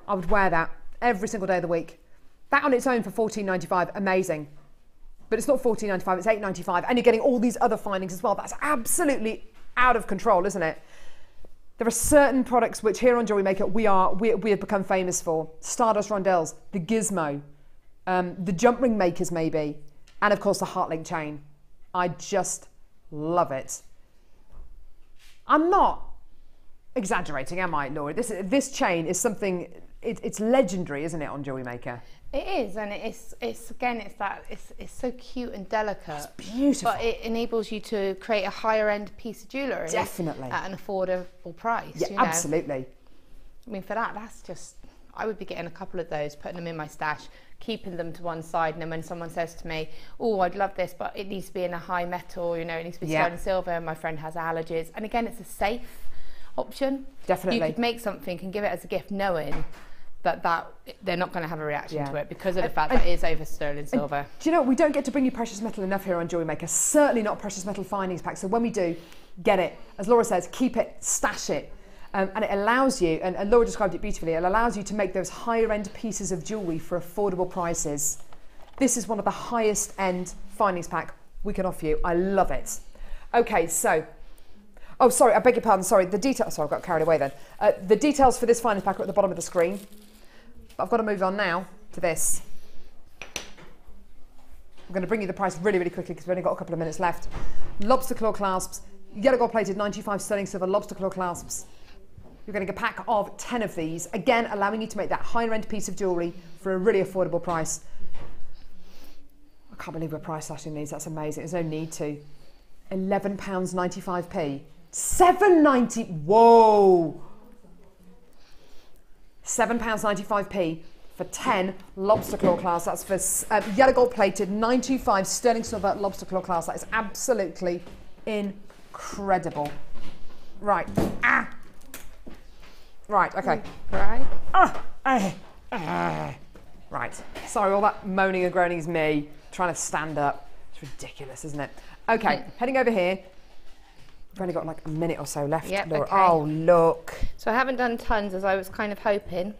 Speaker 3: I would wear that every single day of the week. That on its own for £14.95, amazing. But it's not £14.95, it's £8.95. And you're getting all these other findings as well. That's absolutely out of control, isn't it? There are certain products which here on JewelleryMaker we have become famous for. Stardust rondelles, the gizmo, the jump ring makers maybe, and of course the heart link chain. I just love it. I'm not exaggerating, am I, Laura? This chain is something, it's legendary, isn't it, on JewelleryMaker?
Speaker 4: It is, and it's so cute and delicate.
Speaker 3: It's beautiful.
Speaker 4: But it enables you to create a higher end piece of jewellery.
Speaker 3: Definitely.
Speaker 4: At an affordable price.
Speaker 3: Yeah,
Speaker 4: you know?
Speaker 3: absolutely.
Speaker 4: I mean, for that's just, I would be getting a couple of those, putting them in my stash, keeping them to one side, and then when someone says to me, oh, I'd love this, but it needs to be in a high metal, you know, it needs to be sterling silver, and my friend has allergies. And again, it's a safe option.
Speaker 3: Definitely.
Speaker 4: You could make something and give it as a gift knowing that they're not going to have a reaction to it because of the fact that it is over sterling silver.
Speaker 3: Do you know what? We don't get to bring you precious metal enough here on JewelleryMaker. Certainly not precious metal findings pack. So when we do, get it. As Laura says, keep it, stash it. And it allows you, and Laura described it beautifully, it allows you to make those higher end pieces of jewellery for affordable prices. This is one of the highest end findings pack we can offer you. I love it. Okay, so, oh, sorry, I beg your pardon, sorry, the details, sorry, I got carried away then. The details for this findings pack are at the bottom of the screen. But I've got to move on now to this. I'm going to bring you the price really, really quickly because we've only got a couple of minutes left. Lobster claw clasps, yellow gold plated 95 sterling silver lobster claw clasps. You're getting a pack of 10 of these, again allowing you to make that higher end piece of jewellery for a really affordable price. I can't believe we're price slashing these, that's amazing. There's no need to. £11.95p. £7.90, whoa! £7.95p for 10 lobster claw clasps. That's for yellow gold plated 925 sterling silver lobster claw clasps. That is absolutely incredible. Right. Ah. Right, okay.
Speaker 4: Right.
Speaker 3: Right. Sorry, all that moaning and groaning is me trying to stand up. It's ridiculous, isn't it? Okay, heading over here. We've only got like a minute or so left,
Speaker 4: Yep,
Speaker 3: Laura.
Speaker 4: okay.
Speaker 3: Oh, look.
Speaker 4: So I haven't done tons as I was kind of hoping,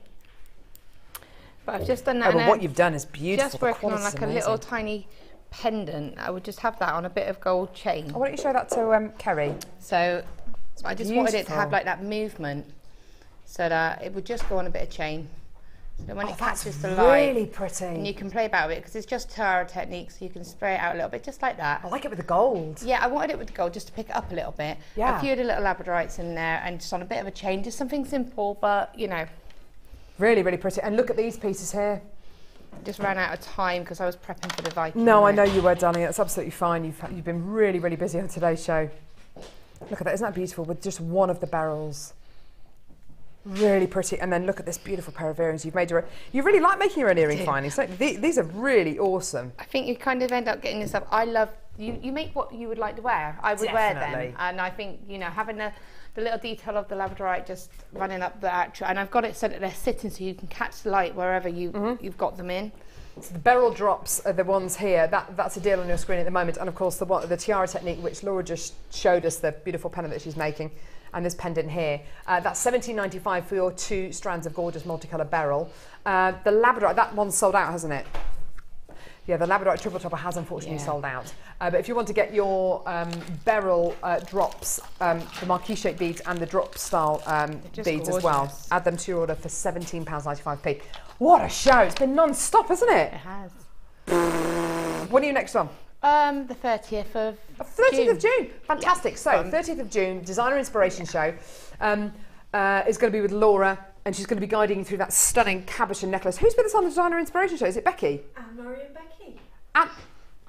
Speaker 4: but I've just done that.
Speaker 3: Oh, but what you've done is beautiful.
Speaker 4: Just working on like a little tiny pendant. I would just have that on a bit of gold chain.
Speaker 3: Oh, why don't you show that to Kerry?
Speaker 4: So I just wanted it to have like that movement, so that it would just go on a bit of chain. So when it catches the light,
Speaker 3: really pretty.
Speaker 4: and you can play about with it because it's just Tara technique, so you can spray it out a little bit, just like that.
Speaker 3: I like it with the gold.
Speaker 4: Yeah, I wanted it with the gold just to pick it up a little bit.
Speaker 3: Yeah.
Speaker 4: A few of the little labradorites in there, and just on a bit of a chain, just something simple, but you know.
Speaker 3: Really, really pretty. And look at these pieces here.
Speaker 4: Just ran out of time because I was prepping for the Viking.
Speaker 3: No, I know you were, darling. That's absolutely fine. You've been really, really busy on today's show. Look at that. Isn't that beautiful? With just one of the barrels. Really pretty. And then look at this beautiful pair of earrings you've made. You really like making your own earring findings, don't you? These are really awesome.
Speaker 4: I think you kind of end up getting yourself. I love you make what you would like to wear. I would wear them, and I think having the little detail of the labradorite just running up the actual, and I've got it so that they're sitting so you can catch the light wherever you've got them in.
Speaker 3: So the Beryl drops are the ones here. That's a deal on your screen at the moment. And of course the tiara technique, which Laura just showed us, the beautiful pendant that she's making, and this pendant here. That's $17.95 for your 2 strands of gorgeous multicolour Beryl. The Labradorite, that one's sold out, hasn't it? Yeah, the Labradorite triple topper has unfortunately sold out. But if you want to get your Beryl drops, the marquee shaped beads and the drop style beads as well, add them to your order for £17.95p. What a show! It's been non-stop, hasn't it?
Speaker 4: It has.
Speaker 3: When are you next on?
Speaker 4: The 30th of
Speaker 3: 30th of June. Fantastic. So 30th of June, Designer Inspiration Show is going to be with Laura, and she's going to be guiding you through that stunning cabochon necklace. Who's with us on the Designer Inspiration Show? Is it Becky?
Speaker 6: Anne-Marie and Becky.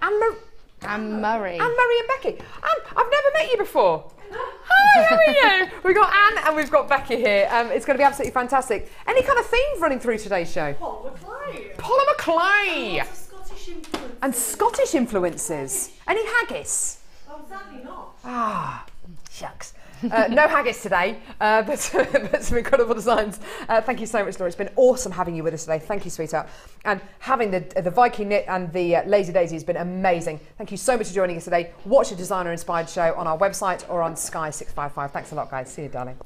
Speaker 4: Anne-Marie.
Speaker 3: Anne-Marie and Becky. Anne, I've never met you before. Hi, how are you? We've got Anne and we've got Becky here. It's going to be absolutely fantastic. Any kind of themes running through today's show?
Speaker 6: Polymer
Speaker 3: Clay.
Speaker 6: Scottish influence.
Speaker 3: And Scottish influences. Any haggis?
Speaker 6: Oh, sadly not.
Speaker 3: Ah, shucks. No haggis today, but some incredible designs. Thank you so much, Laura. It's been awesome having you with us today. Thank you, sweetheart. And having the Viking knit and the Lazy Daisy has been amazing. Thank you so much for joining us today. Watch a designer-inspired show on our website or on Sky 655. Thanks a lot, guys. See you, darling.